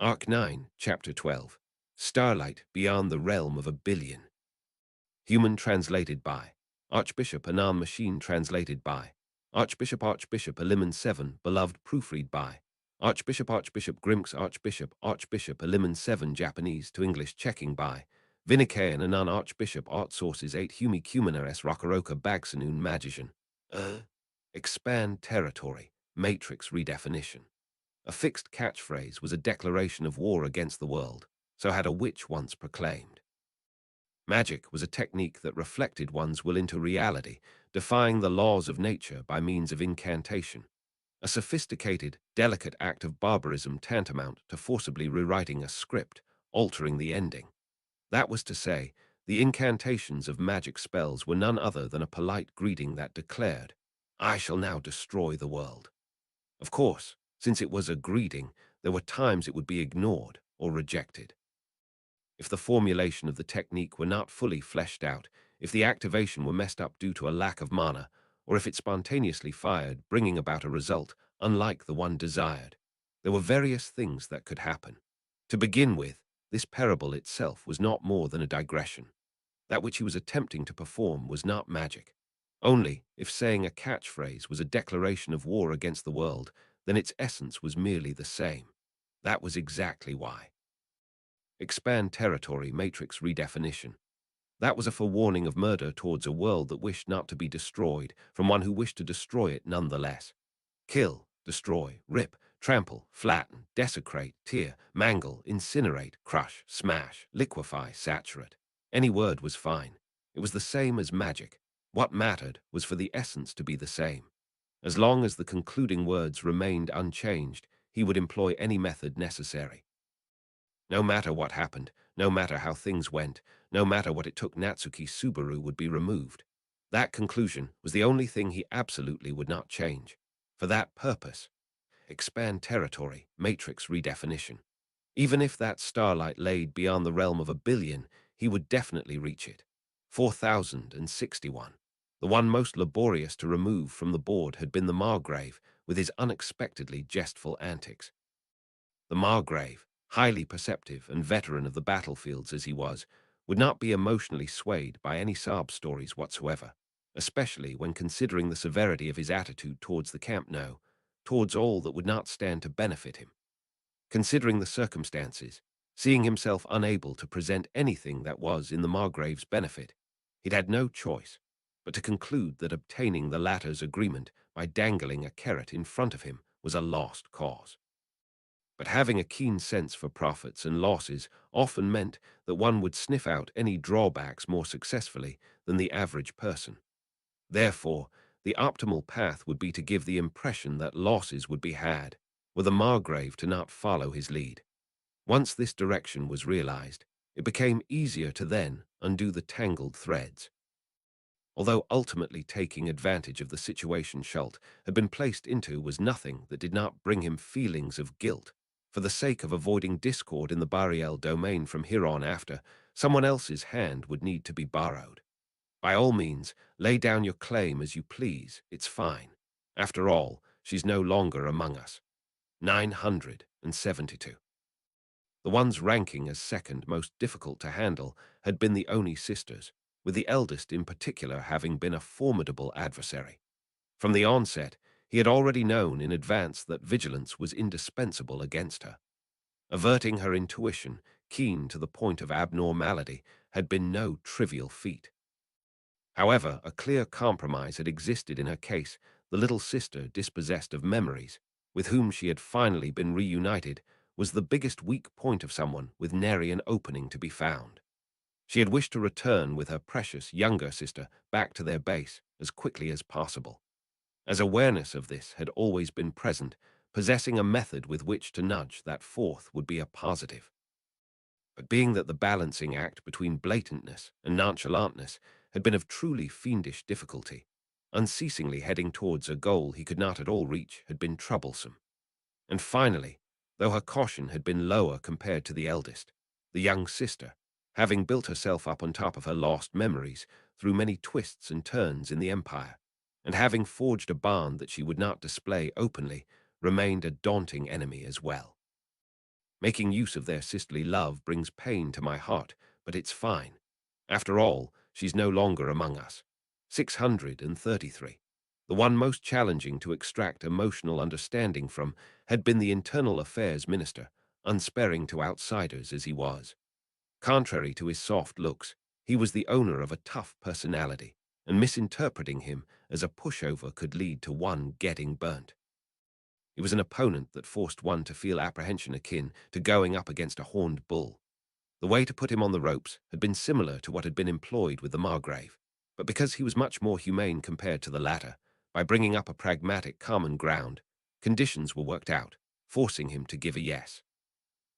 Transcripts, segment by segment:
Arc 9, Chapter 12. Starlight Beyond the Realm of a Billion. Human translated by Archbishop Anan Machine translated by Archbishop Eliman 7 Beloved proofread by Archbishop Grimks Eliman 7 Japanese to English checking by Vinike and Anan Archbishop Art Sources 8 Humi Cumaneres Rockaroka Bagsanoon Magician. Expand territory, matrix redefinition. A fixed catchphrase was a declaration of war against the world, so had a witch once proclaimed. Magic was a technique that reflected one's will into reality, defying the laws of nature by means of incantation. A sophisticated, delicate act of barbarism tantamount to forcibly rewriting a script, altering the ending. That was to say, the incantations of magic spells were none other than a polite greeting that declared, "I shall now destroy the world." Of course, since it was a greeting, there were times it would be ignored or rejected. If the formulation of the technique were not fully fleshed out, if the activation were messed up due to a lack of mana, or if it spontaneously fired, bringing about a result unlike the one desired, there were various things that could happen. To begin with, this parable itself was not more than a digression. That which he was attempting to perform was not magic. Only, if saying a catchphrase was a declaration of war against the world, then its essence was merely the same. That was exactly why. Expand territory, matrix redefinition. That was a forewarning of murder towards a world that wished not to be destroyed, from one who wished to destroy it nonetheless. Kill, destroy, rip, trample, flatten, desecrate, tear, mangle, incinerate, crush, smash, liquefy, saturate. Any word was fine. It was the same as magic. What mattered was for the essence to be the same. As long as the concluding words remained unchanged, he would employ any method necessary. No matter what happened, no matter how things went, no matter what it took, Natsuki Subaru would be removed. That conclusion was the only thing he absolutely would not change. For that purpose, expand territory, matrix redefinition. Even if that starlight laid beyond the realm of a billion, he would definitely reach it. 4061. The one most laborious to remove from the board had been the Margrave, with his unexpectedly jestful antics. The Margrave, highly perceptive and veteran of the battlefields as he was, would not be emotionally swayed by any sob stories whatsoever, especially when considering the severity of his attitude towards the camp, no, towards all that would not stand to benefit him. Considering the circumstances, seeing himself unable to present anything that was in the Margrave's benefit, he'd had no choice but to conclude that obtaining the latter's agreement by dangling a carrot in front of him was a lost cause. But having a keen sense for profits and losses often meant that one would sniff out any drawbacks more successfully than the average person. Therefore, the optimal path would be to give the impression that losses would be had, were the Margrave to not follow his lead. Once this direction was realized, it became easier to then undo the tangled threads. Although ultimately taking advantage of the situation Schult had been placed into was nothing that did not bring him feelings of guilt, for the sake of avoiding discord in the Bariel domain from here on after, someone else's hand would need to be borrowed. By all means, lay down your claim as you please, it's fine. After all, she's no longer among us. 972. The ones ranking as second most difficult to handle had been the Oni sisters, with the eldest in particular having been a formidable adversary. From the onset, he had already known in advance that vigilance was indispensable against her. Averting her intuition, keen to the point of abnormality, had been no trivial feat. However, a clear compromise had existed in her case. The little sister, dispossessed of memories, with whom she had finally been reunited, was the biggest weak point of someone with nary an opening to be found. She had wished to return with her precious younger sister back to their base as quickly as possible. As awareness of this had always been present, possessing a method with which to nudge that forth would be a positive. But being that the balancing act between blatantness and nonchalantness had been of truly fiendish difficulty, unceasingly heading towards a goal he could not at all reach had been troublesome. And finally, though her caution had been lower compared to the eldest, the young sister, having built herself up on top of her lost memories through many twists and turns in the Empire, and having forged a bond that she would not display openly, remained a daunting enemy as well. Making use of their sisterly love brings pain to my heart, but it's fine. After all, she's no longer among us. 633. The one most challenging to extract emotional understanding from had been the Internal Affairs Minister, unsparing to outsiders as he was. Contrary to his soft looks, he was the owner of a tough personality, and misinterpreting him as a pushover could lead to one getting burnt. He was an opponent that forced one to feel apprehension akin to going up against a horned bull. The way to put him on the ropes had been similar to what had been employed with the Margrave, but because he was much more humane compared to the latter, by bringing up a pragmatic common ground, conditions were worked out, forcing him to give a yes.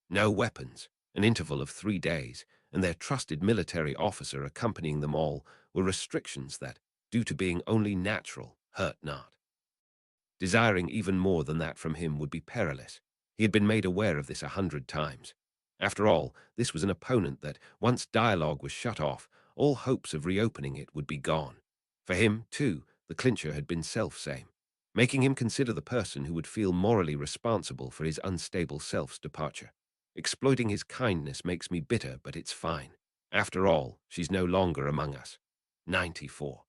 No weapons, an interval of 3 days, and their trusted military officer accompanying them all were restrictions that, due to being only natural, hurt not. Desiring even more than that from him would be perilous. He had been made aware of this 100 times. After all, this was an opponent that, once dialogue was shut off, all hopes of reopening it would be gone. For him, too, the clincher had been self-same, making him consider the person who would feel morally responsible for his unstable self's departure. Exploiting his kindness makes me bitter, but it's fine. After all, she's no longer among us. 94.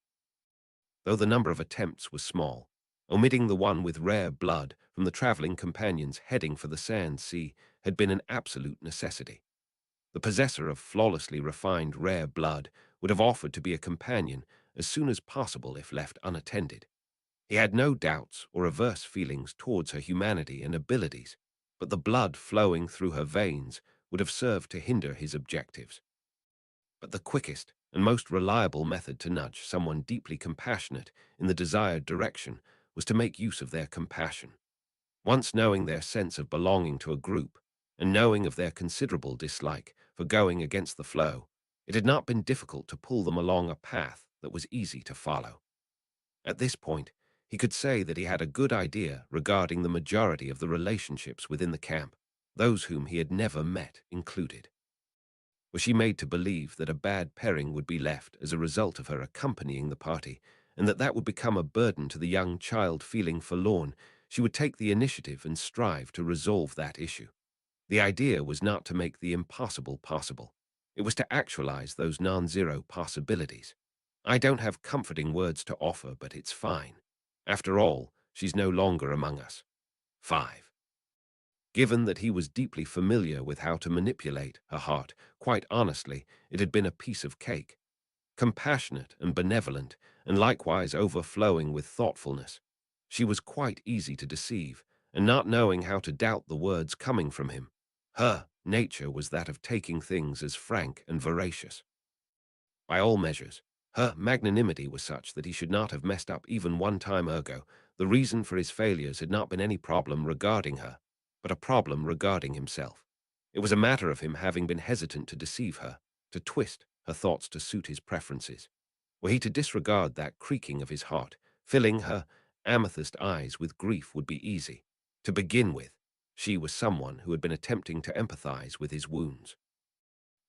Though the number of attempts was small, omitting the one with rare blood from the traveling companions heading for the sand sea had been an absolute necessity. The possessor of flawlessly refined rare blood would have offered to be a companion as soon as possible if left unattended. He had no doubts or averse feelings towards her humanity and abilities, but the blood flowing through her veins would have served to hinder his objectives. But the quickest and most reliable method to nudge someone deeply compassionate in the desired direction was to make use of their compassion. Once knowing their sense of belonging to a group, and knowing of their considerable dislike for going against the flow, it had not been difficult to pull them along a path that was easy to follow. At this point, he could say that he had a good idea regarding the majority of the relationships within the camp, those whom he had never met included. Was she made to believe that a bad pairing would be left as a result of her accompanying the party, and that would become a burden to the young child feeling forlorn, she would take the initiative and strive to resolve that issue. The idea was not to make the impossible possible. It was to actualize those non-zero possibilities. I don't have comforting words to offer, but it's fine. After all, she's no longer among us. 5. Given that he was deeply familiar with how to manipulate her heart, quite honestly, it had been a piece of cake. Compassionate and benevolent, and likewise overflowing with thoughtfulness, she was quite easy to deceive, and not knowing how to doubt the words coming from him. Her nature was that of taking things as frank and veracious. By all measures, her magnanimity was such that he should not have messed up even one time. Ergo, the reason for his failures had not been any problem regarding her, but a problem regarding himself. It was a matter of him having been hesitant to deceive her, to twist her thoughts to suit his preferences. Were he to disregard that creaking of his heart, filling her amethyst eyes with grief would be easy. To begin with, she was someone who had been attempting to empathize with his wounds.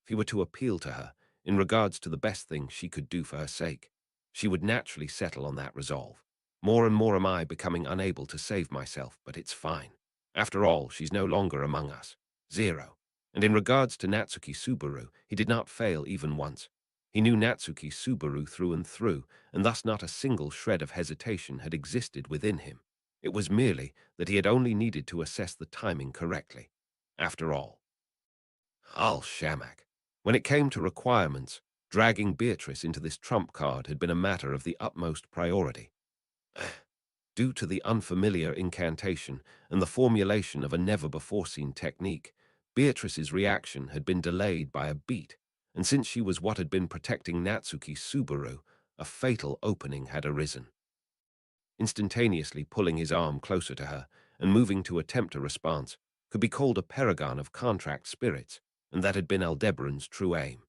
If he were to appeal to her in regards to the best thing she could do for her sake, she would naturally settle on that resolve. More and more am I becoming unable to save myself, but it's fine. After all, she's no longer among us. 0. And in regards to Natsuki Subaru, he did not fail even once. He knew Natsuki Subaru through and through, and thus not a single shred of hesitation had existed within him. It was merely that he had only needed to assess the timing correctly. After all, Al-Shamak. When it came to requirements, dragging Beatrice into this trump card had been a matter of the utmost priority. Due to the unfamiliar incantation and the formulation of a never-before-seen technique, Beatrice's reaction had been delayed by a beat, and since she was what had been protecting Natsuki Subaru, a fatal opening had arisen. Instantaneously pulling his arm closer to her and moving to attempt a response could be called a paragon of contract spirits, and that had been Aldebaran's true aim.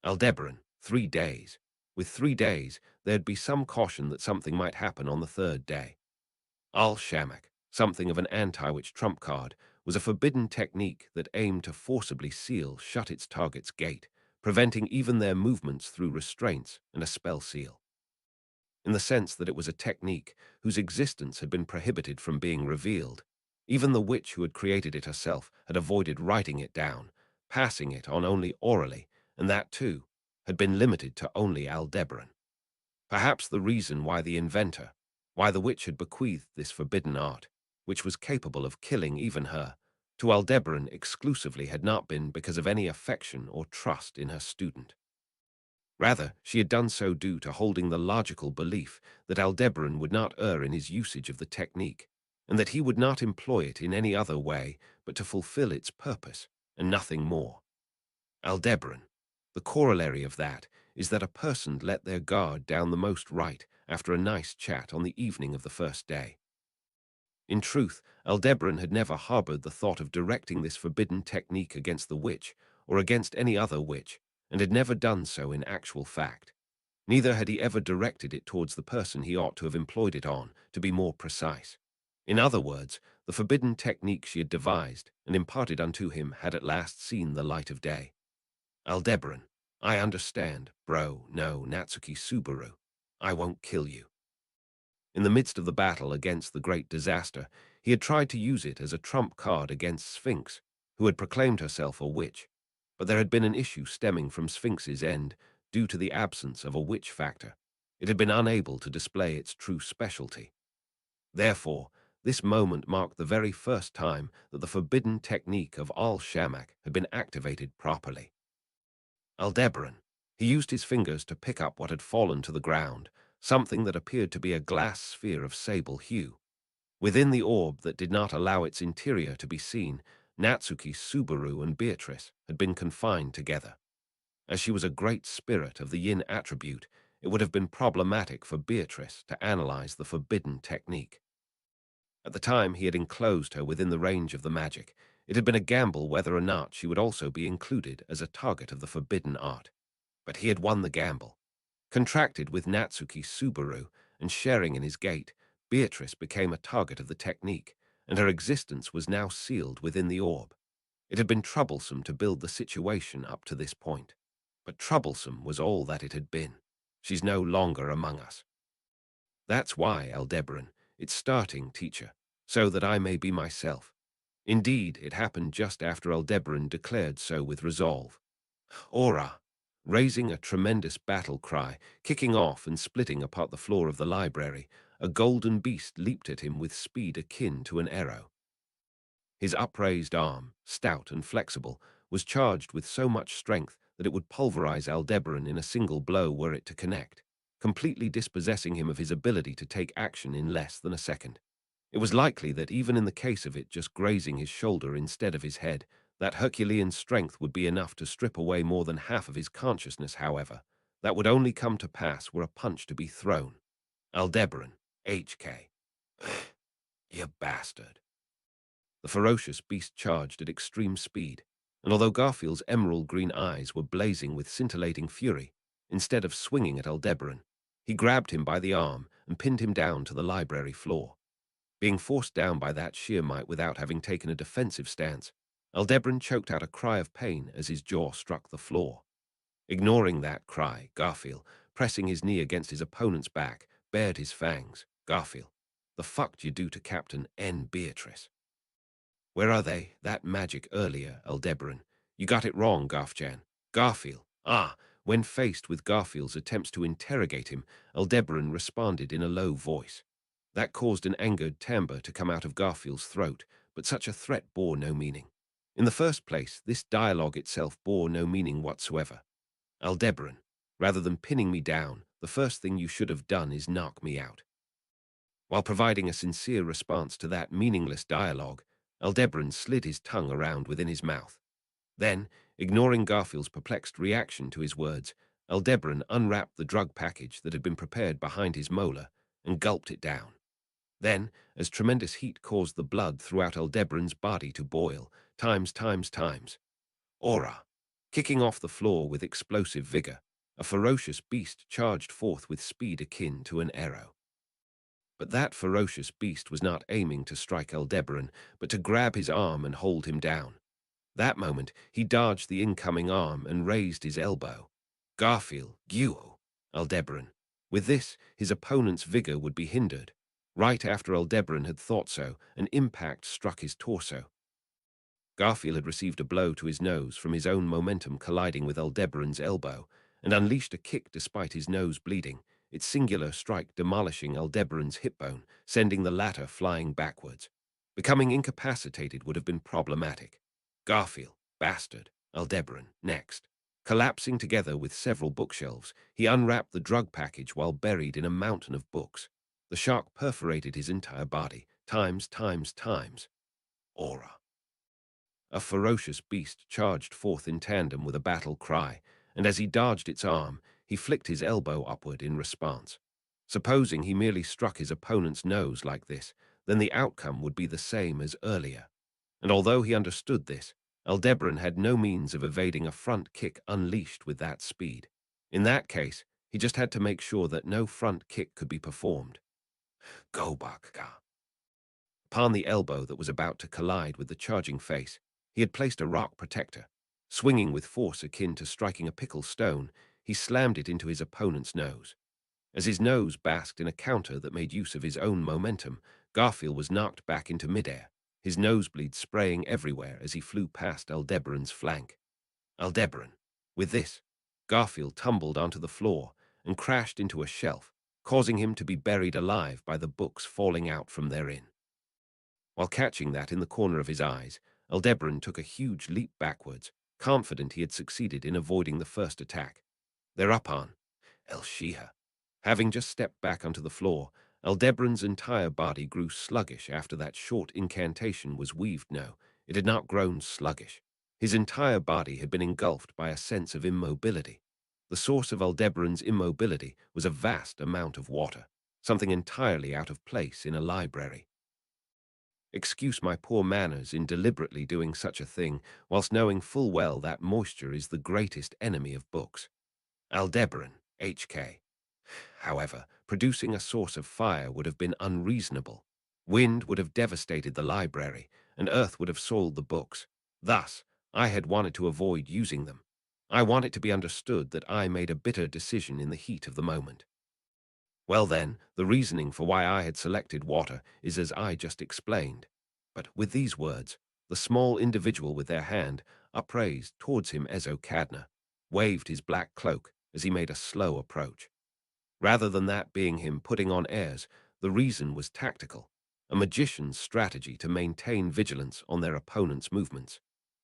Aldebaran, 3 days. With 3 days, there'd be some caution that something might happen on the 3rd day. Al-Shamak, something of an anti-witch trump card, was a forbidden technique that aimed to forcibly shut its target's gate, preventing even their movements through restraints and a spell seal. In the sense that it was a technique whose existence had been prohibited from being revealed, Even the witch who had created it herself had avoided writing it down, passing it on only orally, and that, too, had been limited to only Aldebaran. Perhaps the reason why the inventor, why the witch had bequeathed this forbidden art, which was capable of killing even her, to Aldebaran exclusively had not been because of any affection or trust in her student. Rather, she had done so due to holding the logical belief that Aldebaran would not err in his usage of the technique, and that he would not employ it in any other way but to fulfill its purpose, and nothing more. Aldebaran, the corollary of that is that a person let their guard down the most right after a nice chat on the evening of the first day. In truth, Aldebaran had never harbored the thought of directing this forbidden technique against the witch or against any other witch, and had never done so in actual fact. Neither had he ever directed it towards the person he ought to have employed it on, to be more precise. In other words, the forbidden technique she had devised and imparted unto him had at last seen the light of day. Aldebaran, I understand, bro, no, Natsuki Subaru. I won't kill you. In the midst of the battle against the great disaster, he had tried to use it as a trump card against Sphinx, who had proclaimed herself a witch. But there had been an issue stemming from Sphinx's end due to the absence of a witch factor. It had been unable to display its true specialty. Therefore, this moment marked the very first time that the forbidden technique of Al-Shamak had been activated properly. Aldebaran. He used his fingers to pick up what had fallen to the ground, something that appeared to be a glass sphere of sable hue. Within the orb that did not allow its interior to be seen, Natsuki, Subaru, and Beatrice had been confined together. As she was a great spirit of the yin attribute, it would have been problematic for Beatrice to analyze the forbidden technique. At the time he had enclosed her within the range of the magic, it had been a gamble whether or not she would also be included as a target of the forbidden art. But he had won the gamble. Contracted with Natsuki Subaru and sharing in his gate, Beatrice became a target of the technique, and her existence was now sealed within the orb. It had been troublesome to build the situation up to this point, but troublesome was all that it had been. She's no longer among us. That's why, Aldebaran, it's starting, teacher, so that I may be myself. Indeed, it happened just after Aldebaran declared so with resolve. Aura, raising a tremendous battle cry, kicking off and splitting apart the floor of the library, a golden beast leaped at him with speed akin to an arrow. His upraised arm, stout and flexible, was charged with so much strength that it would pulverize Aldebaran in a single blow were it to connect, completely dispossessing him of his ability to take action in less than a second. It was likely that even in the case of it just grazing his shoulder instead of his head, that Herculean strength would be enough to strip away more than half of his consciousness, however. That would only come to pass were a punch to be thrown. Aldebaran, HK. You bastard. The ferocious beast charged at extreme speed, and although Garfield's emerald-green eyes were blazing with scintillating fury, instead of swinging at Aldebaran, he grabbed him by the arm and pinned him down to the library floor. Being forced down by that sheer might without having taken a defensive stance, Aldebaran choked out a cry of pain as his jaw struck the floor. Ignoring that cry, Garfield, pressing his knee against his opponent's back, bared his fangs. Garfield, the fuck d'you do to Captain N. Beatrice? Where are they? That magic earlier, Aldebaran. You got it wrong, Garfjan. Garfield. When faced with Garfield's attempts to interrogate him, Aldebaran responded in a low voice. That caused an angered timbre to come out of Garfield's throat, but such a threat bore no meaning. In the first place, this dialogue itself bore no meaning whatsoever. Aldebaran, rather than pinning me down, the first thing you should have done is knock me out. While providing a sincere response to that meaningless dialogue, Aldebaran slid his tongue around within his mouth. Then, ignoring Garfield's perplexed reaction to his words, Aldebaran unwrapped the drug package that had been prepared behind his molar and gulped it down. Then, as tremendous heat caused the blood throughout Aldebaran's body to boil, times, aura, kicking off the floor with explosive vigor, a ferocious beast charged forth with speed akin to an arrow. But that ferocious beast was not aiming to strike Aldebaran, but to grab his arm and hold him down. That moment, he dodged the incoming arm and raised his elbow. Garfield, Guo, Aldebaran. With this, his opponent's vigor would be hindered. Right after Aldebaran had thought so, an impact struck his torso. Garfield had received a blow to his nose from his own momentum colliding with Aldebaran's elbow, and unleashed a kick despite his nose bleeding, its singular strike demolishing Aldebaran's hip bone, sending the latter flying backwards. Becoming incapacitated would have been problematic. Garfield, bastard, Aldebaran, next. Collapsing together with several bookshelves, he unwrapped the drug package while buried in a mountain of books. The shock perforated his entire body, times. Aura. A ferocious beast charged forth in tandem with a battle cry, and as he dodged its arm, he flicked his elbow upward in response. Supposing he merely struck his opponent's nose like this, then the outcome would be the same as earlier. And although he understood this, Aldebaran had no means of evading a front kick unleashed with that speed. In that case, he just had to make sure that no front kick could be performed. Go, Baka. Upon the elbow that was about to collide with the charging face, he had placed a rock protector. Swinging with force akin to striking a pickle stone, he slammed it into his opponent's nose. As his nose basked in a counter that made use of his own momentum, Garfield was knocked back into midair, his nosebleed spraying everywhere as he flew past Aldebaran's flank. Aldebaran. With this, Garfield tumbled onto the floor and crashed into a shelf, causing him to be buried alive by the books falling out from therein. While catching that in the corner of his eyes, Aldebaran took a huge leap backwards, confident he had succeeded in avoiding the first attack. Thereupon, El Shiha. Having just stepped back onto the floor, Aldebaran's entire body grew sluggish after that short incantation was weaved. No, it had not grown sluggish. His entire body had been engulfed by a sense of immobility. The source of Aldebaran's immobility was a vast amount of water, something entirely out of place in a library. Excuse my poor manners in deliberately doing such a thing, whilst knowing full well that moisture is the greatest enemy of books. Aldebaran, H.K. However, producing a source of fire would have been unreasonable. Wind would have devastated the library, and earth would have soiled the books. Thus, I had wanted to avoid using them. I want it to be understood that I made a bitter decision in the heat of the moment. Well then, the reasoning for why I had selected water is as I just explained. But with these words, the small individual with their hand, upraised towards him Ezo Cadna, waved his black cloak as he made a slow approach. Rather than that being him putting on airs, the reason was tactical, a magician's strategy to maintain vigilance on their opponent's movements.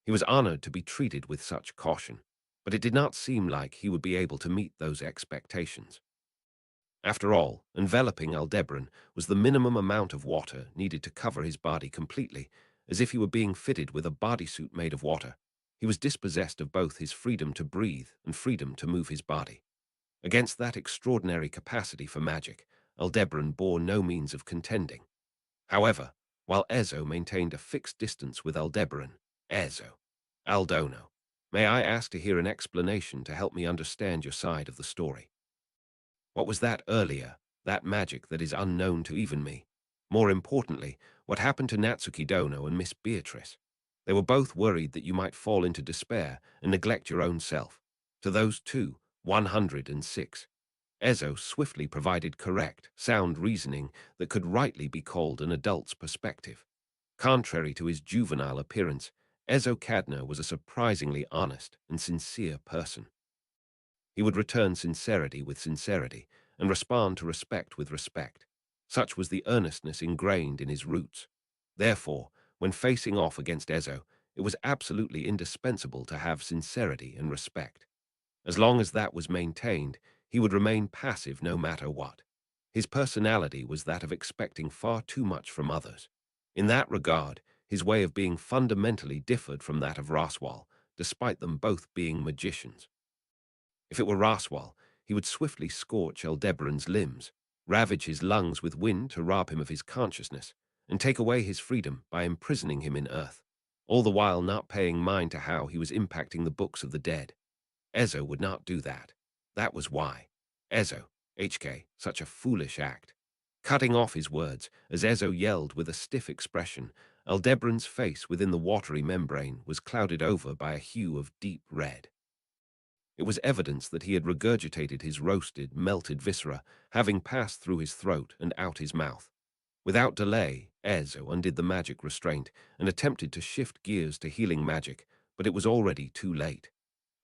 He was honored to be treated with such caution, but it did not seem like he would be able to meet those expectations. After all, enveloping Aldebaran was the minimum amount of water needed to cover his body completely, as if he were being fitted with a bodysuit made of water. He was dispossessed of both his freedom to breathe and freedom to move his body. Against that extraordinary capacity for magic, Aldebaran bore no means of contending. However, while Ezo maintained a fixed distance with Aldebaran, Ezo, Aldono, may I ask to hear an explanation to help me understand your side of the story? What was that earlier, that magic that is unknown to even me? More importantly, what happened to Natsuki Dono and Miss Beatrice? They were both worried that you might fall into despair and neglect your own self. To those two, 106. Ezo swiftly provided correct, sound reasoning that could rightly be called an adult's perspective. Contrary to his juvenile appearance, Ezo Cadna was a surprisingly honest and sincere person. He would return sincerity with sincerity and respond to respect with respect. Such was the earnestness ingrained in his roots. Therefore, when facing off against Ezo, it was absolutely indispensable to have sincerity and respect. As long as that was maintained, he would remain passive no matter what. His personality was that of expecting far too much from others. In that regard, his way of being fundamentally differed from that of Roswal, despite them both being magicians. If it were Roswal, he would swiftly scorch Aldebaran's limbs, ravage his lungs with wind to rob him of his consciousness, and take away his freedom by imprisoning him in earth, all the while not paying mind to how he was impacting the books of the dead. Ezo would not do that. That was why. Ezo, HK, such a foolish act. Cutting off his words, as Ezo yelled with a stiff expression, Aldebaran's face within the watery membrane was clouded over by a hue of deep red. It was evidence that he had regurgitated his roasted, melted viscera, having passed through his throat and out his mouth. Without delay, Ezo undid the magic restraint and attempted to shift gears to healing magic, but it was already too late.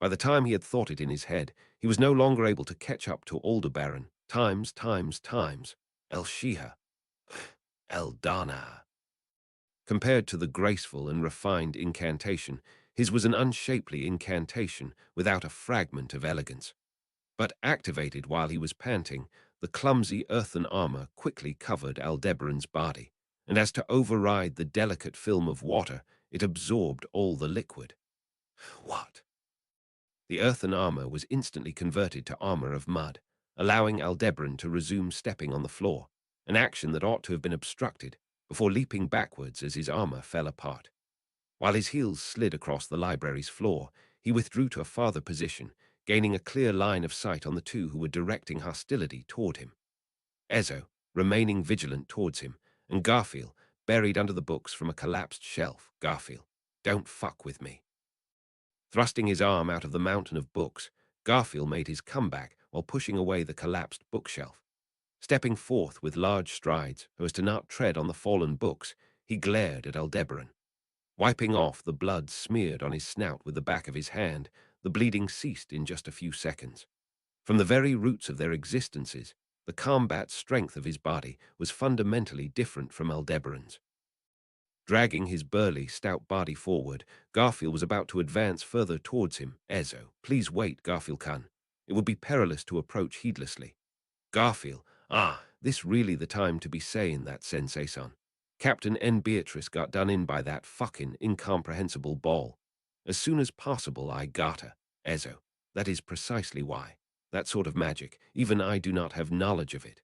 By the time he had thought it in his head, he was no longer able to catch up to Aldebaran, times, El Shiha, El Dana. Compared to the graceful and refined incantation, his was an unshapely incantation without a fragment of elegance. But activated while he was panting, the clumsy earthen armor quickly covered Aldebaran's body, and as to override the delicate film of water, it absorbed all the liquid. What? The earthen armor was instantly converted to armor of mud, allowing Aldebaran to resume stepping on the floor, an action that ought to have been obstructed, before leaping backwards as his armor fell apart. While his heels slid across the library's floor, he withdrew to a farther position, gaining a clear line of sight on the two who were directing hostility toward him. Ezo, remaining vigilant towards him, and Garfield, buried under the books from a collapsed shelf. Garfield, don't fuck with me. Thrusting his arm out of the mountain of books, Garfield made his comeback while pushing away the collapsed bookshelf. Stepping forth with large strides so as to not tread on the fallen books, he glared at Aldebaran. Wiping off the blood smeared on his snout with the back of his hand, the bleeding ceased in just a few seconds. From the very roots of their existences, the combat strength of his body was fundamentally different from Aldebaran's. Dragging his burly, stout body forward, Garfield was about to advance further towards him. Ezo, please wait, Garfield-kun. It would be perilous to approach heedlessly. Garfield, this really the time to be saying that, Sensei-san. Captain N. Beatrice got done in by that fucking incomprehensible ball. As soon as possible, I gotta. Ezo, that is precisely why. That sort of magic, even I do not have knowledge of it.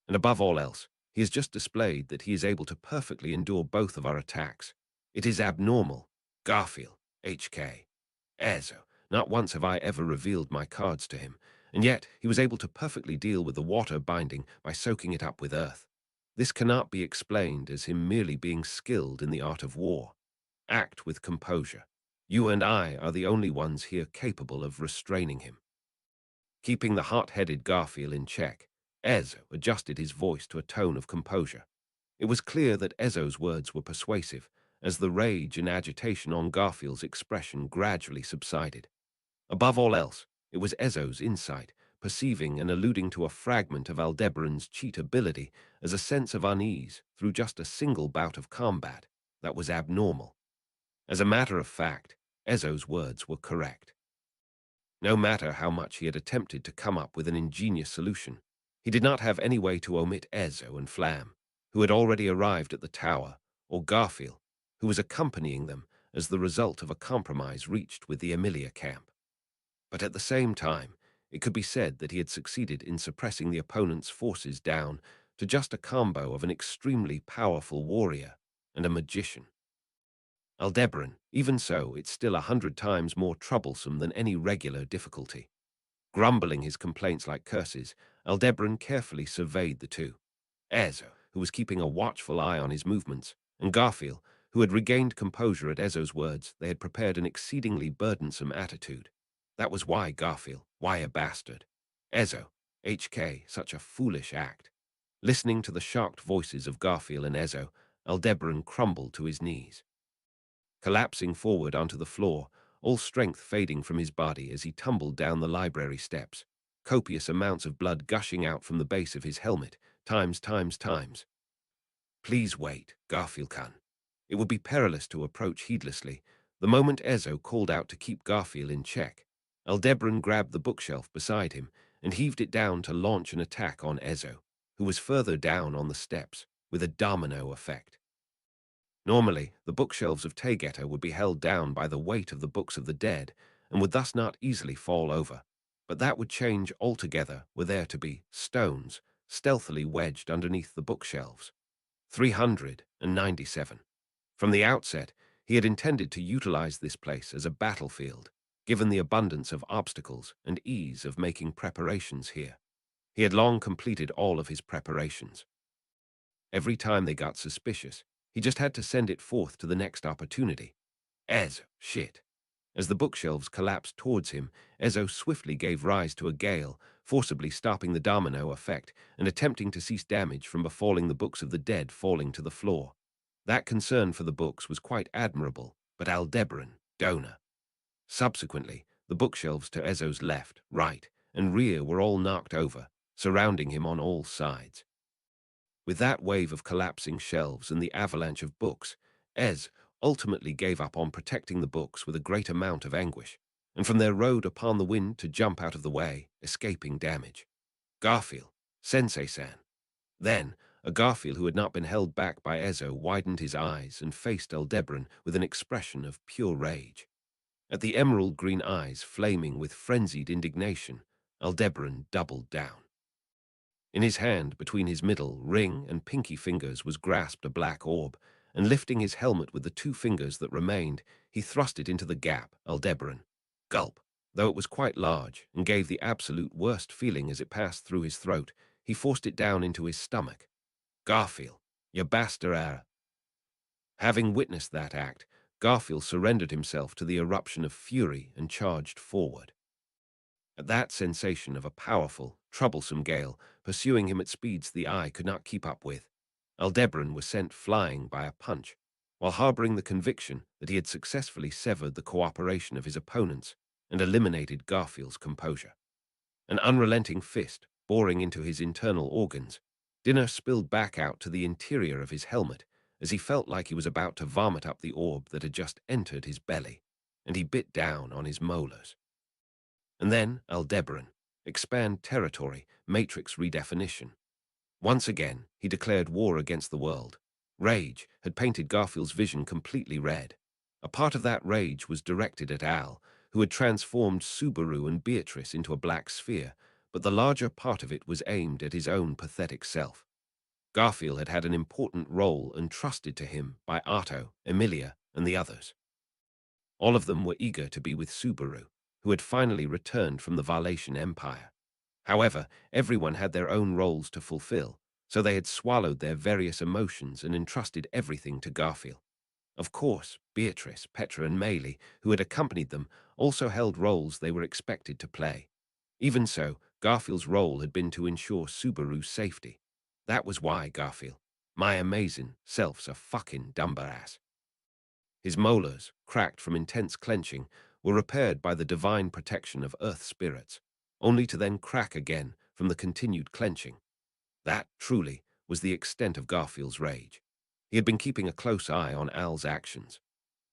And above all else, he has just displayed that he is able to perfectly endure both of our attacks. It is abnormal. Garfield, HK. Ezo, not once have I ever revealed my cards to him, and yet he was able to perfectly deal with the water binding by soaking it up with earth. This cannot be explained as him merely being skilled in the art of war. Act with composure. You and I are the only ones here capable of restraining him. Keeping the hot-headed Garfield in check, Ezo adjusted his voice to a tone of composure. It was clear that Ezo's words were persuasive, as the rage and agitation on Garfield's expression gradually subsided. Above all else, it was Ezo's insight, perceiving and alluding to a fragment of Aldebaran's cheat ability as a sense of unease through just a single bout of combat, that was abnormal. As a matter of fact, Ezo's words were correct. No matter how much he had attempted to come up with an ingenious solution, he did not have any way to omit Ezo and Flam, who had already arrived at the tower, or Garfield, who was accompanying them as the result of a compromise reached with the Emilia camp. But at the same time, it could be said that he had succeeded in suppressing the opponent's forces down to just a combo of an extremely powerful warrior and a magician. Aldebaran, even so, it's still 100 times more troublesome than any regular difficulty. Grumbling his complaints like curses, Aldebaran carefully surveyed the two. Ezo, who was keeping a watchful eye on his movements, and Garfield, who had regained composure at Ezo's words. They had prepared an exceedingly burdensome attitude. That was why Garfield, why a bastard. Ezo, HK, such a foolish act. Listening to the shocked voices of Garfield and Ezo, Aldebaran crumbled to his knees. Collapsing forward onto the floor, all strength fading from his body as he tumbled down the library steps, copious amounts of blood gushing out from the base of his helmet, times. Please wait, Garfield-kun. It would be perilous to approach heedlessly. The moment Ezo called out to keep Garfield in check, Aldebaran grabbed the bookshelf beside him and heaved it down to launch an attack on Ezo, who was further down on the steps, with a domino effect. Normally, the bookshelves of Taygeta would be held down by the weight of the books of the dead and would thus not easily fall over, but that would change altogether were there to be stones stealthily wedged underneath the bookshelves. 397. From the outset, he had intended to utilize this place as a battlefield, given the abundance of obstacles and ease of making preparations here. He had long completed all of his preparations. Every time they got suspicious, he just had to send it forth to the next opportunity. Shit. As the bookshelves collapsed towards him, Ezo swiftly gave rise to a gale, forcibly stopping the domino effect and attempting to cease damage from befalling the books of the dead falling to the floor. That concern for the books was quite admirable, but Aldebaran, donor. Subsequently, the bookshelves to Ezo's left, right, and rear were all knocked over, surrounding him on all sides. With that wave of collapsing shelves and the avalanche of books, Ez ultimately gave up on protecting the books with a great amount of anguish, and from there rode upon the wind to jump out of the way, escaping damage. Garfield, Sensei-san. Then, a Garfield who had not been held back by Ezo widened his eyes and faced Aldebaran with an expression of pure rage. At the emerald green eyes flaming with frenzied indignation, Aldebaran doubled down. In his hand, between his middle, ring, and pinky fingers was grasped a black orb, and lifting his helmet with the 2 fingers that remained, he thrust it into the gap, Aldebaran. Gulp. Though it was quite large, and gave the absolute worst feeling as it passed through his throat, he forced it down into his stomach. Garfield, you bastard. Having witnessed that act, Garfield surrendered himself to the eruption of fury and charged forward. At that sensation of a powerful, troublesome gale pursuing him at speeds the eye could not keep up with, Aldebaran was sent flying by a punch, while harboring the conviction that he had successfully severed the cooperation of his opponents and eliminated Garfield's composure. An unrelenting fist boring into his internal organs, dinner spilled back out to the interior of his helmet as he felt like he was about to vomit up the orb that had just entered his belly, and he bit down on his molars. And then Aldebaran, expand territory, matrix redefinition. Once again, he declared war against the world. Rage had painted Garfield's vision completely red. A part of that rage was directed at Al, who had transformed Subaru and Beatrice into a black sphere, but the larger part of it was aimed at his own pathetic self. Garfield had had an important role entrusted to him by Otto, Emilia, and the others. All of them were eager to be with Subaru, who had finally returned from the Valatian Empire. However, everyone had their own roles to fulfill, so they had swallowed their various emotions and entrusted everything to Garfield. Of course, Beatrice, Petra, and Maylie, who had accompanied them, also held roles they were expected to play. Even so, Garfield's role had been to ensure Subaru's safety. That was why Garfield, my amazing self's a fucking dumbass. His molars, cracked from intense clenching, were repaired by the divine protection of earth spirits, only to then crack again from the continued clenching. That, truly, was the extent of Garfield's rage. He had been keeping a close eye on Al's actions.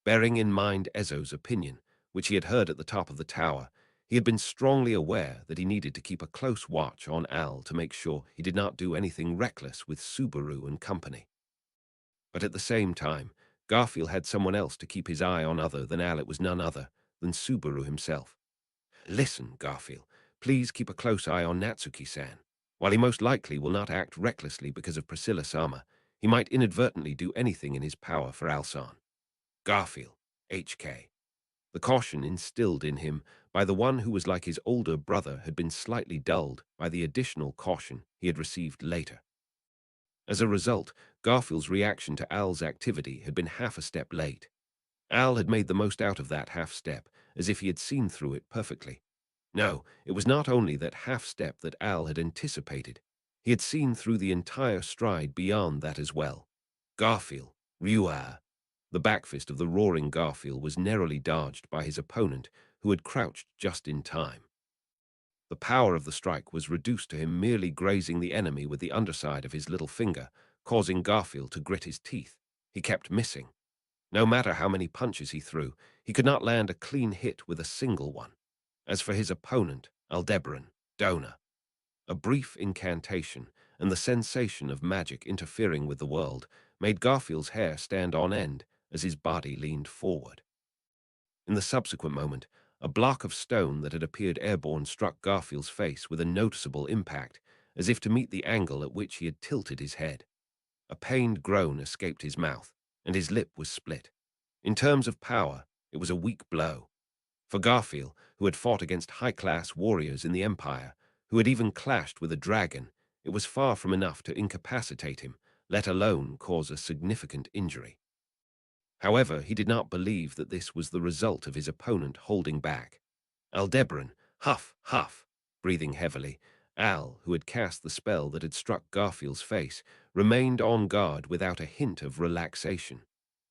Bearing in mind Ezo's opinion, which he had heard at the top of the tower, he had been strongly aware that he needed to keep a close watch on Al to make sure he did not do anything reckless with Subaru and company. But at the same time, Garfield had someone else to keep his eye on other than Al. It was none other than Subaru himself. Listen, Garfield, please keep a close eye on Natsuki-san. While he most likely will not act recklessly because of Priscilla-sama, he might inadvertently do anything in his power for Alsan. Garfield, HK. The caution instilled in him by the one who was like his older brother had been slightly dulled by the additional caution he had received later. As a result, Garfield's reaction to Al's activity had been half a step late. Al had made the most out of that half step, as if he had seen through it perfectly. No, it was not only that half step that Al had anticipated. He had seen through the entire stride beyond that as well. Garfield, Rua. The backfist of the roaring Garfield was narrowly dodged by his opponent, who had crouched just in time. The power of the strike was reduced to him merely grazing the enemy with the underside of his little finger, causing Garfield to grit his teeth. He kept missing. No matter how many punches he threw, he could not land a clean hit with a single one. As for his opponent, Aldebaran, donor, a brief incantation and the sensation of magic interfering with the world made Garfield's hair stand on end as his body leaned forward. In the subsequent moment, a block of stone that had appeared airborne struck Garfield's face with a noticeable impact, as if to meet the angle at which he had tilted his head. A pained groan escaped his mouth, and his lip was split. In terms of power, it was a weak blow. For Garfield, who had fought against high-class warriors in the Empire, who had even clashed with a dragon, it was far from enough to incapacitate him, let alone cause a significant injury. However, he did not believe that this was the result of his opponent holding back. Aldebaran, huff, huff, breathing heavily. Al, who had cast the spell that had struck Garfield's face, remained on guard without a hint of relaxation.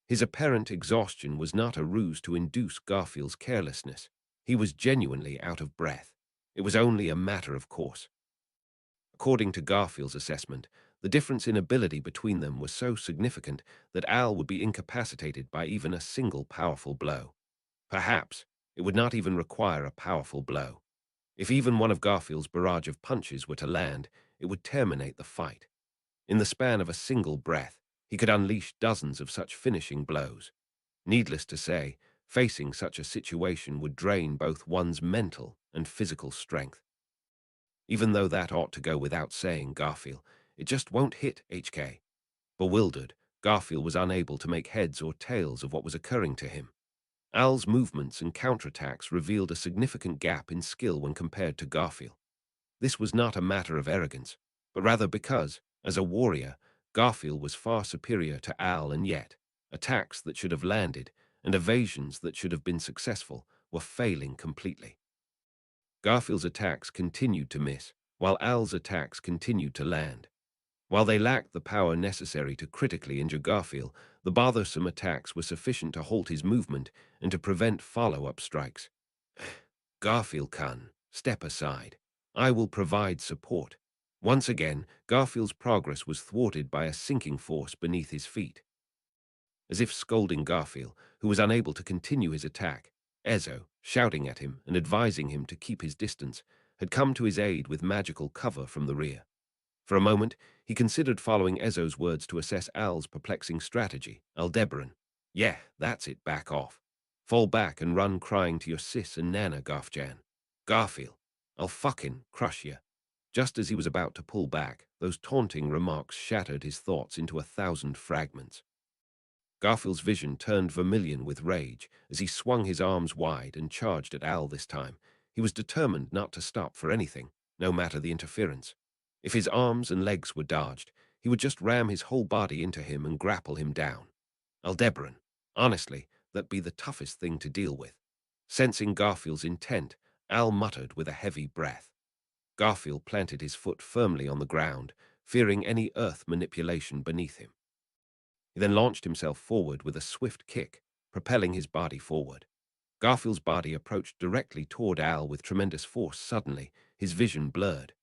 His apparent exhaustion was not a ruse to induce Garfield's carelessness. He was genuinely out of breath. It was only a matter of course. According to Garfield's assessment, the difference in ability between them was so significant that Al would be incapacitated by even a single powerful blow. Perhaps it would not even require a powerful blow. If even one of Garfield's barrage of punches were to land, it would terminate the fight. In the span of a single breath, he could unleash dozens of such finishing blows. Needless to say, facing such a situation would drain both one's mental and physical strength. Even though that ought to go without saying, Garfield, it just won't hit, HK. Bewildered, Garfield was unable to make heads or tails of what was occurring to him. Al's movements and counterattacks revealed a significant gap in skill when compared to Garfield. This was not a matter of arrogance, but rather because, as a warrior, Garfield was far superior to Al, and yet, attacks that should have landed and evasions that should have been successful were failing completely. Garfield's attacks continued to miss, while Al's attacks continued to land. While they lacked the power necessary to critically injure Garfield, the bothersome attacks were sufficient to halt his movement and to prevent follow-up strikes. Garfield-kun, step aside. I will provide support. Once again, Garfield's progress was thwarted by a sinking force beneath his feet. As if scolding Garfield, who was unable to continue his attack, Ezo, shouting at him and advising him to keep his distance, had come to his aid with magical cover from the rear. For a moment, he considered following Ezo's words to assess Al's perplexing strategy. Aldebaran. Yeah, that's it, back off. Fall back and run crying to your sis and Nana, Garfjan. Garfield, I'll fucking crush ya. Just as he was about to pull back, those taunting remarks shattered his thoughts into 1,000 fragments. Garfield's vision turned vermilion with rage as he swung his arms wide and charged at Al this time. He was determined not to stop for anything, no matter the interference. If his arms and legs were dodged, he would just ram his whole body into him and grapple him down. Aldebaran, honestly, that'd be the toughest thing to deal with. Sensing Garfield's intent, Al muttered with a heavy breath. Garfield planted his foot firmly on the ground, fearing any earth manipulation beneath him. He then launched himself forward with a swift kick, propelling his body forward. Garfield's body approached directly toward Al with tremendous force. Suddenly, his vision blurred.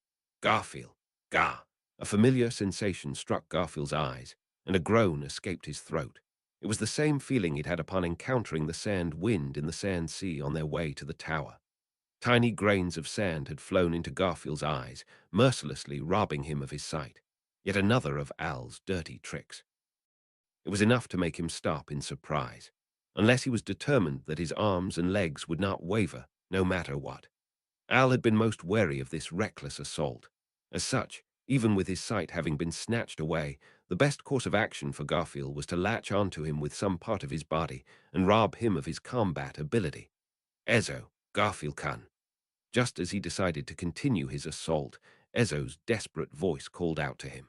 Garfield. Gah! A familiar sensation struck Garfield's eyes, and a groan escaped his throat. It was the same feeling he'd had upon encountering the sand wind in the sand sea on their way to the tower. Tiny grains of sand had flown into Garfield's eyes, mercilessly robbing him of his sight. Yet another of Al's dirty tricks. It was enough to make him stop in surprise, unless he was determined that his arms and legs would not waver, no matter what. Al had been most wary of this reckless assault. As such, even with his sight having been snatched away, the best course of action for Garfield was to latch onto him with some part of his body and rob him of his combat ability. Ezo, Garfield-kun. Just as he decided to continue his assault, Ezo's desperate voice called out to him.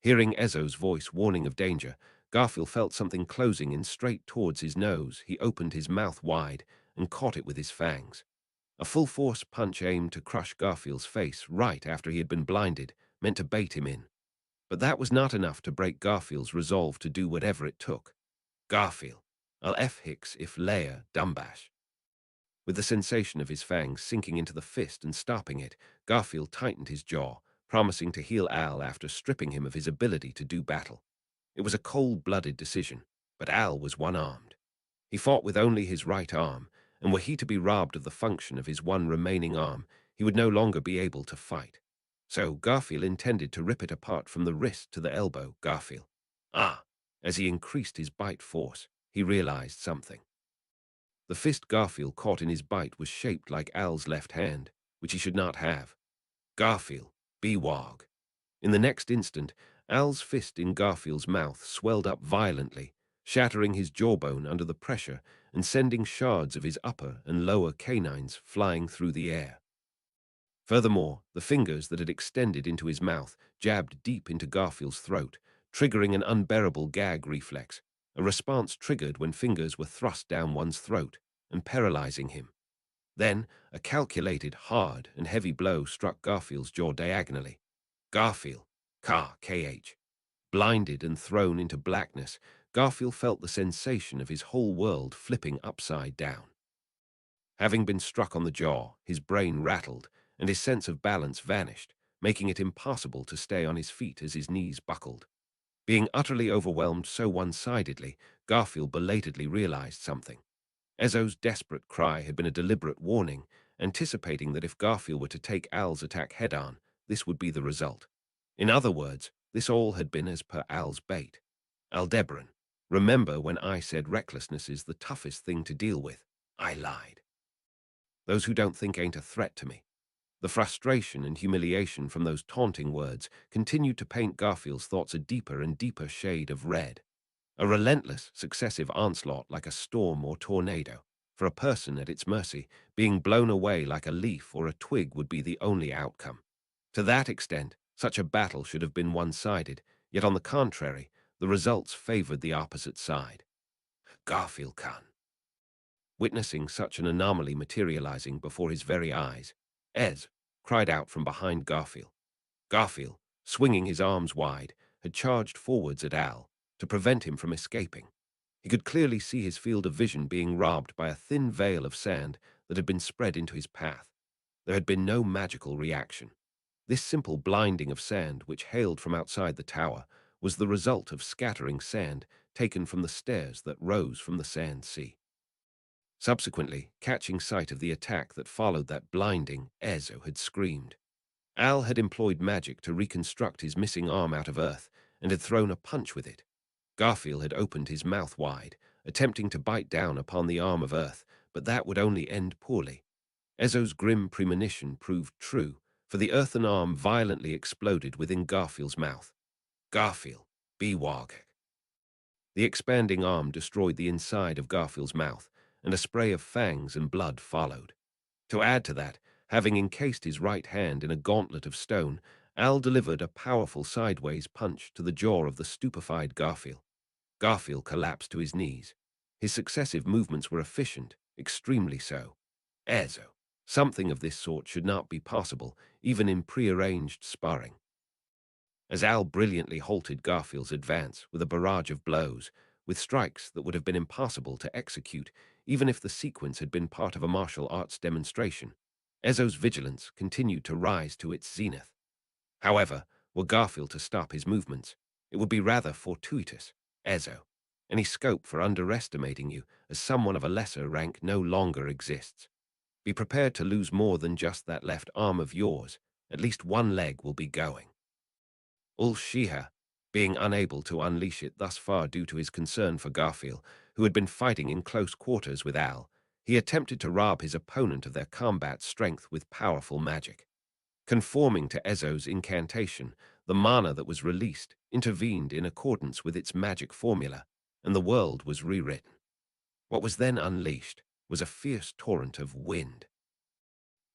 Hearing Ezo's voice warning of danger, Garfield felt something closing in straight towards his nose. He opened his mouth wide and caught it with his fangs. A full-force punch aimed to crush Garfield's face right after he had been blinded, meant to bait him in. But that was not enough to break Garfield's resolve to do whatever it took. Garfield, I'll F Hicks if Leia Dumbash. With the sensation of his fangs sinking into the fist and stopping it, Garfield tightened his jaw, promising to heal Al after stripping him of his ability to do battle. It was a cold-blooded decision, but Al was one-armed. He fought with only his right arm, and were he to be robbed of the function of his one remaining arm, he would no longer be able to fight. So Garfield intended to rip it apart from the wrist to the elbow. Garfield. As he increased his bite force, he realized something. The fist Garfield caught in his bite was shaped like Al's left hand, which he should not have. Garfield, bewog. In the next instant, Al's fist in Garfield's mouth swelled up violently, shattering his jawbone under the pressure and sending shards of his upper and lower canines flying through the air. Furthermore, the fingers that had extended into his mouth jabbed deep into Garfield's throat, triggering an unbearable gag reflex. a response triggered when fingers were thrust down one's throat and paralyzing him. Then, a calculated, hard, and heavy blow struck Garfield's jaw diagonally. Garfield, K-H. Blinded and thrown into blackness, Garfield felt the sensation of his whole world flipping upside down. Having been struck on the jaw, his brain rattled, and his sense of balance vanished, making it impossible to stay on his feet as his knees buckled. Being utterly overwhelmed so one-sidedly, Garfield belatedly realized something. Ezzo's desperate cry had been a deliberate warning, anticipating that if Garfield were to take Al's attack head-on, this would be the result. In other words, this all had been as per Al's bait. Aldebaran, remember when I said recklessness is the toughest thing to deal with? I lied. Those who don't think ain't a threat to me. The frustration and humiliation from those taunting words continued to paint Garfield's thoughts a deeper and deeper shade of red. A relentless, successive onslaught like a storm or tornado. For a person at its mercy, being blown away like a leaf or a twig would be the only outcome. To that extent, such a battle should have been one-sided, yet on the contrary, the results favored the opposite side. Garfield Khan. Witnessing such an anomaly materializing before his very eyes, Ez cried out from behind Garfield. Garfield, swinging his arms wide, had charged forwards at Al to prevent him from escaping. He could clearly see his field of vision being robbed by a thin veil of sand that had been spread into his path. There had been no magical reaction. This simple blinding of sand, which hailed from outside the tower, was the result of scattering sand taken from the stairs that rose from the sand sea. Subsequently, catching sight of the attack that followed that blinding, Ezzo had screamed. Al had employed magic to reconstruct his missing arm out of earth and had thrown a punch with it. Garfield had opened his mouth wide, attempting to bite down upon the arm of earth, but that would only end poorly. Ezzo's grim premonition proved true, for the earthen arm violently exploded within Garfield's mouth. Garfield, Bewag. The expanding arm destroyed the inside of Garfield's mouth, and a spray of fangs and blood followed. To add to that, having encased his right hand in a gauntlet of stone, Al delivered a powerful sideways punch to the jaw of the stupefied Garfield. Garfield collapsed to his knees. His successive movements were efficient, extremely so. Ezzo, something of this sort should not be possible, even in prearranged sparring. As Al brilliantly halted Garfield's advance with a barrage of blows, with strikes that would have been impossible to execute even if the sequence had been part of a martial arts demonstration, Ezzo's vigilance continued to rise to its zenith. However, were Garfield to stop his movements, it would be rather fortuitous. Ezzo, any scope for underestimating you as someone of a lesser rank no longer exists. Be prepared to lose more than just that left arm of yours. At least one leg will be going. Ul-Shiha, being unable to unleash it thus far due to his concern for Garfield, who had been fighting in close quarters with Al, he attempted to rob his opponent of their combat strength with powerful magic. Conforming to Ezzo's incantation, the mana that was released intervened in accordance with its magic formula, and the world was rewritten. What was then unleashed was a fierce torrent of wind.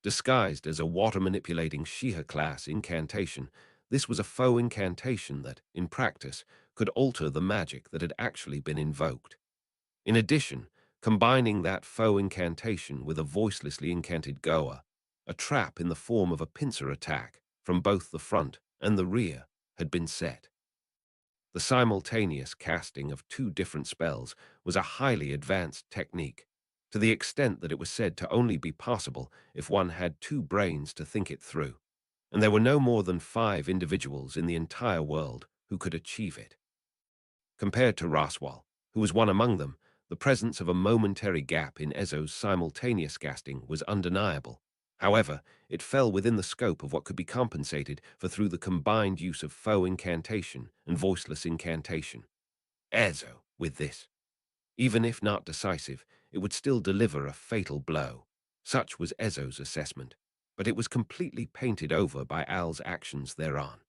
Disguised as a water-manipulating Shiha-class incantation, this was a faux incantation that, in practice, could alter the magic that had actually been invoked. In addition, combining that faux incantation with a voicelessly incanted Goa, a trap in the form of a pincer attack from both the front and the rear had been set. The simultaneous casting of two different spells was a highly advanced technique, to the extent that it was said to only be possible if one had two brains to think it through, and there were no more than 5 individuals in the entire world who could achieve it. Compared to Roswell, who was one among them, the presence of a momentary gap in Ezzo's simultaneous casting was undeniable. However, it fell within the scope of what could be compensated for through the combined use of faux incantation and voiceless incantation. Ezzo, with this, even if not decisive, it would still deliver a fatal blow. Such was Ezzo's assessment, but it was completely painted over by Al's actions thereon.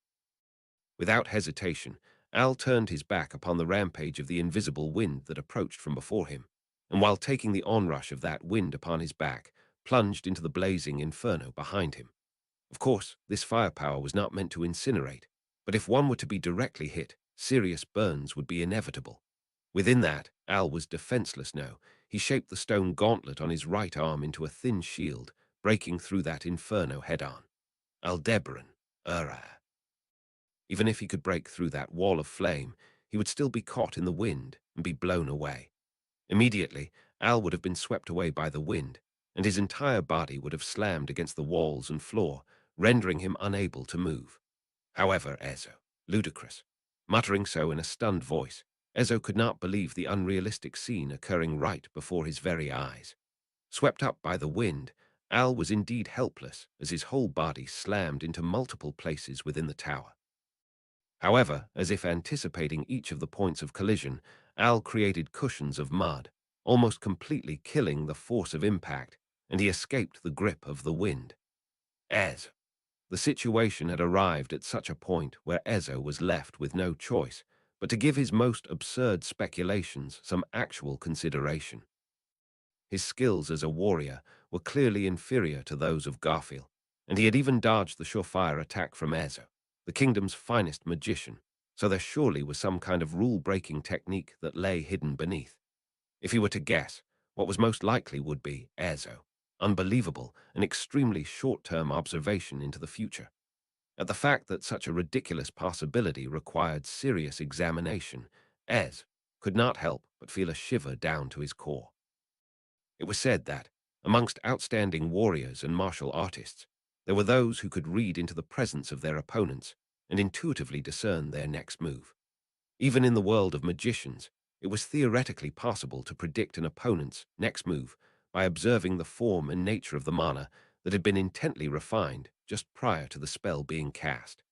Without hesitation, Al turned his back upon the rampage of the invisible wind that approached from before him, and while taking the onrush of that wind upon his back, plunged into the blazing inferno behind him. Of course, this firepower was not meant to incinerate, but if one were to be directly hit, serious burns would be inevitable. Within that, Al was defenseless now. He shaped the stone gauntlet on his right arm into a thin shield, breaking through that inferno head-on. Aldebaran, Ura. Even if he could break through that wall of flame, he would still be caught in the wind and be blown away. Immediately, Al would have been swept away by the wind, and his entire body would have slammed against the walls and floor, rendering him unable to move. However, Ezo, ludicrous. Muttering so in a stunned voice, Ezo could not believe the unrealistic scene occurring right before his very eyes. Swept up by the wind, Al was indeed helpless as his whole body slammed into multiple places within the tower. However, as if anticipating each of the points of collision, Al created cushions of mud, almost completely killing the force of impact, and he escaped the grip of the wind. Ez. The situation had arrived at such a point where Ezo was left with no choice but to give his most absurd speculations some actual consideration. His skills as a warrior were clearly inferior to those of Garfield, and he had even dodged the surefire attack from Ezo, the kingdom's finest magician, so there surely was some kind of rule-breaking technique that lay hidden beneath. If he were to guess, what was most likely would be Ezo, unbelievable and extremely short-term observation into the future. At the fact that such a ridiculous possibility required serious examination, Ez could not help but feel a shiver down to his core. It was said that, amongst outstanding warriors and martial artists, there were those who could read into the presence of their opponents and intuitively discern their next move. Even in the world of magicians, it was theoretically possible to predict an opponent's next move by observing the form and nature of the mana that had been intently refined just prior to the spell being cast.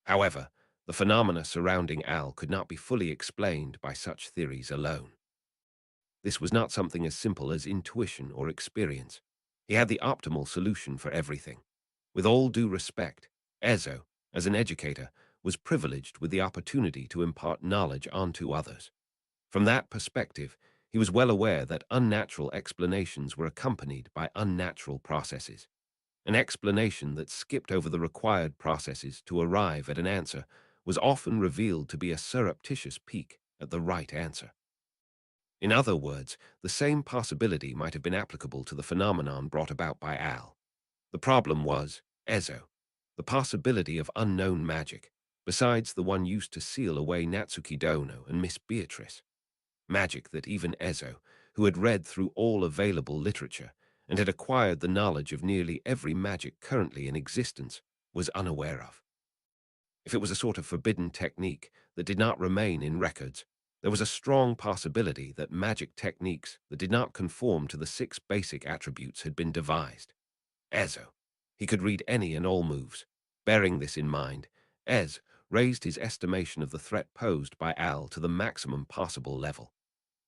However, the phenomena surrounding Al could not be fully explained by such theories alone. This was not something as simple as intuition or experience. He had the optimal solution for everything. With all due respect, Ezo, as an educator, was privileged with the opportunity to impart knowledge onto others. From that perspective, he was well aware that unnatural explanations were accompanied by unnatural processes. An explanation that skipped over the required processes to arrive at an answer was often revealed to be a surreptitious peek at the right answer. In other words, the same possibility might have been applicable to the phenomenon brought about by Al. The problem was, Ezo, the possibility of unknown magic, besides the one used to seal away Natsuki Dono and Miss Beatrice. Magic that even Ezo, who had read through all available literature and had acquired the knowledge of nearly every magic currently in existence, was unaware of. If it was a sort of forbidden technique that did not remain in records, there was a strong possibility that magic techniques that did not conform to the 6 basic attributes had been devised. Ezo. He could read any and all moves. Bearing this in mind, Ez raised his estimation of the threat posed by Al to the maximum possible level.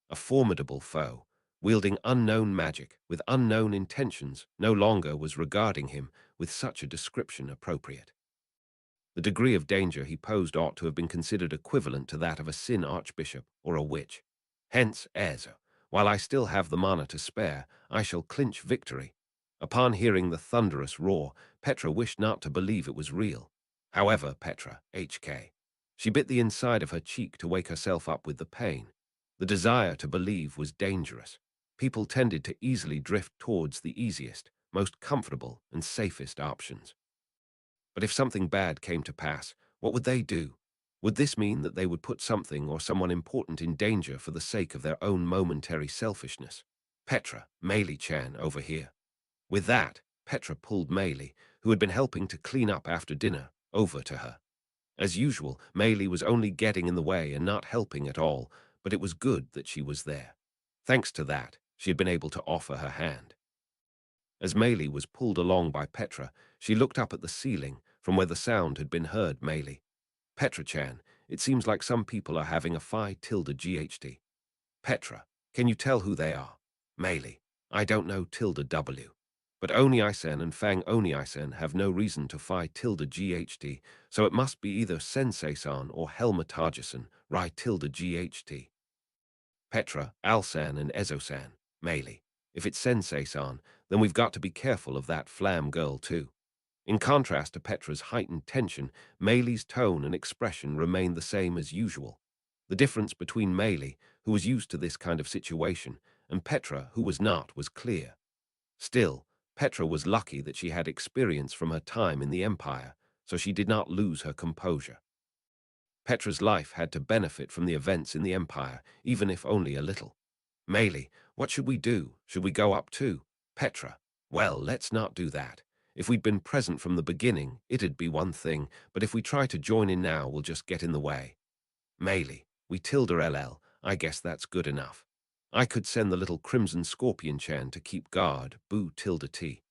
A formidable foe, wielding unknown magic with unknown intentions, no longer was regarding him with such a description appropriate. The degree of danger he posed ought to have been considered equivalent to that of a sin archbishop or a witch. Hence, Ezo, while I still have the mana to spare, I shall clinch victory. Upon hearing the thunderous roar, Petra wished not to believe it was real. However, Petra, HK. She bit the inside of her cheek to wake herself up with the pain. The desire to believe was dangerous. People tended to easily drift towards the easiest, most comfortable, and safest options. But if something bad came to pass, what would they do? Would this mean that they would put something or someone important in danger for the sake of their own momentary selfishness? Petra, Meili-chan, over here. With that, Petra pulled Meili, who had been helping to clean up after dinner, over to her. As usual, Meili was only getting in the way and not helping at all, but it was good that she was there. Thanks to that, she had been able to offer her hand. As Meili was pulled along by Petra, she looked up at the ceiling from where the sound had been heard. Meili. Petra-chan, it seems like some people are having a Phi tilde GHD. Petra, can you tell who they are? Meili. I don't know tilde W. But Oni-san and Fang Oni-san have no reason to Phi tilde GHD, so it must be either Sensei-san or Helma Taja-san, Rai tilde GHD. Petra, Al-san and Ezo-san. Meili. If it's Sensei-san, then we've got to be careful of that flam girl too. In contrast to Petra's heightened tension, Meili's tone and expression remained the same as usual. The difference between Meili, who was used to this kind of situation, and Petra, who was not, was clear. Still, Petra was lucky that she had experience from her time in the Empire, so she did not lose her composure. Petra's life had to benefit from the events in the Empire, even if only a little. Meili, what should we do? Should we go up too? Petra, well, let's not do that. If we'd been present from the beginning, it'd be one thing, but if we try to join in now, we'll just get in the way. Meili, we tilde LL, I guess that's good enough. I could send the little crimson scorpion Chan to keep guard, boo tilde T.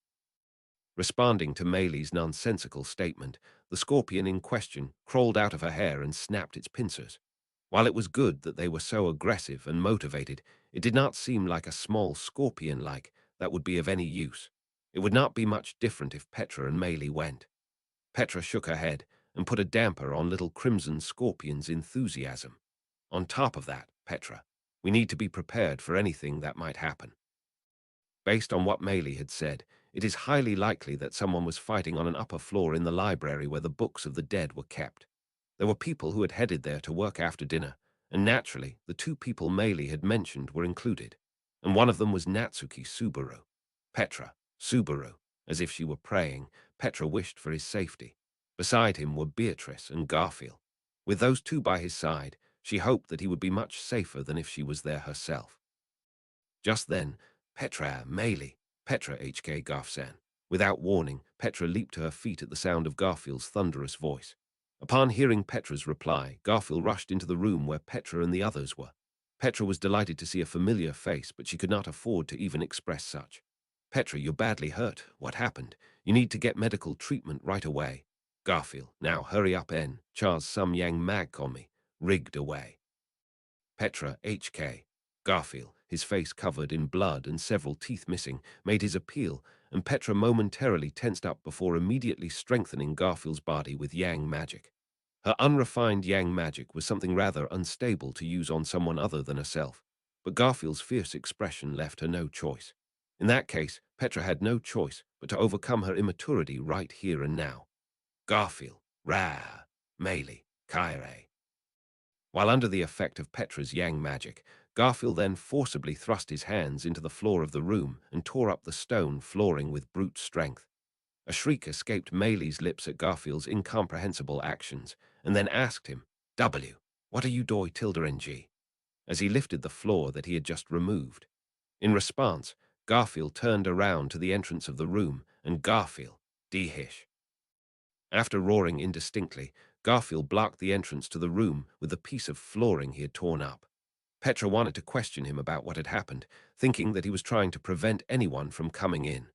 Responding to Meili's nonsensical statement, the scorpion in question crawled out of her hair and snapped its pincers. While it was good that they were so aggressive and motivated, it did not seem like a small scorpion-like that would be of any use. It would not be much different if Petra and Meili went. Petra shook her head and put a damper on little crimson scorpion's enthusiasm. On top of that, Petra, we need to be prepared for anything that might happen. Based on what Meili had said, it is highly likely that someone was fighting on an upper floor in the library where the books of the dead were kept. There were people who had headed there to work after dinner, and naturally, the two people Meili had mentioned were included, and one of them was Natsuki Subaru. Petra, Subaru, as if she were praying, Petra wished for his safety. Beside him were Beatrice and Garfield. With those two by his side, she hoped that he would be much safer than if she was there herself. Just then, Petra, Meili, Petra HK Garfsan. Without warning, Petra leaped to her feet at the sound of Garfield's thunderous voice. Upon hearing Petra's reply, Garfield rushed into the room where Petra and the others were. Petra was delighted to see a familiar face, but she could not afford to even express such. Petra, you're badly hurt. What happened? You need to get medical treatment right away. Garfield, now hurry up N. Char's some yang mag on me. Rigged away. Petra HK. Garfield, his face covered in blood and several teeth missing, made his appeal, and Petra momentarily tensed up before immediately strengthening Garfield's body with yang magic. Her unrefined yang magic was something rather unstable to use on someone other than herself, but Garfield's fierce expression left her no choice. In that case, Petra had no choice but to overcome her immaturity right here and now. Garfield, Ra, Meili, Kaire. While under the effect of Petra's yang magic, Garfield then forcibly thrust his hands into the floor of the room and tore up the stone flooring with brute strength. A shriek escaped Meili's lips at Garfield's incomprehensible actions, and then asked him, W, what are you doi tilde ng? As he lifted the floor that he had just removed. In response, Garfield turned around to the entrance of the room, and Garfield, D-hish. After roaring indistinctly, Garfield blocked the entrance to the room with the piece of flooring he had torn up. Petra wanted to question him about what had happened, thinking that he was trying to prevent anyone from coming in.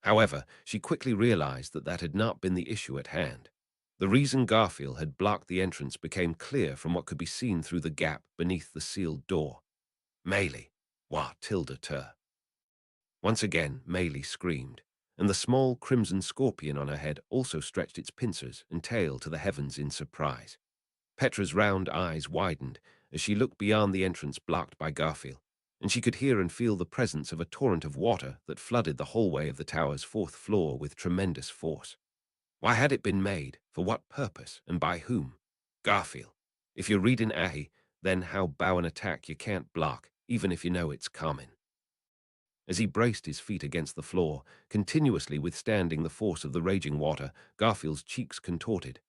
However, she quickly realized that that had not been the issue at hand. The reason Garfield had blocked the entrance became clear from what could be seen through the gap beneath the sealed door. Meili, wa tilde ter. Once again, Meili screamed, and the small crimson scorpion on her head also stretched its pincers and tail to the heavens in surprise. Petra's round eyes widened as she looked beyond the entrance blocked by Garfield, and she could hear and feel the presence of a torrent of water that flooded the hallway of the tower's fourth floor with tremendous force. Why had it been made? For what purpose? And by whom? Garfield, if you're reading Ahi, then how bow an attack you can't block, even if you know it's coming. As he braced his feet against the floor, continuously withstanding the force of the raging water, Garfield's cheeks contorted.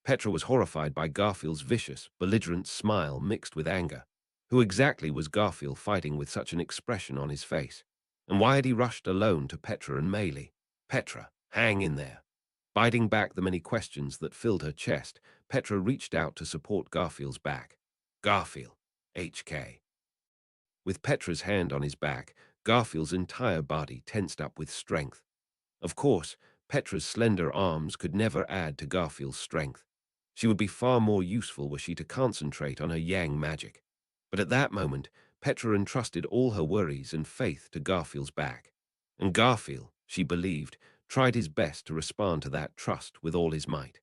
Petra was horrified by Garfield's vicious, belligerent smile mixed with anger. Who exactly was Garfield fighting with such an expression on his face? And why had he rushed alone to Petra and Meili? Petra, hang in there. Biting back the many questions that filled her chest, Petra reached out to support Garfield's back. Garfield, HK. With Petra's hand on his back, Garfield's entire body tensed up with strength. Of course, Petra's slender arms could never add to Garfield's strength. She would be far more useful were she to concentrate on her yang magic. But at that moment, Petra entrusted all her worries and faith to Garfield's back. And Garfield, she believed, tried his best to respond to that trust with all his might.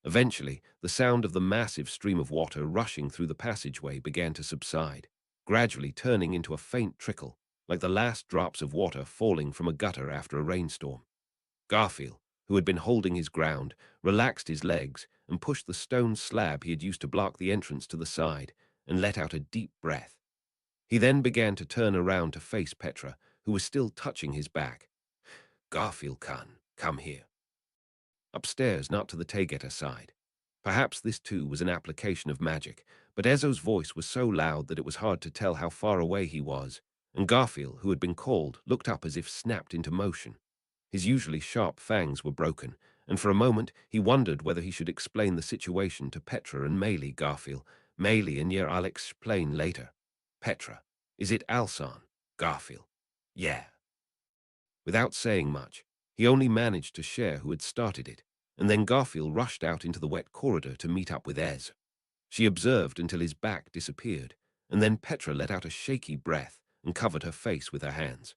Eventually, the sound of the massive stream of water rushing through the passageway began to subside, gradually turning into a faint trickle, like the last drops of water falling from a gutter after a rainstorm. Garfield, who had been holding his ground, relaxed his legs and pushed the stone slab he had used to block the entrance to the side, and let out a deep breath. He then began to turn around to face Petra, who was still touching his back. Garfield Khan, come here. Upstairs, not to the Tegeta side. Perhaps this too was an application of magic, but Ezo's voice was so loud that it was hard to tell how far away he was, and Garfield, who had been called, looked up as if snapped into motion. His usually sharp fangs were broken, and for a moment he wondered whether he should explain the situation to Petra and Maylie. Garfield, Maylie, and yeah, I'll explain later. Petra, is it Alsan? Garfield, yeah. Without saying much, he only managed to share who had started it, and then Garfield rushed out into the wet corridor to meet up with Ez. She observed until his back disappeared, and then Petra let out a shaky breath and covered her face with her hands.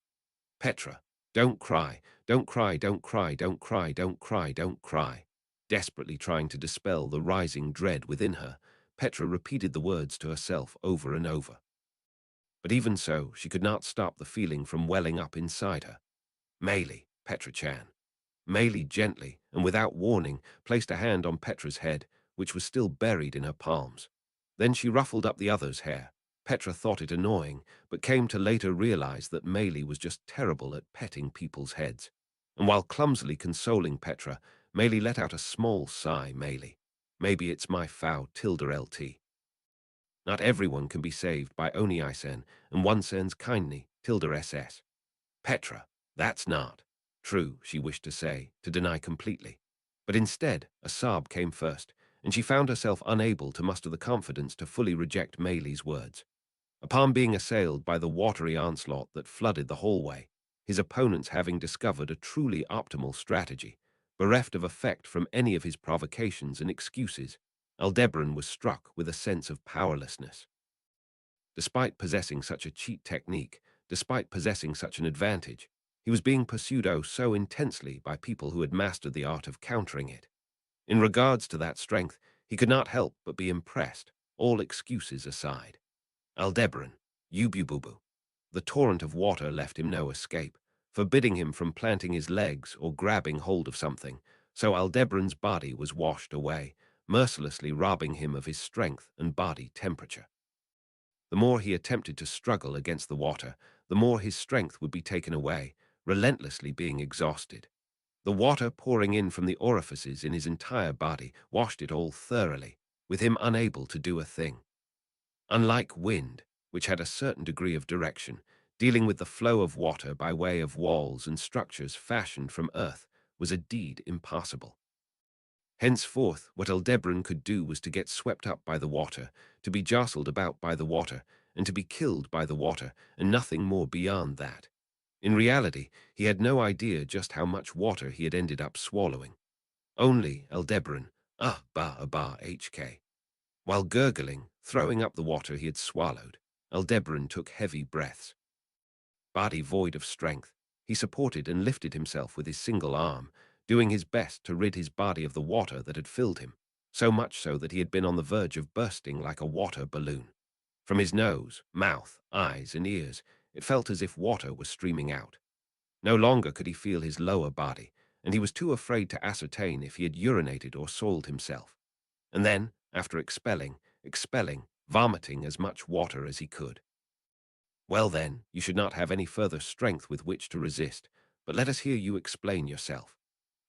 Petra, don't cry, don't cry, don't cry, don't cry, don't cry, don't cry. Desperately trying to dispel the rising dread within her, Petra repeated the words to herself over and over. But even so, she could not stop the feeling from welling up inside her. Maylie, Petra-chan. Maylie gently, and without warning, placed a hand on Petra's head, which was still buried in her palms. Then she ruffled up the other's hair. Petra thought it annoying, but came to later realize that Maylie was just terrible at petting people's heads. And while clumsily consoling Petra, Maylie let out a small sigh. Maylie, maybe it's my foul tilde LT. Not everyone can be saved by Oni-sen and one-sen's kindly tilde SS. Petra, that's not true, she wished to say, to deny completely. But instead, a sob came first, and she found herself unable to muster the confidence to fully reject Maylie's words. Upon being assailed by the watery onslaught that flooded the hallway, his opponents having discovered a truly optimal strategy, bereft of effect from any of his provocations and excuses, Aldebaran was struck with a sense of powerlessness. Despite possessing such a cheat technique, despite possessing such an advantage, he was being pursued so intensely by people who had mastered the art of countering it. In regards to that strength, he could not help but be impressed, all excuses aside. Aldebaran, Yubu-bubu. The torrent of water left him no escape, forbidding him from planting his legs or grabbing hold of something, so Aldebaran's body was washed away, mercilessly robbing him of his strength and body temperature. The more he attempted to struggle against the water, the more his strength would be taken away, relentlessly being exhausted. The water pouring in from the orifices in his entire body washed it all thoroughly, with him unable to do a thing. Unlike wind, which had a certain degree of direction, dealing with the flow of water by way of walls and structures fashioned from earth was indeed impossible. Henceforth, what Aldebaran could do was to get swept up by the water, to be jostled about by the water, and to be killed by the water, and nothing more beyond that. In reality, he had no idea just how much water he had ended up swallowing. Only Aldebaran, HK. While gurgling, throwing up the water he had swallowed, Aldebaran took heavy breaths. Body void of strength, he supported and lifted himself with his single arm, doing his best to rid his body of the water that had filled him, so much so that he had been on the verge of bursting like a water balloon. From his nose, mouth, eyes, and ears, it felt as if water was streaming out. No longer could he feel his lower body, and he was too afraid to ascertain if he had urinated or soiled himself. And then, after expelling, vomiting as much water as he could. Well then, you should not have any further strength with which to resist, but let us hear you explain yourself.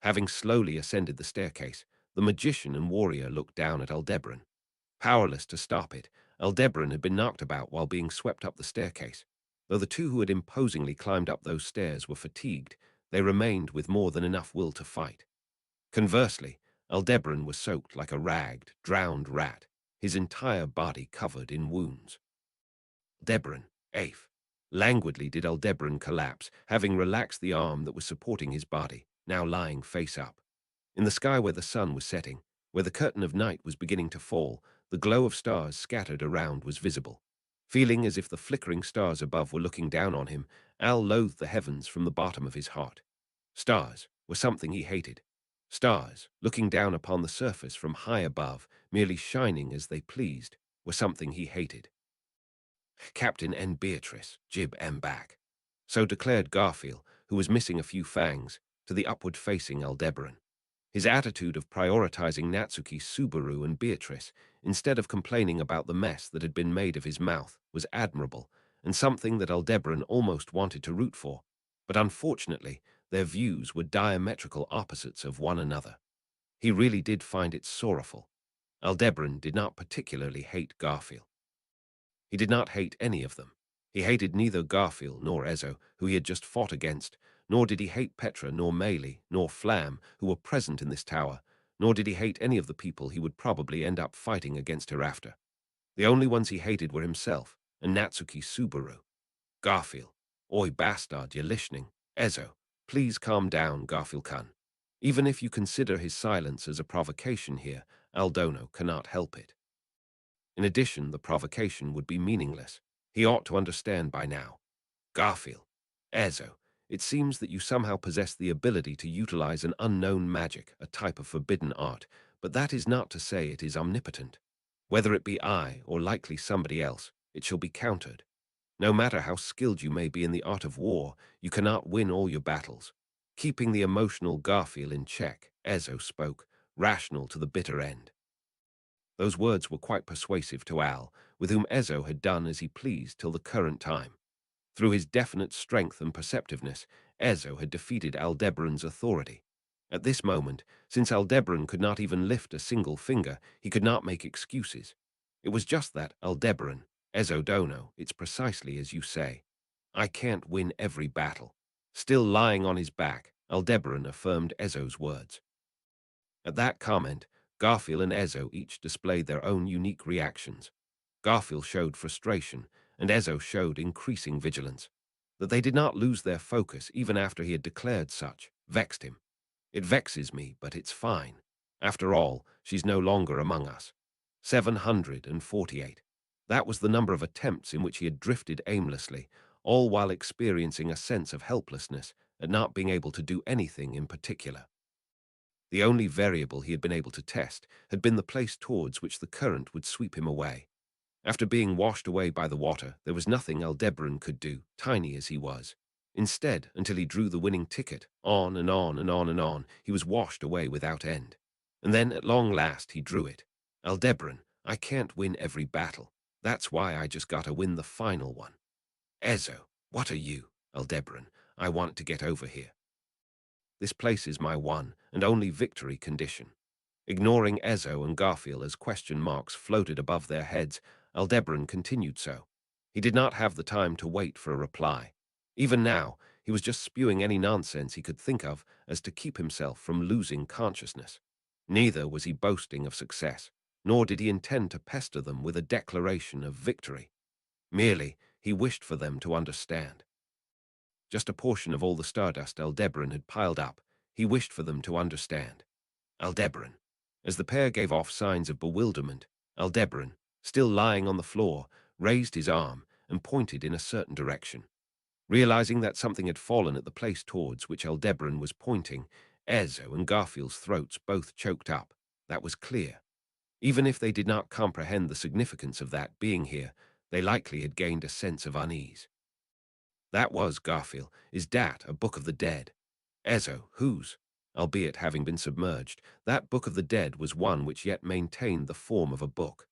Having slowly ascended the staircase, the magician and warrior looked down at Aldebaran. Powerless to stop it, Aldebaran had been knocked about while being swept up the staircase. Though the two who had imposingly climbed up those stairs were fatigued, they remained with more than enough will to fight. Conversely, Aldebaran was soaked like a ragged, drowned rat, his entire body covered in wounds. Aldebaran, Afe. Languidly did Aldebaran collapse, having relaxed the arm that was supporting his body, now lying face up. In the sky where the sun was setting, where the curtain of night was beginning to fall, the glow of stars scattered around was visible. Feeling as if the flickering stars above were looking down on him, Al loathed the heavens from the bottom of his heart. Stars were something he hated. Stars, looking down upon the surface from high above, merely shining as they pleased, were something he hated. Captain N. Beatrice, Jib M. back. So declared Garfield, who was missing a few fangs, to the upward-facing Aldebaran. His attitude of prioritizing Natsuki, Subaru, and Beatrice, instead of complaining about the mess that had been made of his mouth, was admirable, and something that Aldebaran almost wanted to root for. But unfortunately, their views were diametrical opposites of one another. He really did find it sorrowful. Aldebaran did not particularly hate Garfield. He did not hate any of them. He hated neither Garfield nor Ezo, who he had just fought against, nor did he hate Petra nor Meili nor Flam, who were present in this tower, nor did he hate any of the people he would probably end up fighting against hereafter. The only ones he hated were himself and Natsuki Subaru. Garfield, oi bastard, you're listening. Ezo, please calm down, Garfield-kun. Even if you consider his silence as a provocation here, Aldono cannot help it. In addition, the provocation would be meaningless. He ought to understand by now. Garfield, Ezo, it seems that you somehow possess the ability to utilize an unknown magic, a type of forbidden art, but that is not to say it is omnipotent. Whether it be I, or likely somebody else, it shall be countered. No matter how skilled you may be in the art of war, you cannot win all your battles. Keeping the emotional Garfield in check, Ezo spoke, rational to the bitter end. Those words were quite persuasive to Al, with whom Ezo had done as he pleased till the current time. Through his definite strength and perceptiveness, Ezo had defeated Aldebaran's authority. At this moment, since Aldebaran could not even lift a single finger, he could not make excuses. It was just that, Aldebaran, Ezo Dono, it's precisely as you say. I can't win every battle. Still lying on his back, Aldebaran affirmed Ezo's words. At that comment, Garfield and Ezo each displayed their own unique reactions. Garfield showed frustration, and Ezo showed increasing vigilance. That they did not lose their focus even after he had declared such vexed him. It vexes me, but it's fine. After all, she's no longer among us. 748. That was the number of attempts in which he had drifted aimlessly, all while experiencing a sense of helplessness at not being able to do anything in particular. The only variable he had been able to test had been the place towards which the current would sweep him away. After being washed away by the water, there was nothing Aldebaran could do, tiny as he was. Instead, until he drew the winning ticket, on and on and on and on, he was washed away without end. And then, at long last, he drew it. Aldebaran, I can't win every battle. That's why I just gotta win the final one. Ezo, what are you, Aldebaran? I want to get over here. This place is my one and only victory condition. Ignoring Ezo and Garfield as question marks floated above their heads, Aldebaran continued so. He did not have the time to wait for a reply. Even now, he was just spewing any nonsense he could think of as to keep himself from losing consciousness. Neither was he boasting of success, nor did he intend to pester them with a declaration of victory. Merely, he wished for them to understand. Just a portion of all the stardust Aldebaran had piled up, he wished for them to understand. Aldebaran. As the pair gave off signs of bewilderment, Aldebaran, still lying on the floor, raised his arm and pointed in a certain direction. Realizing that something had fallen at the place towards which Aldebaran was pointing, Ezo and Garfield's throats both choked up. That was clear. Even if they did not comprehend the significance of that being here, they likely had gained a sense of unease. That was, Garfield, is dat a book of the dead? Ezo, whose? Albeit having been submerged, that book of the dead was one which yet maintained the form of a book.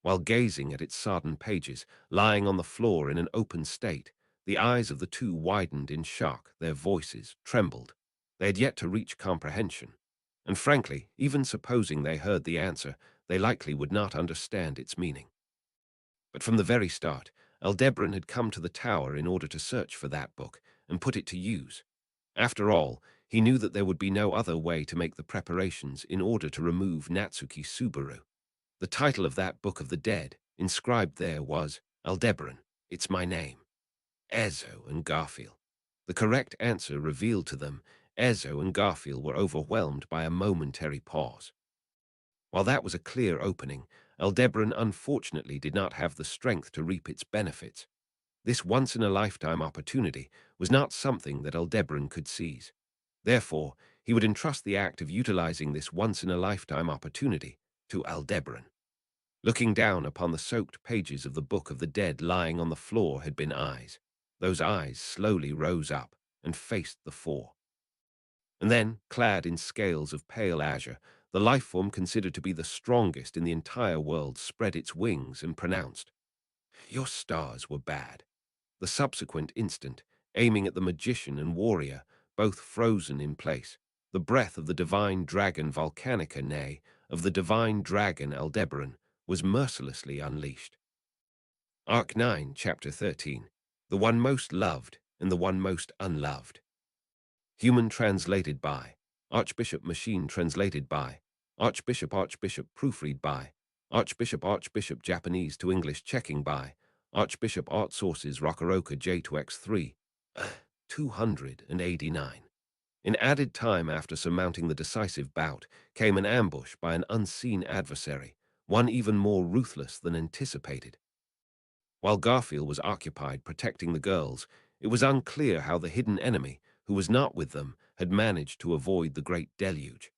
While gazing at its sodden pages, lying on the floor in an open state, the eyes of the two widened in shock, their voices trembled. They had yet to reach comprehension. And frankly, even supposing they heard the answer, they likely would not understand its meaning. But from the very start, Aldebaran had come to the tower in order to search for that book and put it to use. After all, he knew that there would be no other way to make the preparations in order to remove Natsuki Subaru. The title of that Book of the Dead, inscribed there, was Aldebaran, It's My Name. Ezo and Garfield. The correct answer revealed to them, Ezo and Garfield were overwhelmed by a momentary pause. While that was a clear opening, Aldebaran unfortunately did not have the strength to reap its benefits. This once-in-a-lifetime opportunity was not something that Aldebaran could seize. Therefore, he would entrust the act of utilizing this once-in-a-lifetime opportunity to Aldebaran. Looking down upon the soaked pages of the Book of the Dead lying on the floor had been eyes. Those eyes slowly rose up and faced the four. And then, clad in scales of pale azure, the life form considered to be the strongest in the entire world spread its wings and pronounced, "Your stars were bad." The subsequent instant, aiming at the magician and warrior, both frozen in place, the breath of the divine dragon Volcanica, nay, of the divine dragon Aldebaran, was mercilessly unleashed. Arc 9, Chapter 13. The one most loved and the one most unloved. Human translated by. Archbishop Machine translated by. Archbishop proofread by. Archbishop Japanese to English checking by. Archbishop Art Sources Rockaroka J2X3. 289. In added time after surmounting the decisive bout came an ambush by an unseen adversary, one even more ruthless than anticipated. While Garfield was occupied protecting the girls, it was unclear how the hidden enemy, who was not with them, had managed to avoid the great deluge.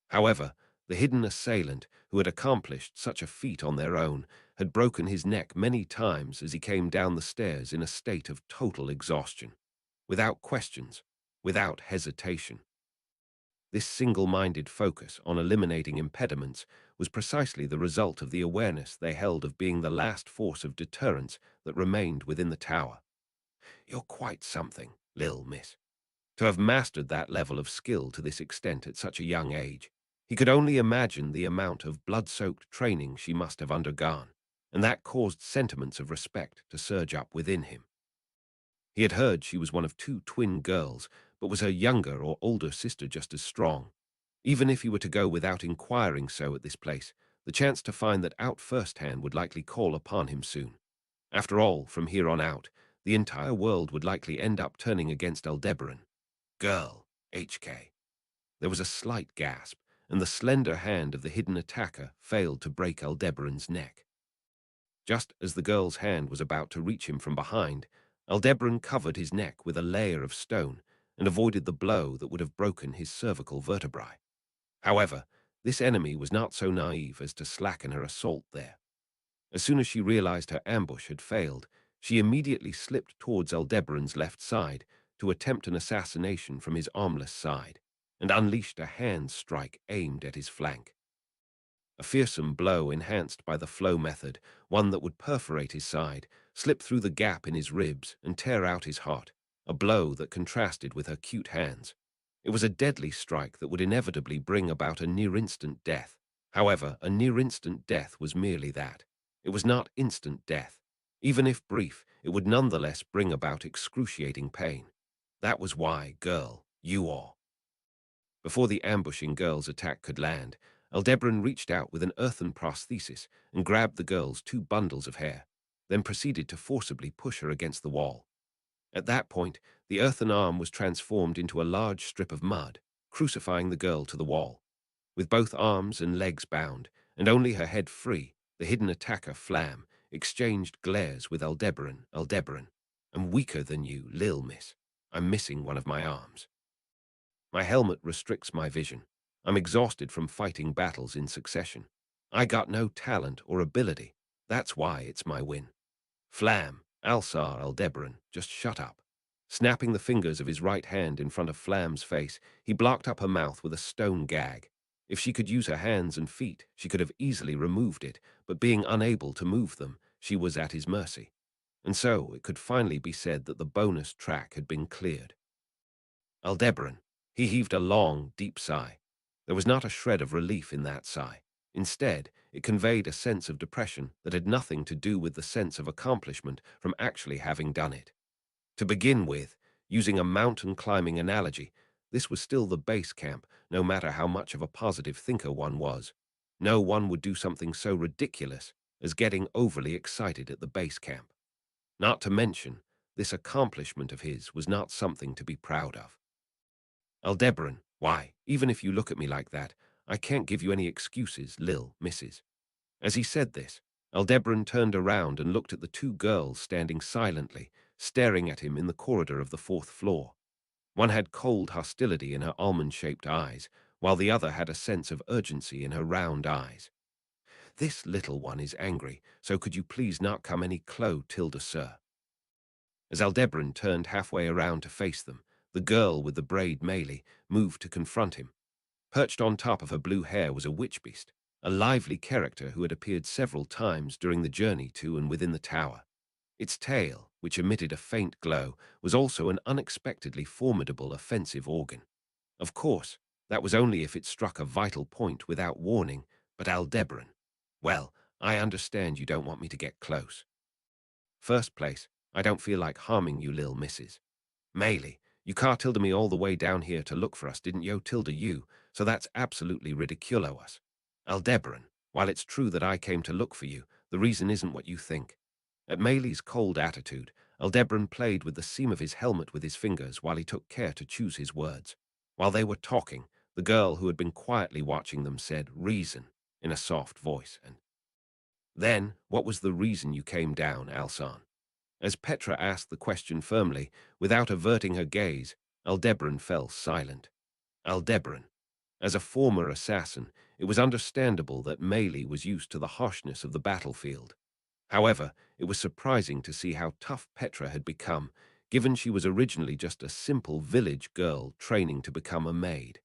However, the hidden assailant, who had accomplished such a feat on their own, had broken his neck many times as he came down the stairs in a state of total exhaustion, without questions, without hesitation. This single-minded focus on eliminating impediments was precisely the result of the awareness they held of being the last force of deterrence that remained within the tower. "You're quite something, Lil Miss." To have mastered that level of skill to this extent at such a young age, he could only imagine the amount of blood-soaked training she must have undergone, and that caused sentiments of respect to surge up within him. He had heard she was one of two twin girls, but was her younger or older sister just as strong? Even if he were to go without inquiring so at this place, the chance to find that out firsthand would likely call upon him soon. After all, from here on out, the entire world would likely end up turning against Aldebaran. Girl, HK. There was a slight gasp, and the slender hand of the hidden attacker failed to break Aldebaran's neck. Just as the girl's hand was about to reach him from behind, Aldebaran covered his neck with a layer of stone and avoided the blow that would have broken his cervical vertebrae. However, this enemy was not so naive as to slacken her assault there. As soon as she realized her ambush had failed, she immediately slipped towards Aldebaran's left side to attempt an assassination from his armless side, and unleashed a hand strike aimed at his flank. A fearsome blow enhanced by the flow method, one that would perforate his side, slip through the gap in his ribs and tear out his heart, a blow that contrasted with her cute hands. It was a deadly strike that would inevitably bring about a near-instant death. However, a near-instant death was merely that. It was not instant death. Even if brief, it would nonetheless bring about excruciating pain. That was why, girl, you are. Before the ambushing girl's attack could land, Aldebaran reached out with an earthen prosthesis and grabbed the girl's two bundles of hair, then proceeded to forcibly push her against the wall. At that point, the earthen arm was transformed into a large strip of mud, crucifying the girl to the wall. With both arms and legs bound, and only her head free, the hidden attacker, Flam, exchanged glares with Aldebaran. "I'm weaker than you, Lil Miss. I'm missing one of my arms. My helmet restricts my vision. I'm exhausted from fighting battles in succession. I got no talent or ability. That's why it's my win." "Flam, Alsar Aldebaran, just shut up." Snapping the fingers of his right hand in front of Flam's face, he blocked up her mouth with a stone gag. If she could use her hands and feet, she could have easily removed it, but being unable to move them, she was at his mercy. And so it could finally be said that the bonus track had been cleared. Aldebaran. He heaved a long, deep sigh. There was not a shred of relief in that sigh. Instead, it conveyed a sense of depression that had nothing to do with the sense of accomplishment from actually having done it. To begin with, using a mountain climbing analogy, this was still the base camp, no matter how much of a positive thinker one was. No one would do something so ridiculous as getting overly excited at the base camp. Not to mention, this accomplishment of his was not something to be proud of. "Aldebaran, why, even if you look at me like that, I can't give you any excuses, Lil, Mrs." As he said this, Aldebaran turned around and looked at the two girls standing silently, staring at him in the corridor of the fourth floor. One had cold hostility in her almond-shaped eyes, while the other had a sense of urgency in her round eyes. "This little one is angry, so could you please not come any clo, Tilda, sir?" As Aldebaran turned halfway around to face them, The girl with the braid melee moved to confront him. Perched on top of her blue hair was a witch beast, a lively character who had appeared several times during the journey to and within the tower. Its tail, which emitted a faint glow, was also an unexpectedly formidable offensive organ. Of course, that was only if it struck a vital point without warning, but Aldebaran. Well, I understand you don't want me to get close. First place, I don't feel like harming you, lil missus. Melee, you car-tilde me all the way down here to look for us, didn't yo tilde you? So that's absolutely ridiculous. Aldebaran, while it's true that I came to look for you, the reason isn't what you think. At Melee's cold attitude, Aldebaran played with the seam of his helmet with his fingers while he took care to choose his words. While they were talking, the girl who had been quietly watching them said, "Reason," in a soft voice, and then, what was the reason you came down, Alsan? As Petra asked the question firmly, without averting her gaze, Aldebaran fell silent. Aldebaran. As a former assassin, it was understandable that Melee was used to the harshness of the battlefield. However, it was surprising to see how tough Petra had become, given she was originally just a simple village girl training to become a maid.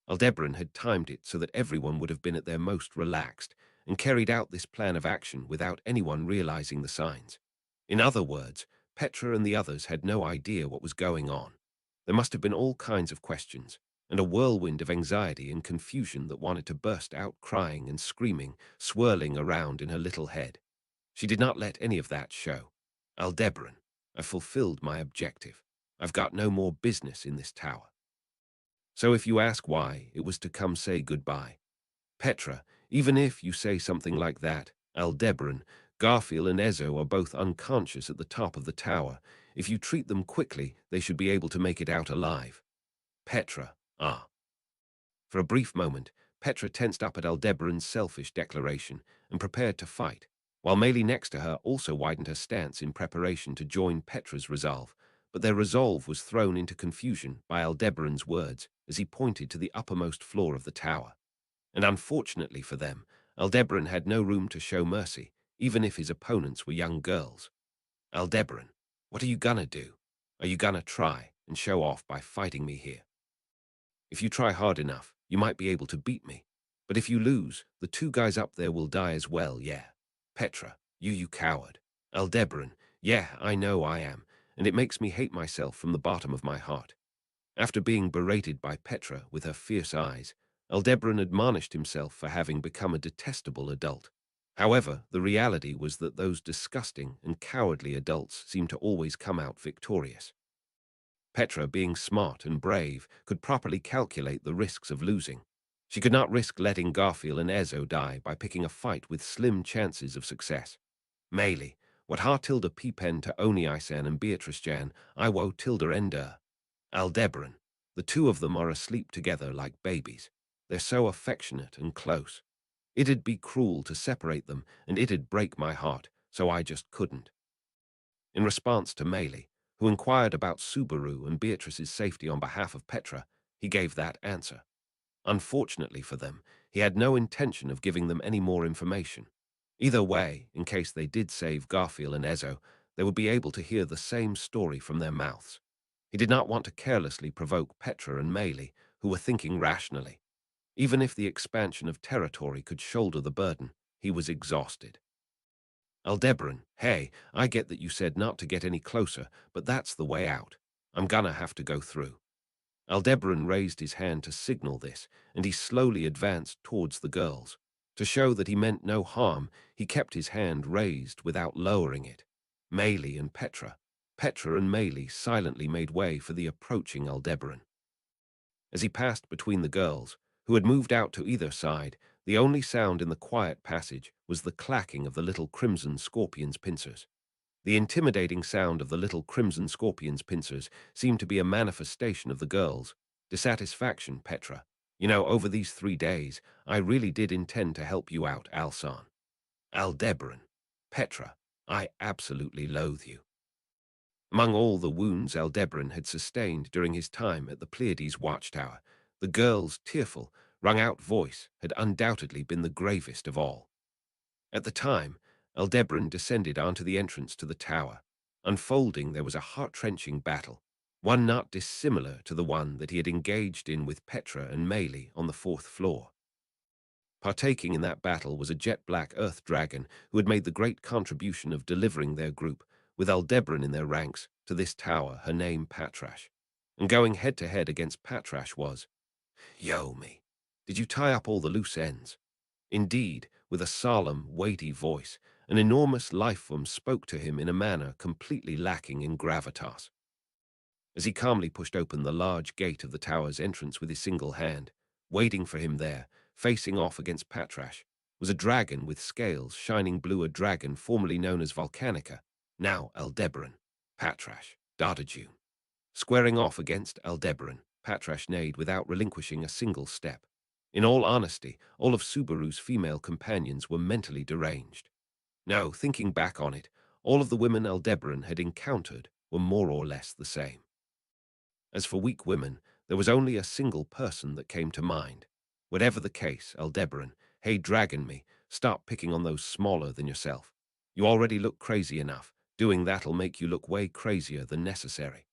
Aldebaran had timed it so that everyone would have been at their most relaxed and carried out this plan of action without anyone realizing the signs. In other words, Petra and the others had no idea what was going on. There must have been all kinds of questions, and a whirlwind of anxiety and confusion that wanted to burst out crying and screaming, swirling around in her little head. She did not let any of that show. Aldebaran, I fulfilled my objective. I've got no more business in this tower. So if you ask why, it was to come say goodbye. Petra, even if you say something like that, Aldebaran, Garfield and Ezo are both unconscious at the top of the tower. If you treat them quickly, they should be able to make it out alive. Petra, ah. For a brief moment, Petra tensed up at Aldebaran's selfish declaration and prepared to fight, while Melee next to her also widened her stance in preparation to join Petra's resolve. But their resolve was thrown into confusion by Aldebaran's words as he pointed to the uppermost floor of the tower. And unfortunately for them, Aldebaran had no room to show mercy, even if his opponents were young girls. Aldebaran, what are you gonna do? Are you gonna try and show off by fighting me here? If you try hard enough, you might be able to beat me. But if you lose, the two guys up there will die as well, yeah. Petra, you coward. Aldebaran, yeah, I know I am, and it makes me hate myself from the bottom of my heart. After being berated by Petra with her fierce eyes, Aldebaran admonished himself for having become a detestable adult. However, the reality was that those disgusting and cowardly adults seemed to always come out victorious. Petra, being smart and brave, could properly calculate the risks of losing. She could not risk letting Garfield and Ezo die by picking a fight with slim chances of success. Melee, what ha tilde pipen to Oni Isan and Beatrice Jan, I wo tilde ender. Aldebaran, the two of them are asleep together like babies. They're so affectionate and close. It'd be cruel to separate them, and it'd break my heart, so I just couldn't. In response to Melee, who inquired about Subaru and Beatrice's safety on behalf of Petra, he gave that answer. Unfortunately for them, he had no intention of giving them any more information. Either way, in case they did save Garfield and Ezo, they would be able to hear the same story from their mouths. He did not want to carelessly provoke Petra and Melee, who were thinking rationally. Even if the expansion of territory could shoulder the burden, he was exhausted. Aldebaran, hey, I get that you said not to get any closer, but that's the way out. I'm gonna have to go through. Aldebaran raised his hand to signal this, and he slowly advanced towards the girls. To show that he meant no harm, he kept his hand raised without lowering it. Melee and Petra. Petra and Melee silently made way for the approaching Aldebaran. As he passed between the girls, who had moved out to either side, the only sound in the quiet passage was the clacking of the little crimson scorpion's pincers. The intimidating sound of the little crimson scorpion's pincers seemed to be a manifestation of the girls' dissatisfaction. Petra, you know, over these 3 days, I really did intend to help you out, Alsan. Aldebaran. Petra, I absolutely loathe you. Among all the wounds Aldebaran had sustained during his time at the Pleiades watchtower, the girl's tearful, wrung-out voice had undoubtedly been the gravest of all. At the time, Aldebaran descended onto the entrance to the tower. Unfolding, there was a heart-wrenching battle. one not dissimilar to the one that he had engaged in with Petra and Meili on the fourth floor. Partaking in that battle was a jet-black earth dragon who had made the great contribution of delivering their group, with Aldebaran in their ranks, to this tower, her name Patrash. And going head-to-head against Patrash was, "Yo, me, did you tie up all the loose ends?" Indeed, with a solemn, weighty voice, an enormous life-form spoke to him in a manner completely lacking in gravitas. As he calmly pushed open the large gate of the tower's entrance with his single hand, waiting for him there, facing off against Patrash, was a dragon with scales shining blue, a dragon formerly known as Volcanica, now Aldebaran. Patrash darted you. Squaring off against Aldebaran, Patrash neighed without relinquishing a single step. In all honesty, all of Subaru's female companions were mentally deranged. No, thinking back on it, all of the women Aldebaran had encountered were more or less the same. As for weak women, there was only a single person that came to mind. Whatever the case, Aldebaran, hey dragon me, stop picking on those smaller than yourself. You already look crazy enough. Doing that'll make you look way crazier than necessary.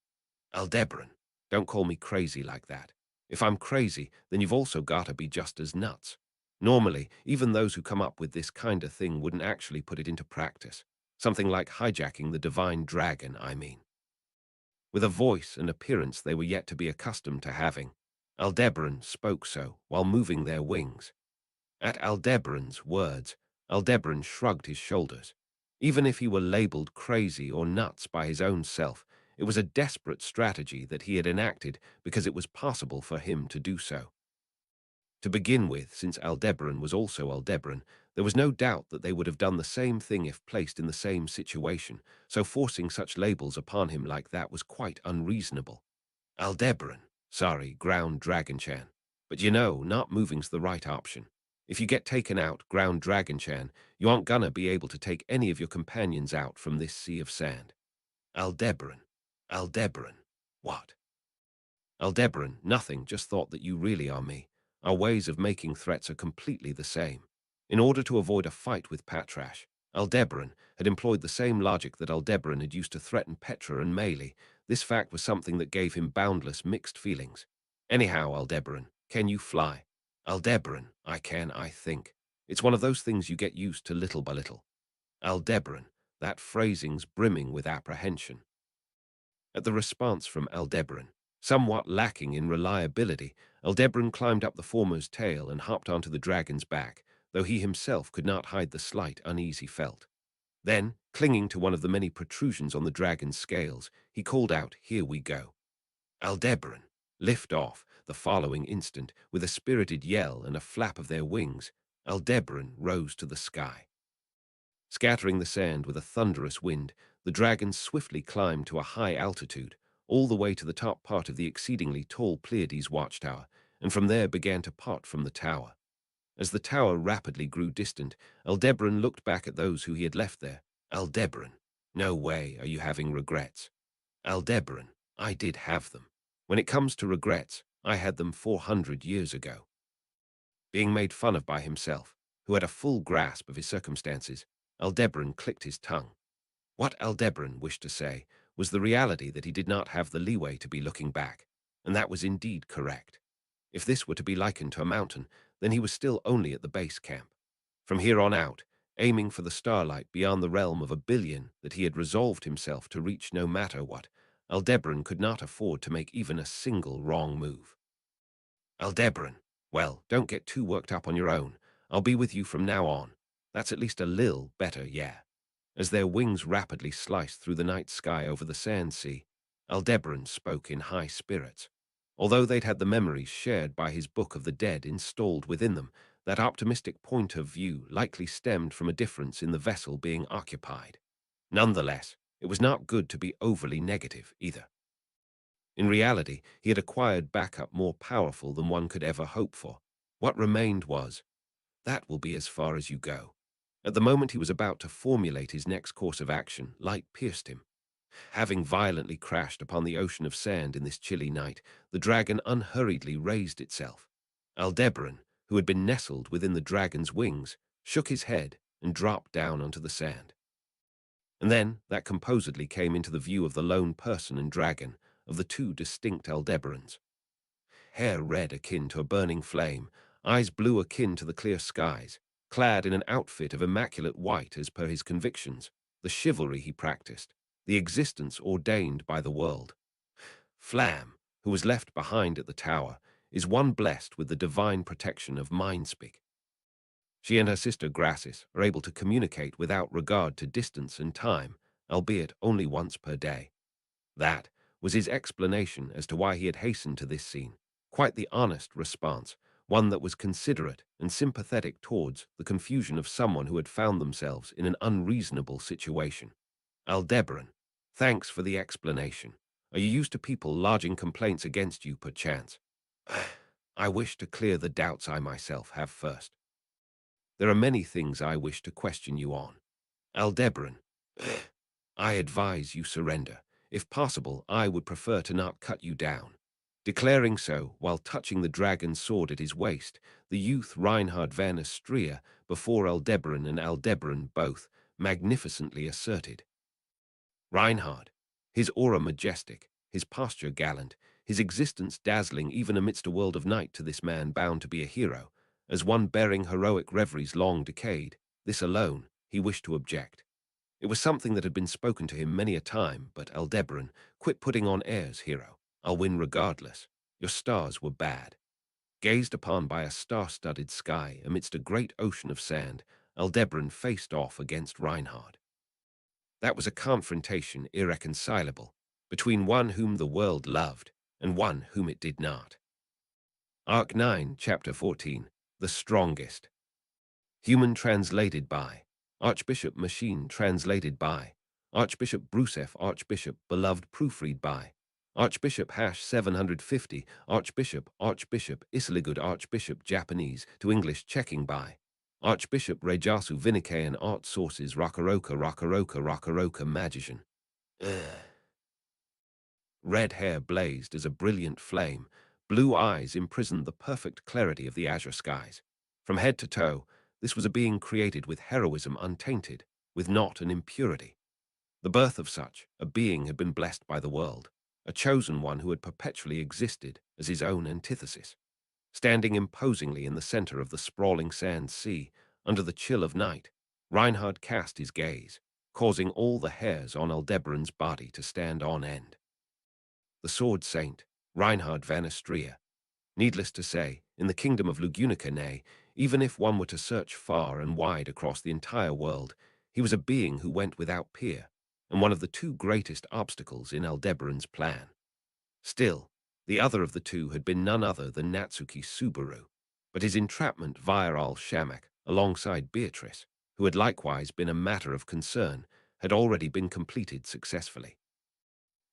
Aldebaran, don't call me crazy like that. If I'm crazy, then you've also gotta be just as nuts. Normally, even those who come up with this kind of thing wouldn't actually put it into practice. Something like hijacking the divine dragon, I mean. With a voice and appearance they were yet to be accustomed to having, Aldebaran spoke so while moving their wings. At Aldebaran's words, Aldebaran shrugged his shoulders. Even if he were labeled crazy or nuts by his own self, it was a desperate strategy that he had enacted because it was possible for him to do so. To begin with, since Aldebaran was also Aldebaran, there was no doubt that they would have done the same thing if placed in the same situation, so forcing such labels upon him like that was quite unreasonable. Aldebaran, sorry, Ground Dragon-chan. But you know, not moving's the right option. If you get taken out, Ground Dragon-chan, you aren't gonna be able to take any of your companions out from this sea of sand. Aldebaran. Aldebaran. What? Aldebaran, nothing, just thought that you really are me. Our ways of making threats are completely the same. In order to avoid a fight with Patrash, Aldebaran had employed the same logic that Aldebaran had used to threaten Petra and Meili. This fact was something that gave him boundless mixed feelings. Anyhow, Aldebaran, can you fly? Aldebaran, I can, I think. It's one of those things you get used to little by little. Aldebaran, that phrasing's brimming with apprehension. At the response from Aldebaran, somewhat lacking in reliability, Aldebaran climbed up the former's tail and hopped onto the dragon's back, though he himself could not hide the slight unease he felt. Then, clinging to one of the many protrusions on the dragon's scales, he called out, "Here we go." Aldebaran, lift off. The following instant, with a spirited yell and a flap of their wings, Aldebaran rose to the sky. Scattering the sand with a thunderous wind, the dragon swiftly climbed to a high altitude, all the way to the top part of the exceedingly tall Pleiades watchtower, and from there began to part from the tower. As the tower rapidly grew distant, Aldebaran looked back at those who he had left there. Aldebaran, no way are you having regrets. Aldebaran, I did have them. When it comes to regrets, I had them 400 years ago. Being made fun of by himself, who had a full grasp of his circumstances, Aldebaran clicked his tongue. What Aldebaran wished to say was the reality that he did not have the leeway to be looking back, and that was indeed correct. If this were to be likened to a mountain, then he was still only at the base camp. From here on out, aiming for the starlight beyond the realm of 1 billion that he had resolved himself to reach no matter what, Aldebaran could not afford to make even a single wrong move. Aldebaran, well, don't get too worked up on your own. I'll be with you from now on. That's at least a lil better, yeah. As their wings rapidly sliced through the night sky over the sand sea, Aldebaran spoke in high spirits. Although they'd had the memories shared by his Book of the Dead installed within them, that optimistic point of view likely stemmed from a difference in the vessel being occupied. Nonetheless, it was not good to be overly negative either. In reality, he had acquired backup more powerful than one could ever hope for. What remained was, that will be as far as you go. At the moment he was about to formulate his next course of action, light pierced him. Having violently crashed upon the ocean of sand in this chilly night, the dragon unhurriedly raised itself. Aldebaran, who had been nestled within the dragon's wings, shook his head and dropped down onto the sand. And then that composedly came into the view of the lone person and dragon, of the two distinct Aldebarans. Hair red akin to a burning flame, eyes blue akin to the clear skies, clad in an outfit of immaculate white as per his convictions, the chivalry he practiced, the existence ordained by the world. Flam, who was left behind at the tower, is one blessed with the divine protection of mind-speak. She and her sister Grassis are able to communicate without regard to distance and time, albeit only once per day. That was his explanation as to why he had hastened to this scene. Quite the honest response, one that was considerate and sympathetic towards the confusion of someone who had found themselves in an unreasonable situation. Aldebaran, thanks for the explanation. Are you used to people lodging complaints against you, perchance? I wish to clear the doubts I myself have first. There are many things I wish to question you on. Aldebaran, I advise you surrender. If possible, I would prefer to not cut you down. Declaring so, while touching the dragon's sword at his waist, the youth Reinhard van Astrea, before Aldebaran and Aldebaran both, magnificently asserted. Reinhard, his aura majestic, his posture gallant, his existence dazzling even amidst a world of night to this man bound to be a hero, as one bearing heroic reveries long decayed, this alone he wished to object. It was something that had been spoken to him many a time, but Aldebaran, quit putting on airs, hero. I'll win regardless. Your stars were bad. Gazed upon by a star-studded sky amidst a great ocean of sand, Aldebaran faced off against Reinhard. That was a confrontation irreconcilable between one whom the world loved and one whom it did not. Arc 9, Chapter 14, The Strongest. Human translated by Archbishop Machine translated by Archbishop Bruceff Archbishop Beloved proofread by Archbishop #750 Archbishop Isligud Archbishop Japanese to English checking by Archbishop Rejasu Vinikayan Art Sources Rakaroka Magician. Red hair blazed as a brilliant flame, blue eyes imprisoned the perfect clarity of the azure skies. From head to toe, this was a being created with heroism untainted, with naught an impurity. The birth of such a being had been blessed by the world, a chosen one who had perpetually existed as his own antithesis. Standing imposingly in the center of the sprawling sand sea, under the chill of night, Reinhard cast his gaze, causing all the hairs on Aldebaran's body to stand on end. The sword saint, Reinhard van Astrea. Needless to say, in the kingdom of Lugunica, nay, even if one were to search far and wide across the entire world, he was a being who went without peer, and one of the two greatest obstacles in Aldebaran's plan. Still, the other of the two had been none other than Natsuki Subaru, but his entrapment via Al-Shamak, alongside Beatrice, who had likewise been a matter of concern, had already been completed successfully.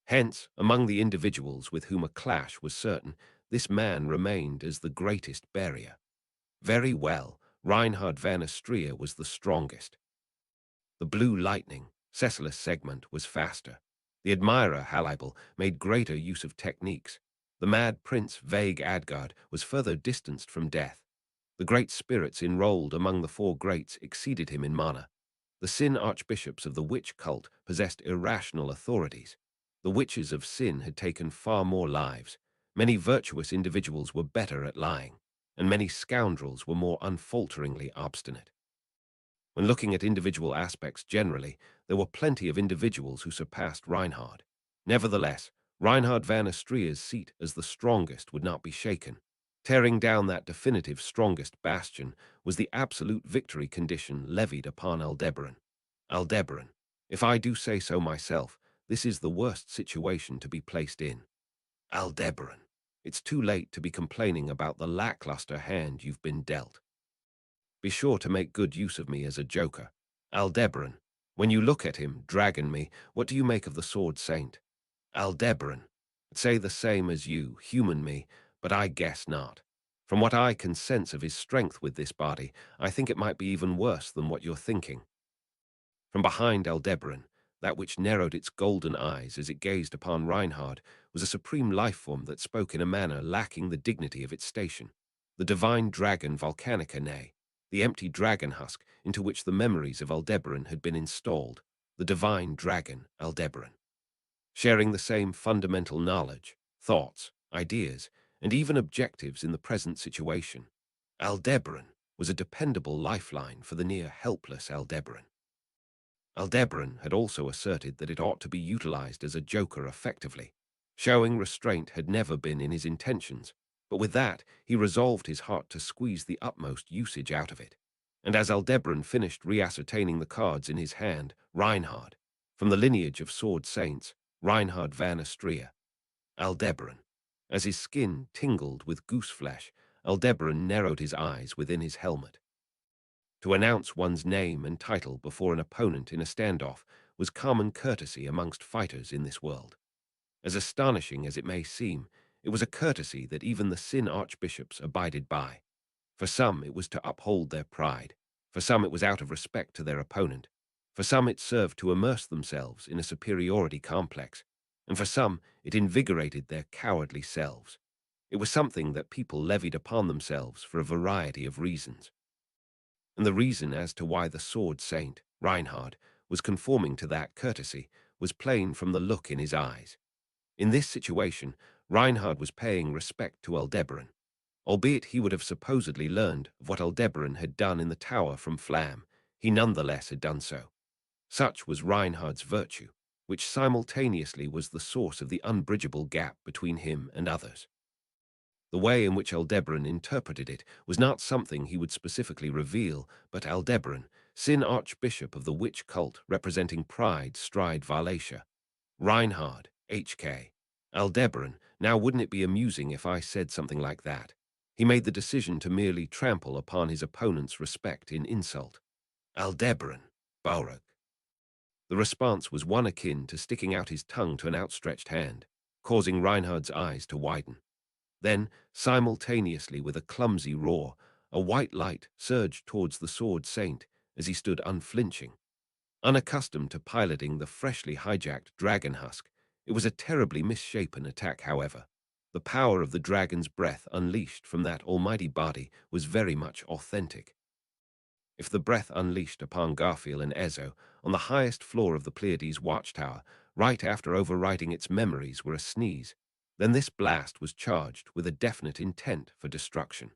Hence, among the individuals with whom a clash was certain, this man remained as the greatest barrier. Very well, Reinhard van Astrea was the strongest. The blue lightning, Cecilus segment, was faster. The admirer, Halibal, made greater use of techniques. The mad prince, vague Adgard, was further distanced from death. The great spirits enrolled among the four greats exceeded him in mana. The Sin archbishops of the witch cult possessed irrational authorities. The witches of Sin had taken far more lives. Many virtuous individuals were better at lying, and many scoundrels were more unfalteringly obstinate. When looking at individual aspects generally, there were plenty of individuals who surpassed Reinhard. Nevertheless, Reinhard van Astrea's seat as the strongest would not be shaken. Tearing down that definitive strongest bastion was the absolute victory condition levied upon Aldebaran. Aldebaran, if I do say so myself, this is the worst situation to be placed in. Aldebaran, it's too late to be complaining about the lackluster hand you've been dealt. Be sure to make good use of me as a joker. Aldebaran, when you look at him, dragon me, what do you make of the sword saint? Aldebaran, I'd say the same as you, human me, but I guess not. From what I can sense of his strength with this body, I think it might be even worse than what you're thinking. From behind Aldebaran, that which narrowed its golden eyes as it gazed upon Reinhard was a supreme life form that spoke in a manner lacking the dignity of its station. The divine dragon Volcanica, nay, the empty dragon husk into which the memories of Aldebaran had been installed, the divine dragon Aldebaran. sharing the same fundamental knowledge, thoughts, ideas, and even objectives in the present situation. Aldebaran was a dependable lifeline for the near-helpless Aldebaran. Aldebaran had also asserted that it ought to be utilized as a joker effectively. Showing restraint had never been in his intentions, but with that he resolved his heart to squeeze the utmost usage out of it. And as Aldebaran finished re-ascertaining the cards in his hand, Reinhard, from the lineage of sword saints, Reinhard van Astria, Aldebaran. As his skin tingled with goose-flesh, Aldebaran narrowed his eyes within his helmet. To announce one's name and title before an opponent in a standoff was common courtesy amongst fighters in this world. As astonishing as it may seem, it was a courtesy that even the Sin archbishops abided by. For some it was to uphold their pride, for some it was out of respect to their opponent, for some it served to immerse themselves in a superiority complex, and for some it invigorated their cowardly selves. It was something that people levied upon themselves for a variety of reasons. And the reason as to why the sword saint, Reinhard, was conforming to that courtesy was plain from the look in his eyes. In this situation, Reinhard was paying respect to Aldebaran, albeit he would have supposedly learned of what Aldebaran had done in the tower from Flam. He nonetheless had done so. Such was Reinhard's virtue, which simultaneously was the source of the unbridgeable gap between him and others. The way in which Aldebaran interpreted it was not something he would specifically reveal, but Aldebaran, Sin Archbishop of the witch cult representing Pride, Stride, Valatia, Reinhard, HK, Aldebaran, now wouldn't it be amusing if I said something like that? He made the decision to merely trample upon his opponent's respect in insult. Aldebaran, Bauruk. The response was one akin to sticking out his tongue to an outstretched hand, causing Reinhard's eyes to widen. Then, simultaneously with a clumsy roar, a white light surged towards the sword saint as he stood unflinching. Unaccustomed to piloting the freshly hijacked dragon husk, it was a terribly misshapen attack, however. The power of the dragon's breath unleashed from that almighty body was very much authentic. If the breath unleashed upon Garfield and Ezo on the highest floor of the Pleiades watchtower, right after overwriting its memories, were a sneeze, then this blast was charged with a definite intent for destruction.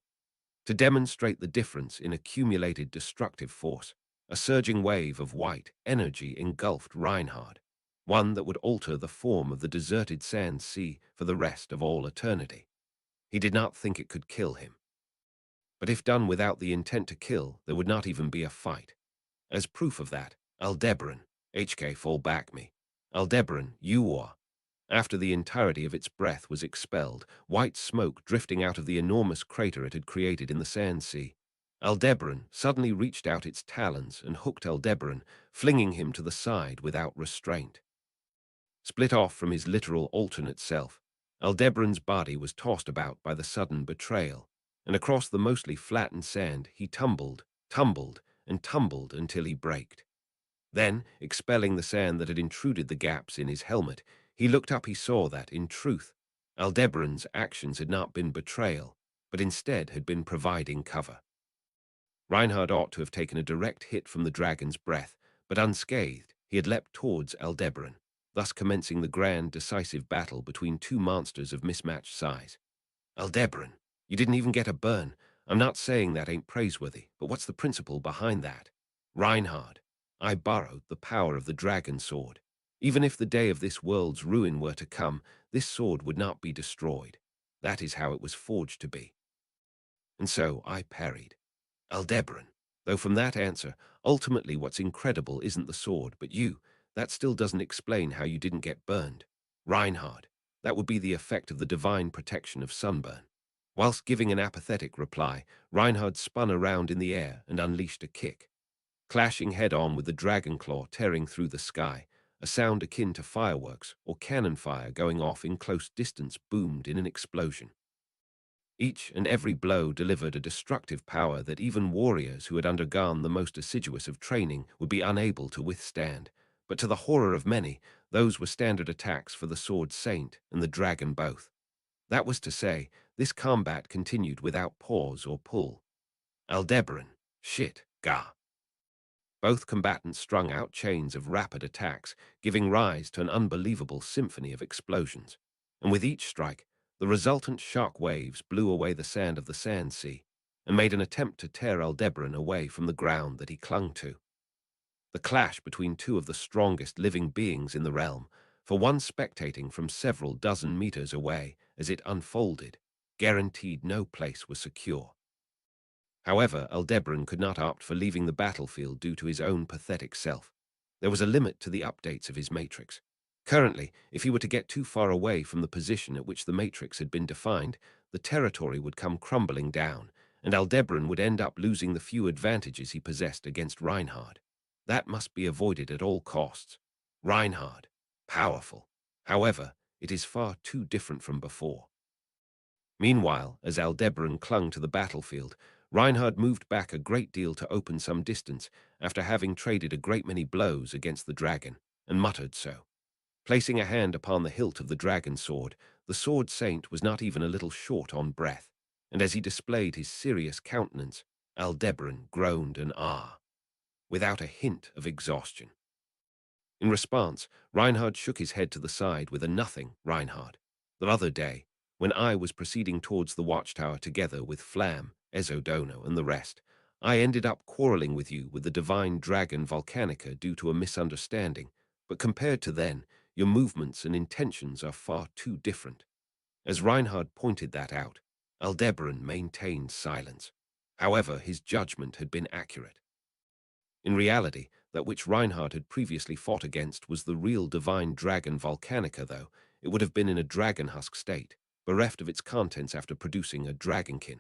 To demonstrate the difference in accumulated destructive force, a surging wave of white energy engulfed Reinhard, one that would alter the form of the deserted sand sea for the rest of all eternity. He did not think it could kill him. But if done without the intent to kill, there would not even be a fight. As proof of that, Aldebaran, HK fall back me. Aldebaran, you are. After the entirety of its breath was expelled, white smoke drifting out of the enormous crater it had created in the sand sea, Aldebaran suddenly reached out its talons and hooked Aldebaran, flinging him to the side without restraint. Split off from his literal alternate self, Aldebaran's body was tossed about by the sudden betrayal, and across the mostly flattened sand he tumbled, tumbled, and tumbled until he braked. Then, expelling the sand that had intruded the gaps in his helmet, he looked up. He saw that, in truth, Aldebaran's actions had not been betrayal, but instead had been providing cover. Reinhard ought to have taken a direct hit from the dragon's breath, but unscathed, he had leapt towards Aldebaran, thus commencing the grand, decisive battle between two monsters of mismatched size. Aldebaran, you didn't even get a burn. I'm not saying that ain't praiseworthy, but what's the principle behind that? Reinhard, I borrowed the power of the dragon sword. Even if the day of this world's ruin were to come, this sword would not be destroyed. That is how it was forged to be. And so I parried. Aldebaran, though from that answer, ultimately what's incredible isn't the sword, but you. That still doesn't explain how you didn't get burned. Reinhard, that would be the effect of the divine protection of sunburn. Whilst giving an apathetic reply, Reinhard spun around in the air and unleashed a kick, clashing head-on with the dragon claw tearing through the sky. A sound akin to fireworks or cannon fire going off in close distance boomed in an explosion. Each and every blow delivered a destructive power that even warriors who had undergone the most assiduous of training would be unable to withstand. But to the horror of many, those were standard attacks for the sword saint and the dragon both. That was to say, this combat continued without pause or pull. Aldebaran, shit, gah. Both combatants strung out chains of rapid attacks, giving rise to an unbelievable symphony of explosions. And with each strike, the resultant shock waves blew away the sand of the sand sea and made an attempt to tear Aldebaran away from the ground that he clung to. The clash between two of the strongest living beings in the realm, for one spectating from several dozen meters away as it unfolded, guaranteed no place was secure. However, Aldebaran could not opt for leaving the battlefield due to his own pathetic self. There was a limit to the updates of his matrix. Currently, if he were to get too far away from the position at which the matrix had been defined, the territory would come crumbling down, and Aldebaran would end up losing the few advantages he possessed against Reinhard. That must be avoided at all costs. Reinhard, powerful. However, it is far too different from before. Meanwhile, as Aldebaran clung to the battlefield, Reinhard moved back a great deal to open some distance after having traded a great many blows against the dragon, and muttered so. Placing a hand upon the hilt of the dragon sword, the sword saint was not even a little short on breath, and as he displayed his serious countenance, Aldebaran groaned an ah, without a hint of exhaustion. In response, Reinhard shook his head to the side with a nothing, Reinhard. The other day, when I was proceeding towards the watchtower together with Flam, Ezodono, and the rest, I ended up quarreling with you with the divine dragon Volcanica due to a misunderstanding, but compared to then, your movements and intentions are far too different. As Reinhard pointed that out, Aldebaran maintained silence. However, his judgment had been accurate. In reality, that which Reinhard had previously fought against was the real divine dragon Volcanica, though it would have been in a dragon husk state, bereft of its contents after producing a dragonkin.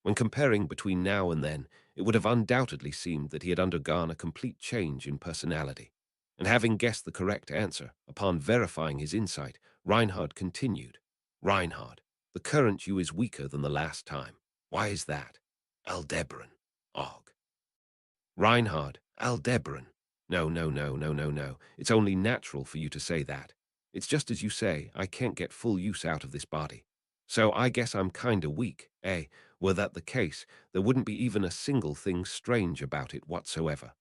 When comparing between now and then, it would have undoubtedly seemed that he had undergone a complete change in personality. And having guessed the correct answer, upon verifying his insight, Reinhard continued, Reinhard, the current you is weaker than the last time. Why is that? Aldebaran. Og. Reinhard, Aldebaran. No, no, no, no, no, no. It's only natural for you to say that. It's just as you say, I can't get full use out of this body. So I guess I'm kinda weak, eh? Were that the case, there wouldn't be even a single thing strange about it whatsoever.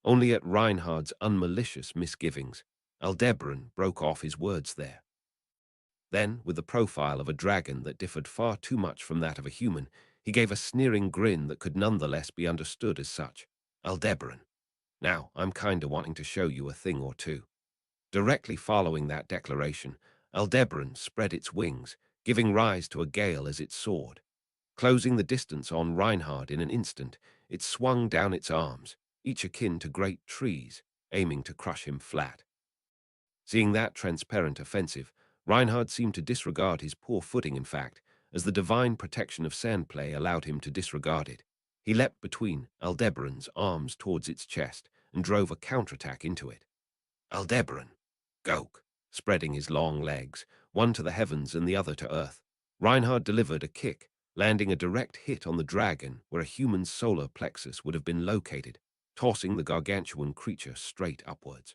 Only at Reinhard's unmalicious misgivings, Aldebaran broke off his words there. Then, with the profile of a dragon that differed far too much from that of a human, he gave a sneering grin that could nonetheless be understood as such. Aldebaran. Now, I'm kinda wanting to show you a thing or two. Directly following that declaration, Aldebaran spread its wings, giving rise to a gale as it soared. Closing the distance on Reinhard in an instant, it swung down its arms, each akin to great trees, aiming to crush him flat. Seeing that transparent offensive, Reinhard seemed to disregard his poor footing, in fact, as the divine protection of sandplay allowed him to disregard it. He leapt between Aldebaran's arms towards its chest and drove a counterattack into it. Aldebaran, Gok, spreading his long legs, one to the heavens and the other to earth, Reinhard delivered a kick, landing a direct hit on the dragon where a human solar plexus would have been located, tossing the gargantuan creature straight upwards.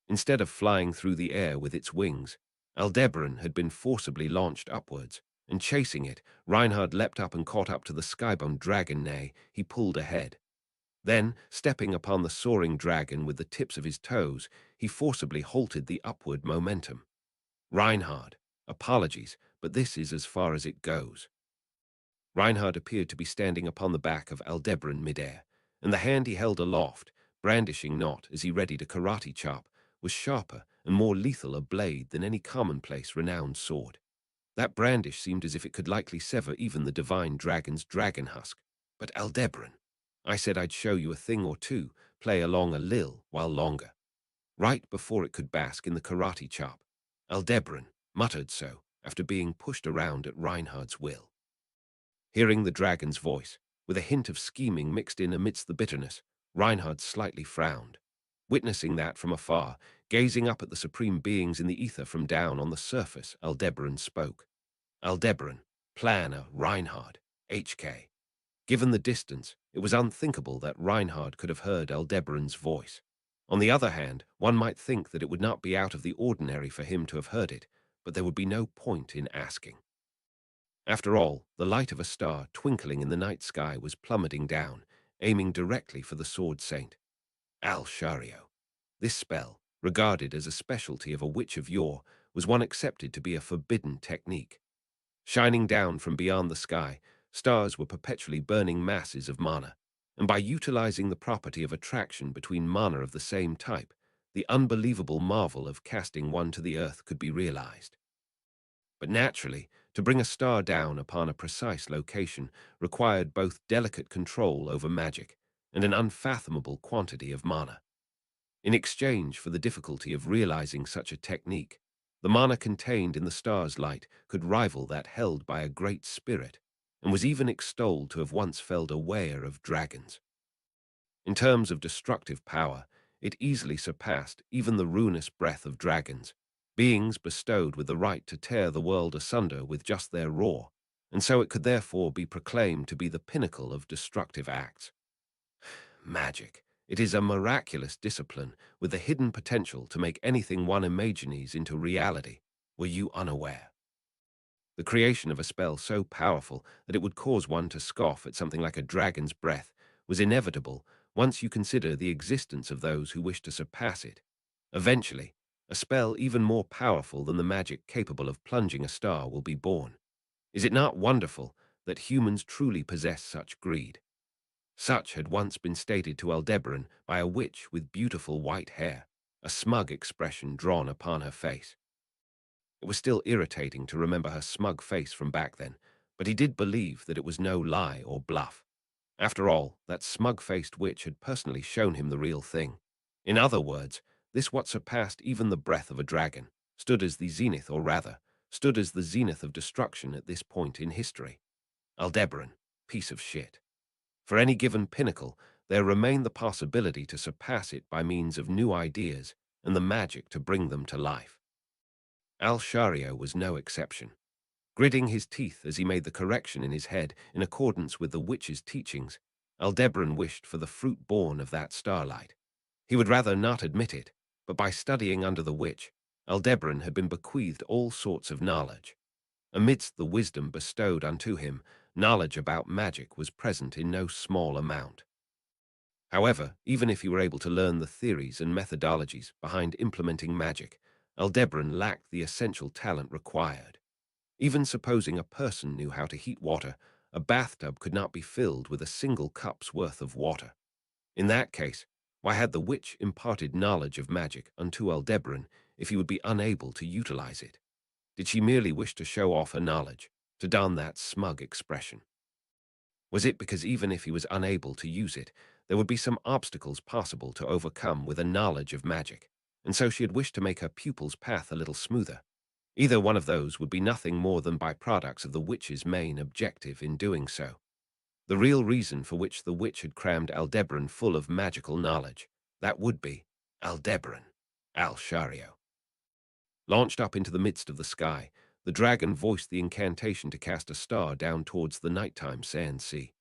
Instead of flying through the air with its wings, Aldebaran had been forcibly launched upwards, and chasing it, Reinhard leapt up and caught up to the skybound dragon, nay, he pulled ahead. Then, stepping upon the soaring dragon with the tips of his toes, he forcibly halted the upward momentum. Reinhard, apologies, but this is as far as it goes. Reinhard appeared to be standing upon the back of Aldebaran midair, and the hand he held aloft, brandishing not as he readied a karate chop, was sharper and more lethal a blade than any commonplace renowned sword. That brandish seemed as if it could likely sever even the divine dragon's dragon husk. But Aldebaran, I said I'd show you a thing or two, play along a lil while longer. Right before it could bask in the karate chop, Aldebaran muttered so after being pushed around at Reinhard's will. Hearing the dragon's voice, with a hint of scheming mixed in amidst the bitterness, Reinhard slightly frowned. Witnessing that from afar, gazing up at the supreme beings in the ether from down on the surface, Aldebaran spoke. Aldebaran, Planner, Reinhard, HK. Given the distance, it was unthinkable that Reinhard could have heard Aldebaran's voice. On the other hand, one might think that it would not be out of the ordinary for him to have heard it, but there would be no point in asking. After all, the light of a star twinkling in the night sky was plummeting down, aiming directly for the sword saint. Al-Shario. This spell, regarded as a specialty of a witch of yore, was one accepted to be a forbidden technique. Shining down from beyond the sky, stars were perpetually burning masses of mana, and by utilizing the property of attraction between mana of the same type, the unbelievable marvel of casting one to the earth could be realized. But naturally, to bring a star down upon a precise location required both delicate control over magic and an unfathomable quantity of mana. In exchange for the difficulty of realizing such a technique, the mana contained in the star's light could rival that held by a great spirit, and was even extolled to have once felled a weir of dragons. In terms of destructive power, it easily surpassed even the ruinous breath of dragons, beings bestowed with the right to tear the world asunder with just their roar, and so it could therefore be proclaimed to be the pinnacle of destructive acts. Magic. It is a miraculous discipline with the hidden potential to make anything one imagines into reality. Were you unaware? The creation of a spell so powerful that it would cause one to scoff at something like a dragon's breath was inevitable once you consider the existence of those who wish to surpass it. Eventually, a spell even more powerful than the magic capable of plunging a star will be born. Is it not wonderful that humans truly possess such greed? Such had once been stated to Aldebaran by a witch with beautiful white hair, a smug expression drawn upon her face. It was still irritating to remember her smug face from back then, but he did believe that it was no lie or bluff. After all, that smug-faced witch had personally shown him the real thing. In other words, this what surpassed even the breath of a dragon, stood as the zenith, or rather, stood as the zenith of destruction at this point in history. Aldebaran, piece of shit. For any given pinnacle, there remained the possibility to surpass it by means of new ideas and the magic to bring them to life. Al-Shario was no exception. Gritting his teeth as he made the correction in his head in accordance with the witch's teachings, Aldebaran wished for the fruit born of that starlight. He would rather not admit it, but by studying under the witch, Aldebaran had been bequeathed all sorts of knowledge. Amidst the wisdom bestowed unto him, knowledge about magic was present in no small amount. However, even if he were able to learn the theories and methodologies behind implementing magic, Aldebaran lacked the essential talent required. Even supposing a person knew how to heat water, a bathtub could not be filled with a single cup's worth of water. In that case, why had the witch imparted knowledge of magic unto Aldebaran if he would be unable to utilize it? Did she merely wish to show off her knowledge, to don that smug expression? Was it because even if he was unable to use it, there would be some obstacles possible to overcome with a knowledge of magic, and so she had wished to make her pupil's path a little smoother? Either one of those would be nothing more than byproducts of the witch's main objective in doing so. The real reason for which the witch had crammed Aldebaran full of magical knowledge, that would be Aldebaran, Al-Shario. Launched up into the midst of the sky, the dragon voiced the incantation to cast a star down towards the nighttime sand sea.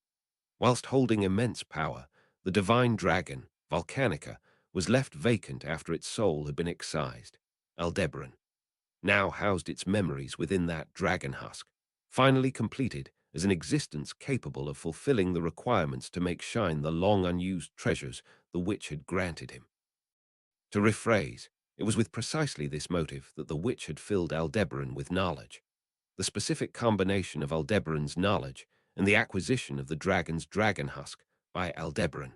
Whilst holding immense power, the divine dragon, Volcanica, was left vacant after its soul had been excised. Aldebaran now housed its memories within that dragon husk, finally completed as an existence capable of fulfilling the requirements to make shine the long unused treasures the witch had granted him. To rephrase, it was with precisely this motive that the witch had filled Aldebaran with knowledge. The specific combination of Aldebaran's knowledge and the acquisition of the dragon's dragon husk by Aldebaran.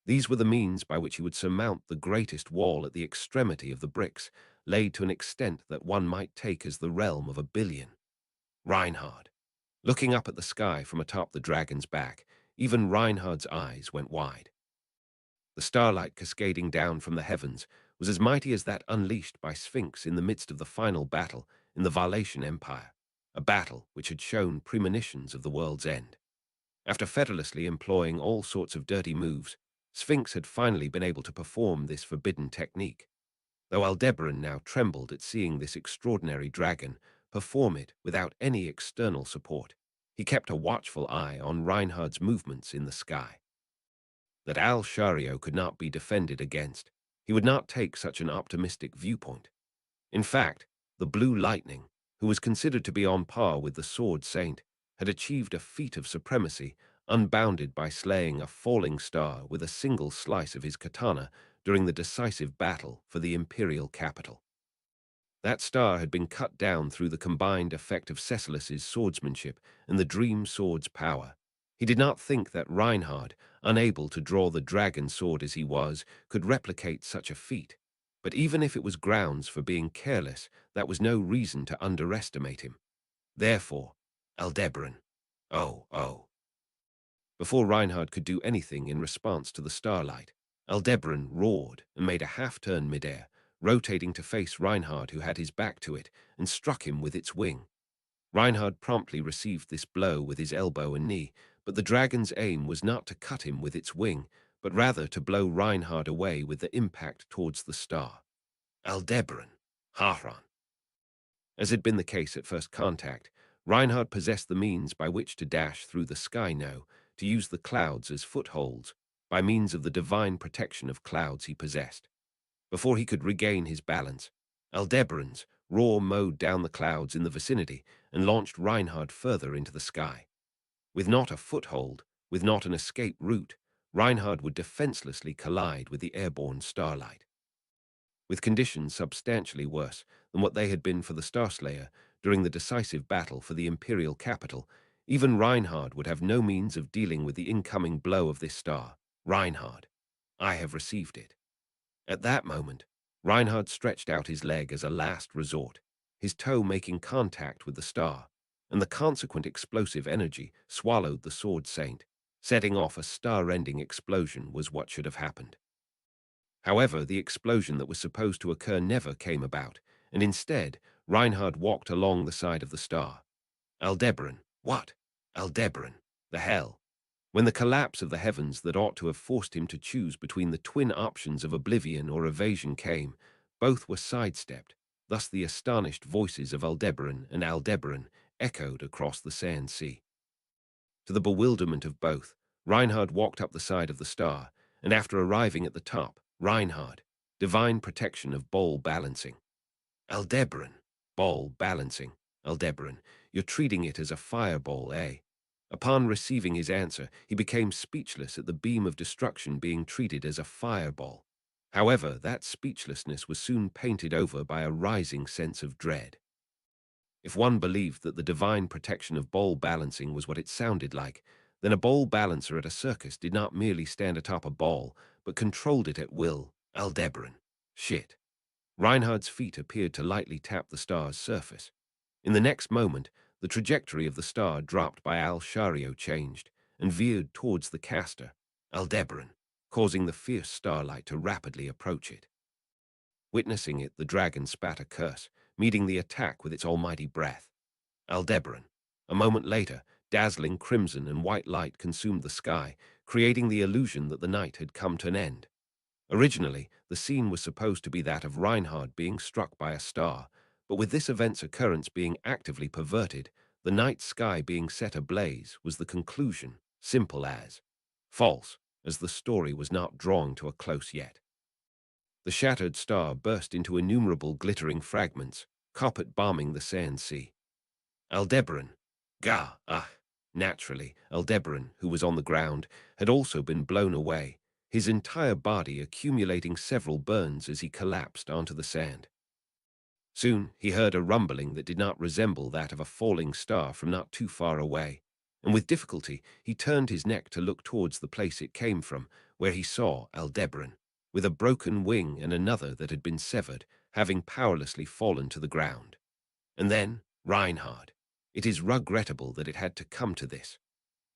These were the means by which he would surmount the greatest wall at the extremity of the bricks, laid to an extent that one might take as the realm of 1 billion. Reinhard. Looking up at the sky from atop the dragon's back, even Reinhard's eyes went wide. The starlight cascading down from the heavens was as mighty as that unleashed by Sphinx in the midst of the final battle in the Valatian Empire, a battle which had shown premonitions of the world's end. After fearlessly employing all sorts of dirty moves, Sphinx had finally been able to perform this forbidden technique. Though Aldebaran now trembled at seeing this extraordinary dragon perform it without any external support, he kept a watchful eye on Reinhard's movements in the sky. That Al-Shario could not be defended against, he would not take such an optimistic viewpoint. In fact, the Blue Lightning, who was considered to be on par with the Sword Saint, had achieved a feat of supremacy unbounded by slaying a falling star with a single slice of his katana during the decisive battle for the imperial capital. That star had been cut down through the combined effect of Cecilus's swordsmanship and the dream sword's power. He did not think that Reinhard, unable to draw the dragon sword as he was, could replicate such a feat. But even if it was grounds for being careless, that was no reason to underestimate him. Therefore, Aldebaran. Oh, oh. Before Reinhard could do anything in response to the starlight, Aldebaran roared and made a half-turn midair, rotating to face Reinhard, who had his back to it, and struck him with its wing. Reinhard promptly received this blow with his elbow and knee, but the dragon's aim was not to cut him with its wing, but rather to blow Reinhard away with the impact towards the star. Aldebaran, Harran. As had been the case at first contact, Reinhard possessed the means by which to dash through the sky now, to use the clouds as footholds, by means of the divine protection of clouds he possessed. Before he could regain his balance, Aldebaran's roar mowed down the clouds in the vicinity and launched Reinhard further into the sky. With not a foothold, with not an escape route, Reinhard would defenselessly collide with the airborne starlight. With conditions substantially worse than what they had been for the Starslayer during the decisive battle for the imperial capital, even Reinhard would have no means of dealing with the incoming blow of this star. Reinhard, I have received it. At that moment, Reinhard stretched out his leg as a last resort, his toe making contact with the star, and the consequent explosive energy swallowed the sword saint. Setting off a star-ending explosion was what should have happened. However, the explosion that was supposed to occur never came about, and instead, Reinhard walked along the side of the star. Aldebaran, what? Aldebaran, the hell. When the collapse of the heavens that ought to have forced him to choose between the twin options of oblivion or evasion came, both were sidestepped. Thus the astonished voices of Aldebaran and Aldebaran echoed across the sand sea. To the bewilderment of both, Reinhard walked up the side of the star, and after arriving at the top, Reinhard, divine protection of bowl balancing. Aldebaran, bowl balancing. Aldebaran, you're treating it as a fireball, eh? Upon receiving his answer, he became speechless at the beam of destruction being treated as a fireball. However, that speechlessness was soon painted over by a rising sense of dread. If one believed that the divine protection of bowl balancing was what it sounded like, then a bowl balancer at a circus did not merely stand atop a ball, but controlled it at will. Aldebaran. Shit. Reinhard's feet appeared to lightly tap the star's surface. In the next moment, the trajectory of the star dropped by Al-Shario changed and veered towards the caster, Aldebaran, causing the fierce starlight to rapidly approach it. Witnessing it, the dragon spat a curse, meeting the attack with its almighty breath. Aldebaran. A moment later, dazzling crimson and white light consumed the sky, creating the illusion that the night had come to an end. Originally, the scene was supposed to be that of Reinhard being struck by a star, but with this event's occurrence being actively perverted, the night sky being set ablaze was the conclusion, simple as false, as the story was not drawing to a close yet. The shattered star burst into innumerable glittering fragments, carpet bombing the sand sea. Aldebaran. Gah, ah. Naturally, Aldebaran, who was on the ground, had also been blown away, his entire body accumulating several burns as he collapsed onto the sand. Soon he heard a rumbling that did not resemble that of a falling star from not too far away, and with difficulty he turned his neck to look towards the place it came from, where he saw Aldebaran, with a broken wing and another that had been severed, having powerlessly fallen to the ground. And then Reinhard. It is regrettable that it had to come to this.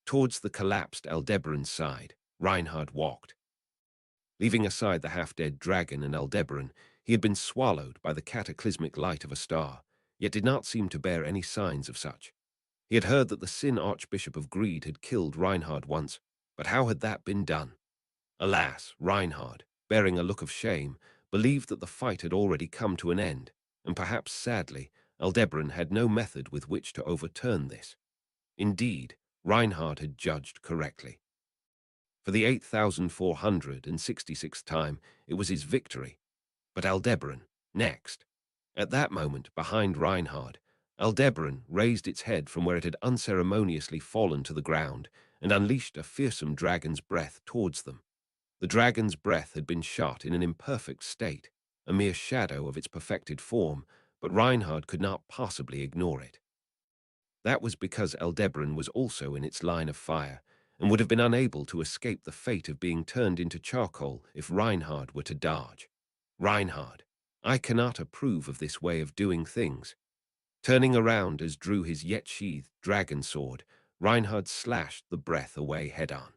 Towards the collapsed Aldebaran's side, Reinhard walked. Leaving aside the half-dead dragon and Aldebaran, he had been swallowed by the cataclysmic light of a star, yet did not seem to bear any signs of such. He had heard that the Sin Archbishop of Greed had killed Reinhard once, but how had that been done? Alas, Reinhard, bearing a look of shame, believed that the fight had already come to an end, and perhaps sadly, Aldebaran had no method with which to overturn this. Indeed, Reinhard had judged correctly. For the 8,466th time, it was his victory. But Aldebaran, next. At that moment, behind Reinhard, Aldebaran raised its head from where it had unceremoniously fallen to the ground and unleashed a fearsome dragon's breath towards them. The dragon's breath had been shot in an imperfect state, a mere shadow of its perfected form, but Reinhard could not possibly ignore it. That was because Aldebaran was also in its line of fire, and would have been unable to escape the fate of being turned into charcoal if Reinhard were to dodge. Reinhard, I cannot approve of this way of doing things. Turning around as drew his yet-sheathed dragon sword, Reinhard slashed the breath away head-on.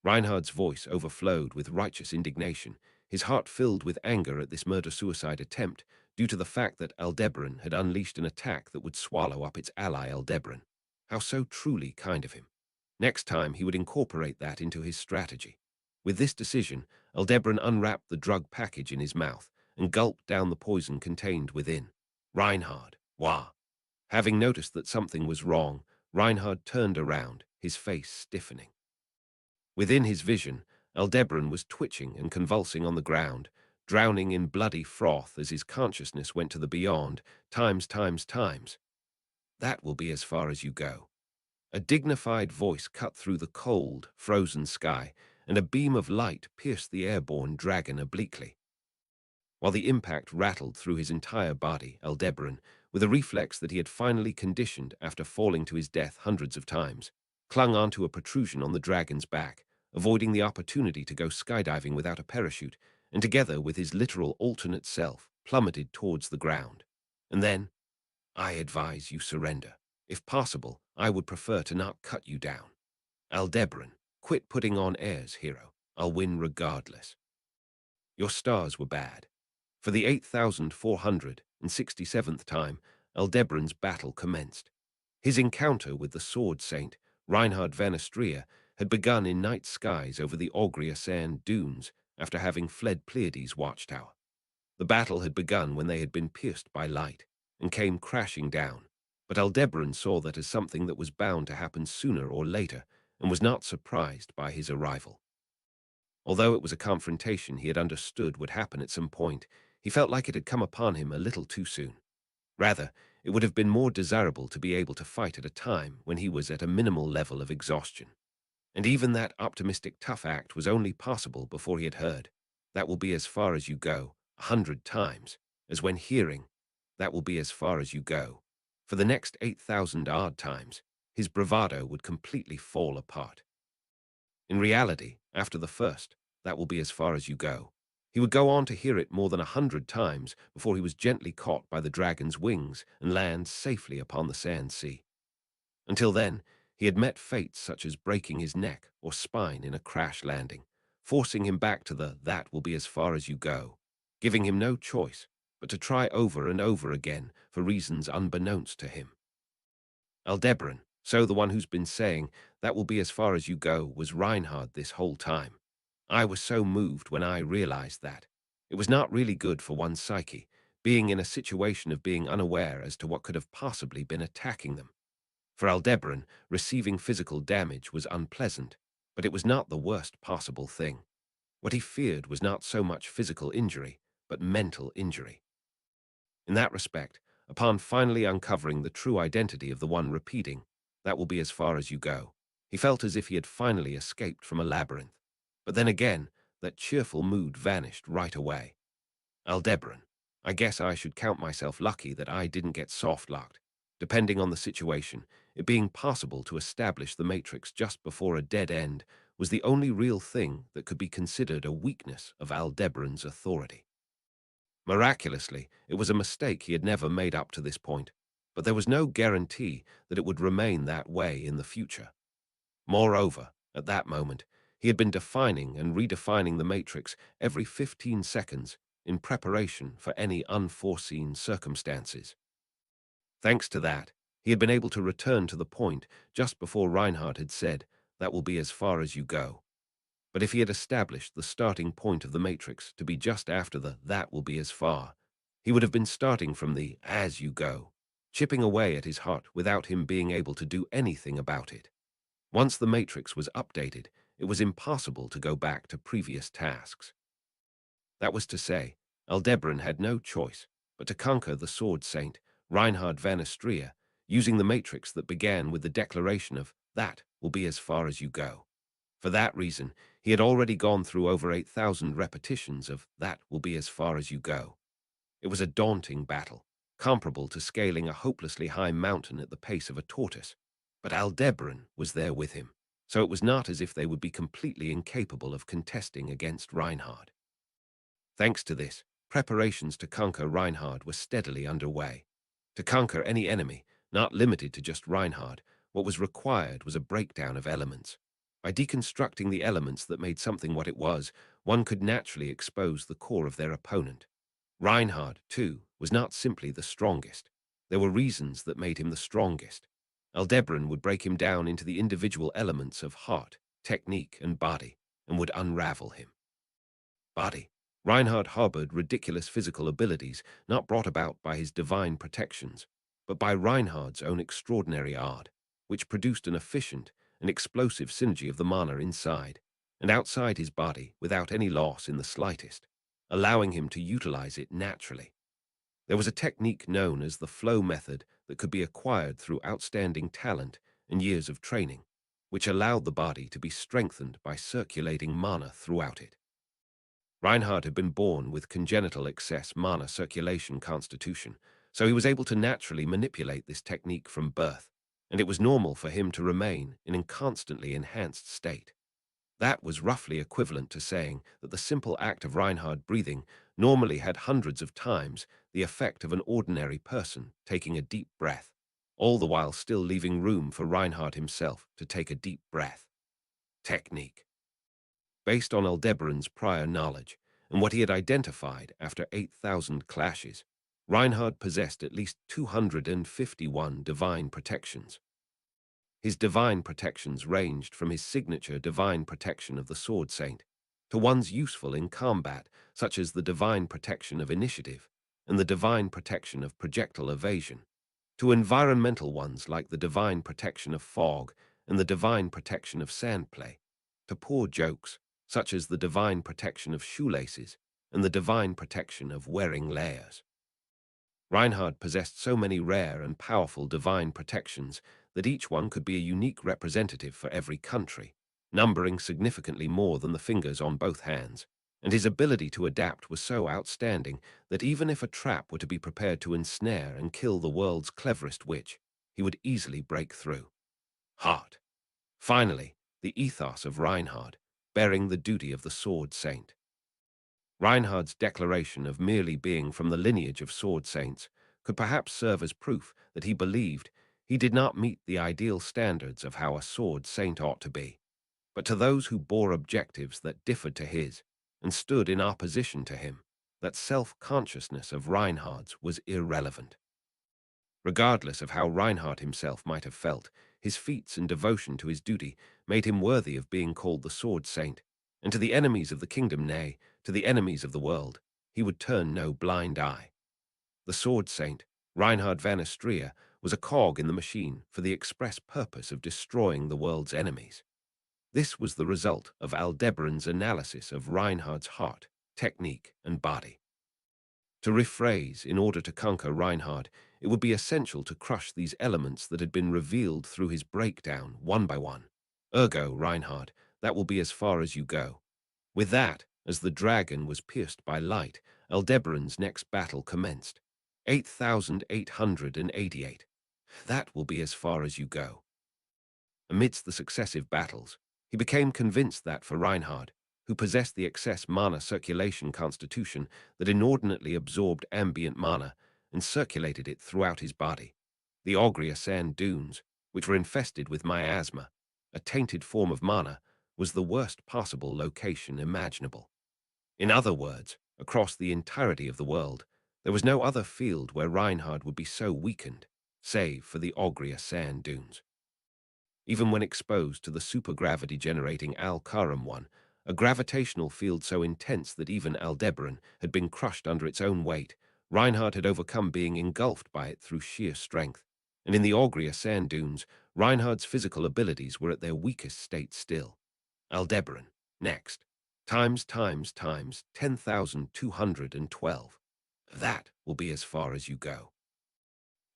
Reinhard's voice overflowed with righteous indignation, his heart filled with anger at this murder-suicide attempt due to the fact that Aldebaran had unleashed an attack that would swallow up its ally Aldebaran. How so truly kind of him. Next time he would incorporate that into his strategy. With this decision, Aldebaran unwrapped the drug package in his mouth and gulped down the poison contained within. Reinhard, wah! Having noticed that something was wrong, Reinhard turned around, his face stiffening. Within his vision, Aldebaran was twitching and convulsing on the ground, drowning in bloody froth as his consciousness went to the beyond, times. That will be as far as you go. A dignified voice cut through the cold, frozen sky, and a beam of light pierced the airborne dragon obliquely. While the impact rattled through his entire body, Aldebaran, with a reflex that he had finally conditioned after falling to his death hundreds of times, clung onto a protrusion on the dragon's back, avoiding the opportunity to go skydiving without a parachute, and together with his literal alternate self, plummeted towards the ground. And then, I advise you surrender. If possible, I would prefer to not cut you down. Aldebaran, quit putting on airs, hero. I'll win regardless. Your stars were bad. For the 8,467th time, Aldebaran's battle commenced. His encounter with the Sword Saint, Reinhard van Astria, had begun in night skies over the Ogria Sand dunes after having fled Pleiades' watchtower. The battle had begun when they had been pierced by light and came crashing down, but Aldebaran saw that as something that was bound to happen sooner or later and was not surprised by his arrival. Although it was a confrontation he had understood would happen at some point, he felt like it had come upon him a little too soon. Rather, it would have been more desirable to be able to fight at a time when he was at a minimal level of exhaustion. And even that optimistic tough act was only possible before he had heard, "That will be as far as you go," 100 times, as when hearing, "That will be as far as you go," for the next 8,000 odd times, his bravado would completely fall apart. In reality, after the first, "That will be as far as you go," he would go on to hear it more than 100 times before he was gently caught by the dragon's wings and land safely upon the sand sea. Until then, he had met fates such as breaking his neck or spine in a crash landing, forcing him back to the "that will be as far as you go," giving him no choice but to try over and over again for reasons unbeknownst to him. Aldebaran, so the one who's been saying, "That will be as far as you go," was Reinhard this whole time. I was so moved when I realized that. It was not really good for one's psyche, being in a situation of being unaware as to what could have possibly been attacking them. For Aldebaran, receiving physical damage was unpleasant, but it was not the worst possible thing. What he feared was not so much physical injury, but mental injury. In that respect, upon finally uncovering the true identity of the one repeating, "That will be as far as you go," he felt as if he had finally escaped from a labyrinth. But then again, that cheerful mood vanished right away. Aldebaran, I guess I should count myself lucky that I didn't get soft-locked. Depending on the situation, it being possible to establish the matrix just before a dead end was the only real thing that could be considered a weakness of Aldebaran's authority. Miraculously, it was a mistake he had never made up to this point, but there was no guarantee that it would remain that way in the future. Moreover, at that moment, he had been defining and redefining the matrix every 15 seconds in preparation for any unforeseen circumstances. Thanks to that, he had been able to return to the point just before Reinhard had said, "That will be as far as you go." But if he had established the starting point of the matrix to be just after the "that will be as far," he would have been starting from the "as you go," chipping away at his heart without him being able to do anything about it. Once the matrix was updated, it was impossible to go back to previous tasks. That was to say, Aldebaran had no choice but to conquer the Sword Saint, Reinhard van Astria, using the matrix that began with the declaration of "that will be as far as you go." For that reason, he had already gone through over 8,000 repetitions of "that will be as far as you go." It was a daunting battle, comparable to scaling a hopelessly high mountain at the pace of a tortoise. But Aldebaran was there with him, so it was not as if they would be completely incapable of contesting against Reinhard. Thanks to this, preparations to conquer Reinhard were steadily underway. To conquer any enemy, not limited to just Reinhard, what was required was a breakdown of elements. By deconstructing the elements that made something what it was, one could naturally expose the core of their opponent. Reinhard, too, was not simply the strongest. There were reasons that made him the strongest. Aldebaran would break him down into the individual elements of heart, technique, and body, and would unravel him. Body. Reinhard harbored ridiculous physical abilities not brought about by his divine protections, but by Reinhard's own extraordinary art, which produced an efficient and explosive synergy of the mana inside and outside his body without any loss in the slightest, allowing him to utilize it naturally. There was a technique known as the flow method that could be acquired through outstanding talent and years of training, which allowed the body to be strengthened by circulating mana throughout it. Reinhard had been born with congenital excess mana circulation constitution, so he was able to naturally manipulate this technique from birth, and it was normal for him to remain in a constantly enhanced state. That was roughly equivalent to saying that the simple act of Reinhard breathing normally had hundreds of times the effect of an ordinary person taking a deep breath, all the while still leaving room for Reinhard himself to take a deep breath. Technique. Based on Aldebaran's prior knowledge and what he had identified after 8,000 clashes, Reinhard possessed at least 251 divine protections. His divine protections ranged from his signature divine protection of the Sword Saint to ones useful in combat, such as the divine protection of initiative and the divine protection of projectile evasion, to environmental ones like the divine protection of fog and the divine protection of sandplay, to poor jokes such as the divine protection of shoelaces and the divine protection of wearing layers. Reinhard possessed so many rare and powerful divine protections that each one could be a unique representative for every country, numbering significantly more than the fingers on both hands, and his ability to adapt was so outstanding that even if a trap were to be prepared to ensnare and kill the world's cleverest witch, he would easily break through. Heart. Finally, the ethos of Reinhard, bearing the duty of the Sword Saint. Reinhard's declaration of merely being from the lineage of sword saints could perhaps serve as proof that he believed he did not meet the ideal standards of how a sword saint ought to be. But to those who bore objectives that differed to his and stood in opposition to him, that self-consciousness of Reinhard's was irrelevant. Regardless of how Reinhard himself might have felt, his feats and devotion to his duty made him worthy of being called the Sword Saint, and to the enemies of the kingdom, nay, to the enemies of the world, he would turn no blind eye. The Sword Saint, Reinhard van Estria, was a cog in the machine for the express purpose of destroying the world's enemies. This was the result of Aldebaran's analysis of Reinhard's heart, technique, and body. To rephrase, in order to conquer Reinhard, it would be essential to crush these elements that had been revealed through his breakdown one by one. Ergo, Reinhard, that will be as far as you go. With that, as the dragon was pierced by light, Aldebaran's next battle commenced. 8,888. That will be as far as you go. Amidst the successive battles, he became convinced that for Reinhard, who possessed the excess mana circulation constitution that inordinately absorbed ambient mana and circulated it throughout his body, the Ogria sand dunes, which were infested with miasma, a tainted form of mana, was the worst possible location imaginable. In other words, across the entirety of the world, there was no other field where Reinhard would be so weakened, save for the Ogria sand dunes. Even when exposed to the supergravity-generating Al-Karam one, a gravitational field so intense that even Aldebaran had been crushed under its own weight, Reinhard had overcome being engulfed by it through sheer strength. And in the Ogria sand dunes, Reinhard's physical abilities were at their weakest state still. Aldebaran, next. Times 10,212. That will be as far as you go.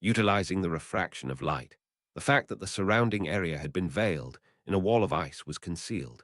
Utilizing the refraction of light, the fact that the surrounding area had been veiled in a wall of ice was concealed,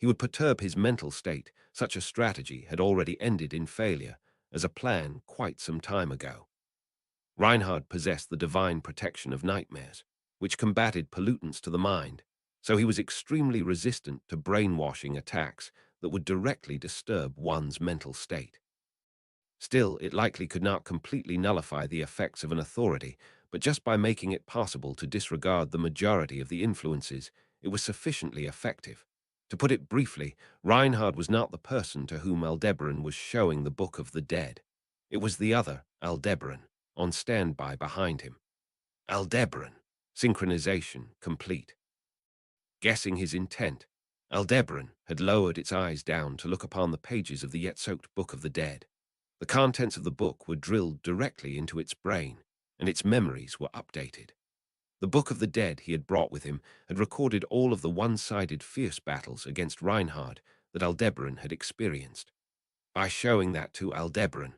He would perturb his mental state. Such a strategy had already ended in failure as a plan quite some time ago. Reinhard possessed the divine protection of nightmares, which combated pollutants to the mind, so he was extremely resistant to brainwashing attacks that would directly disturb one's mental state. Still, it likely could not completely nullify the effects of an authority, but just by making it possible to disregard the majority of the influences, it was sufficiently effective. To put it briefly, Reinhard was not the person to whom Aldebaran was showing the Book of the Dead. It was the other, Aldebaran, on standby behind him. Aldebaran, synchronization complete. Guessing his intent, Aldebaran had lowered its eyes down to look upon the pages of the yet-soaked Book of the Dead. The contents of the book were drilled directly into its brain, and its memories were updated. The Book of the Dead he had brought with him had recorded all of the one-sided fierce battles against Reinhard that Aldebaran had experienced. By showing that to Aldebaran,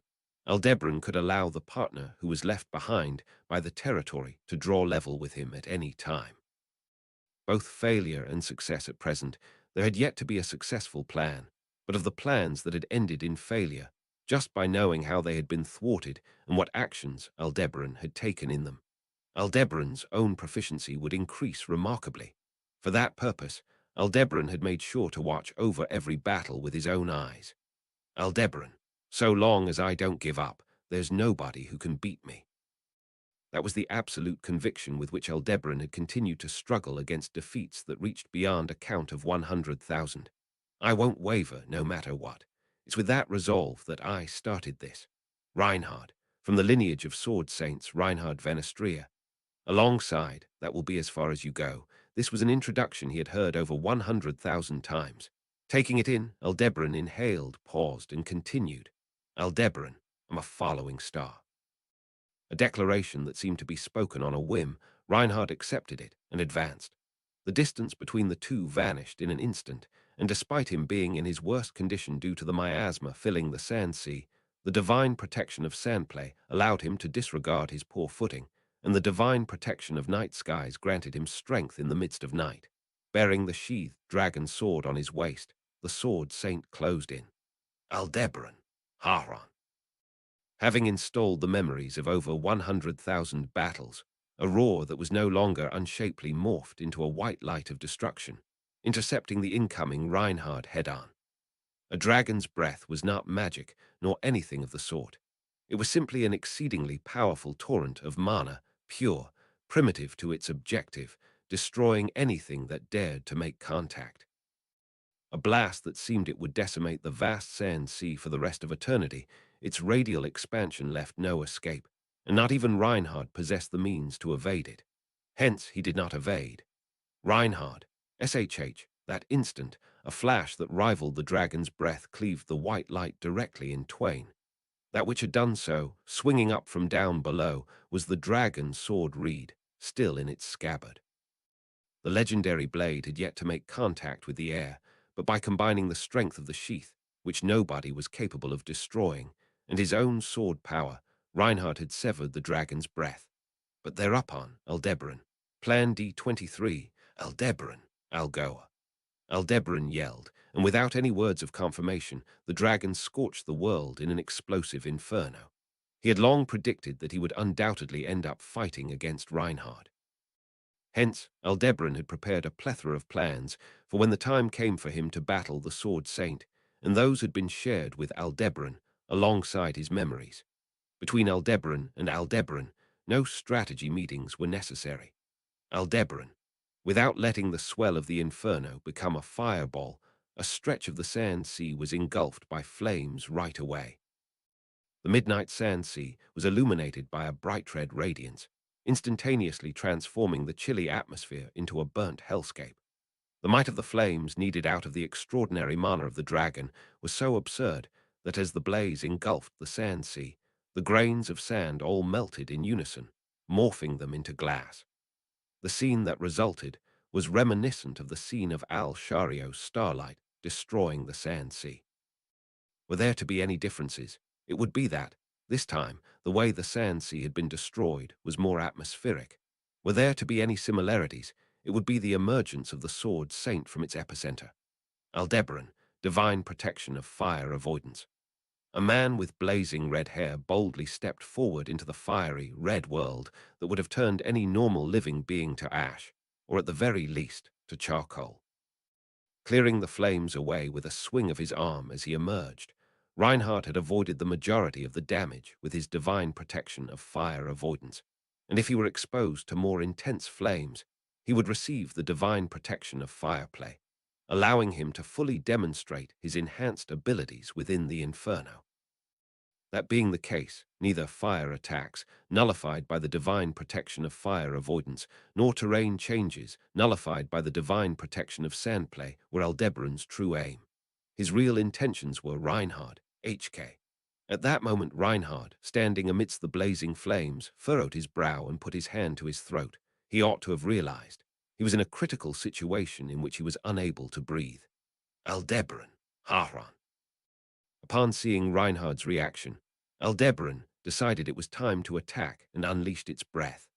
Aldebaran could allow the partner who was left behind by the territory to draw level with him at any time. Both failure and success at present, there had yet to be a successful plan, but of the plans that had ended in failure, just by knowing how they had been thwarted and what actions Aldebaran had taken in them, Aldebaran's own proficiency would increase remarkably. For that purpose, Aldebaran had made sure to watch over every battle with his own eyes. Aldebaran, so long as I don't give up, there's nobody who can beat me. That was the absolute conviction with which Aldebaran had continued to struggle against defeats that reached beyond a count of 100,000. I won't waver no matter what. It's with that resolve that I started this. Reinhard, from the lineage of sword saints Reinhard Venestria. Alongside, that will be as far as you go, this was an introduction he had heard over 100,000 times. Taking it in, Aldebaran inhaled, paused, and continued. Aldebaran, I'm a following star. A declaration that seemed to be spoken on a whim, Reinhard accepted it and advanced. The distance between the two vanished in an instant, and despite him being in his worst condition due to the miasma filling the sand sea, the divine protection of sandplay allowed him to disregard his poor footing, and the divine protection of night skies granted him strength in the midst of night. Bearing the sheathed dragon sword on his waist, the sword saint closed in. Aldebaran, Haran. Having installed the memories of over 100,000 battles, a roar that was no longer unshapely morphed into a white light of destruction, intercepting the incoming Reinhard head-on. A dragon's breath was not magic, nor anything of the sort. It was simply an exceedingly powerful torrent of mana, pure, primitive to its objective, destroying anything that dared to make contact. A blast that seemed it would decimate the vast sand sea for the rest of eternity. Its radial expansion left no escape, and not even Reinhard possessed the means to evade it. Hence, he did not evade. Reinhard, SHH, that instant, a flash that rivaled the dragon's breath cleaved the white light directly in twain. That which had done so, swinging up from down below, was the dragon's sword reed, still in its scabbard. The legendary blade had yet to make contact with the air, but by combining the strength of the sheath, which nobody was capable of destroying, and his own sword power, Reinhard had severed the dragon's breath. But thereupon, Aldebaran, Plan D23, Aldebaran, Algoa. Aldebaran yelled, and without any words of confirmation, the dragon scorched the world in an explosive inferno. He had long predicted that he would undoubtedly end up fighting against Reinhard. Hence, Aldebaran had prepared a plethora of plans for when the time came for him to battle the Sword Saint, and those had been shared with Aldebaran alongside his memories. Between Aldebaran and Aldebaran, no strategy meetings were necessary. Aldebaran, without letting the swell of the inferno become a fireball, a stretch of the sand sea was engulfed by flames right away. The midnight sand sea was illuminated by a bright red radiance, instantaneously transforming the chilly atmosphere into a burnt hellscape. The might of the flames needed out of the extraordinary mana of the dragon was so absurd that as the blaze engulfed the sand sea, the grains of sand all melted in unison, morphing them into glass. The scene that resulted was reminiscent of the scene of Al-Shario's starlight destroying the sand sea. Were there to be any differences, it would be that, this time, the way the sand sea had been destroyed was more atmospheric. Were there to be any similarities, it would be the emergence of the sword saint from its epicenter. Aldebaran, divine protection of fire avoidance. A man with blazing red hair boldly stepped forward into the fiery, red world that would have turned any normal living being to ash, or at the very least, to charcoal. Clearing the flames away with a swing of his arm as he emerged, Reinhardt had avoided the majority of the damage with his divine protection of fire avoidance, and if he were exposed to more intense flames, he would receive the divine protection of fireplay, allowing him to fully demonstrate his enhanced abilities within the inferno. That being the case, neither fire attacks, nullified by the divine protection of fire avoidance, nor terrain changes, nullified by the divine protection of sandplay, were Aldebaran's true aim. His real intentions were Reinhard, HK. At that moment Reinhard, standing amidst the blazing flames, furrowed his brow and put his hand to his throat. He ought to have realized. He was in a critical situation in which he was unable to breathe. Aldebaran, Harran. Upon seeing Reinhard's reaction, Aldebaran decided it was time to attack and unleashed its breath.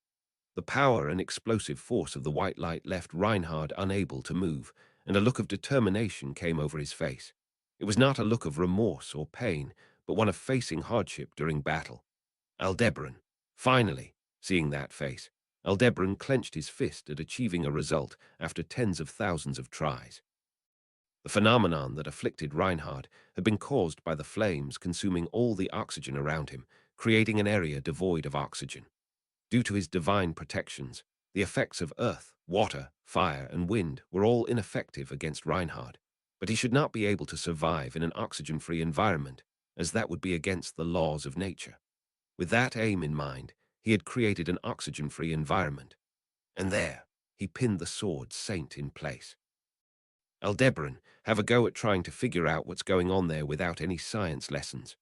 The power and explosive force of the white light left Reinhard unable to move, and a look of determination came over his face. It was not a look of remorse or pain, but one of facing hardship during battle. Aldebaran, finally, seeing that face, Aldebaran clenched his fist at achieving a result after tens of thousands of tries. The phenomenon that afflicted Reinhard had been caused by the flames consuming all the oxygen around him, creating an area devoid of oxygen. Due to his divine protections, the effects of earth, water, fire, and wind were all ineffective against Reinhard, but he should not be able to survive in an oxygen-free environment, as that would be against the laws of nature. With that aim in mind, he had created an oxygen-free environment, and there he pinned the sword Saint in place. Aldebaran, have a go at trying to figure out what's going on there without any science lessons.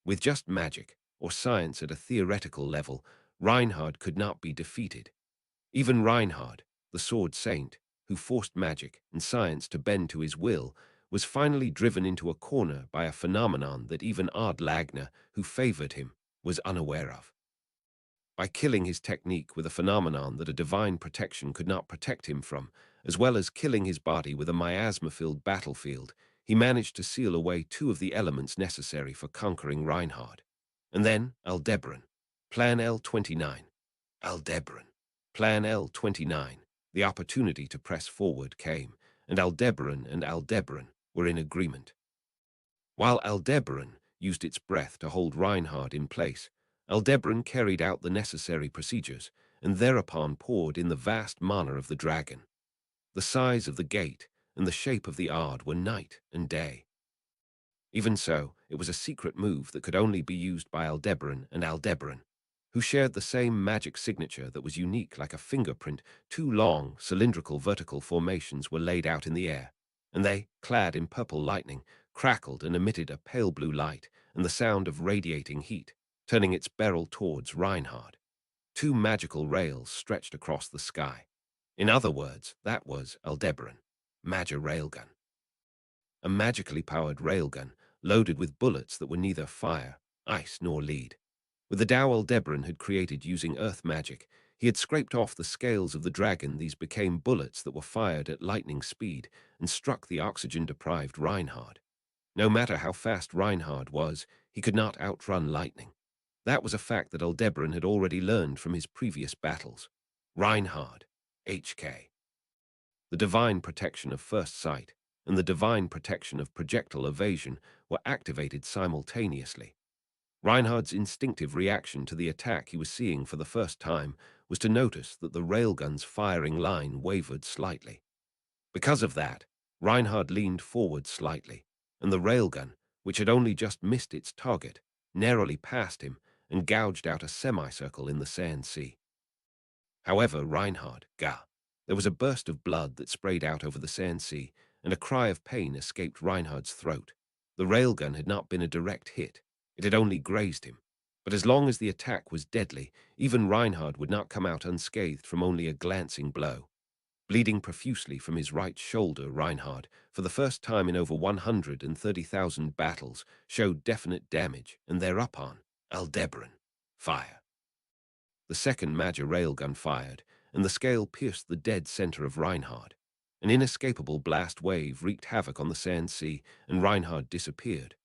With just magic, or science at a theoretical level, Reinhard could not be defeated. Even Reinhard, the sword saint, who forced magic and science to bend to his will, was finally driven into a corner by a phenomenon that even Ard Lagner, who favored him, was unaware of. By killing his technique with a phenomenon that a divine protection could not protect him from, as well as killing his body with a miasma-filled battlefield, he managed to seal away two of the elements necessary for conquering Reinhard. And then, Aldebaran. Plan L-29. Aldebaran. Plan L-29. The opportunity to press forward came, and Aldebaran were in agreement. While Aldebaran used its breath to hold Reinhard in place, Aldebaran carried out the necessary procedures, and thereupon poured in the vast mana of the dragon. The size of the gate and the shape of the Ard were night and day. Even so, it was a secret move that could only be used by Aldebaran, who shared the same magic signature that was unique like a fingerprint. Two long, cylindrical vertical formations were laid out in the air, and they, clad in purple lightning, crackled and emitted a pale blue light and the sound of radiating heat, turning its barrel towards Reinhard. Two magical rails stretched across the sky. In other words, that was Aldebaran, Magia Railgun. A magically powered railgun, loaded with bullets that were neither fire, ice, nor lead. With the Tao Aldebaran had created using earth magic, he had scraped off the scales of the dragon. These became bullets that were fired at lightning speed and struck the oxygen-deprived Reinhard. No matter how fast Reinhard was, he could not outrun lightning. That was a fact that Aldebaran had already learned from his previous battles. Reinhard, HK. The divine protection of first sight and the divine protection of projectile evasion were activated simultaneously. Reinhard's instinctive reaction to the attack he was seeing for the first time was to notice that the railgun's firing line wavered slightly. Because of that, Reinhard leaned forward slightly, and the railgun, which had only just missed its target, narrowly passed him and gouged out a semicircle in the sand sea. However, there was a burst of blood that sprayed out over the sand sea, and a cry of pain escaped Reinhard's throat. The railgun had not been a direct hit. It had only grazed him. But as long as the attack was deadly, even Reinhard would not come out unscathed from only a glancing blow. Bleeding profusely from his right shoulder, Reinhard, for the first time in over 130,000 battles, showed definite damage, and thereupon, Aldebaran, fire. The second Magia railgun fired, and the scale pierced the dead center of Reinhard. An inescapable blast wave wreaked havoc on the sand sea, and Reinhard disappeared.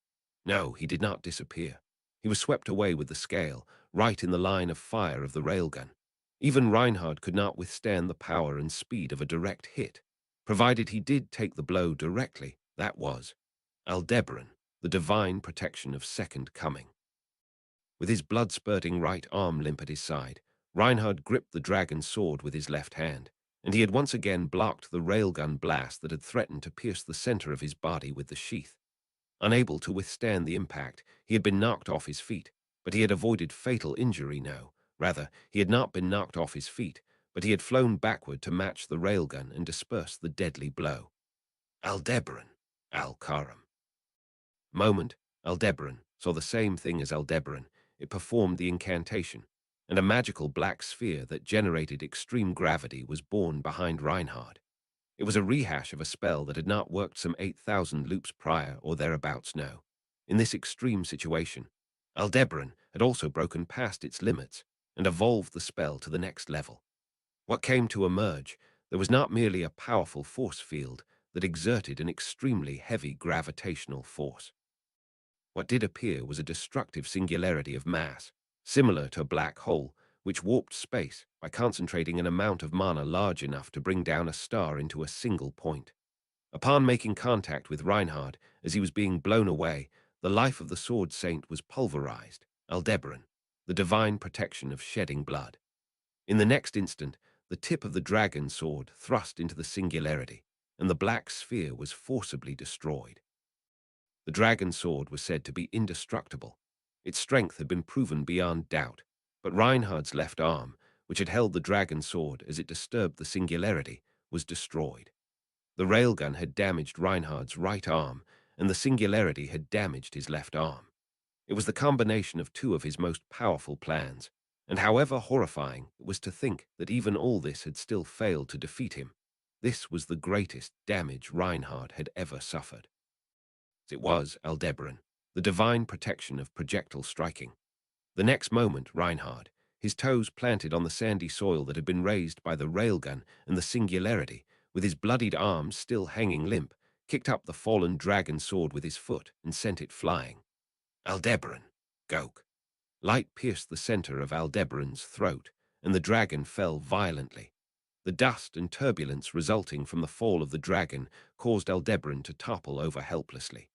No, he did not disappear. He was swept away with the scale, right in the line of fire of the railgun. Even Reinhard could not withstand the power and speed of a direct hit. Provided he did take the blow directly, that was Aldebaran, the divine protection of Second Coming. With his blood-spurting right arm limp at his side, Reinhard gripped the dragon's sword with his left hand, and he had once again blocked the railgun blast that had threatened to pierce the center of his body with the sheath. Unable to withstand the impact, he had been knocked off his feet, but he had avoided fatal injury. No, rather, he had not been knocked off his feet, but he had flown backward to match the railgun and disperse the deadly blow. Aldebaran, Al-Karam. Moment, Aldebaran saw the same thing as Aldebaran. It performed the incantation, and a magical black sphere that generated extreme gravity was born behind Reinhard. It was a rehash of a spell that had not worked some 8,000 loops prior or thereabouts. No. In this extreme situation, Aldebaran had also broken past its limits and evolved the spell to the next level. What came to emerge, there was not merely a powerful force field that exerted an extremely heavy gravitational force. What did appear was a destructive singularity of mass, similar to a black hole, which warped space by concentrating an amount of mana large enough to bring down a star into a single point. Upon making contact with Reinhard as he was being blown away, the life of the Sword Saint was pulverized, Aldebaran, the divine protection of shedding blood. In the next instant, the tip of the dragon sword thrust into the singularity, and the black sphere was forcibly destroyed. The dragon sword was said to be indestructible. Its strength had been proven beyond doubt, but Reinhard's left arm, which had held the dragon sword as it disturbed the singularity, was destroyed. The railgun had damaged Reinhard's right arm, and the singularity had damaged his left arm. It was the combination of two of his most powerful plans, and however horrifying it was to think that even all this had still failed to defeat him, this was the greatest damage Reinhard had ever suffered. It was Aldebaran, the divine protection of projectile striking. The next moment, Reinhard, his toes planted on the sandy soil that had been raised by the railgun and the singularity, with his bloodied arms still hanging limp, kicked up the fallen dragon sword with his foot and sent it flying. Aldebaran, Gok. Light pierced the center of Aldebaran's throat, and the dragon fell violently. The dust and turbulence resulting from the fall of the dragon caused Aldebaran to topple over helplessly.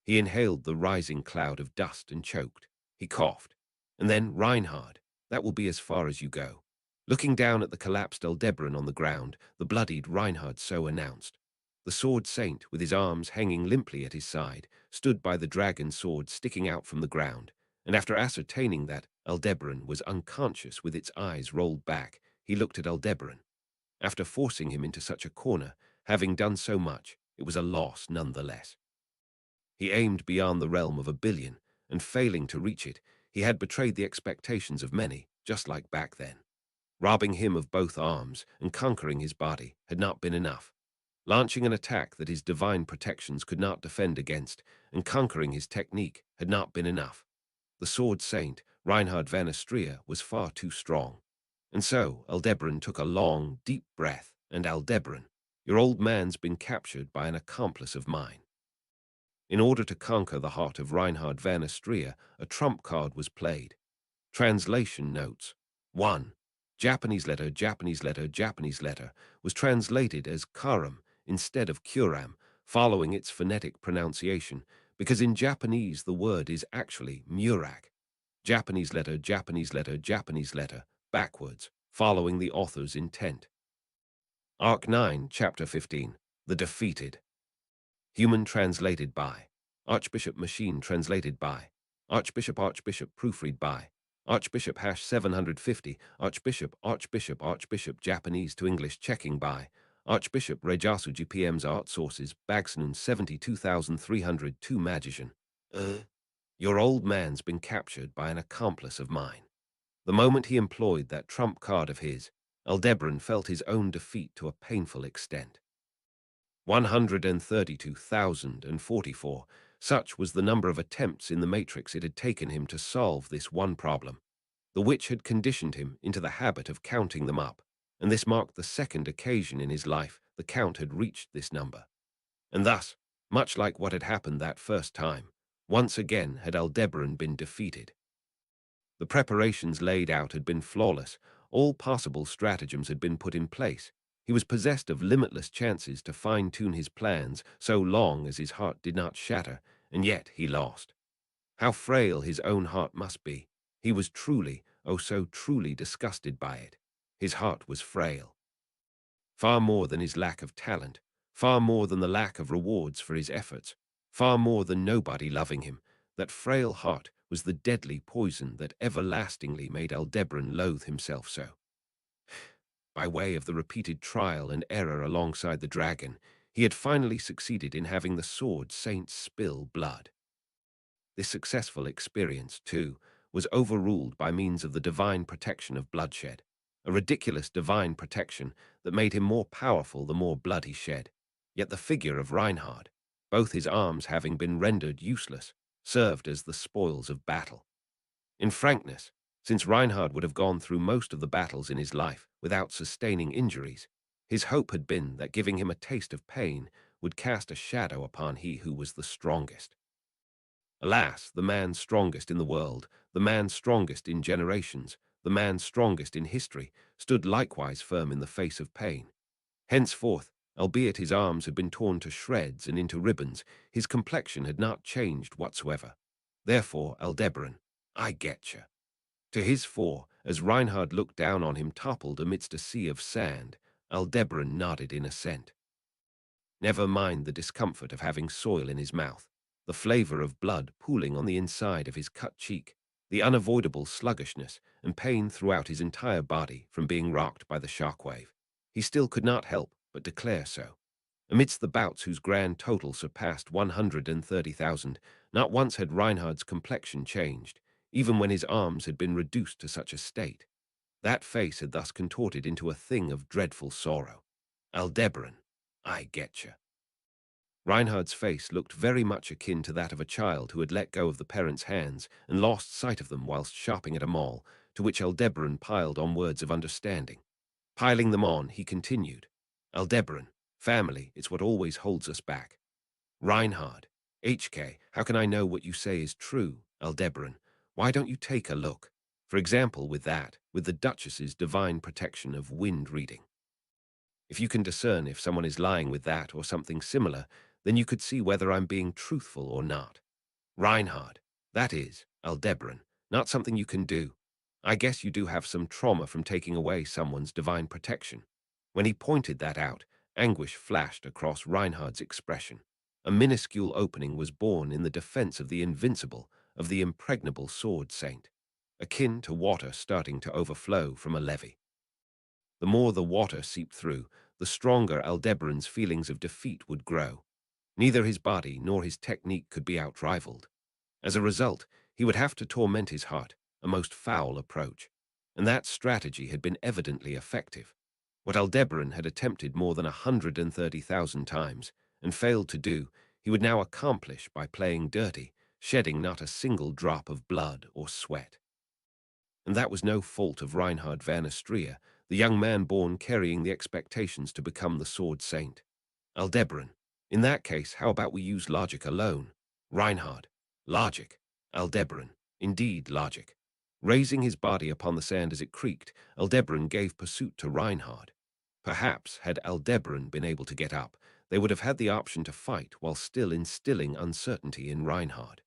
He inhaled the rising cloud of dust and choked. He coughed. And then, Reinhard, that will be as far as you go. Looking down at the collapsed Aldebaran on the ground, the bloodied Reinhard so announced. The Sword Saint, with his arms hanging limply at his side, stood by the dragon sword sticking out from the ground, and after ascertaining that Aldebaran was unconscious with its eyes rolled back, he looked at Aldebaran. After forcing him into such a corner, having done so much, it was a loss nonetheless. He aimed beyond the realm of a billion, and failing to reach it, he had betrayed the expectations of many, just like back then. Robbing him of both arms and conquering his body had not been enough. Launching an attack that his divine protections could not defend against and conquering his technique had not been enough. The Sword Saint, Reinhard van Astria, was far too strong. And so Aldebaran took a long, deep breath, and Aldebaran, your old man's been captured by an accomplice of mine. In order to conquer the heart of Reinhard van Astria, a trump card was played. Translation notes. 1. Japanese letter was translated as Karam instead of Kuram, following its phonetic pronunciation, because in Japanese the word is actually Murak. Japanese letter, backwards, following the author's intent. Arc 9, Chapter 15. The Defeated. Human translated by. Archbishop Machine translated by. Archbishop proofread by. Archbishop #750. Archbishop Japanese to English checking by. Archbishop Rejasuji PM's art sources Bagsanun 72302 Magician. Your old man's been captured by an accomplice of mine. The moment he employed that trump card of his, Aldebaran felt his own defeat to a painful extent. 132,044. Such was the number of attempts in the matrix it had taken him to solve this one problem. The witch had conditioned him into the habit of counting them up, and this marked the second occasion in his life the Count had reached this number. And thus, much like what had happened that first time, once again had Aldebaran been defeated. The preparations laid out had been flawless. All possible stratagems had been put in place. He was possessed of limitless chances to fine-tune his plans so long as his heart did not shatter, and yet he lost. How frail his own heart must be. He was truly, oh so truly disgusted by it. His heart was frail. Far more than his lack of talent, far more than the lack of rewards for his efforts, far more than nobody loving him, that frail heart was the deadly poison that everlastingly made Aldebaran loathe himself so. By way of the repeated trial and error alongside the dragon, he had finally succeeded in having the sword saint spill blood. This successful experience, too, was overruled by means of the divine protection of bloodshed, a ridiculous divine protection that made him more powerful the more blood he shed. Yet the figure of Reinhard, both his arms having been rendered useless, served as the spoils of battle. In frankness, since Reinhard would have gone through most of the battles in his life without sustaining injuries, his hope had been that giving him a taste of pain would cast a shadow upon he who was the strongest. Alas, the man strongest in the world, the man strongest in generations, the man strongest in history, stood likewise firm in the face of pain. Henceforth, albeit his arms had been torn to shreds and into ribbons, his complexion had not changed whatsoever. Therefore, Aldebaran, I getcha. To his fore, as Reinhard looked down on him toppled amidst a sea of sand, Aldebaran nodded in assent. Never mind the discomfort of having soil in his mouth, the flavor of blood pooling on the inside of his cut cheek, the unavoidable sluggishness and pain throughout his entire body from being rocked by the shockwave. He still could not help but declare so. Amidst the bouts whose grand total surpassed 130,000, not once had Reinhard's complexion changed, even when his arms had been reduced to such a state. That face had thus contorted into a thing of dreadful sorrow. Aldebaran, I getcha. Reinhard's face looked very much akin to that of a child who had let go of the parents' hands and lost sight of them whilst shopping at a mall, to which Aldebaran piled on words of understanding. Piling them on, he continued, Aldebaran, family, it's what always holds us back. Reinhard, HK, how can I know what you say is true, Aldebaran? Why don't you take a look? For example, with the Duchess's divine protection of wind reading. If you can discern if someone is lying with that or something similar, then you could see whether I'm being truthful or not. Reinhard, that is, Aldebaran, not something you can do. I guess you do have some trauma from taking away someone's divine protection. When he pointed that out, anguish flashed across Reinhard's expression. A minuscule opening was born in the defense of the invincible, of the impregnable sword saint, akin to water starting to overflow from a levee. The more the water seeped through, the stronger Aldebaran's feelings of defeat would grow. Neither his body nor his technique could be outrivaled. As a result, he would have to torment his heart, a most foul approach. And that strategy had been evidently effective. What Aldebaran had attempted more than 130,000 times, and failed to do, he would now accomplish by playing dirty, shedding not a single drop of blood or sweat. And that was no fault of Reinhard van Astria, the young man born carrying the expectations to become the sword saint. Aldebaran, in that case, how about we use logic alone? Reinhard, logic. Aldebaran, indeed logic. Raising his body upon the sand as it creaked, Aldebaran gave pursuit to Reinhard. Perhaps, had Aldebaran been able to get up, they would have had the option to fight while still instilling uncertainty in Reinhard.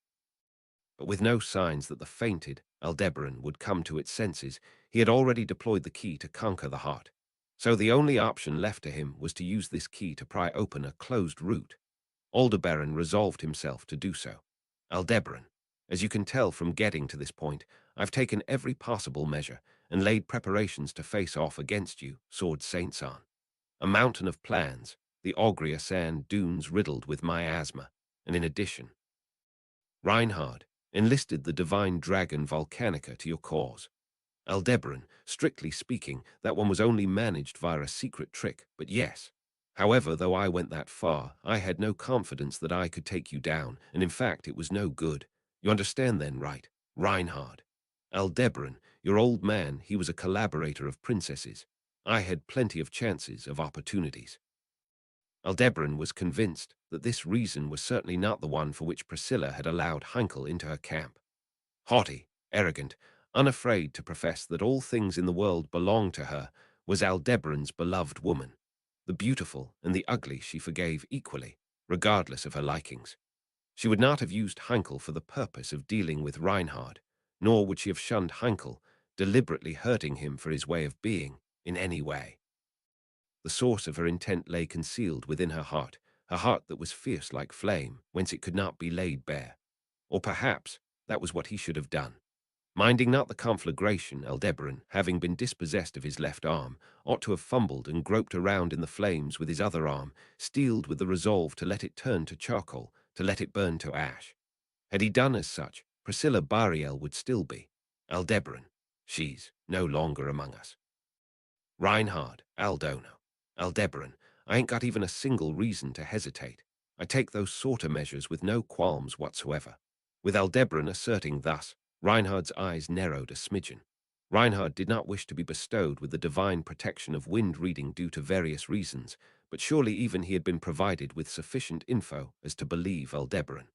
But with no signs that the fainted Aldebaran would come to its senses, he had already deployed the key to conquer the heart. So the only option left to him was to use this key to pry open a closed route. Aldebaran resolved himself to do so. Aldebaran, as you can tell from getting to this point, I've taken every possible measure and laid preparations to face off against you, Sword Saint-san. A mountain of plans, the Ogria sand dunes riddled with miasma, and in addition, Reinhard enlisted the divine dragon Volcanica to your cause. Aldebaran, strictly speaking, that one was only managed via a secret trick, but yes. However, though I went that far, I had no confidence that I could take you down, and in fact it was no good. You understand then, right? Reinhard. Aldebaran, your old man, he was a collaborator of princesses. I had plenty of chances, of opportunities. Aldebaran was convinced that this reason was certainly not the one for which Priscilla had allowed Heinkel into her camp. Haughty, arrogant, unafraid to profess that all things in the world belonged to her, was Aldebaran's beloved woman. The beautiful and the ugly she forgave equally, regardless of her likings. She would not have used Heinkel for the purpose of dealing with Reinhard, nor would she have shunned Heinkel, deliberately hurting him for his way of being, in any way. The source of her intent lay concealed within her heart that was fierce like flame, whence it could not be laid bare. Or perhaps that was what he should have done. Minding not the conflagration, Aldebaran, having been dispossessed of his left arm, ought to have fumbled and groped around in the flames with his other arm, steeled with the resolve to let it turn to charcoal, to let it burn to ash. Had he done as such, Priscilla Bariel would still be. Aldebaran, she's no longer among us. Reinhard, Aldono, Aldebaran, I ain't got even a single reason to hesitate. I take those sorter measures with no qualms whatsoever. With Aldebaran asserting thus, Reinhard's eyes narrowed a smidgen. Reinhard did not wish to be bestowed with the divine protection of wind reading due to various reasons, but surely even he had been provided with sufficient info as to believe Aldebaran.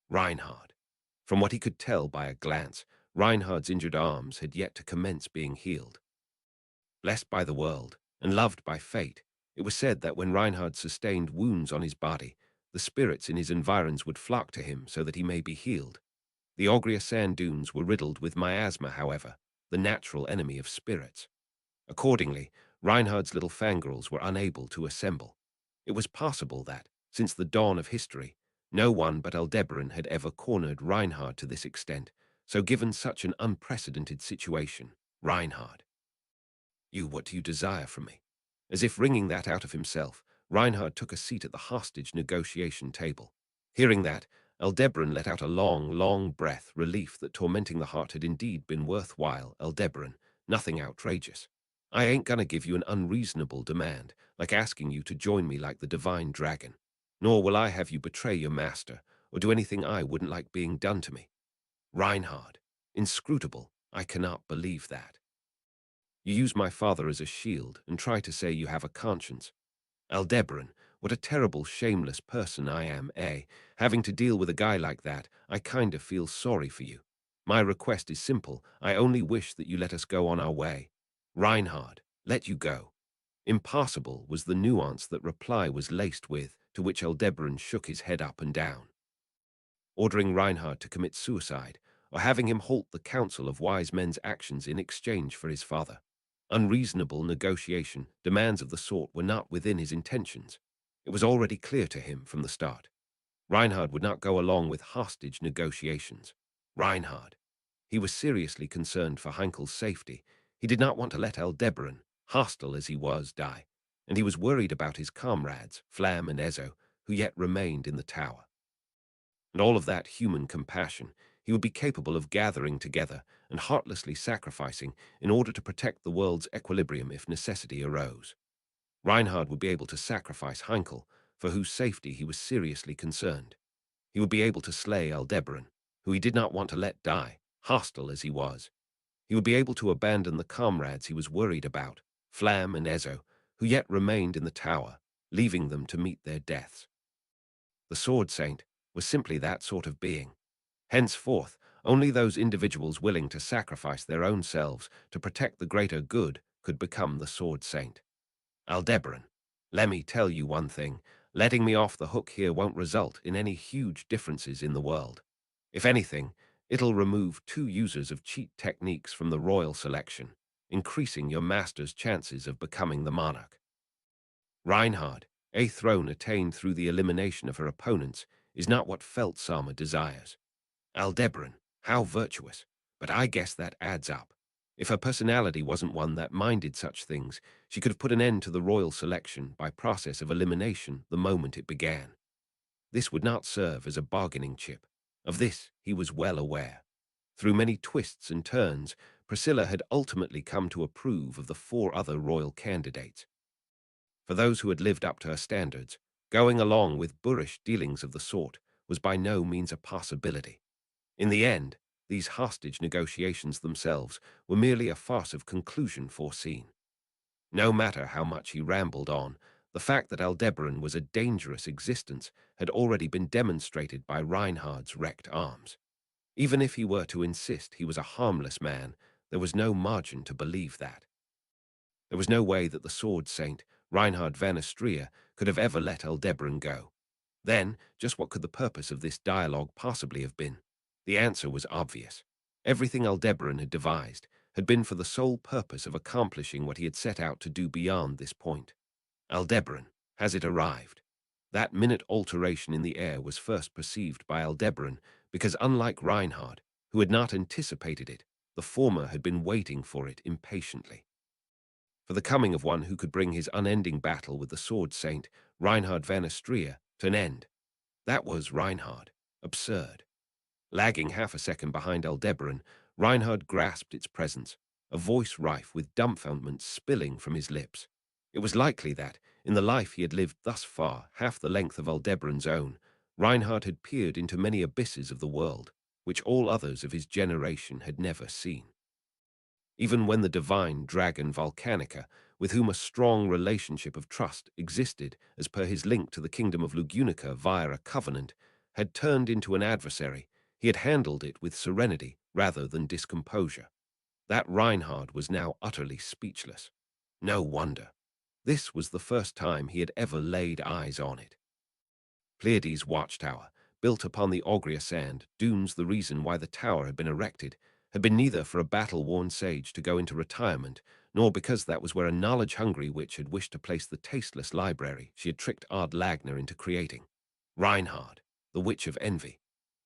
Reinhard. From what he could tell by a glance, Reinhard's injured arms had yet to commence being healed. Blessed by the world, and loved by fate, it was said that when Reinhard sustained wounds on his body, the spirits in his environs would flock to him so that he may be healed. The Ogria sand dunes were riddled with miasma, however, the natural enemy of spirits. Accordingly, Reinhard's little fangirls were unable to assemble. It was possible that, since the dawn of history, no one but Aldebaran had ever cornered Reinhard to this extent, so given such an unprecedented situation, Reinhard. You, what do you desire from me? As if wringing that out of himself, Reinhard took a seat at the hostage negotiation table. Hearing that, Aldebaran let out a long, long breath, relief that tormenting the heart had indeed been worthwhile. Aldebaran, nothing outrageous. I ain't gonna give you an unreasonable demand, like asking you to join me like the divine dragon. Nor will I have you betray your master, or do anything I wouldn't like being done to me. Reinhard, inscrutable, I cannot believe that. You use my father as a shield and try to say you have a conscience. Aldebaran, what a terrible, shameless person I am, eh? Having to deal with a guy like that, I kinda feel sorry for you. My request is simple. I only wish that you let us go on our way. Reinhard, let you go. Impossible was the nuance that reply was laced with, to which Aldebaran shook his head up and down. Ordering Reinhard to commit suicide, or having him halt the counsel of wise men's actions in exchange for his father. Unreasonable negotiation, demands of the sort were not within his intentions. It was already clear to him from the start. Reinhard would not go along with hostage negotiations. Reinhard. He was seriously concerned for Heinkel's safety. He did not want to let Aldebaran, hostile as he was, die, and he was worried about his comrades, Flam and Ezo, who yet remained in the tower. And all of that human compassion he would be capable of gathering together and heartlessly sacrificing in order to protect the world's equilibrium if necessity arose. Reinhard would be able to sacrifice Heinkel, for whose safety he was seriously concerned. He would be able to slay Aldebaran, who he did not want to let die, hostile as he was. He would be able to abandon the comrades he was worried about, Flam and Ezo, who yet remained in the tower, leaving them to meet their deaths. The Sword Saint was simply that sort of being. Henceforth, only those individuals willing to sacrifice their own selves to protect the greater good could become the Sword Saint. Aldebaran, let me tell you one thing. Letting me off the hook here won't result in any huge differences in the world. If anything, it'll remove 2 users of cheat techniques from the royal selection, increasing your master's chances of becoming the monarch. Reinhard, a throne attained through the elimination of her opponents, is not what Feldsama desires. Aldebaran, how virtuous, but I guess that adds up. If her personality wasn't one that minded such things, she could have put an end to the royal selection by process of elimination the moment it began. This would not serve as a bargaining chip. Of this he was well aware. Through many twists and turns, Priscilla had ultimately come to approve of the 4 other royal candidates. For those who had lived up to her standards, going along with boorish dealings of the sort was by no means a possibility. In the end, these hostage negotiations themselves were merely a farce of conclusion foreseen. No matter how much he rambled on, The fact that Aldebaran was a dangerous existence had already been demonstrated by Reinhard's wrecked arms. Even if he were to insist he was a harmless man, there was no margin to believe that. There was no way that the sword saint, Reinhard van Astria, could have ever let Aldebaran go. Then, just what could the purpose of this dialogue possibly have been? The answer was obvious. Everything Aldebaran had devised had been for the sole purpose of accomplishing what he had set out to do beyond this point. Aldebaran, has it arrived? That minute alteration in the air was first perceived by Aldebaran because, unlike Reinhard, who had not anticipated it, the former had been waiting for it impatiently. For the coming of one who could bring his unending battle with the sword saint, Reinhard van Astria, to an end. That was Reinhard. Absurd. Lagging half a second behind Aldebaran, Reinhard grasped its presence, a voice rife with dumbfoundment spilling from his lips. It was likely that, in the life he had lived thus far, half the length of Aldebaran's own, Reinhard had peered into many abysses of the world, which all others of his generation had never seen. Even when the divine dragon Volcanica, with whom a strong relationship of trust existed as per his link to the kingdom of Lugunica via a covenant, had turned into an adversary, he had handled it with serenity rather than discomposure. That Reinhard was now utterly speechless. No wonder. This was the first time he had ever laid eyes on it. Pleiades' watchtower, built upon the Ogria sand dunes, the reason why the tower had been erected, had been neither for a battle-worn sage to go into retirement, nor because that was where a knowledge-hungry witch had wished to place the tasteless library she had tricked Ard Lagner into creating. Reinhard, the Witch of Envy.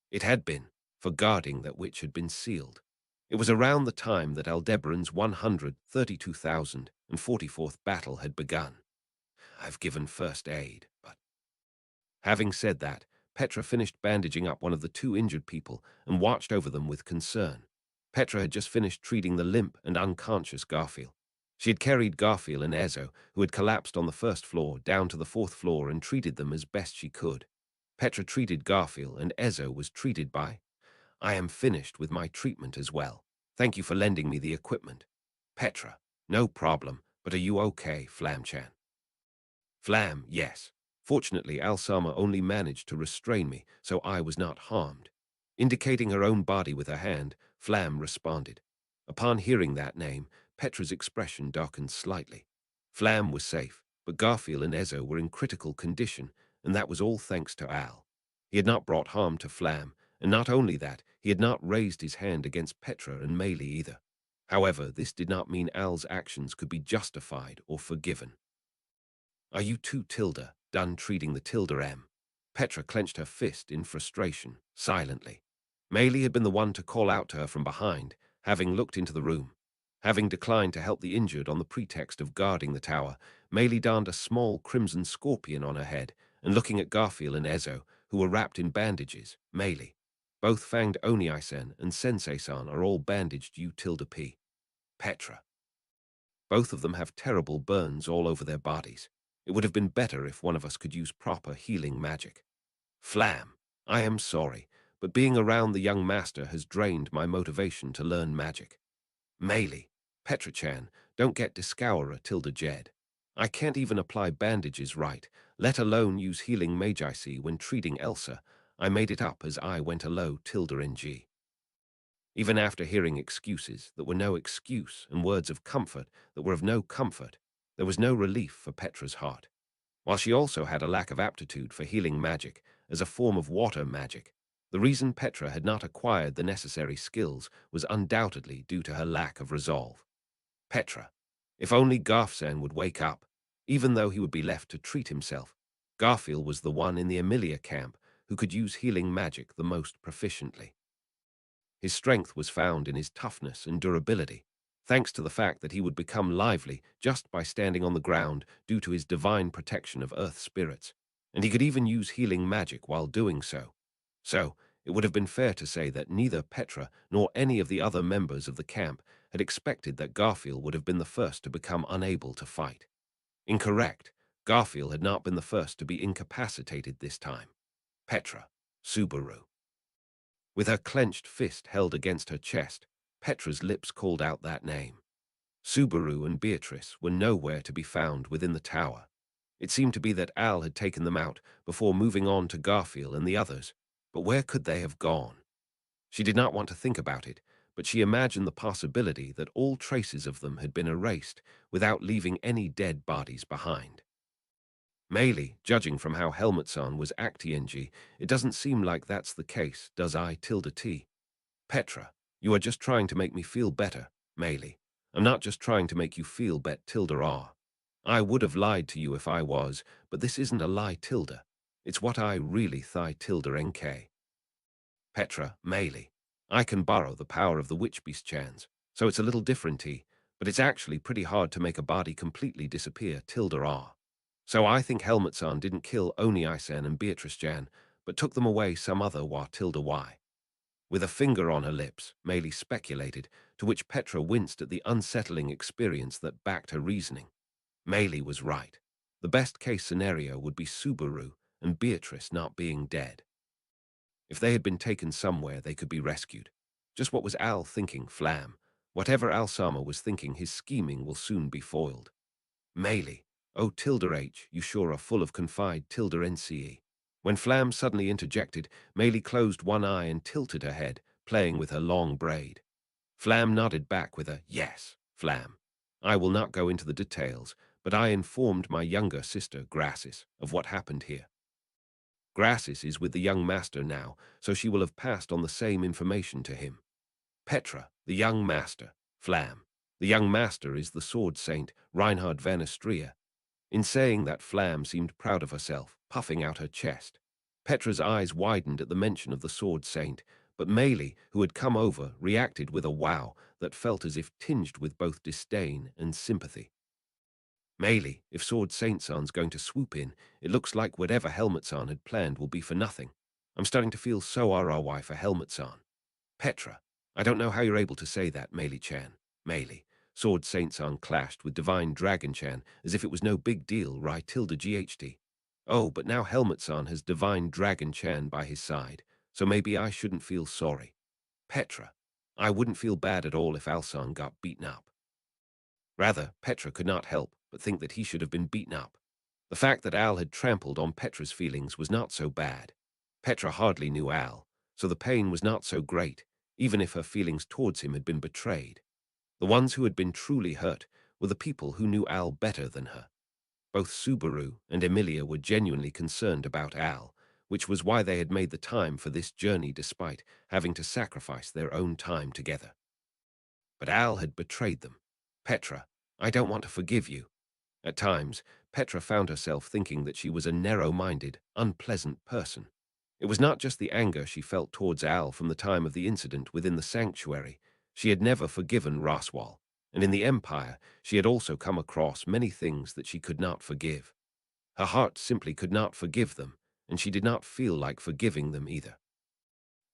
It had been, for guarding that which had been sealed. It was around the time that Aldebaran's 132,044th battle had begun. I've given first aid, but... Having said that, Petra finished bandaging up one of the two injured people and watched over them with concern. Petra had just finished treating the limp and unconscious Garfield. She had carried Garfield and Ezo, who had collapsed on the first floor, down to the fourth floor and treated them as best she could. Petra treated Garfield, and Ezo was treated by... I am finished with my treatment as well. Thank you for lending me the equipment. Petra, no problem, but are you okay, Flamchan? Flam, yes. Fortunately, Alsama only managed to restrain me, so I was not harmed. Indicating her own body with her hand, Flam responded. Upon hearing that name, Petra's expression darkened slightly. Flam was safe, but Garfield and Ezo were in critical condition, and that was all thanks to Al. He had not brought harm to Flam, and not only that, he had not raised his hand against Petra and Melee either. However, this did not mean Al's actions could be justified or forgiven. Are you too, Tilda, done treating the Tilda M? Petra clenched her fist in frustration, silently. Melee had been the one to call out to her from behind, having looked into the room. Having declined to help the injured on the pretext of guarding the tower, Melee donned a small crimson scorpion on her head, and looking at Garfield and Ezo, who were wrapped in bandages, Melee. Both Fanged Oni-san and Sensei-san are all bandaged, you Tilda P. Petra. Both of them have terrible burns all over their bodies. It would have been better if one of us could use proper healing magic. Flam, I am sorry, but being around the young master has drained my motivation to learn magic. Melee, Petra-chan, don't get Discowerer, Tilda Jed. I can't even apply bandages right, let alone use healing magi when treating Elsa. I made it up as I went alow, Tilda NG. Even after hearing excuses that were no excuse and words of comfort that were of no comfort, there was no relief for Petra's heart. While she also had a lack of aptitude for healing magic as a form of water magic, the reason Petra had not acquired the necessary skills was undoubtedly due to her lack of resolve. Petra, if only Garfsan would wake up, even though he would be left to treat himself. Garfield was the one in the Emilia camp who could use healing magic the most proficiently. His strength was found in his toughness and durability, thanks to the fact that he would become lively just by standing on the ground due to his divine protection of earth spirits, and he could even use healing magic while doing so. So, it would have been fair to say that neither Petra nor any of the other members of the camp had expected that Garfield would have been the first to become unable to fight. Incorrect. Garfield had not been the first to be incapacitated this time. Petra, Subaru. With her clenched fist held against her chest, Petra's lips called out that name. Subaru and Beatrice were nowhere to be found within the tower. It seemed to be that Al had taken them out before moving on to Garfield and the others. But where could they have gone? She did not want to think about it, but she imagined the possibility that all traces of them had been erased without leaving any dead bodies behind. Meili, judging from how Helmut-san was acting, it doesn't seem like that's the case, does I tilde T? Petra, you are just trying to make me feel better, Meili. I'm not just trying to make you feel bet tilde R. I would have lied to you if I was, but this isn't a lie tilde. It's what I really thigh tilde NK. Petra, Meili. I can borrow the power of the witch beast chans, so it's a little different-y, but it's actually pretty hard to make a body completely disappear tilde R. So I think Helmut-san didn't kill Oni-san and Beatrice-jan, but took them away some other wa tilde Y. With a finger on her lips, Meili speculated, to which Petra winced at the unsettling experience that backed her reasoning. Meili was right. The best-case scenario would be Subaru and Beatrice not being dead. If they had been taken somewhere, they could be rescued. Just what was Al thinking, Flam? Whatever Al-sama was thinking, his scheming will soon be foiled. Meili, oh tilde H, you sure are full of confide tilde NCE. When Flam suddenly interjected, Meili closed one eye and tilted her head, playing with her long braid. Flam nodded back with a, yes, Flam. I will not go into the details, but I informed my younger sister, Grassis, of what happened here. Grassis is with the young master now, so she will have passed on the same information to him. Petra, the young master, Flam. The young master is the sword saint, Reinhard van Estria. In saying that, Flam seemed proud of herself, puffing out her chest. Petra's eyes widened at the mention of the sword saint, but Meili, who had come over, reacted with a wow that felt as if tinged with both disdain and sympathy. Meili, if Sword Saint-san's going to swoop in, it looks like whatever Helmut-san had planned will be for nothing. I'm starting to feel so RRY for Helmut-san. Petra, I don't know how you're able to say that, Meili-chan. Meili, Sword Saint-san clashed with Divine Dragon-chan as if it was no big deal, Rai tilde GHD. Oh, but now Helmut-san has Divine Dragon-chan by his side, so maybe I shouldn't feel sorry. Petra, I wouldn't feel bad at all if Al-san got beaten up. Rather, Petra could not help but think that he should have been beaten up. The fact that Al had trampled on Petra's feelings was not so bad. Petra hardly knew Al, so the pain was not so great, even if her feelings towards him had been betrayed. The ones who had been truly hurt were the people who knew Al better than her. Both Subaru and Emilia were genuinely concerned about Al, which was why they had made the time for this journey despite having to sacrifice their own time together. But Al had betrayed them. Petra, I don't want to forgive you. At times, Petra found herself thinking that she was a narrow-minded, unpleasant person. It was not just the anger she felt towards Al from the time of the incident within the sanctuary. She had never forgiven Roswal, and in the Empire she had also come across many things that she could not forgive. Her heart simply could not forgive them, and she did not feel like forgiving them either.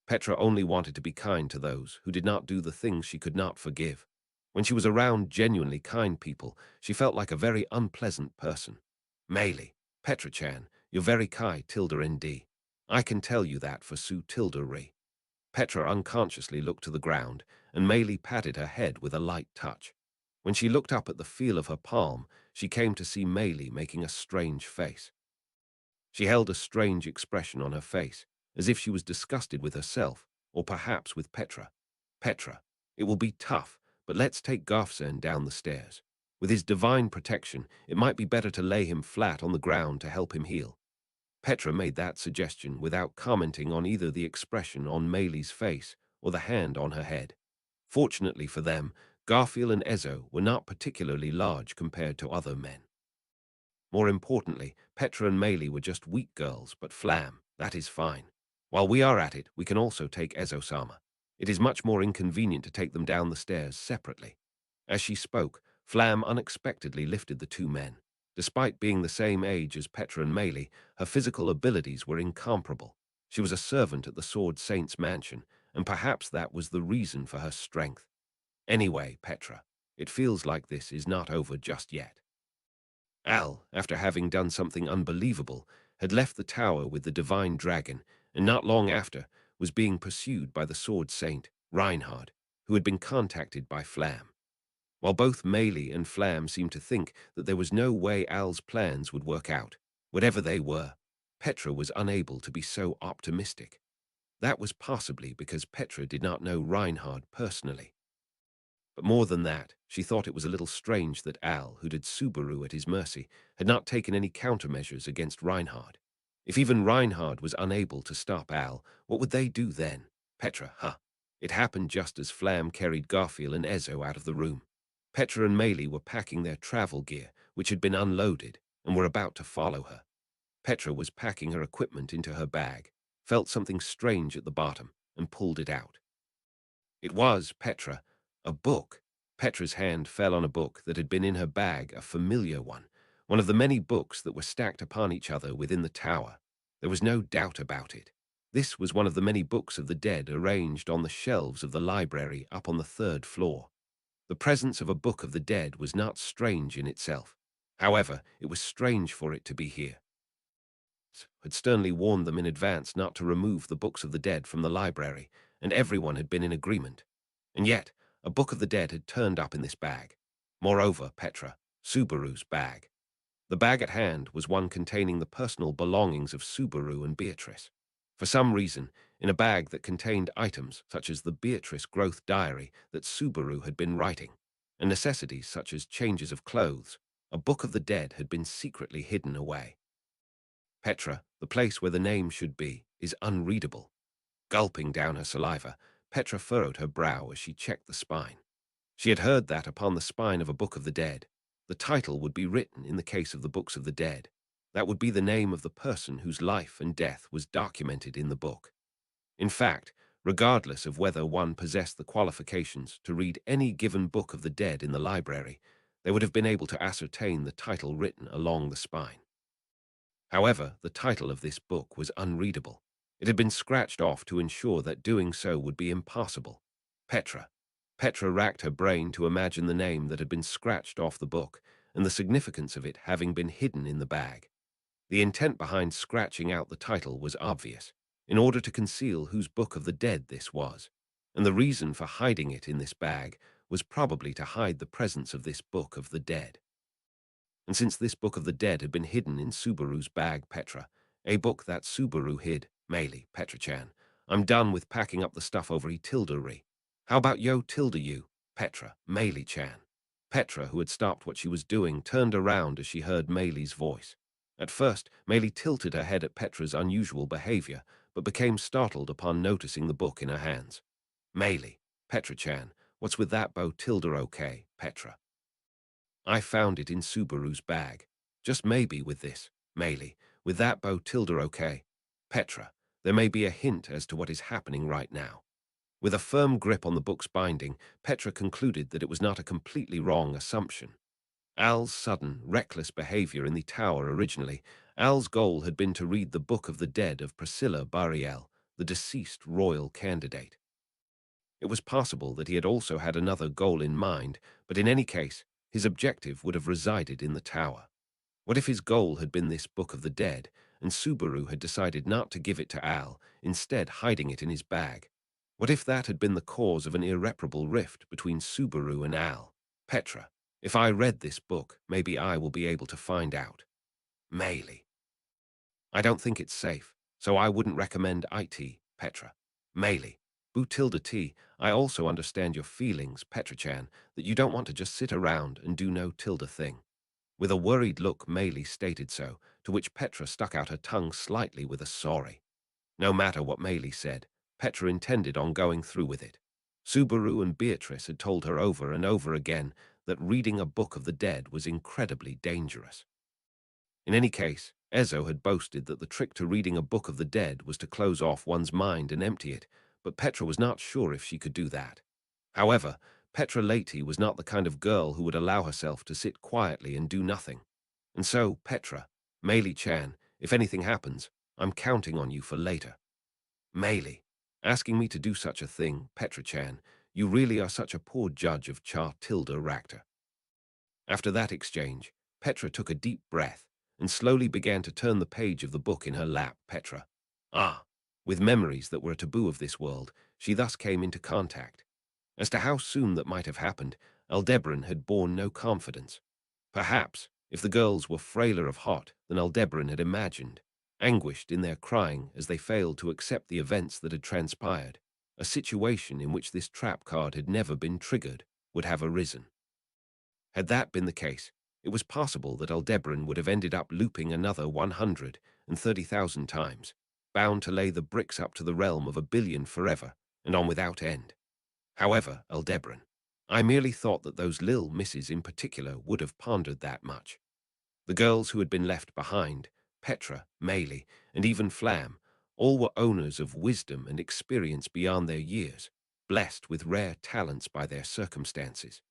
Petra only wanted to be kind to those who did not do the things she could not forgive. When she was around genuinely kind people, she felt like a very unpleasant person. Meili, Petra-chan, you're very kai tilde nd. I can tell you that for Su tilde re. Petra unconsciously looked to the ground, and Meili patted her head with a light touch. When she looked up at the feel of her palm, she came to see Meili making a strange face. She held a strange expression on her face, as if she was disgusted with herself, or perhaps with Petra. Petra, it will be tough, but let's take Garfsen down the stairs. With his divine protection, it might be better to lay him flat on the ground to help him heal. Petra made that suggestion without commenting on either the expression on Meili's face or the hand on her head. Fortunately for them, Garfield and Ezo were not particularly large compared to other men. More importantly, Petra and Meili were just weak girls, but Flam, that is fine. While we are at it, we can also take Ezo-sama. It is much more inconvenient to take them down the stairs separately. As she spoke, Flam unexpectedly lifted the two men. Despite being the same age as Petra and Meili, her physical abilities were incomparable. She was a servant at the Sword Saint's mansion, and perhaps that was the reason for her strength. Anyway, Petra, it feels like this is not over just yet. Al, after having done something unbelievable, had left the tower with the divine dragon, and not long after was being pursued by the sword saint, Reinhard, who had been contacted by Flam. While both Meili and Flam seemed to think that there was no way Al's plans would work out, whatever they were, Petra was unable to be so optimistic. That was possibly because Petra did not know Reinhard personally. But more than that, she thought it was a little strange that Al, who'd had Subaru at his mercy, had not taken any countermeasures against Reinhard. If even Reinhard was unable to stop Al, what would they do then? Petra, huh? It happened just as Flam carried Garfield and Ezo out of the room. Petra and Meili were packing their travel gear, which had been unloaded, and were about to follow her. Petra was packing her equipment into her bag, felt something strange at the bottom, and pulled it out. It was, Petra, a book. Petra's hand fell on a book that had been in her bag, a familiar one of the many books that were stacked upon each other within the tower. There was no doubt about it. This was one of the many books of the dead arranged on the shelves of the library up on the 3rd floor. The presence of a book of the dead was not strange in itself. However, it was strange for it to be here. Had sternly warned them in advance not to remove the books of the dead from the library, and everyone had been in agreement. And yet, a book of the dead had turned up in this bag. Moreover, Petra, Subaru's bag. The bag at hand was one containing the personal belongings of Subaru and Beatrice. For some reason, in a bag that contained items such as the Beatrice growth diary that Subaru had been writing, and necessities such as changes of clothes, a book of the dead had been secretly hidden away. Petra, the place where the name should be, is unreadable. Gulping down her saliva, Petra furrowed her brow as she checked the spine. She had heard that upon the spine of a book of the dead, the title would be written in the case of the books of the dead. That would be the name of the person whose life and death was documented in the book. In fact, regardless of whether one possessed the qualifications to read any given book of the dead in the library, they would have been able to ascertain the title written along the spine. However, the title of this book was unreadable. It had been scratched off to ensure that doing so would be impossible. Petra. Petra racked her brain to imagine the name that had been scratched off the book, and the significance of it having been hidden in the bag. The intent behind scratching out the title was obvious, in order to conceal whose book of the dead this was, and the reason for hiding it in this bag was probably to hide the presence of this book of the dead. And since this book of the dead had been hidden in Subaru's bag, Petra, a book that Subaru hid, Meili, Petra-chan, I'm done with packing up the stuff over Tilda-ri. How about yo Tilda you, Petra, Meili-chan? Petra, who had stopped what she was doing, turned around as she heard Meili's voice. At first, Meili tilted her head at Petra's unusual behavior, but became startled upon noticing the book in her hands. Meili, Petra-chan, what's with that bow Tilda okay, Petra? I found it in Subaru's bag. Just maybe with this, Meili, with that bow Tilda okay. Petra, there may be a hint as to what is happening right now. With a firm grip on the book's binding, Petra concluded that it was not a completely wrong assumption. Al's sudden, reckless behavior in the tower originally, Al's goal had been to read the Book of the Dead of Priscilla Bariel, the deceased royal candidate. It was possible that he had also had another goal in mind, but in any case, his objective would have resided in the tower. What if his goal had been this Book of the Dead, and Subaru had decided not to give it to Al, instead hiding it in his bag? What if that had been the cause of an irreparable rift between Subaru and Al? Petra, if I read this book, maybe I will be able to find out. Meili. I don't think it's safe, so I wouldn't recommend IT, Petra. Meili. Tilda T, I also understand your feelings, Petra-chan, that you don't want to just sit around and do no tilde thing. With a worried look, Meili stated so, to which Petra stuck out her tongue slightly with a sorry. No matter what Meili said, Petra intended on going through with it. Subaru and Beatrice had told her over and over again that reading a book of the dead was incredibly dangerous. In any case, Ezo had boasted that the trick to reading a book of the dead was to close off one's mind and empty it, but Petra was not sure if she could do that. However, Petra Leti was not the kind of girl who would allow herself to sit quietly and do nothing. And so, Petra, Meili-chan, if anything happens, I'm counting on you for later. Meili, asking me to do such a thing, Petra-chan, you really are such a poor judge of Cha Tilda Ractor. After that exchange, Petra took a deep breath and slowly began to turn the page of the book in her lap. Petra. Ah, with memories that were a taboo of this world, she thus came into contact. As to how soon that might have happened, Aldebaran had borne no confidence. Perhaps, if the girls were frailer of heart than Aldebaran had imagined, anguished in their crying as they failed to accept the events that had transpired, a situation in which this trap card had never been triggered would have arisen. Had that been the case, it was possible that Aldebaran would have ended up looping another 130,000 times, bound to lay the bricks up to the realm of 1 billion forever, and on without end. However, Aldebaran, I merely thought that those Lil Misses in particular would have pondered that much. The girls who had been left behind, Petra, Maylie, and even Flam, all were owners of wisdom and experience beyond their years, blessed with rare talents by their circumstances.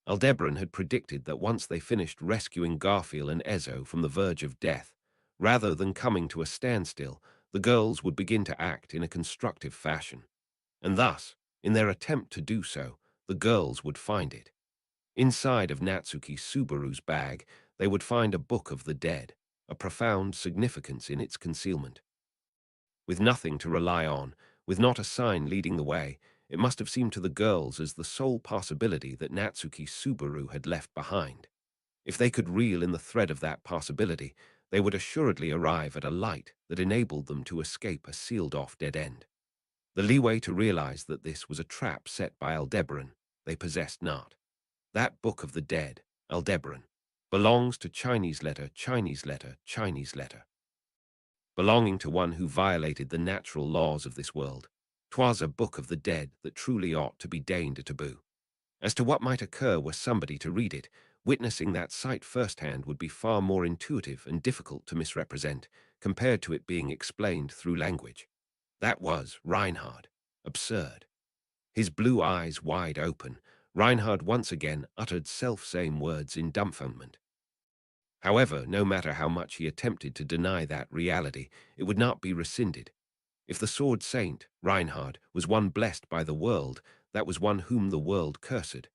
Aldebaran had predicted that once they finished rescuing Garfield and Ezo from the verge of death, rather than coming to a standstill, the girls would begin to act in a constructive fashion. And thus, in their attempt to do so, the girls would find it. Inside of Natsuki Subaru's bag, they would find a book of the dead, a profound significance in its concealment. With nothing to rely on, with not a sign leading the way, it must have seemed to the girls as the sole possibility that Natsuki Subaru had left behind. If they could reel in the thread of that possibility, they would assuredly arrive at a light that enabled them to escape a sealed-off dead end. The leeway to realize that this was a trap set by Aldebaran, they possessed not. That book of the dead, Aldebaran, belongs to Chinese letter, Chinese letter, Chinese letter. Belonging to one who violated the natural laws of this world, 'twas a book of the dead that truly ought to be deigned a taboo. As to what might occur were somebody to read it, witnessing that sight firsthand would be far more intuitive and difficult to misrepresent, compared to it being explained through language. That was Reinhard. Absurd. His blue eyes wide open, Reinhard once again uttered self-same words in dumbfoundment. However, no matter how much he attempted to deny that reality, it would not be rescinded. If the sword saint, Reinhard, was one blessed by the world, that was one whom the world cursed.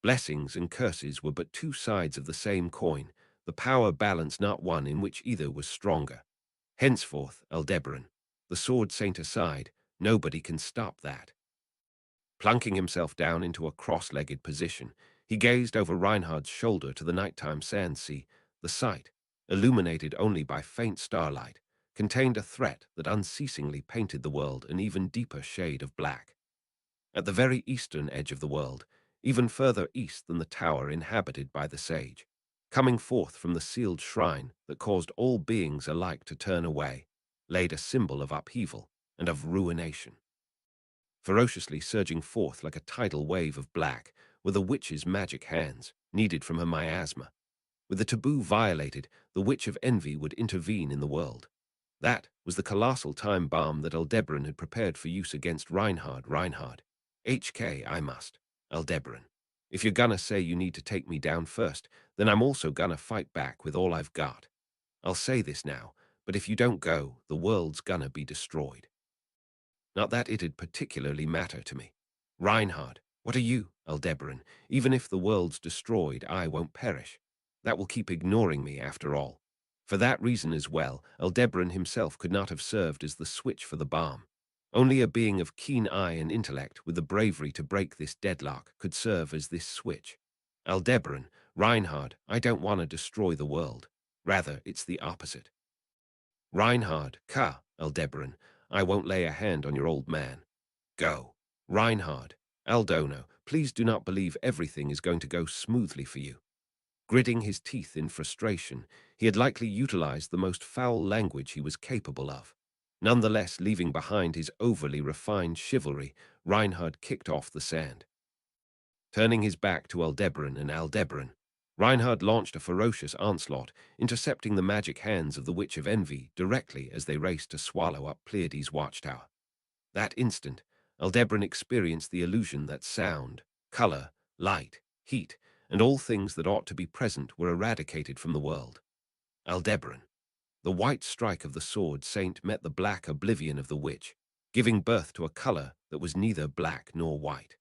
Blessings and curses were but two sides of the same coin, the power balance not one in which either was stronger. Henceforth, Aldebaran, the sword saint aside, nobody can stop that. Plunking himself down into a cross-legged position, he gazed over Reinhard's shoulder to the nighttime sand sea. The sight, illuminated only by faint starlight, contained a threat that unceasingly painted the world an even deeper shade of black. At the very eastern edge of the world, even further east than the tower inhabited by the sage, coming forth from the sealed shrine that caused all beings alike to turn away, laid a symbol of upheaval and of ruination. Ferociously surging forth like a tidal wave of black were the witch's magic hands, needed from her miasma. With the taboo violated, the witch of envy would intervene in the world. That was the colossal time bomb that Aldebaran had prepared for use against Reinhard. HK, I must. Aldebaran, if you're gonna say you need to take me down first, then I'm also gonna fight back with all I've got. I'll say this now, but if you don't go, the world's gonna be destroyed. Not that it'd particularly matter to me. Reinhard, what are you, Aldebaran? Even if the world's destroyed, I won't perish. That will keep ignoring me after all. For that reason as well, Aldebaran himself could not have served as the switch for the bomb. Only a being of keen eye and intellect with the bravery to break this deadlock could serve as this switch. Aldebaran, Reinhard, I don't want to destroy the world. Rather, it's the opposite. Reinhard, Aldebaran, I won't lay a hand on your old man. Go. Reinhard, Aldono, please do not believe everything is going to go smoothly for you. Gritting his teeth in frustration, he had likely utilized the most foul language he was capable of. Nonetheless, leaving behind his overly refined chivalry, Reinhard kicked off the sand. Turning his back to Aldebaran, Reinhard launched a ferocious onslaught, intercepting the magic hands of the Witch of Envy directly as they raced to swallow up Pleiades' watchtower. That instant, Aldebaran experienced the illusion that sound, color, light, heat, and all things that ought to be present were eradicated from the world. Aldebaran. The white strike of the sword saint met the black oblivion of the witch, giving birth to a color that was neither black nor white.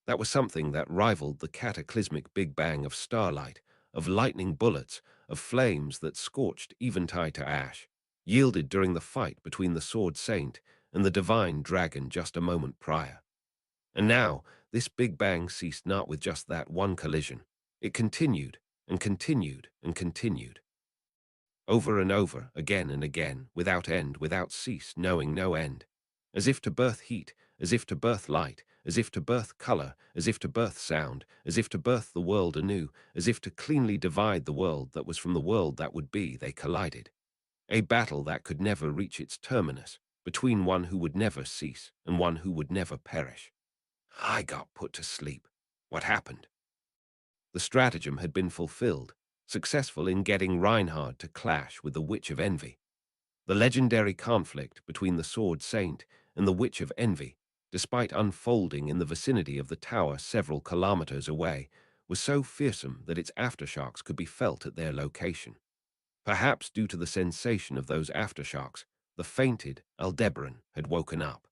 That was something that rivaled the cataclysmic Big Bang of starlight, of lightning bullets, of flames that scorched eventide to ash, yielded during the fight between the sword saint and the divine dragon just a moment prior. And now, This Big Bang ceased not with just that one collision. It continued, and continued, and continued. Over and over, again and again, without end, without cease, knowing no end. As if to birth heat, as if to birth light, as if to birth color, as if to birth sound, as if to birth the world anew, as if to cleanly divide the world that was from the world that would be, they collided. A battle that could never reach its terminus, between one who would never cease and one who would never perish. I got put to sleep. What happened? The stratagem had been fulfilled, successful in getting Reinhard to clash with the Witch of Envy. The legendary conflict between the Sword Saint and the Witch of Envy, despite unfolding in the vicinity of the tower several kilometers away, was so fearsome that its aftershocks could be felt at their location. Perhaps due to the sensation of those aftershocks, the fainted Aldebaran had woken up.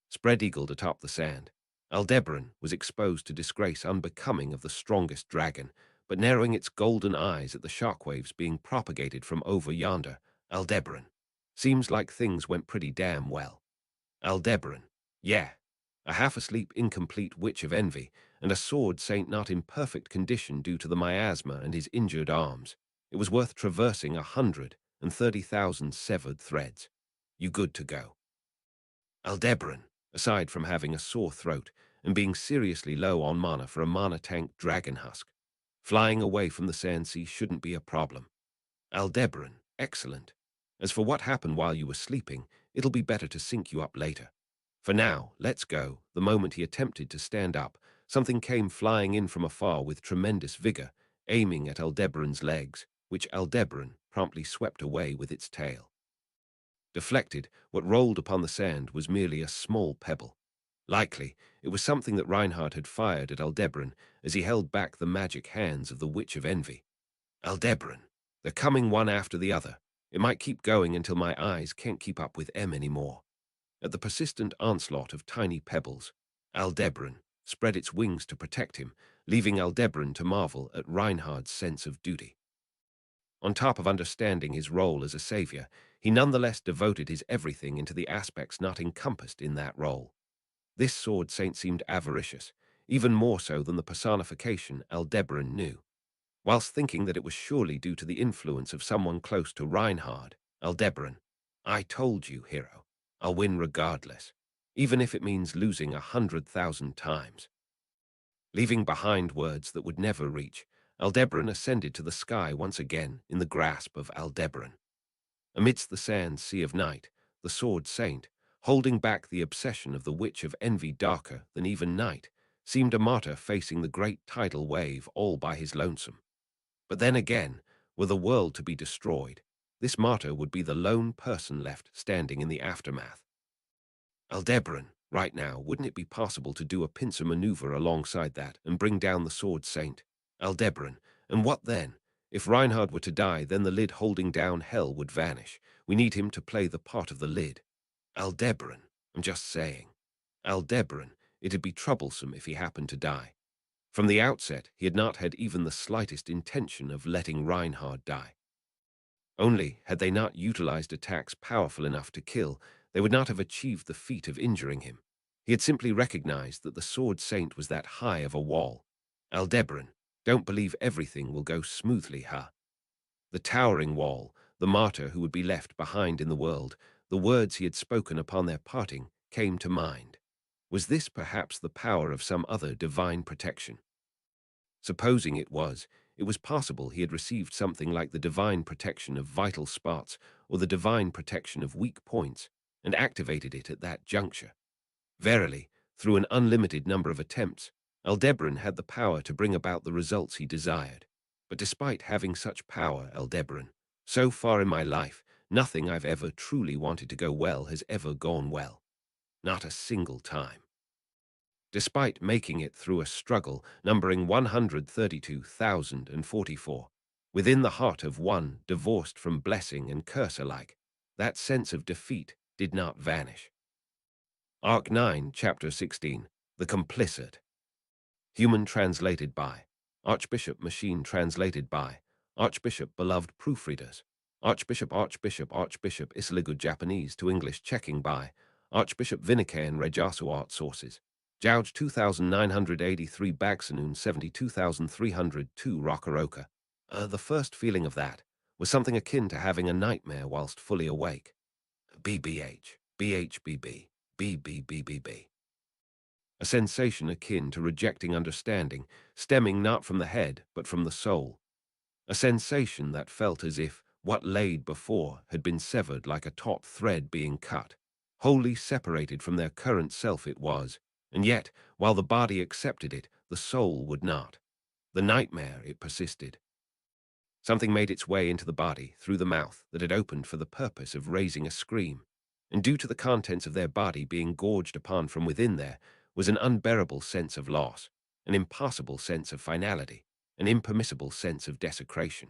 Spread-eagled atop the sand, Aldebaran was exposed to disgrace unbecoming of the strongest dragon, but narrowing its golden eyes at the shockwaves being propagated from over yonder, Aldebaran. Seems like things went pretty damn well. Aldebaran. Yeah. A half-asleep incomplete Witch of Envy, and a Sword Saint not in perfect condition due to the miasma and his injured arms. It was worth traversing 130,000 severed threads. You good to go. Aldebaran, aside from having a sore throat and being seriously low on mana for a mana tank dragon husk, flying away from the sand sea shouldn't be a problem. Aldebaran, excellent. As for what happened while you were sleeping, it'll be better to sync you up later. For now, let's go. The moment he attempted to stand up, something came flying in from afar with tremendous vigor, aiming at Aldebaran's legs, which Aldebaran promptly swept away with its tail. Deflected, what rolled upon the sand was merely a small pebble. Likely, it was something that Reinhard had fired at Aldebaran as he held back the magic hands of the Witch of Envy. Aldebaran, they're coming one after the other. It might keep going until my eyes can't keep up with M anymore. At the persistent onslaught of tiny pebbles, Aldebaran spread its wings to protect him, leaving Aldebaran to marvel at Reinhard's sense of duty. On top of understanding his role as a savior, he nonetheless devoted his everything into the aspects not encompassed in that role. This Sword Saint seemed avaricious, even more so than the personification Aldebaran knew. Whilst thinking that it was surely due to the influence of someone close to Reinhard, Aldebaran, I told you, hero, I'll win regardless, even if it means losing 100,000 times. Leaving behind words that would never reach, Aldebaran ascended to the sky once again in the grasp of Aldebaran. Amidst the sand sea of night, the Sword Saint, holding back the obsession of the Witch of Envy darker than even night, seemed a martyr facing the great tidal wave all by his lonesome. But then again, were the world to be destroyed, this martyr would be the lone person left standing in the aftermath. Aldebaran, right now, wouldn't it be possible to do a pincer maneuver alongside that and bring down the Sword Saint? Aldebaran, and what then? If Reinhard were to die, then the lid holding down hell would vanish. We need him to play the part of the lid. Aldebaran, I'm just saying. Aldebaran, it'd be troublesome if he happened to die. From the outset, he had not had even the slightest intention of letting Reinhard die. Only, had they not utilized attacks powerful enough to kill, they would not have achieved the feat of injuring him. He had simply recognized that the Sword Saint was that high of a wall. Aldebaran, don't believe everything will go smoothly, huh? The towering wall, the martyr who would be left behind in the world, the words he had spoken upon their parting, came to mind. Was this perhaps the power of some other divine protection? Supposing it was possible he had received something like the divine protection of vital spots or the divine protection of weak points, and activated it at that juncture. Verily, through an unlimited number of attempts, Aldebaran had the power to bring about the results he desired. But despite having such power, Aldebaran, so far in my life, nothing I've ever truly wanted to go well has ever gone well. Not a single time. Despite making it through a struggle numbering 132,044, within the heart of one divorced from blessing and curse alike, that sense of defeat did not vanish. Arc 9, Chapter 16, The Complicit. Human translated by Archbishop, machine translated by Archbishop, beloved proofreaders. Archbishop Isligood Japanese to English checking by Archbishop Vinican Rejasu art sources. Jouge 2,983 Bagsanoon 72,302 Rockaroka. The first feeling of that was something akin to having a nightmare whilst fully awake. BBH, BHBB, BBBBB. A sensation akin to rejecting understanding, stemming not from the head but from the soul. A sensation that felt as if what laid before had been severed like a taut thread being cut. Wholly separated from their current self it was, and yet, while the body accepted it, the soul would not. The nightmare, it persisted. Something made its way into the body, through the mouth, that had opened for the purpose of raising a scream, and due to the contents of their body being gorged upon from within there, was an unbearable sense of loss, an impossible sense of finality, an impermissible sense of desecration.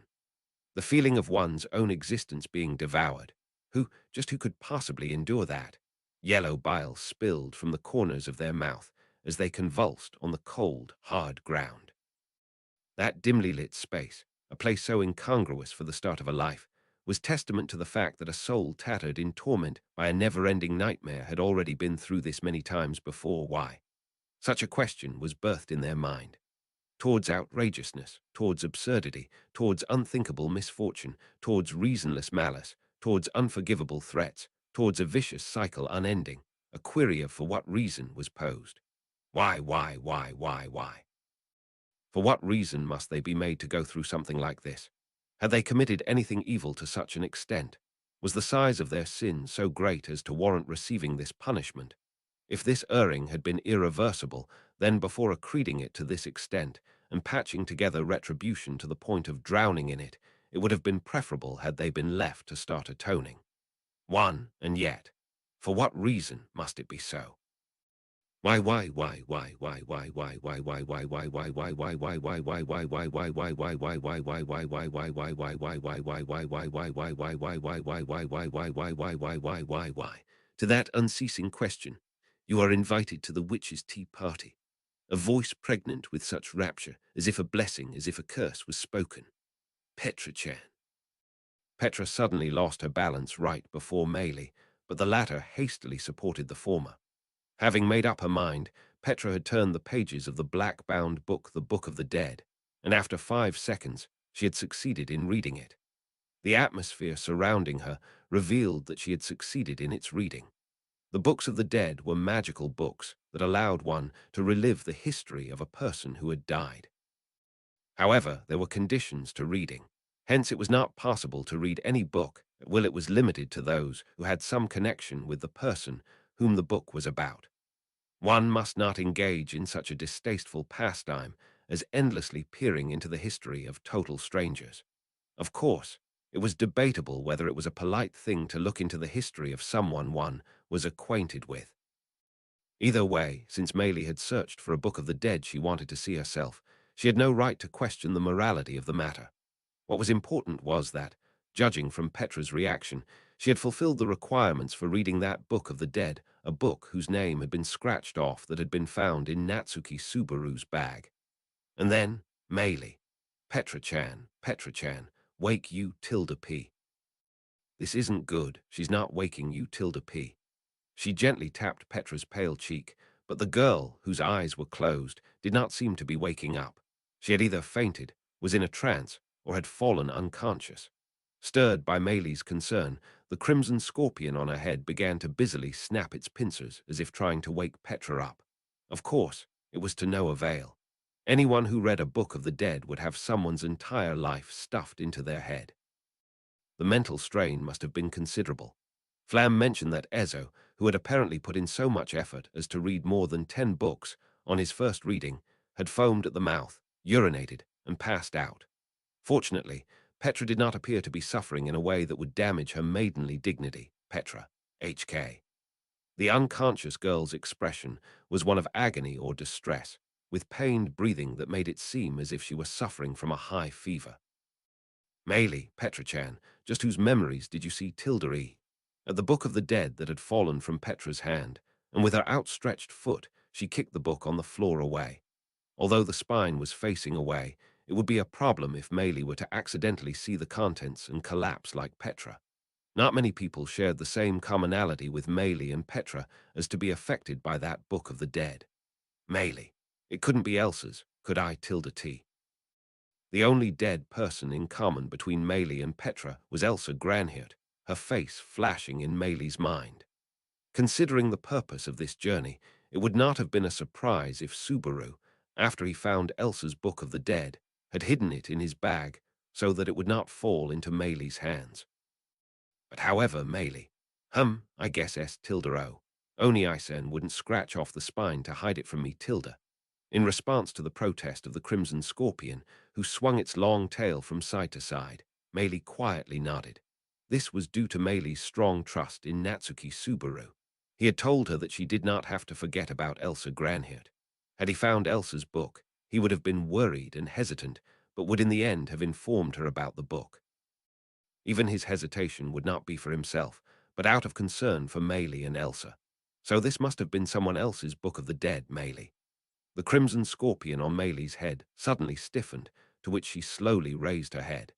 The feeling of one's own existence being devoured. Who could possibly endure that? Yellow bile spilled from the corners of their mouth as they convulsed on the cold, hard ground. That dimly lit space, a place so incongruous for the start of a life, was testament to the fact that a soul tattered in torment by a never-ending nightmare had already been through this many times before. Why? Such a question was birthed in their mind. Towards outrageousness, towards absurdity, towards unthinkable misfortune, towards reasonless malice, towards unforgivable threats, towards a vicious cycle unending, a query of for what reason was posed. Why? For what reason must they be made to go through something like this? Had they committed anything evil to such an extent? Was the size of their sin so great as to warrant receiving this punishment? If this erring had been irreversible, then before accreting it to this extent, and patching together retribution to the point of drowning in it, it would have been preferable had they been left to start atoning. And yet, for what reason must it be so? To that unceasing question, you are invited to the witches' tea party, a voice pregnant with such rapture, as if a blessing, as if a curse was spoken. Petra-chan. Petra suddenly lost her balance right before Meili, but the latter hastily supported the former. Having made up her mind, Petra had turned the pages of the black-bound book, the Book of the Dead, and after 5 seconds, she had succeeded in reading it. The atmosphere surrounding her revealed that she had succeeded in its reading. The books of the dead were magical books that allowed one to relive the history of a person who had died. However, there were conditions to reading. Hence, it was not possible to read any book, while it was limited to those who had some connection with the person whom the book was about. One must not engage in such a distasteful pastime as endlessly peering into the history of total strangers. Of course, it was debatable whether it was a polite thing to look into the history of someone one was acquainted with. Either way, since Meili had searched for a book of the dead she wanted to see herself, she had no right to question the morality of the matter. What was important was that, judging from Petra's reaction, she had fulfilled the requirements for reading that book of the dead, a book whose name had been scratched off that had been found in Natsuki Subaru's bag. And then, Meili. Petra-chan, wake you TAPPEI. This isn't good, she's not waking you TAPPEI. She gently tapped Petra's pale cheek, but the girl, whose eyes were closed, did not seem to be waking up. She had either fainted, was in a trance, or had fallen unconscious. Stirred by Meili's concern, the crimson scorpion on her head began to busily snap its pincers as if trying to wake Petra up. Of course, it was to no avail. Anyone who read a book of the dead would have someone's entire life stuffed into their head. The mental strain must have been considerable. Flam mentioned that Ezo, who had apparently put in so much effort as to read more than 10 books on his first reading, had foamed at the mouth, urinated, and passed out. Fortunately, Petra did not appear to be suffering in a way that would damage her maidenly dignity. Petra, HK. The unconscious girl's expression was one of agony or distress, with pained breathing that made it seem as if she were suffering from a high fever. Meili, Petra-chan, just whose memories did you see TAPPEI? At the book of the dead that had fallen from Petra's hand, and with her outstretched foot, she kicked the book on the floor away. Although the spine was facing away, it would be a problem if Meili were to accidentally see the contents and collapse like Petra. Not many people shared the same commonality with Meili and Petra as to be affected by that book of the dead. Maylie. It couldn't be Elsa's, could I, tilde T. The only dead person in common between Maylie and Petra was Elsa Granhirt, her face flashing in Maylie's mind. Considering the purpose of this journey, it would not have been a surprise if Subaru, after he found Elsa's Book of the Dead, had hidden it in his bag so that it would not fall into Maylie's hands. But however, Maylie, I guess S tilde O, only I sen wouldn't scratch off the spine to hide it from me tilde. In response to the protest of the crimson scorpion, who swung its long tail from side to side, Maylie quietly nodded. This was due to Maylie's strong trust in Natsuki Subaru. He had told her that she did not have to forget about Elsa Granhirt. Had he found Elsa's book, he would have been worried and hesitant, but would in the end have informed her about the book. Even his hesitation would not be for himself, but out of concern for Maylie and Elsa. So this must have been someone else's Book of the Dead, Maylie. The crimson scorpion on Maylie's head suddenly stiffened, to which she slowly raised her head.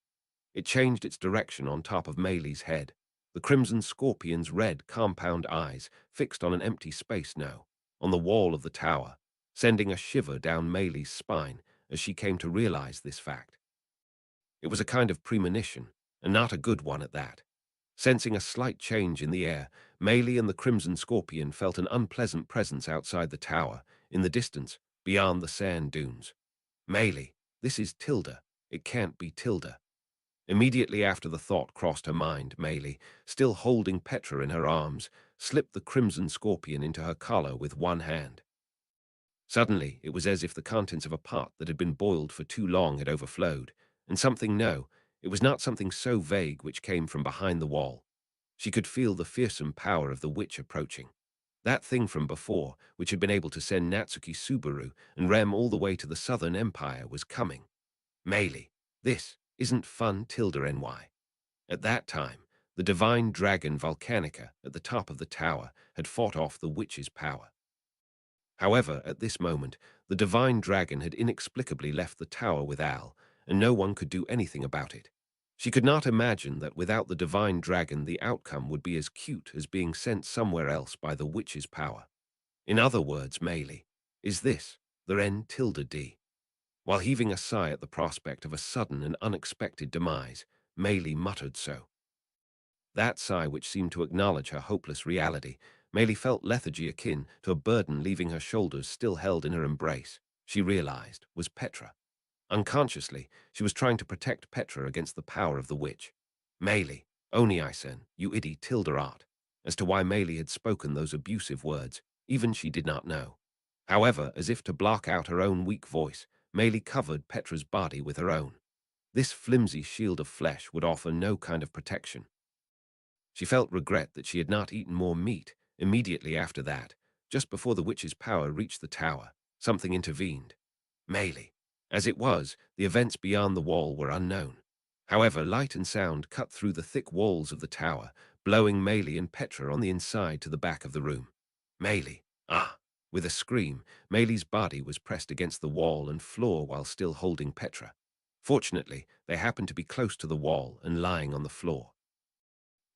It changed its direction on top of Maylie's head, the crimson scorpion's red compound eyes fixed on an empty space now, on the wall of the tower, sending a shiver down Maylie's spine as she came to realize this fact. It was a kind of premonition, and not a good one at that. Sensing a slight change in the air, Maylie and the crimson scorpion felt an unpleasant presence outside the tower, in the distance, beyond the sand dunes. Maylie, this is tilde. It can't be tilde. Immediately after the thought crossed her mind, Maylie, still holding Petra in her arms, slipped the crimson scorpion into her collar with one hand. Suddenly, it was as if the contents of a pot that had been boiled for too long had overflowed, and it was not something so vague which came from behind the wall. She could feel the fearsome power of the witch approaching. That thing from before, which had been able to send Natsuki Subaru and Rem all the way to the Southern Empire, was coming. Maylie, this isn't fun tilde ny. At that time, the divine dragon Volcanica at the top of the tower had fought off the witch's power. However, at this moment, the divine dragon had inexplicably left the tower with Al, and no one could do anything about it. She could not imagine that without the divine dragon the outcome would be as cute as being sent somewhere else by the witch's power. In other words, Maylie, is this the N tilde D? While heaving a sigh at the prospect of a sudden and unexpected demise, Maylie muttered so. That sigh which seemed to acknowledge her hopeless reality, Maylie felt lethargy akin to a burden leaving her shoulders still held in her embrace, she realized, was Petra. Unconsciously, she was trying to protect Petra against the power of the witch. Maylie, oni isen, you idi tilde art. As to why Maylie had spoken those abusive words, even she did not know. However, as if to block out her own weak voice, Maylie covered Petra's body with her own. This flimsy shield of flesh would offer no kind of protection. She felt regret that she had not eaten more meat. Immediately after that, just before the witch's power reached the tower, something intervened. Maylie. As it was, the events beyond the wall were unknown. However, light and sound cut through the thick walls of the tower, blowing Maylie and Petra on the inside to the back of the room. Maylie. Ah! With a scream, Maylie's body was pressed against the wall and floor while still holding Petra. Fortunately, they happened to be close to the wall and lying on the floor.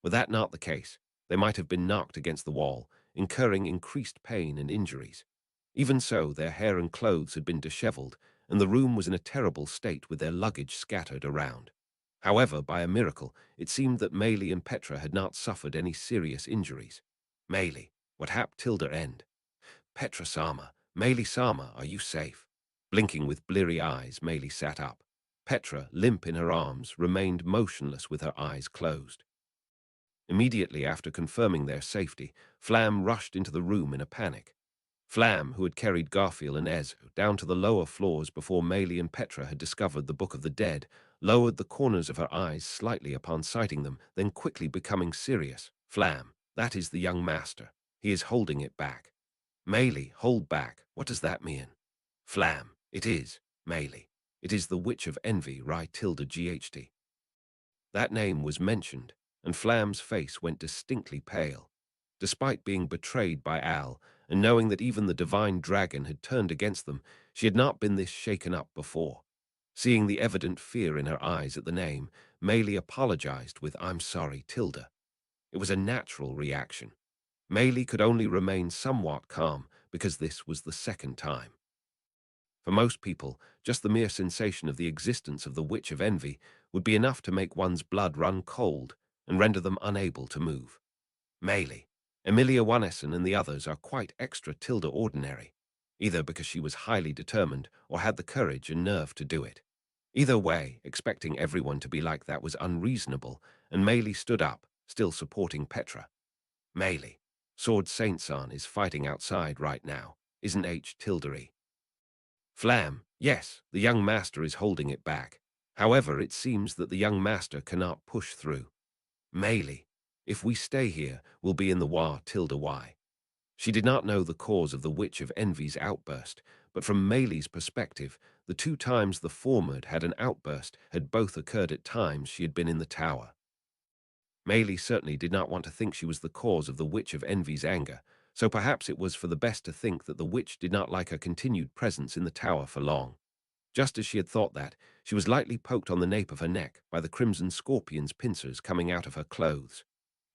Were that not the case, they might have been knocked against the wall, incurring increased pain and injuries. Even so, their hair and clothes had been disheveled, and the room was in a terrible state with their luggage scattered around. However, by a miracle, it seemed that Maylie and Petra had not suffered any serious injuries. Maylie, what hap tilde end? Petra-sama, Maylie-sama, are you safe? Blinking with bleary eyes, Maylie sat up. Petra, limp in her arms, remained motionless with her eyes closed. Immediately after confirming their safety, Flam rushed into the room in a panic. Flam, who had carried Garfield and Ez down to the lower floors before Maylie and Petra had discovered the Book of the Dead, lowered the corners of her eyes slightly upon sighting them, then quickly becoming serious. Flam, that is the young master. He is holding it back. Maylie, hold back. What does that mean? Flam, it is, Maylie. It is the Witch of Envy, Rai tilde GHT. That name was mentioned, and Flam's face went distinctly pale. Despite being betrayed by Al, and knowing that even the divine dragon had turned against them, she had not been this shaken up before. Seeing the evident fear in her eyes at the name, Maylie apologized with "I'm sorry, tilde." It was a natural reaction. Maylie could only remain somewhat calm, because this was the second time. For most people, just the mere sensation of the existence of the Witch of Envy would be enough to make one's blood run cold and render them unable to move. Maylie, Emilia Wannessen and the others are quite extra tilde ordinary, either because she was highly determined or had the courage and nerve to do it. Either way, expecting everyone to be like that was unreasonable, and Maylie stood up, still supporting Petra. Maylie, Sword Saint-San is fighting outside right now, isn't H. Tildery? Flam, yes, the young master is holding it back. However, it seems that the young master cannot push through. Maylie, if we stay here, we'll be in the Wa tilde Y. She did not know the cause of the Witch of Envy's outburst, but from Maylie's perspective, the 2 times the former had an outburst had both occurred at times she had been in the tower. Maylie certainly did not want to think she was the cause of the Witch of Envy's anger, so perhaps it was for the best to think that the witch did not like her continued presence in the tower for long. Just as she had thought that, she was lightly poked on the nape of her neck by the crimson scorpion's pincers coming out of her clothes.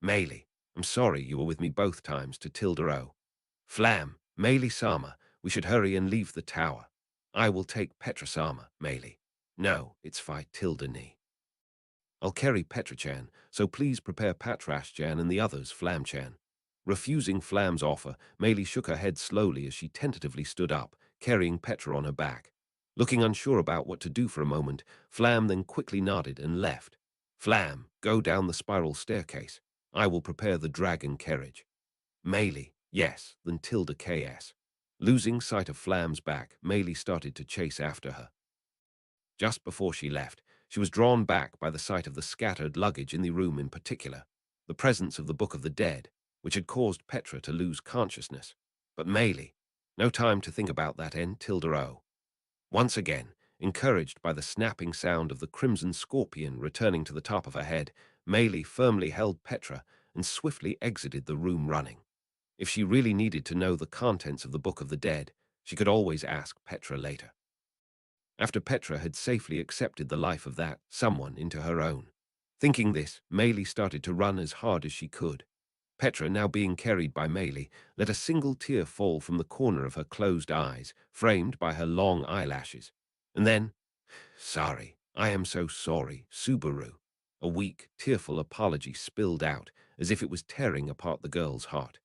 Maylie, I'm sorry you were with me both times to Tildero. Flam, Maylie Sama, we should hurry and leave the tower. I will take Petra Sama, Maylie. No, it's Phi Tildeni. I'll carry Petra-chan, so please prepare Patrash-chan and the others, Flam-chan. Refusing Flam's offer, Maylie shook her head slowly as she tentatively stood up, carrying Petra on her back. Looking unsure about what to do for a moment, Flam then quickly nodded and left. Flam, go down the spiral staircase. I will prepare the dragon carriage. Maylie, yes, then Tilda KS. Losing sight of Flam's back, Maylie started to chase after her. Just before she left, she was drawn back by the sight of the scattered luggage in the room in particular, the presence of the Book of the Dead, which had caused Petra to lose consciousness. But Maylie, no time to think about that N tilde O. Once again, encouraged by the snapping sound of the crimson scorpion returning to the top of her head, Maylie firmly held Petra and swiftly exited the room running. If she really needed to know the contents of the Book of the Dead, she could always ask Petra later. After Petra had safely accepted the life of that someone into her own. Thinking this, Maylie started to run as hard as she could. Petra, now being carried by Maylie, let a single tear fall from the corner of her closed eyes, framed by her long eyelashes. And then, sorry, I am so sorry, Subaru. A weak, tearful apology spilled out, as if it was tearing apart the girl's heart.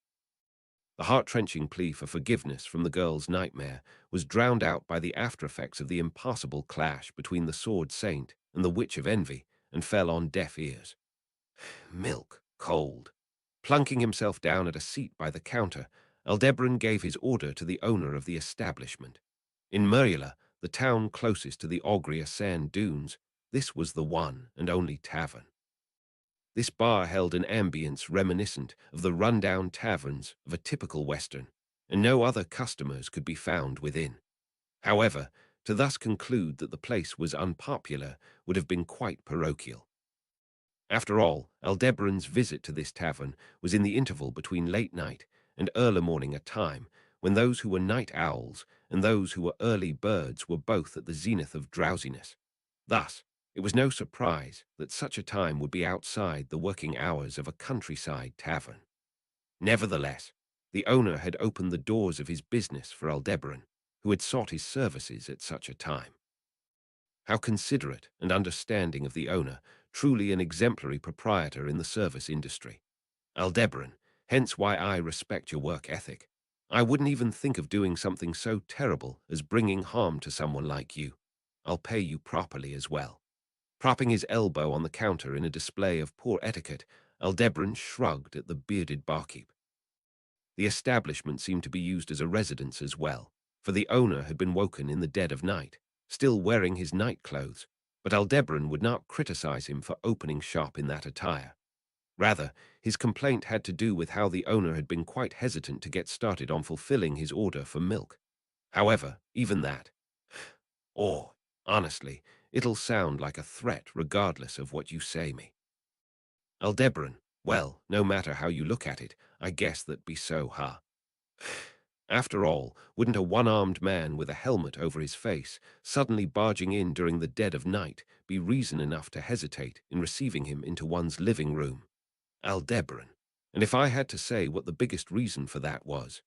The heart-wrenching plea for forgiveness from the girl's nightmare was drowned out by the after-effects of the impossible clash between the Sword Saint and the Witch of Envy, and fell on deaf ears. Milk, cold. Plunking himself down at a seat by the counter, Aldebaran gave his order to the owner of the establishment. In Murula, the town closest to the Ogria sand dunes, this was the one and only tavern. This bar held an ambience reminiscent of the rundown taverns of a typical Western, and no other customers could be found within. However, to thus conclude that the place was unpopular would have been quite parochial. After all, Aldebaran's visit to this tavern was in the interval between late night and early morning, a time when those who were night owls and those who were early birds were both at the zenith of drowsiness. Thus, it was no surprise that such a time would be outside the working hours of a countryside tavern. Nevertheless, the owner had opened the doors of his business for Aldebaran, who had sought his services at such a time. How considerate and understanding of the owner, truly an exemplary proprietor in the service industry. Aldebaran, hence why I respect your work ethic. I wouldn't even think of doing something so terrible as bringing harm to someone like you. I'll pay you properly as well. Propping his elbow on the counter in a display of poor etiquette, Aldebaran shrugged at the bearded barkeep. The establishment seemed to be used as a residence as well, for the owner had been woken in the dead of night, still wearing his night clothes, but Aldebaran would not criticize him for opening shop in that attire. Rather, his complaint had to do with how the owner had been quite hesitant to get started on fulfilling his order for milk. However, even that, or, honestly, it'll sound like a threat regardless of what you say me. Aldebaran, well, no matter how you look at it, I guess that be so, huh? After all, wouldn't a one-armed man with a helmet over his face, suddenly barging in during the dead of night, be reason enough to hesitate in receiving him into one's living room? Aldebaran. And if I had to say what the biggest reason for that was,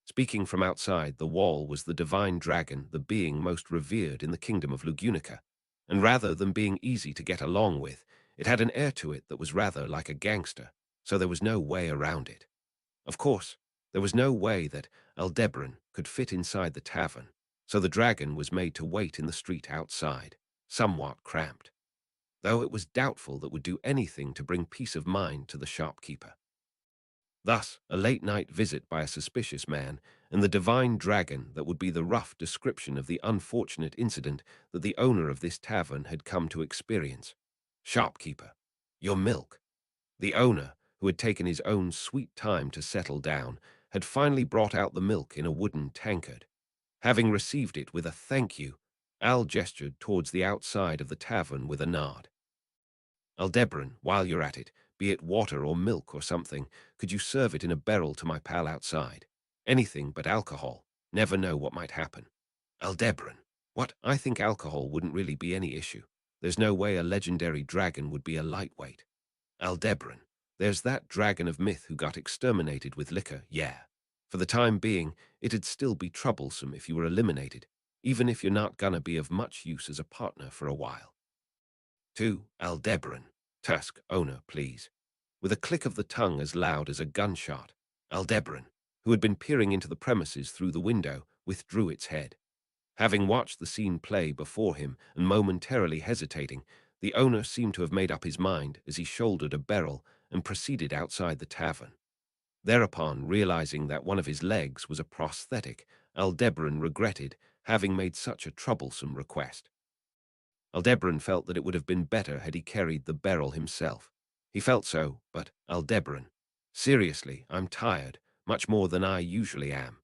Speaking from outside, the wall was the divine dragon, the being most revered in the kingdom of Lugunica, and rather than being easy to get along with, it had an air to it that was rather like a gangster, so there was no way around it. Of course, there was no way that Aldebaran could fit inside the tavern, so the dragon was made to wait in the street outside, somewhat cramped, though it was doubtful that would do anything to bring peace of mind to the shopkeeper. Thus, a late-night visit by a suspicious man, and the divine dragon that would be the rough description of the unfortunate incident that the owner of this tavern had come to experience. Shopkeeper, your milk. The owner, who had taken his own sweet time to settle down, had finally brought out the milk in a wooden tankard. Having received it with a thank you, Al gestured towards the outside of the tavern with a nod. Aldebaran, while you're at it, be it water or milk or something, could you serve it in a barrel to my pal outside? Anything but alcohol. Never know what might happen. Aldebaran. What? I think alcohol wouldn't really be any issue. There's no way a legendary dragon would be a lightweight. Aldebaran. There's that dragon of myth who got exterminated with liquor, yeah. For the time being, it'd still be troublesome if you were eliminated, even if you're not gonna be of much use as a partner for a while. 2. Aldebaran. Tusk, owner, please. With a click of the tongue as loud as a gunshot, Aldebaran, who had been peering into the premises through the window, withdrew its head. Having watched the scene play before him and momentarily hesitating, the owner seemed to have made up his mind as he shouldered a barrel and proceeded outside the tavern. Thereupon, realizing that one of his legs was a prosthetic, Aldebaran regretted having made such a troublesome request. Aldebaran felt that it would have been better had he carried the barrel himself. He felt so, but Aldebaran. Seriously, I'm tired, much more than I usually am.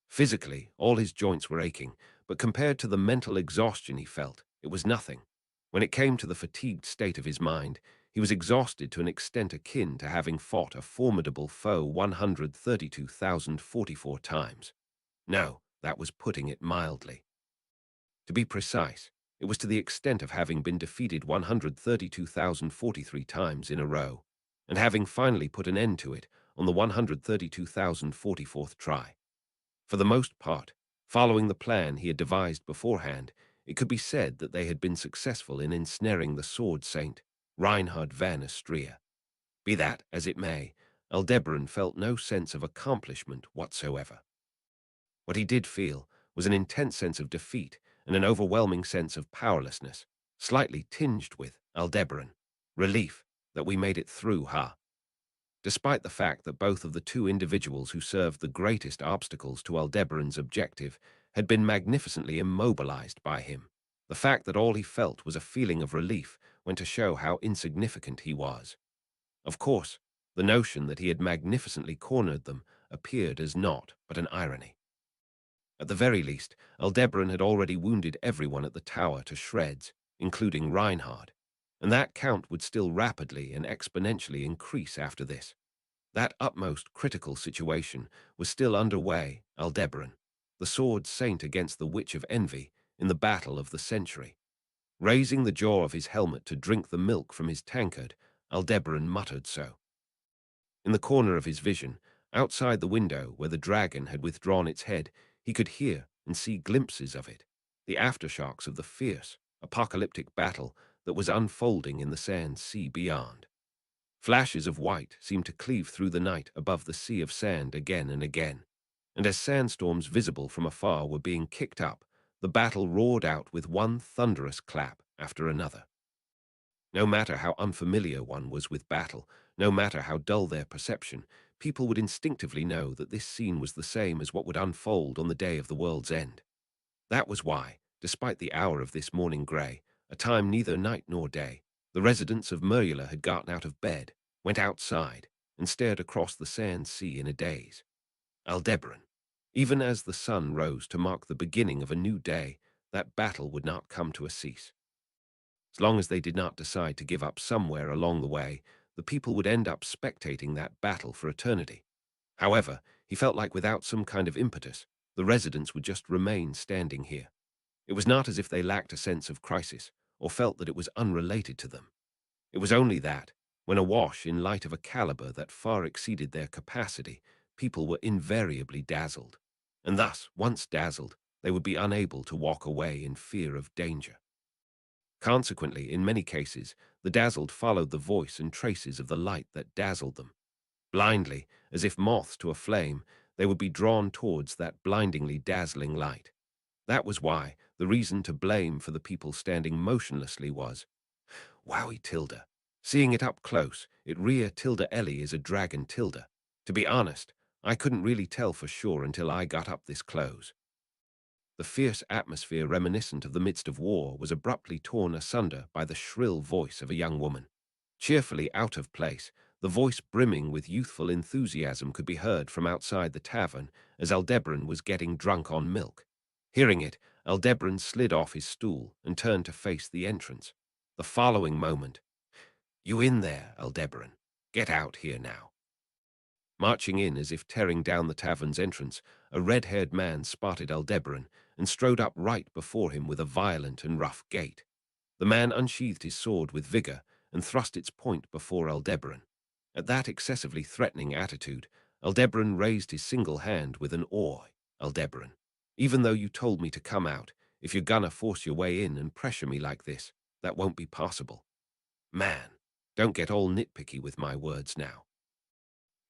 Physically, all his joints were aching, but compared to the mental exhaustion he felt, it was nothing. When it came to the fatigued state of his mind, he was exhausted to an extent akin to having fought a formidable foe 132,044 times. No, that was putting it mildly. To be precise, it was to the extent of having been defeated 132,043 times in a row, and having finally put an end to it on the 132,044th try. For the most part, following the plan he had devised beforehand, it could be said that they had been successful in ensnaring the sword saint, Reinhard van Astria. Be that as it may, Aldebaran felt no sense of accomplishment whatsoever. What he did feel was an intense sense of defeat and an overwhelming sense of powerlessness, slightly tinged with Aldebaran. Relief that we made it through, huh? Despite the fact that both of the two individuals who served the greatest obstacles to Aldebaran's objective had been magnificently immobilized by him, the fact that all he felt was a feeling of relief went to show how insignificant he was. Of course, the notion that he had magnificently cornered them appeared as naught but an irony. At the very least, Aldebaran had already wounded everyone at the tower to shreds, including Reinhard, and that count would still rapidly and exponentially increase after this. That utmost critical situation was still underway, Aldebaran, the sword saint against the Witch of Envy in the battle of the century. Raising the jaw of his helmet to drink the milk from his tankard, Aldebaran muttered so. In the corner of his vision, outside the window where the dragon had withdrawn its head, he could hear and see glimpses of it, the aftershocks of the fierce, apocalyptic battle that was unfolding in the sand sea beyond. Flashes of white seemed to cleave through the night above the sea of sand again and again, and as sandstorms visible from afar were being kicked up, the battle roared out with one thunderous clap after another. No matter how unfamiliar one was with battle, no matter how dull their perception, people would instinctively know that this scene was the same as what would unfold on the day of the world's end. That was why, despite the hour of this morning grey, a time neither night nor day, the residents of Merula had gotten out of bed, went outside, and stared across the sand sea in a daze. Aldebaran. Even as the sun rose to mark the beginning of a new day, that battle would not come to a cease. As long as they did not decide to give up somewhere along the way, the people would end up spectating that battle for eternity. However, he felt like without some kind of impetus, the residents would just remain standing here. It was not as if they lacked a sense of crisis or felt that it was unrelated to them. It was only that, when awash in light of a caliber that far exceeded their capacity, people were invariably dazzled. and thus, once dazzled, they would be unable to walk away in fear of danger. Consequently, in many cases, the dazzled followed the voice and traces of the light that dazzled them. Blindly, as if moths to a flame, they would be drawn towards that blindingly dazzling light. That was why the reason to blame for the people standing motionlessly was, Wowie tilde. Seeing it up close, it rear tilde Ellie is a dragon tilde. To be honest, I couldn't really tell for sure until I got up this close. The fierce atmosphere reminiscent of the midst of war was abruptly torn asunder by the shrill voice of a young woman. Cheerfully out of place, the voice brimming with youthful enthusiasm could be heard from outside the tavern as Aldebaran was getting drunk on milk. Hearing it, Aldebaran slid off his stool and turned to face the entrance. The following moment, "You in there, Aldebaran? Get out here now." Marching in as if tearing down the tavern's entrance, a red-haired man spotted Aldebaran and strode up right before him with a violent and rough gait. The man unsheathed his sword with vigor and thrust its point before Aldebaran. At that excessively threatening attitude, Aldebaran raised his single hand with an "Oi, Aldebaran, even though you told me to come out, if you're gonna force your way in and pressure me like this, that won't be possible. Man, don't get all nitpicky with my words now.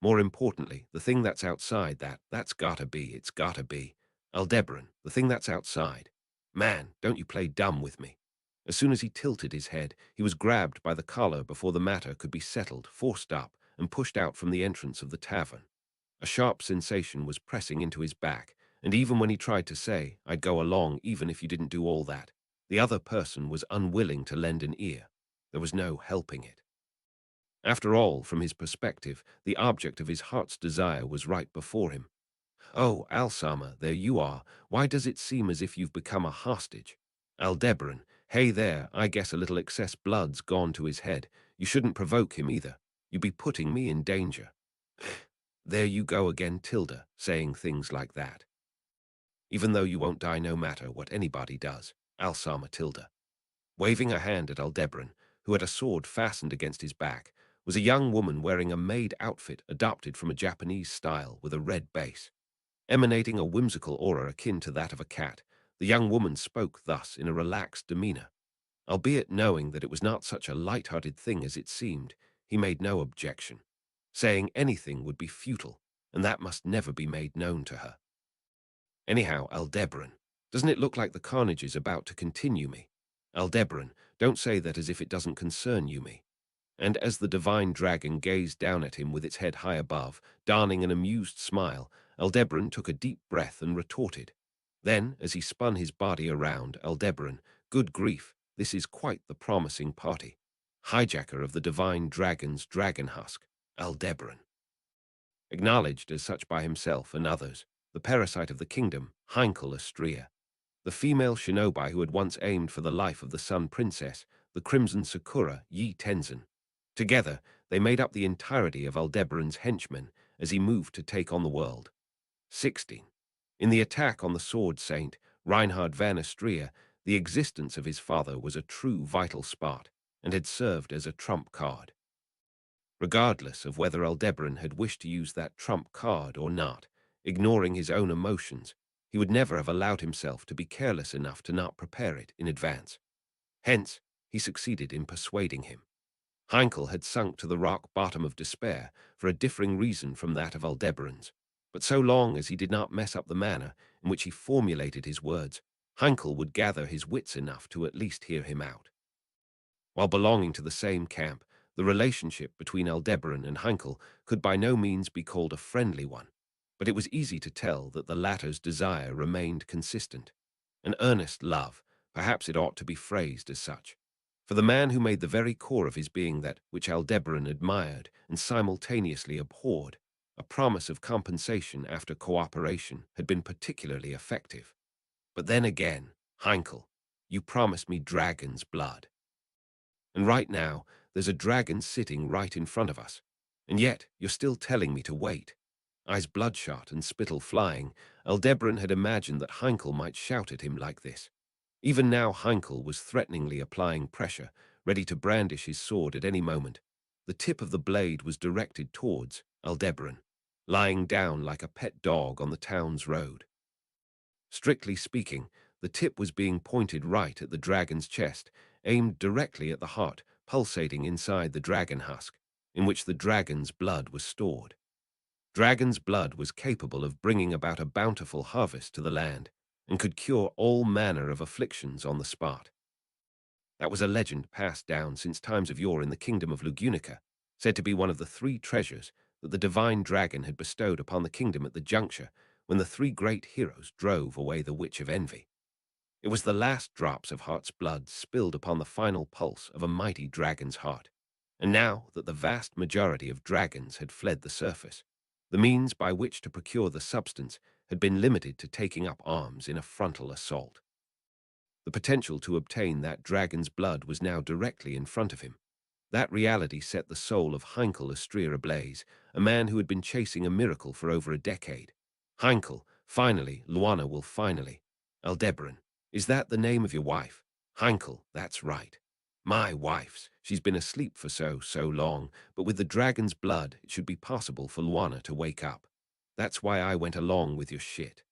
More importantly, the thing that's outside that's gotta be, it's gotta be. Aldebaran, the thing that's outside. Man, don't you play dumb with me." As soon as he tilted his head, he was grabbed by the collar before the matter could be settled, forced up, and pushed out from the entrance of the tavern. A sharp sensation was pressing into his back, and even when he tried to say, "I'd go along even if you didn't do all that," the other person was unwilling to lend an ear. There was no helping it. After all, from his perspective, the object of his heart's desire was right before him. "Oh, Alsama, there you are. Why does it seem as if you've become a hostage? Aldebaran, hey there, I guess a little excess blood's gone to his head. You shouldn't provoke him either. You'd be putting me in danger." There you go again, Tilda, saying things like that. "Even though you won't die no matter what anybody does, Alsama Tilda." Waving a hand at Aldebaran, who had a sword fastened against his back, was a young woman wearing a maid outfit adopted from a Japanese style with a red base. Emanating a whimsical aura akin to that of a cat, the young woman spoke thus in a relaxed demeanor. Albeit knowing that it was not such a light-hearted thing as it seemed, he made no objection. Saying anything would be futile, and that must never be made known to her. "Anyhow, Aldebaran, doesn't it look like the carnage is about to continue me? Aldebaran, don't say that as if it doesn't concern you me." And as the divine dragon gazed down at him with its head high above, darning an amused smile, Aldebaran took a deep breath and retorted. Then, as he spun his body around, Aldebaran, "Good grief, this is quite the promising party. Hijacker of the divine dragon's dragon husk, Aldebaran." Acknowledged as such by himself and others, the parasite of the kingdom, Heinkel Astrea, the female shinobi who had once aimed for the life of the Sun Princess, the Crimson Sakura, Yi Tenzin. Together, they made up the entirety of Aldebaran's henchmen as he moved to take on the world. 16. In the attack on the Sword Saint, Reinhard van Astrea, the existence of his father was a true vital spot and had served as a trump card. Regardless of whether Aldebaran had wished to use that trump card or not, ignoring his own emotions, he would never have allowed himself to be careless enough to not prepare it in advance. Hence, he succeeded in persuading him. Heinkel had sunk to the rock bottom of despair for a differing reason from that of Aldebaran's, but so long as he did not mess up the manner in which he formulated his words, Heinkel would gather his wits enough to at least hear him out. While belonging to the same camp, the relationship between Aldebaran and Heinkel could by no means be called a friendly one, but it was easy to tell that the latter's desire remained consistent. An earnest love, perhaps it ought to be phrased as such. For the man who made the very core of his being that which Aldebaran admired and simultaneously abhorred, a promise of compensation after cooperation had been particularly effective. But then again, Heinkel, you promised me dragon's blood. And right now, there's a dragon sitting right in front of us. And yet, you're still telling me to wait. Eyes bloodshot and spittle flying, Aldebaran had imagined that Heinkel might shout at him like this. Even now Heinkel was threateningly applying pressure, ready to brandish his sword at any moment. The tip of the blade was directed towards Aldebaran, lying down like a pet dog on the town's road. Strictly speaking, the tip was being pointed right at the dragon's chest, aimed directly at the heart, pulsating inside the dragon husk, in which the dragon's blood was stored. Dragon's blood was capable of bringing about a bountiful harvest to the land, and could cure all manner of afflictions on the spot. That was a legend passed down since times of yore in the kingdom of Lugunica, said to be one of the three treasures that the divine dragon had bestowed upon the kingdom at the juncture when the three great heroes drove away the Witch of Envy. It was the last drops of heart's blood spilled upon the final pulse of a mighty dragon's heart. And now that the vast majority of dragons had fled the surface, the means by which to procure the substance had been limited to taking up arms in a frontal assault. The potential to obtain that dragon's blood was now directly in front of him. That reality set the soul of Heinkel Astrea ablaze, a man who had been chasing a miracle for over a decade. Heinkel, finally, Luana will finally. Aldebaran, is that the name of your wife? Heinkel, that's right. My wife's. She's been asleep for so long, but with the dragon's blood, it should be possible for Luana to wake up. That's why I went along with your shit.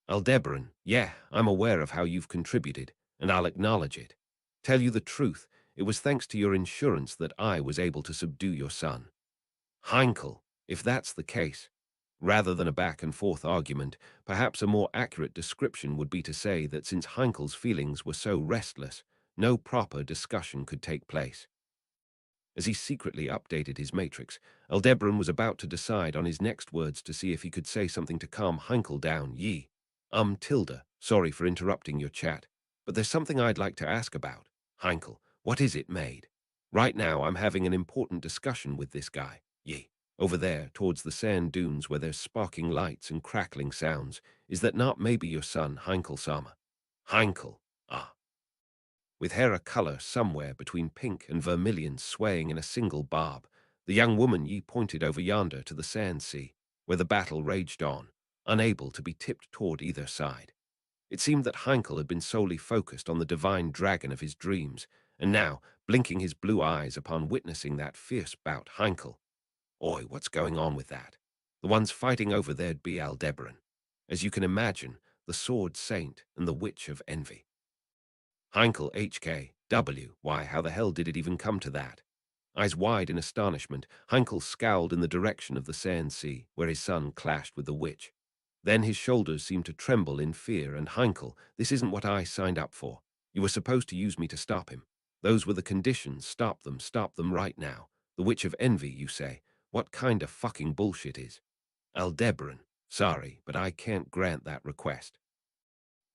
Aldebaran, yeah, I'm aware of how you've contributed, and I'll acknowledge it. Tell you the truth, it was thanks to your insurance that I was able to subdue your son. Heinkel, if that's the case, rather than a back-and-forth argument, perhaps a more accurate description would be to say that since Heinkel's feelings were so restless, no proper discussion could take place. As he secretly updated his matrix, Aldebaran was about to decide on his next words to see if he could say something to calm Heinkel down. Tilda, sorry for interrupting your chat, but there's something I'd like to ask about. Heinkel, what is it, maid? Right now I'm having an important discussion with this guy. Over there, towards the sand dunes where there's sparking lights and crackling sounds. Is that not maybe your son, Heinkel-sama? Heinkel, ah. With hair a color somewhere between pink and vermilion swaying in a single barb, the young woman pointed over yonder to the sand sea, where the battle raged on, unable to be tipped toward either side. It seemed that Heinkel had been solely focused on the divine dragon of his dreams, and now, blinking his blue eyes upon witnessing that fierce bout, Heinkel, oi, what's going on with that? The ones fighting over there'd be Aldebaran. As you can imagine, the sword saint and the witch of envy. Heinkel HKW, why, how the hell did it even come to that? Eyes wide in astonishment, Heinkel scowled in the direction of the sand sea, where his son clashed with the witch. Then his shoulders seemed to tremble in fear, and Heinkel, this isn't what I signed up for. You were supposed to use me to stop him. Those were the conditions. Stop them right now. The witch of envy, you say? What kind of fucking bullshit is? Aldebaran, sorry, but I can't grant that request.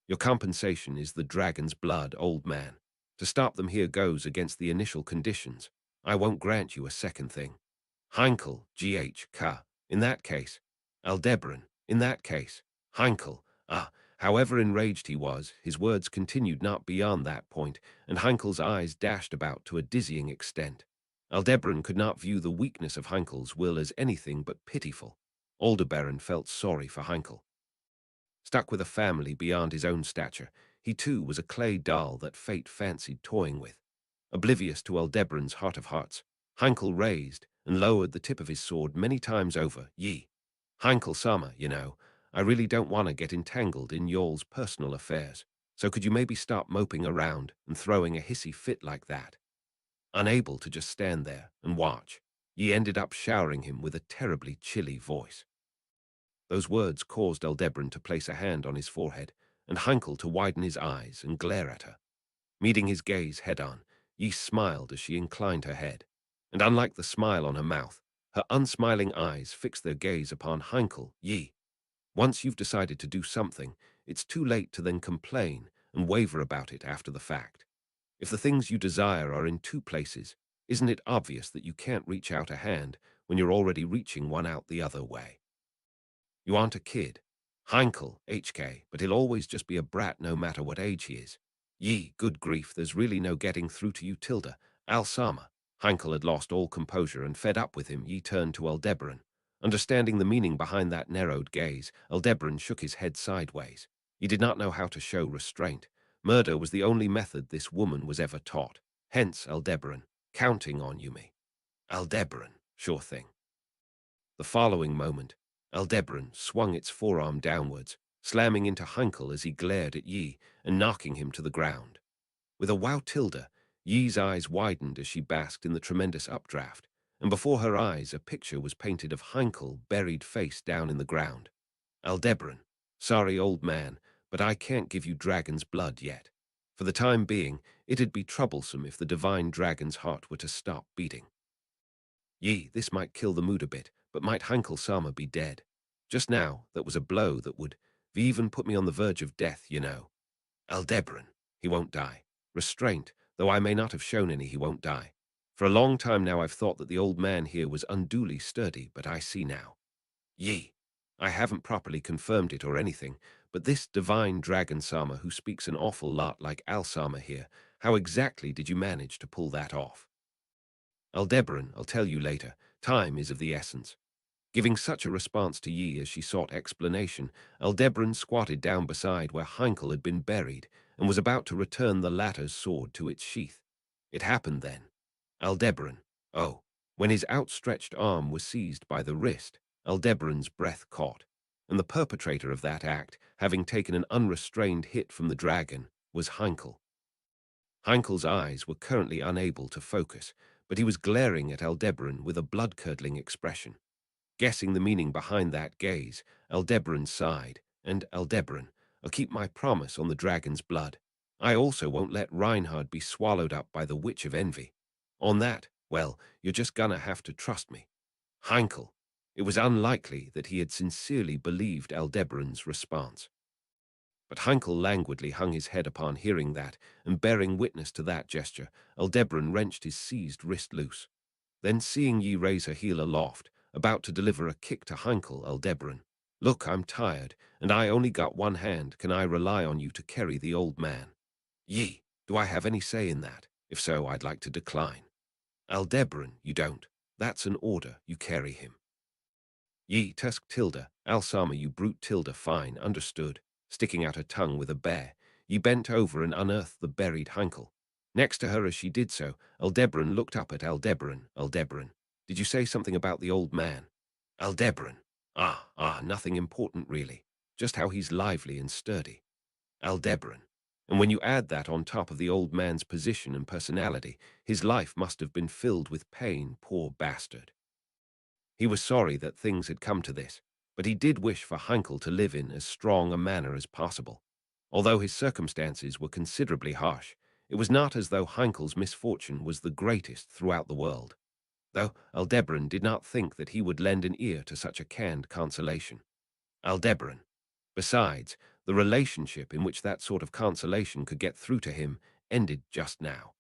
Your compensation is the dragon's blood, old man. To stop them here goes against the initial conditions. I won't grant you a second thing. Heinkel, GH, in that case. Aldebaran, in that case. Heinkel, however enraged he was, his words continued not beyond that point, and Heinkel's eyes dashed about to a dizzying extent. Aldebaran could not view the weakness of Heinkel's will as anything but pitiful. Aldebaran felt sorry for Heinkel. Stuck with a family beyond his own stature, he too was a clay doll that fate fancied toying with. Oblivious to Aldebaran's heart of hearts, Heinkel raised and lowered the tip of his sword many times over. Heinkel-sama, I really don't want to get entangled in y'all's personal affairs, so could you maybe stop moping around and throwing a hissy fit like that? Unable to just stand there and watch, Yi ended up showering him with a terribly chilly voice. Those words caused Aldebaran to place a hand on his forehead, and Heinkel to widen his eyes and glare at her. Meeting his gaze head-on, Yi smiled as she inclined her head, and unlike the smile on her mouth, her unsmiling eyes fixed their gaze upon Heinkel. Yi, once you've decided to do something, it's too late to then complain and waver about it after the fact. If the things you desire are in two places, isn't it obvious that you can't reach out a hand when you're already reaching one out the other way? You aren't a kid. Heinkel, HK, but he'll always just be a brat no matter what age he is. Yi, good grief, there's really no getting through to you, Tilda. Al-Sama. Heinkel had lost all composure, and fed up with him, Yi turned to Aldebaran. Understanding the meaning behind that narrowed gaze, Aldebaran shook his head sideways. He did not know how to show restraint. Murder was the only method this woman was ever taught. Hence, Aldebaran, counting on you, me. Aldebaran, sure thing. The following moment, Aldebaran swung its forearm downwards, slamming into Heinkel as he glared at Yi and knocking him to the ground. With a wow tilde, Yi's eyes widened as she basked in the tremendous updraft, and before her eyes a picture was painted of Heinkel buried face down in the ground. Aldebaran, sorry old man, but I can't give you dragon's blood yet. For the time being, it'd be troublesome if the divine dragon's heart were to stop beating. Ye, this might kill the mood a bit, but might Heinkel Sama be dead? Just now, that was a blow that would even put me on the verge of death, you know. Aldebaran, he won't die. Restraint, though I may not have shown any, he won't die. For a long time now I've thought that the old man here was unduly sturdy, but I see now. Ye, I haven't properly confirmed it or anything, but this divine dragon Sama who speaks an awful lot like Al Sama here, how exactly did you manage to pull that off? Aldebaran, I'll tell you later. Time is of the essence. Giving such a response to Yi as she sought explanation, Aldebaran squatted down beside where Heinkel had been buried and was about to return the latter's sword to its sheath. It happened then. Aldebaran, oh, when his outstretched arm was seized by the wrist, Aldebaran's breath caught, and the perpetrator of that act, having taken an unrestrained hit from the dragon, was Heinkel. Heinkel's eyes were currently unable to focus, but he was glaring at Aldebaran with a blood-curdling expression. Guessing the meaning behind that gaze, Aldebaran sighed, and Aldebaran, I'll keep my promise on the dragon's blood. I also won't let Reinhard be swallowed up by the witch of envy. On that, well, you're just gonna have to trust me. Heinkel. It was unlikely that he had sincerely believed Aldebaran's response. But Heinkel languidly hung his head upon hearing that, and bearing witness to that gesture, Aldebaran wrenched his seized wrist loose. Then seeing Yi raise her heel aloft, about to deliver a kick to Heinkel, Aldebaran, look, I'm tired, and I only got one hand. Can I rely on you to carry the old man? Yi, do I have any say in that? If so, I'd like to decline. Aldebaran, you don't. That's an order, you carry him. Ye, tusk tilde, Alsama, you brute tilde, fine, understood. Sticking out her tongue with a bear, Ye bent over and unearthed the buried Heinkel. Next to her as she did so, Aldebaran looked up at Aldebaran. Aldebaran, did you say something about the old man? Aldebaran, nothing important really. Just how he's lively and sturdy. Aldebaran, and when you add that on top of the old man's position and personality, his life must have been filled with pain, poor bastard. He was sorry that things had come to this, but he did wish for Heinkel to live in as strong a manner as possible. Although his circumstances were considerably harsh, it was not as though Heinkel's misfortune was the greatest throughout the world, though Aldebaran did not think that he would lend an ear to such a canned consolation. Aldebaran. Besides, the relationship in which that sort of consolation could get through to him ended just now.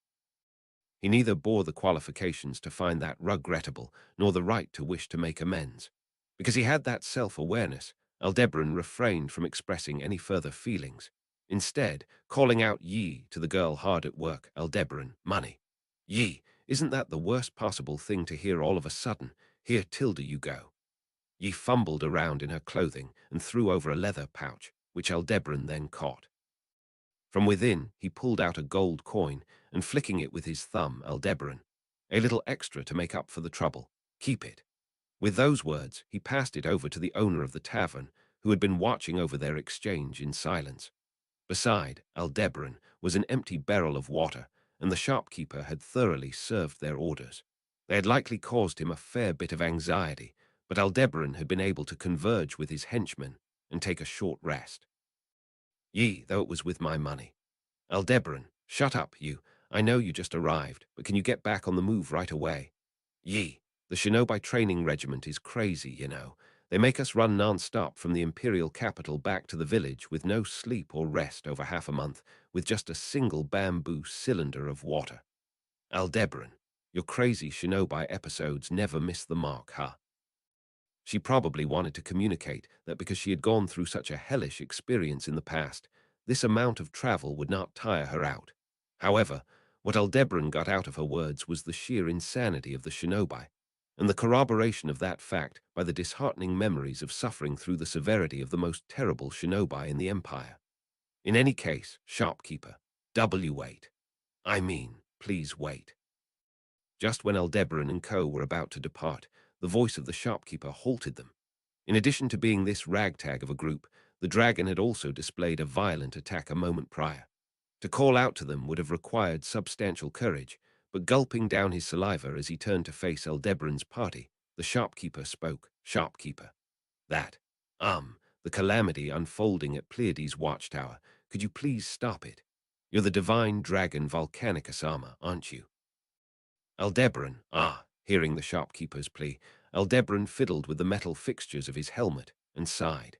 He neither bore the qualifications to find that regrettable, nor the right to wish to make amends. Because he had that self-awareness, Aldebaran refrained from expressing any further feelings. Instead, calling out Yi to the girl hard at work, Aldebaran, money. Yi, isn't that the worst possible thing to hear all of a sudden? Here, tilde you go. Yi fumbled around in her clothing and threw over a leather pouch, which Aldebaran then caught. From within, he pulled out a gold coin, and flicking it with his thumb, Aldebaran, a little extra to make up for the trouble. Keep it. With those words, he passed it over to the owner of the tavern, who had been watching over their exchange in silence. Beside Aldebaran was an empty barrel of water, and the shopkeeper had thoroughly served their orders. They had likely caused him a fair bit of anxiety, but Aldebaran had been able to converge with his henchmen and take a short rest. Ye, though it was with my money. Aldebaran, shut up, you. I know you just arrived, but can you get back on the move right away? Ye, the Shinobi training regiment is crazy, you know. They make us run non-stop from the imperial capital back to the village with no sleep or rest over half a month, with just a single bamboo cylinder of water. Aldebaran, your crazy Shinobi episodes never miss the mark, huh? She probably wanted to communicate that because she had gone through such a hellish experience in the past, this amount of travel would not tire her out. However, what Aldebaran got out of her words was the sheer insanity of the Shinobi, and the corroboration of that fact by the disheartening memories of suffering through the severity of the most terrible Shinobi in the Empire. In any case, shopkeeper, wait. I mean, please wait. Just when Aldebaran and co. were about to depart, the voice of the shopkeeper halted them. In addition to being this ragtag of a group, The dragon had also displayed a violent attack a moment prior. To call out to them would have required substantial courage, but gulping down his saliva as he turned to face Aldebaran's party, the shopkeeper spoke. Shopkeeper. That. The calamity unfolding at Pleiades' watchtower. Could you please stop it? You're the divine dragon Volcanicus-sama, aren't you? Aldebaran. Hearing the shopkeeper's plea, Aldebaran fiddled with the metal fixtures of his helmet and sighed.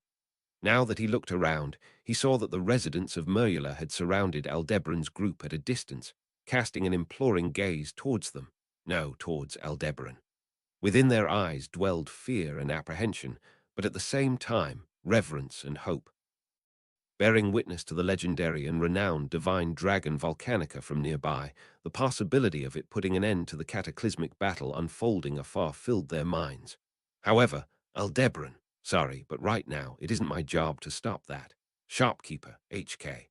Now that he looked around, he saw that the residents of Merula had surrounded Aldebaran's group at a distance, casting an imploring gaze towards them. No, towards Aldebaran. Within their eyes dwelled fear and apprehension, but at the same time, reverence and hope. Bearing witness to the legendary and renowned divine dragon Volcanica from nearby, the possibility of it putting an end to the cataclysmic battle unfolding afar filled their minds. However, Aldebaran, sorry, but right now it isn't my job to stop that. Shopkeeper, HK.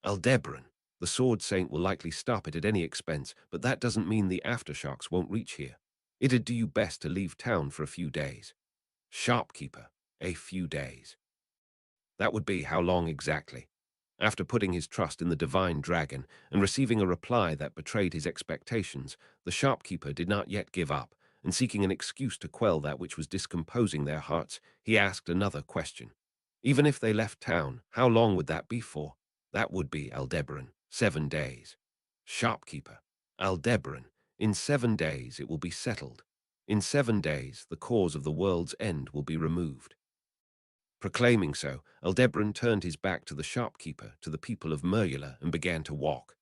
Aldebaran, the Sword Saint will likely stop it at any expense, but that doesn't mean the aftershocks won't reach here. It'd do you best to leave town for a few days. Shopkeeper, a few days. That would be how long exactly? After putting his trust in the divine dragon and receiving a reply that betrayed his expectations, the shopkeeper did not yet give up, and seeking an excuse to quell that which was discomposing their hearts, he asked another question. Even if they left town, how long would that be for? That would be, Aldebaran, 7 days. Shopkeeper. Aldebaran, in 7 days it will be settled. In 7 days the cause of the world's end will be removed. Proclaiming so, Aldebaran turned his back to the shopkeeper, to the people of Merula, and began to walk.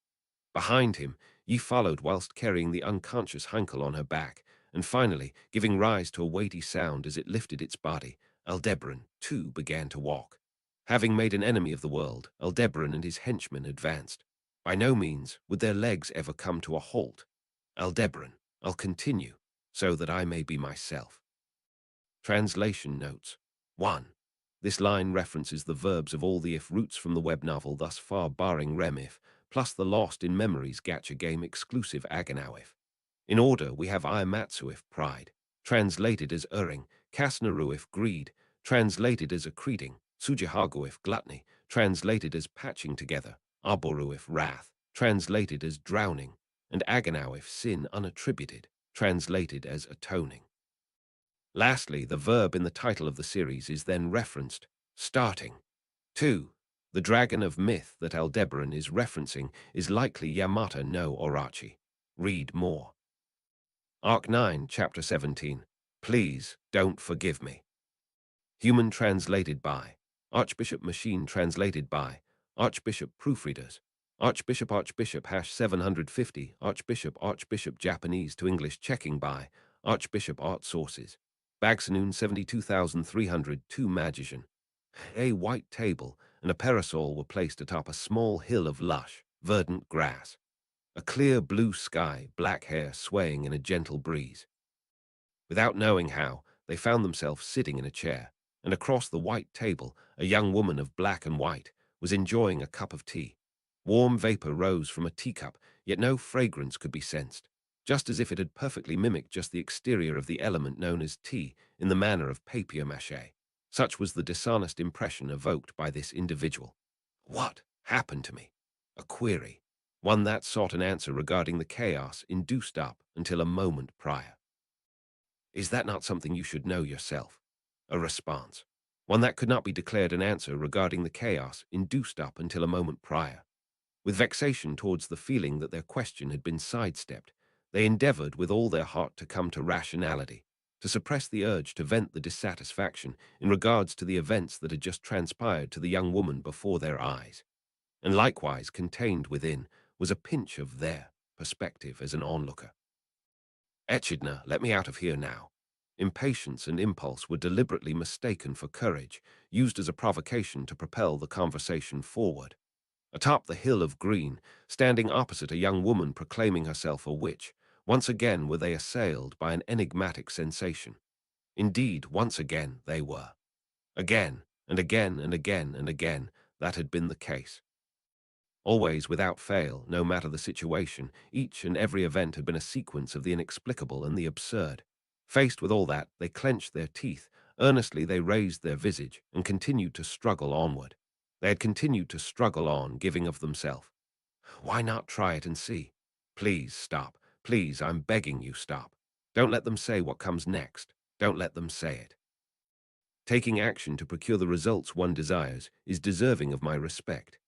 Behind him, Yi followed whilst carrying the unconscious Heinkel on her back, and finally, giving rise to a weighty sound as it lifted its body, Aldebaran, too, began to walk. Having made an enemy of the world, Aldebaran and his henchmen advanced. By no means would their legs ever come to a halt. Aldebaran, I'll continue, so that I may be myself. Translation notes. 1. This line references the verbs of all the if roots from the web novel thus far barring rem if, plus the Lost in Memories gacha game exclusive aganow if. In order, we have Iamatsu if pride, translated as erring, Kasnaru if greed, translated as accreting, Sujihagu if gluttony, translated as patching together, Aboru if wrath, translated as drowning, and aganow if sin unattributed, translated as atoning. Lastly, the verb in the title of the series is then referenced, starting. 2. The dragon of myth that Aldebaran is referencing is likely Yamata no Orachi. Read more. Arc 9, Chapter 17. Please, don't forgive me. Human translated by. Archbishop Machine translated by. Archbishop Proofreaders. Archbishop #750. Archbishop Japanese to English checking by. Archbishop Art Sources. Bagsanoon 72,302 Magician. A white table and a parasol were placed atop a small hill of lush, verdant grass. A clear blue sky, black hair swaying in a gentle breeze. Without knowing how, they found themselves sitting in a chair, and across the white table, a young woman of black and white was enjoying a cup of tea. Warm vapor rose from a teacup, yet no fragrance could be sensed, just as if it had perfectly mimicked just the exterior of the element known as tea in the manner of papier-mâché. Such was the dishonest impression evoked by this individual. What happened to me? A query, one that sought an answer regarding the chaos induced up until a moment prior. Is that not something you should know yourself? A response, one that could not be declared an answer regarding the chaos induced up until a moment prior. With vexation towards the feeling that their question had been sidestepped, they endeavored with all their heart to come to rationality, to suppress the urge to vent the dissatisfaction in regards to the events that had just transpired to the young woman before their eyes. And likewise contained within was a pinch of their perspective as an onlooker. Echidna, let me out of here now. Impatience and impulse were deliberately mistaken for courage, used as a provocation to propel the conversation forward. Atop the hill of green, standing opposite a young woman proclaiming herself a witch, once again were they assailed by an enigmatic sensation. Indeed, once again they were. Again, and again, and again, and again, that had been the case. Always, without fail, no matter the situation, each and every event had been a sequence of the inexplicable and the absurd. Faced with all that, they clenched their teeth, Earnestly they raised their visage and continued to struggle onward. They had continued to struggle on, giving of themselves. Why not try it and see? Please stop. Please, I'm begging you, stop. Don't let them say what comes next. Don't let them say it. Taking action to procure the results one desires is deserving of my respect.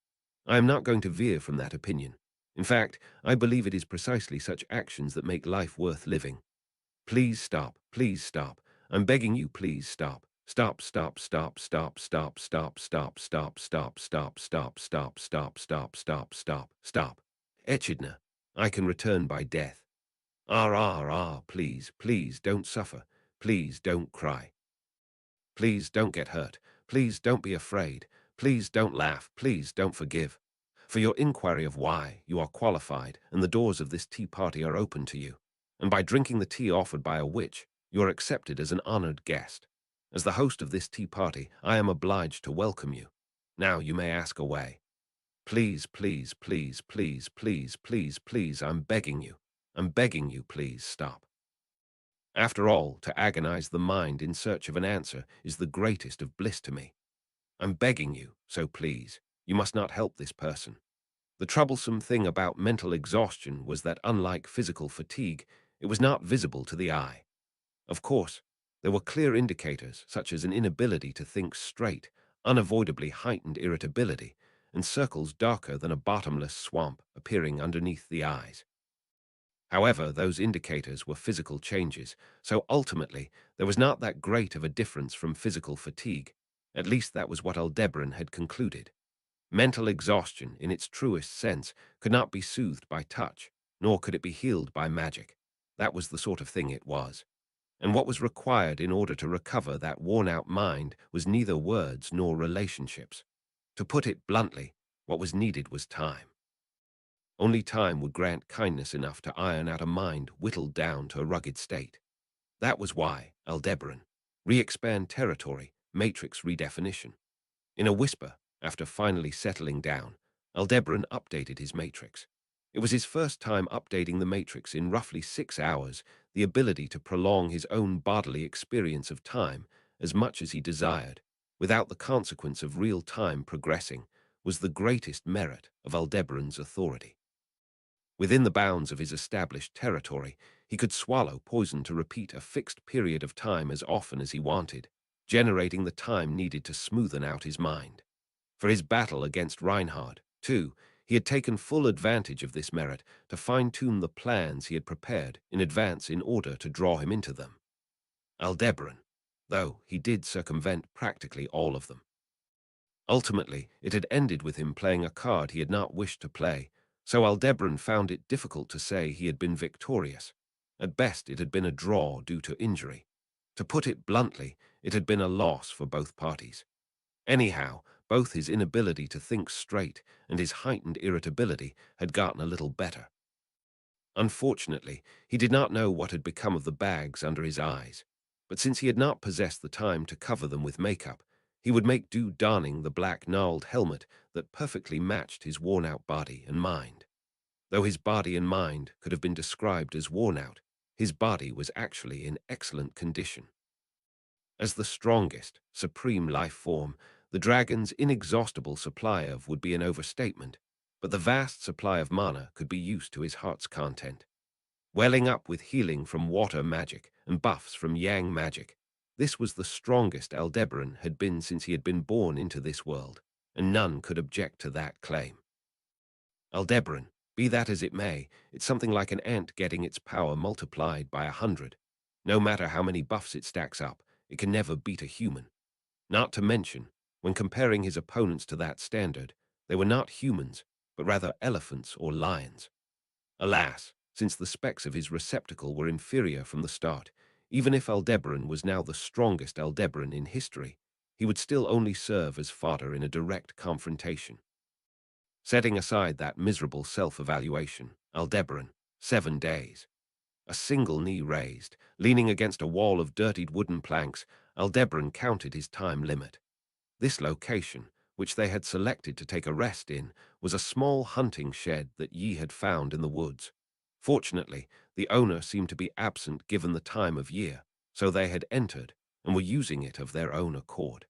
I am not going to veer from that opinion. In fact, I believe it is precisely such actions that make life worth living. Please stop. Please stop. I'm begging you, please stop. Stop, stop, stop, stop, stop, stop, stop, stop, stop, stop, stop, stop, stop, stop, stop, stop, stop. Echidna, I can return by death. Please, please don't suffer. Please don't cry. Please don't get hurt. Please don't be afraid. Please don't laugh. Please don't forgive. For your inquiry of why, you are qualified, and the doors of this tea party are open to you. And by drinking the tea offered by a witch, you are accepted as an honored guest. As the host of this tea party, I am obliged to welcome you. Now you may ask away. Please, please, please, please, please, please, please, I'm begging you. I'm begging you, please stop. After all, to agonize the mind in search of an answer is the greatest of bliss to me. I'm begging you, so please, you must not help this person. The troublesome thing about mental exhaustion was that, unlike physical fatigue, it was not visible to the eye. Of course, there were clear indicators, such as an inability to think straight, unavoidably heightened irritability, and circles darker than a bottomless swamp appearing underneath the eyes. However, those indicators were physical changes, so ultimately there was not that great of a difference from physical fatigue. At least that was what Aldebaran had concluded. Mental exhaustion, in its truest sense, could not be soothed by touch, nor could it be healed by magic. That was the sort of thing it was. And what was required in order to recover that worn-out mind was neither words nor relationships. To put it bluntly, what was needed was time. Only time would grant kindness enough to iron out a mind whittled down to a rugged state. That was why Aldebaran re-expand territory, matrix redefinition. In a whisper, after finally settling down, Aldebaran updated his matrix. It was his first time updating the matrix in roughly 6 hours. The ability to prolong his own bodily experience of time as much as he desired, without the consequence of real time progressing, was the greatest merit of Aldebaran's authority. Within the bounds of his established territory, he could swallow poison to repeat a fixed period of time as often as he wanted, generating the time needed to smoothen out his mind. For his battle against Reinhard, too, he had taken full advantage of this merit to fine-tune the plans he had prepared in advance in order to draw him into them. Aldebaran, though he did circumvent practically all of them. Ultimately, it had ended with him playing a card he had not wished to play, so Aldebaran found it difficult to say he had been victorious. At best, it had been a draw due to injury. To put it bluntly, it had been a loss for both parties. Anyhow, both his inability to think straight and his heightened irritability had gotten a little better. Unfortunately, he did not know what had become of the bags under his eyes, but since he had not possessed the time to cover them with makeup, he would make do donning the black gnarled helmet that perfectly matched his worn-out body and mind. Though his body and mind could have been described as worn out, his body was actually in excellent condition. As the strongest, supreme life form, the dragon's inexhaustible supply of would be an overstatement, but the vast supply of mana could be used to his heart's content. Welling up with healing from water magic and buffs from yang magic, this was the strongest Aldebaran had been since he had been born into this world, and none could object to that claim. Aldebaran, be that as it may, it's something like an ant getting its power multiplied by 100. No matter how many buffs it stacks up, it can never beat a human. Not to mention, when comparing his opponents to that standard, they were not humans, but rather elephants or lions. Alas, since the specs of his receptacle were inferior from the start, even if Aldebaran was now the strongest Aldebaran in history, he would still only serve as fodder in a direct confrontation. Setting aside that miserable self-evaluation, Aldebaran, 7 days. A single knee raised, leaning against a wall of dirtied wooden planks, Aldebaran counted his time limit. This location, which they had selected to take a rest in, was a small hunting shed that Yi had found in the woods. Fortunately, the owner seemed to be absent given the time of year, so they had entered, and were using it of their own accord.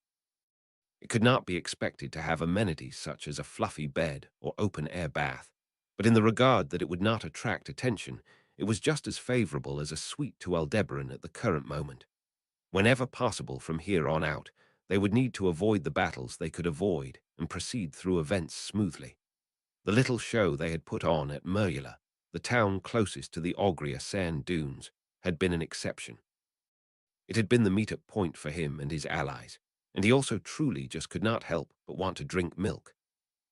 It could not be expected to have amenities such as a fluffy bed or open-air bath, but in the regard that it would not attract attention, it was just as favorable as a suite to Aldebaran at the current moment. Whenever possible from here on out, they would need to avoid the battles they could avoid and proceed through events smoothly. The little show they had put on at Merula, the town closest to the Ogria sand dunes, had been an exception. It had been the meet-up point for him and his allies, and he also truly just could not help but want to drink milk.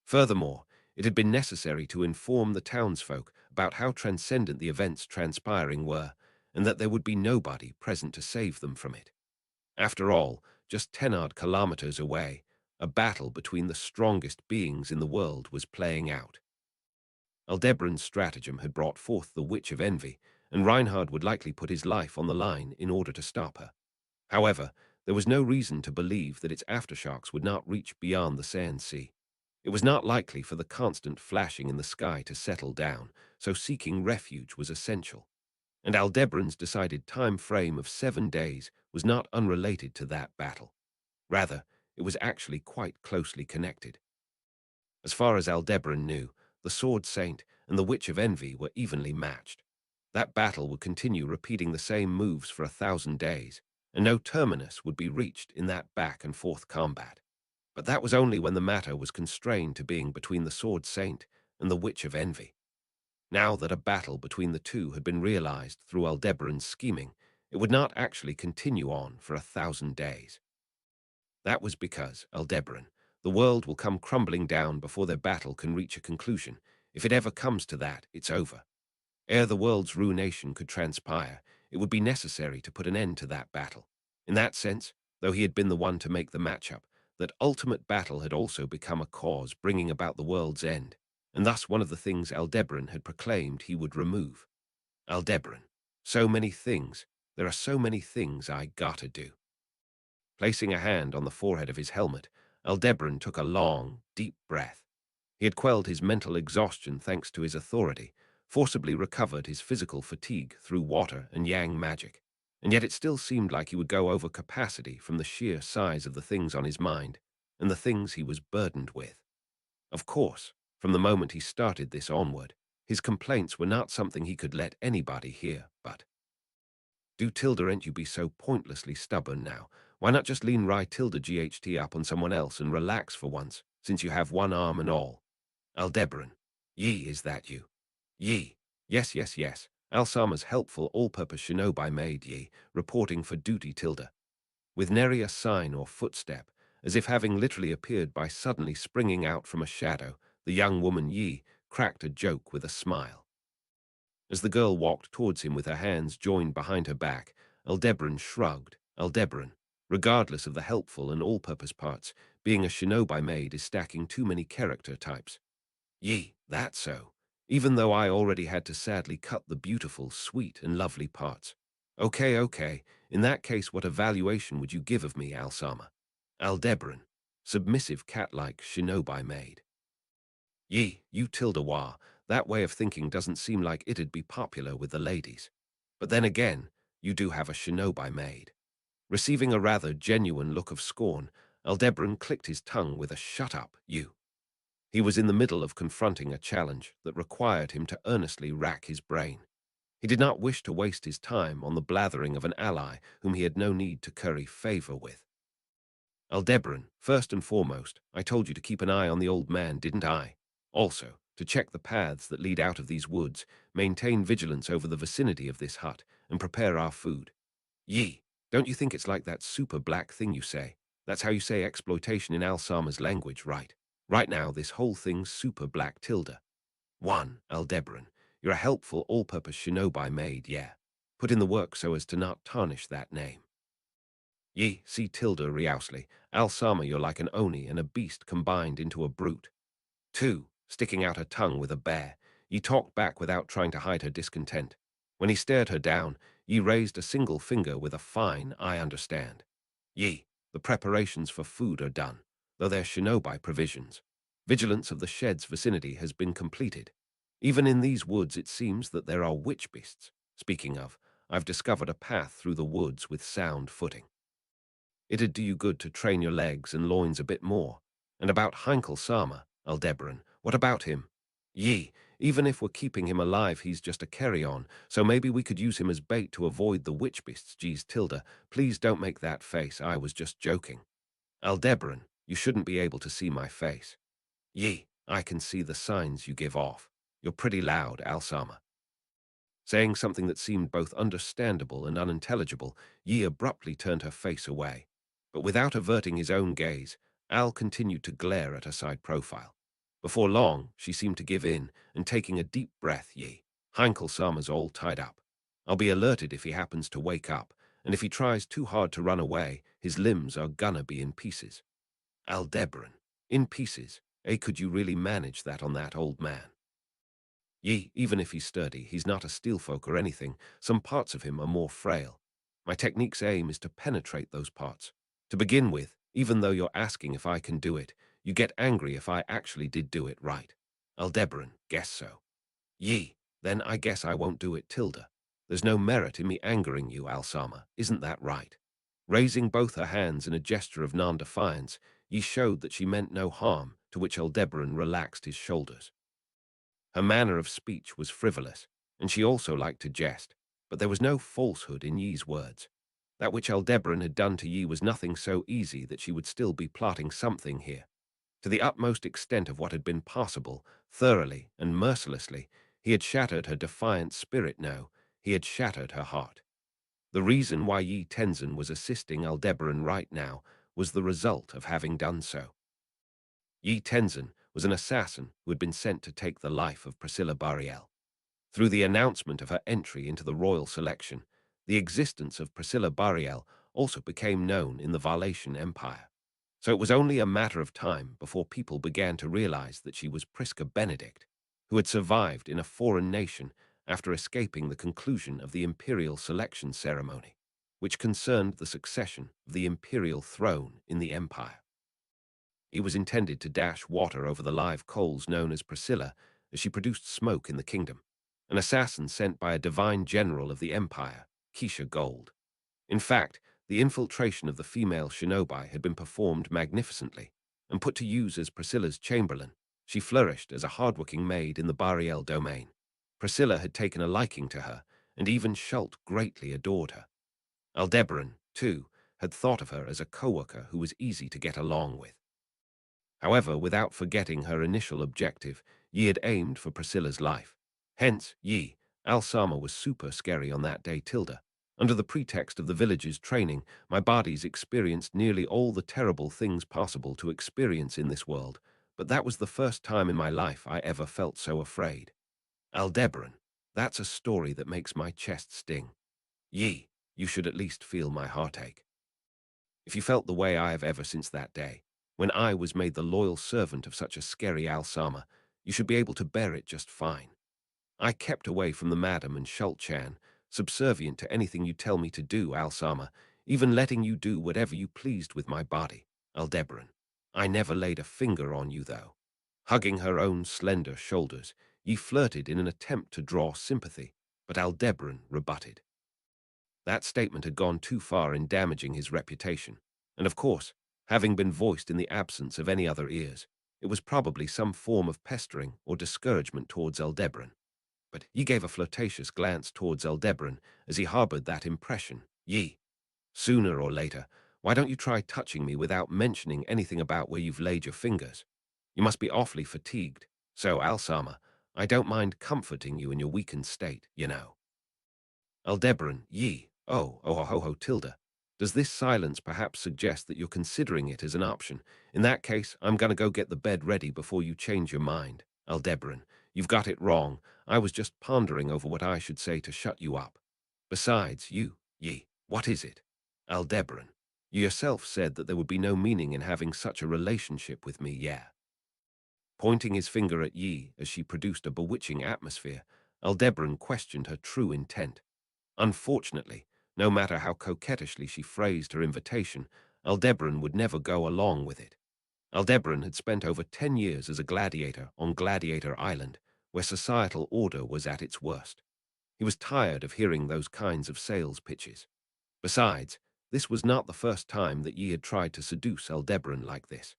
Furthermore, it had been necessary to inform the townsfolk about how transcendent the events transpiring were, and that there would be nobody present to save them from it. After all, just 10-odd kilometers away, a battle between the strongest beings in the world was playing out. Aldebaran's stratagem had brought forth the Witch of Envy, and Reinhard would likely put his life on the line in order to stop her. However, there was no reason to believe that its aftershocks would not reach beyond the sand sea. It was not likely for the constant flashing in the sky to settle down, so seeking refuge was essential. And Aldebaran's decided time frame of 7 days was not unrelated to that battle. Rather, it was actually quite closely connected. As far as Aldebaran knew, the Sword Saint and the Witch of Envy were evenly matched. That battle would continue repeating the same moves for 1,000 days, and no terminus would be reached in that back-and-forth combat. But that was only when the matter was constrained to being between the Sword Saint and the Witch of Envy. Now that a battle between the two had been realized through Aldebaran's scheming, it would not actually continue on for 1,000 days. That was because, Aldebaran, the world will come crumbling down before their battle can reach a conclusion. If it ever comes to that, it's over. Ere the world's ruination could transpire, it would be necessary to put an end to that battle. In that sense, though he had been the one to make the matchup, that ultimate battle had also become a cause bringing about the world's end, and thus one of the things Aldebaran had proclaimed he would remove. Aldebaran, so many things, there are so many things I gotta do. Placing a hand on the forehead of his helmet, Aldebaran took a long, deep breath. He had quelled his mental exhaustion thanks to his authority, forcibly recovered his physical fatigue through water and yang magic, and yet it still seemed like he would go over capacity from the sheer size of the things on his mind and the things he was burdened with. Of course, from the moment he started this onward, his complaints were not something he could let anybody hear, but do Tilda ain't you be so pointlessly stubborn now? Why not just lean Tilda GHT up on someone else and relax for once, since you have one arm and all? Aldebaran. Ye, is that you? Ye. Yes, yes, yes. Alsama's helpful all-purpose shinobi maid ye, reporting for duty Tilda. With nary a sign or footstep, as if having literally appeared by suddenly springing out from a shadow, the young woman Yi cracked a joke with a smile. As the girl walked towards him with her hands joined behind her back, Aldebaran shrugged. Aldebaran, regardless of the helpful and all-purpose parts, being a shinobi maid is stacking too many character types. Ye, that so, even though I already had to sadly cut the beautiful, sweet, and lovely parts. Okay, okay, in that case what evaluation would you give of me, Alsama? Aldebaran, submissive cat-like shinobi maid. Ye, you Tilda Wa, that way of thinking doesn't seem like it'd be popular with the ladies. But then again, you do have a shinobi maid. Receiving a rather genuine look of scorn, Aldebaran clicked his tongue with a "Shut up, you." He was in the middle of confronting a challenge that required him to earnestly rack his brain. He did not wish to waste his time on the blathering of an ally whom he had no need to curry favor with. Aldebaran, first and foremost, I told you to keep an eye on the old man, didn't I? Also, to check the paths that lead out of these woods, maintain vigilance over the vicinity of this hut, and prepare our food. Ye, don't you think it's like that super black thing you say? That's how you say exploitation in Alsama's language, right? Right now, this whole thing's super black Tilda. 1. Aldebaran, you're a helpful all-purpose shinobi maid, yeah. Put in the work so as to not tarnish that name. Ye, see Tilda Riousley, Alsama you're like an oni and a beast combined into a brute. 2. Sticking out her tongue with a bear, ye talked back without trying to hide her discontent. When he stared her down, ye raised a single finger with a fine, I understand. Ye, the preparations for food are done, though they're shinobi provisions. Vigilance of the shed's vicinity has been completed. Even in these woods it seems that there are witch beasts. Speaking of, I've discovered a path through the woods with sound footing. It'd do you good to train your legs and loins a bit more. And about Heinkel Sama, Aldebaran, what about him? Ye, even if we're keeping him alive, he's just a carry-on, so maybe we could use him as bait to avoid the witch beasts. Geez, Tilda, please don't make that face, I was just joking. Aldebaran, you shouldn't be able to see my face. Ye, I can see the signs you give off. You're pretty loud, Alsama. Saying something that seemed both understandable and unintelligible, Yi abruptly turned her face away. But without averting his own gaze, Al continued to glare at her side profile. Before long, she seemed to give in, and taking a deep breath, Yi, Heinkel Sama's all tied up. I'll be alerted if he happens to wake up, and if he tries too hard to run away, his limbs are gonna be in pieces. Aldebaran, in pieces? Could you really manage that on that old man? Ye, even if he's sturdy, he's not a steelfolk or anything. Some parts of him are more frail. My technique's aim is to penetrate those parts. To begin with, even though you're asking if I can do it, you get angry if I actually did do it right. Aldebaran, guess so. Ye, then I guess I won't do it, Tilda. There's no merit in me angering you, Alsama, isn't that right? Raising both her hands in a gesture of non-defiance, Ye showed that she meant no harm, to which Aldebaran relaxed his shoulders. Her manner of speech was frivolous, and she also liked to jest, but there was no falsehood in Yi's words. That which Aldebaran had done to Yi was nothing so easy that she would still be plotting something here. To the utmost extent of what had been possible, thoroughly and mercilessly, he had shattered her defiant spirit. No, he had shattered her heart. The reason why Yi Tenzin was assisting Aldebaran right now was the result of having done so. Yi Tenzin was an assassin who had been sent to take the life of Priscilla Bariel. Through the announcement of her entry into the royal selection, the existence of Priscilla Bariel also became known in the Valetian Empire. So it was only a matter of time before people began to realize that she was Prisca Benedict, who had survived in a foreign nation after escaping the conclusion of the imperial selection ceremony, which concerned the succession of the imperial throne in the empire. It was intended to dash water over the live coals known as Priscilla, as she produced smoke in the kingdom, an assassin sent by a divine general of the empire, Keisha Gold. In fact, the infiltration of the female shinobi had been performed magnificently, and put to use as Priscilla's chamberlain, she flourished as a hardworking maid in the Bariel domain. Priscilla had taken a liking to her, and even Schult greatly adored her. Aldebaran, too, had thought of her as a co-worker who was easy to get along with. However, without forgetting her initial objective, Yi had aimed for Priscilla's life. Hence, Yi, Alsama was super scary on that day, Tilda. Under the pretext of the village's training, my bodies experienced nearly all the terrible things possible to experience in this world, but that was the first time in my life I ever felt so afraid. Aldebaran, that's a story that makes my chest sting. Yi, you should at least feel my heartache. If you felt the way I have ever since that day, when I was made the loyal servant of such a scary Alsama, you should be able to bear it just fine. I kept away from the madam and Schultz-chan, subservient to anything you tell me to do, Alsama, even letting you do whatever you pleased with my body, Aldebaran. I never laid a finger on you, though. Hugging her own slender shoulders, ye flirted in an attempt to draw sympathy, but Aldebaran rebutted. That statement had gone too far in damaging his reputation, and of course, having been voiced in the absence of any other ears, it was probably some form of pestering or discouragement towards Aldebaran. But he gave a flirtatious glance towards Aldebaran as he harbored that impression. Ye, sooner or later, why don't you try touching me without mentioning anything about where you've laid your fingers? You must be awfully fatigued. So, Alsama, I don't mind comforting you in your weakened state, you know. Aldebaran, Yi, ho, Tilda. Does this silence perhaps suggest that you're considering it as an option? In that case, I'm gonna go get the bed ready before you change your mind. Aldebaran, you've got it wrong. I was just pondering over what I should say to shut you up. Besides, Yi, what is it? Aldebaran, you yourself said that there would be no meaning in having such a relationship with me, yeah. Pointing his finger at Yi as she produced a bewitching atmosphere, Aldebaran questioned her true intent. Unfortunately, no matter how coquettishly she phrased her invitation, Aldebaran would never go along with it. Aldebaran had spent over 10 years as a gladiator on Gladiator Island, where societal order was at its worst. He was tired of hearing those kinds of sales pitches. Besides, This was not the first time that Yi had tried to seduce Aldebaran like this.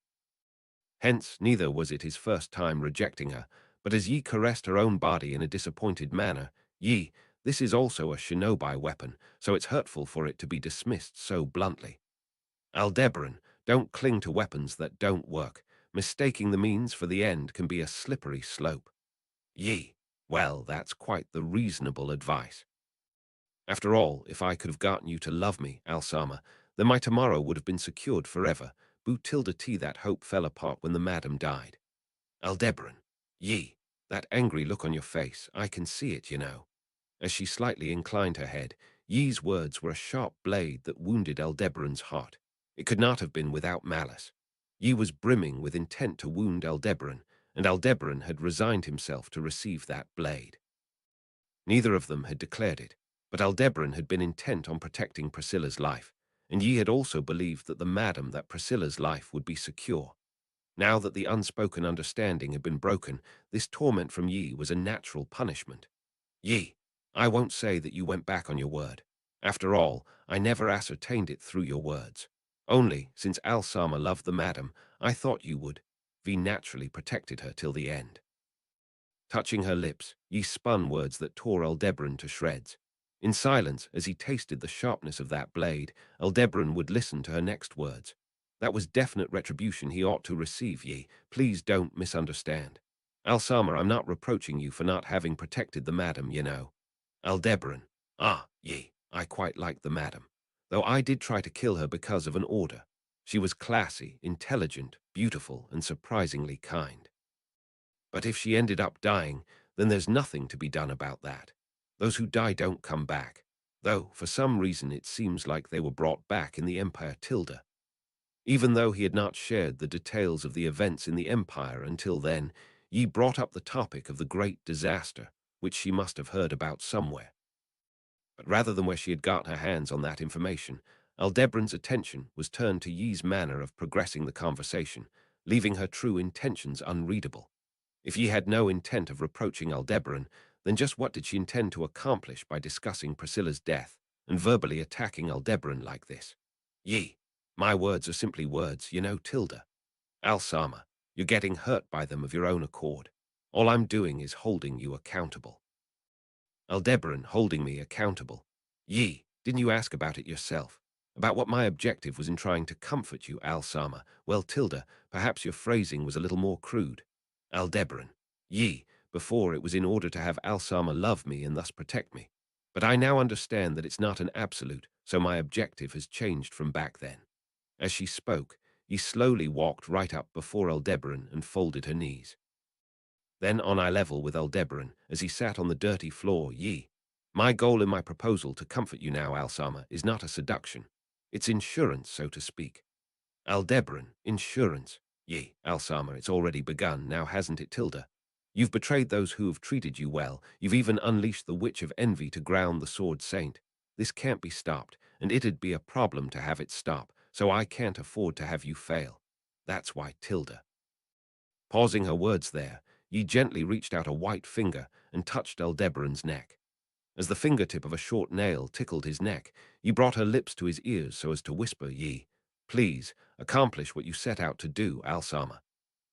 Hence, neither was it his first time rejecting her, but as Yi caressed her own body in a disappointed manner, Yi, this is also a shinobi weapon, so it's hurtful for it to be dismissed so bluntly. Aldebaran, don't cling to weapons that don't work. Mistaking the means for the end can be a slippery slope. Yi, well, that's quite the reasonable advice. After all, if I could have gotten you to love me, Alsama, then my tomorrow would have been secured forever. Boo tilde T that hope fell apart when the madam died. Aldebaran, Yi, that angry look on your face, I can see it, you know. As she slightly inclined her head, Yi's words were a sharp blade that wounded Aldebaran's heart. It could not have been without malice. Yi was brimming with intent to wound Aldebaran, and Aldebaran had resigned himself to receive that blade. Neither of them had declared it, but Aldebaran had been intent on protecting Priscilla's life, and Yi had also believed that the madam that Priscilla's life would be secure. Now that the unspoken understanding had been broken, this torment from Yi was a natural punishment. Yi, I won't say that you went back on your word. After all, I never ascertained it through your words. Only, since Alsama loved the madam, I thought you would. Vi naturally protected her till the end. Touching her lips, Yi spun words that tore Aldebaran to shreds. In silence, as he tasted the sharpness of that blade, Aldebaran would listen to her next words. That was definite retribution he ought to receive, Yi. Please don't misunderstand. Alsama, I'm not reproaching you for not having protected the madam, you know. Aldebaran, ah, Yi, I quite like the madam. Though I did try to kill her because of an order. She was classy, intelligent, beautiful, and surprisingly kind. But if she ended up dying, then there's nothing to be done about that. Those who die don't come back, though for some reason it seems like they were brought back in the Empire Tilda. Even though he had not shared the details of the events in the Empire until then, Yi brought up the topic of the great disaster, which she must have heard about somewhere. But rather than where she had got her hands on that information, Aldebaran's attention was turned to Yi's manner of progressing the conversation, leaving her true intentions unreadable. If Yi had no intent of reproaching Aldebaran, then just what did she intend to accomplish by discussing Priscilla's death and verbally attacking Aldebaran like this? Yi, my words are simply words, you know, Tilda. Alsama, you're getting hurt by them of your own accord. All I'm doing is holding you accountable. Aldebaran holding me accountable. Yi, didn't you ask about it yourself? About what my objective was in trying to comfort you, Alsama? Well, Tilda, perhaps your phrasing was a little more crude. Aldebaran, Yi, before it was in order to have Alsama love me and thus protect me. But I now understand that it's not an absolute, so my objective has changed from back then. As she spoke, Yi slowly walked right up before Aldebaran and folded her knees. Then on eye level with Aldebaran, as he sat on the dirty floor, Yi, my goal in my proposal to comfort you now, Alsama, is not a seduction. It's insurance, so to speak. Aldebaran, insurance. Yi, Alsama, it's already begun, now hasn't it, Tilda? You've betrayed those who have treated you well. You've even unleashed the witch of envy to ground the sword saint. This can't be stopped, and it'd be a problem to have it stop, so I can't afford to have you fail. That's why, Tilda. Pausing her words there, Yi gently reached out a white finger and touched Aldebaran's neck. As the fingertip of a short nail tickled his neck, Yi brought her lips to his ears so as to whisper, Yi, please, accomplish what you set out to do, Alsama.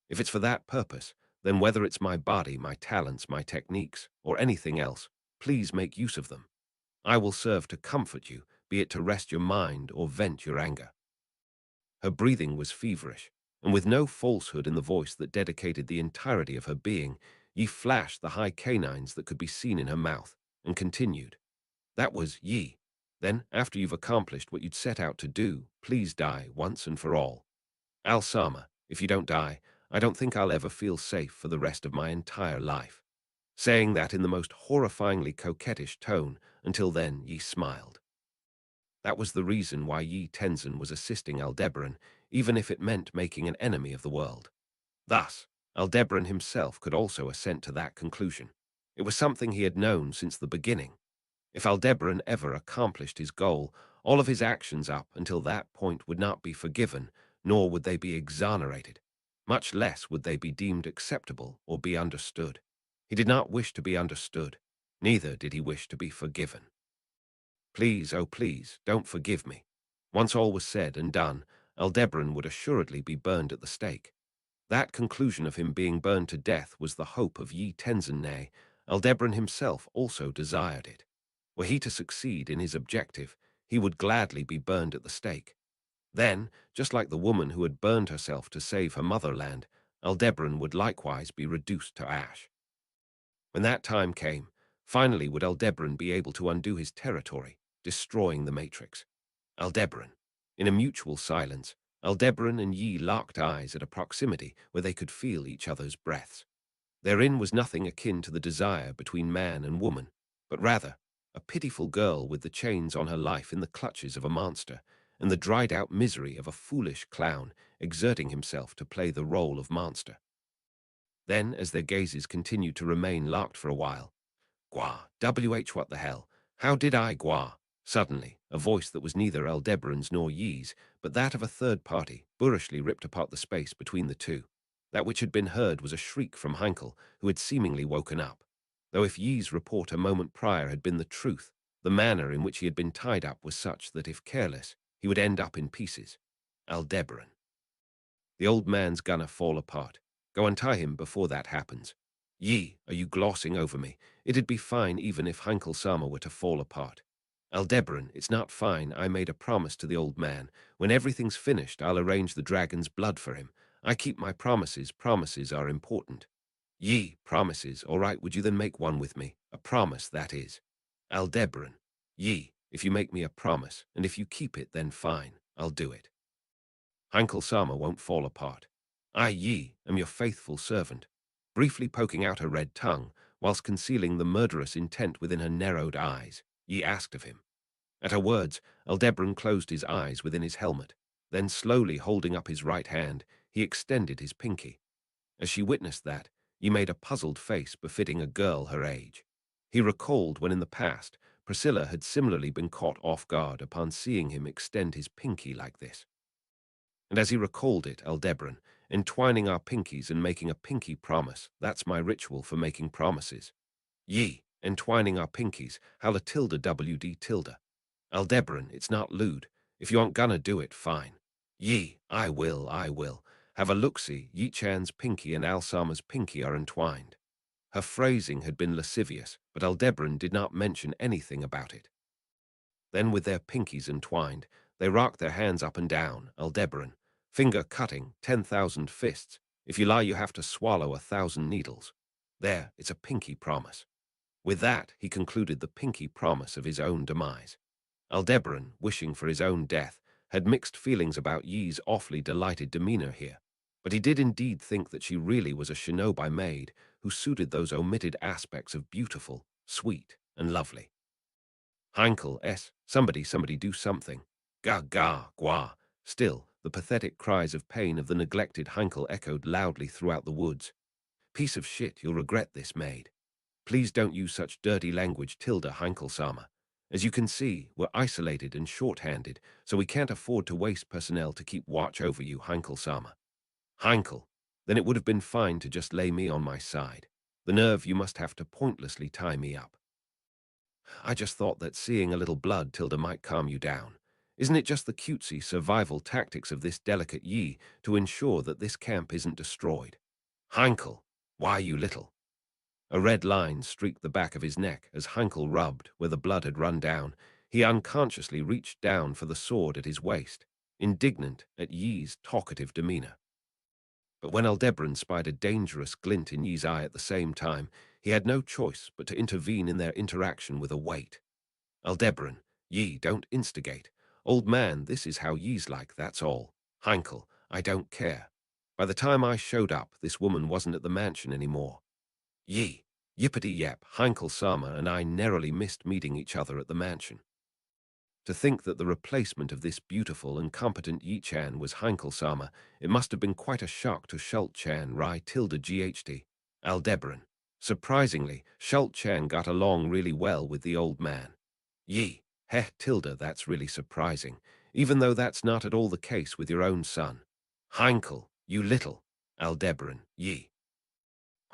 If it's for that purpose, then whether it's my body, my talents, my techniques, or anything else, please make use of them. I will serve to comfort you, be it to rest your mind or vent your anger. Her breathing was feverish, and with no falsehood in the voice that dedicated the entirety of her being, Yi flashed the high canines that could be seen in her mouth, and continued. That was Yi. Then, after you've accomplished what you'd set out to do, please die once and for all. Alsama, if you don't die, I don't think I'll ever feel safe for the rest of my entire life. Saying that in the most horrifyingly coquettish tone, until then Yi smiled. That was the reason why Yi Tenzin was assisting Aldebaran, even if it meant making an enemy of the world. Thus, Aldebaran himself could also assent to that conclusion. It was something he had known since the beginning. If Aldebaran ever accomplished his goal, all of his actions up until that point would not be forgiven, nor would they be exonerated. Much less would they be deemed acceptable or be understood. He did not wish to be understood. Neither did he wish to be forgiven. Please, oh please, don't forgive me. Once all was said and done, Aldebaran would assuredly be burned at the stake. That conclusion of him being burned to death was the hope of Yi Tenzin, nay, Aldebaran himself also desired it. Were he to succeed in his objective, he would gladly be burned at the stake. Then, just like the woman who had burned herself to save her motherland, Aldebaran would likewise be reduced to ash. When that time came, finally would Aldebaran be able to undo his territory, destroying the Matrix. Aldebaran. In a mutual silence, Aldebaran and Yi locked eyes at a proximity where they could feel each other's breaths. Therein was nothing akin to the desire between man and woman, but rather a pitiful girl with the chains on her life in the clutches of a monster, and the dried-out misery of a foolish clown exerting himself to play the role of monster. Then, as their gazes continued to remain locked for a while, "Gwa, what the hell? How did I, Gwa?" Suddenly, a voice that was neither Aldebaran's nor Yi's, but that of a third party, boorishly ripped apart the space between the two. That which had been heard was a shriek from Heinkel, who had seemingly woken up. Though if Yi's report a moment prior had been the truth, the manner in which he had been tied up was such that if careless, he would end up in pieces. Aldebaran. The old man's gonna fall apart. Go untie him before that happens. Yi, are you glossing over me? It'd be fine even if Heinkel Sama were to fall apart. Aldebaran, it's not fine. I made a promise to the old man. When everything's finished, I'll arrange the dragon's blood for him. I keep my promises. Promises are important. Yi, promises. All right, would you then make one with me? A promise, that is. Aldebaran. Yi, if you make me a promise, and if you keep it, then fine. I'll do it. Heinkel Sama won't fall apart. I, Yi, am your faithful servant. Briefly poking out her red tongue, whilst concealing the murderous intent within her narrowed eyes, Yi asked of him. At her words, Aldebaran closed his eyes within his helmet. Then, slowly holding up his right hand, he extended his pinky. As she witnessed that, Yi made a puzzled face befitting a girl her age. He recalled when in the past, Priscilla had similarly been caught off guard upon seeing him extend his pinky like this. And as he recalled it, Aldebaran, entwining our pinkies and making a pinky promise, that's my ritual for making promises. Yi, entwining our pinkies, Hala tilde WD tilde. Aldebaran, it's not lewd. If you aren't gonna do it, fine. Yi, I will. Have a look-see, Yi-chan's pinky and Alsama's pinky are entwined. Her phrasing had been lascivious, but Aldebaran did not mention anything about it. Then with their pinkies entwined, they rocked their hands up and down, Aldebaran, finger cutting 10,000 fists. If you lie, you have to swallow 1,000 needles. There, it's a pinky promise. With that, he concluded the pinky promise of his own demise. Aldebaran, wishing for his own death, had mixed feelings about Yi's awfully delighted demeanor here, but he did indeed think that she really was a shinobi maid who suited those omitted aspects of beautiful, sweet, and lovely. Heinkel, somebody do something. Ga, gwa. Still, the pathetic cries of pain of the neglected Heinkel echoed loudly throughout the woods. Piece of shit, you'll regret this, maid. Please don't use such dirty language, Heinkel-sama. As you can see, we're isolated and short-handed, so we can't afford to waste personnel to keep watch over you, Heinkel-sama. Heinkel, then it would have been fine to just lay me on my side. The nerve you must have to pointlessly tie me up. I just thought that seeing a little blood, might calm you down. Isn't it just the cutesy survival tactics of this delicate Yi to ensure that this camp isn't destroyed? Heinkel, why you little? A red line streaked the back of his neck as Heinkel rubbed where the blood had run down. He unconsciously reached down for the sword at his waist, indignant at Yi's talkative demeanor. But when Aldebaran spied a dangerous glint in Yi's eye at the same time, he had no choice but to intervene in their interaction with a weight. Aldebaran, Yi, don't instigate. Old man, this is how Yi's like, that's all. Heinkel, I don't care. By the time I showed up, this woman wasn't at the mansion anymore. Yi, yippity-yap, Heinkel-sama and I narrowly missed meeting each other at the mansion. To think that the replacement of this beautiful and competent Yi-chan was Heinkel-sama, it must have been quite a shock to Schult-chan, Rai tilde GHD. Aldebaran. Surprisingly, Schult-chan got along really well with the old man. Yi, tilde, that's really surprising, even though that's not at all the case with your own son. Heinkel, you little. Aldebaran, Yi.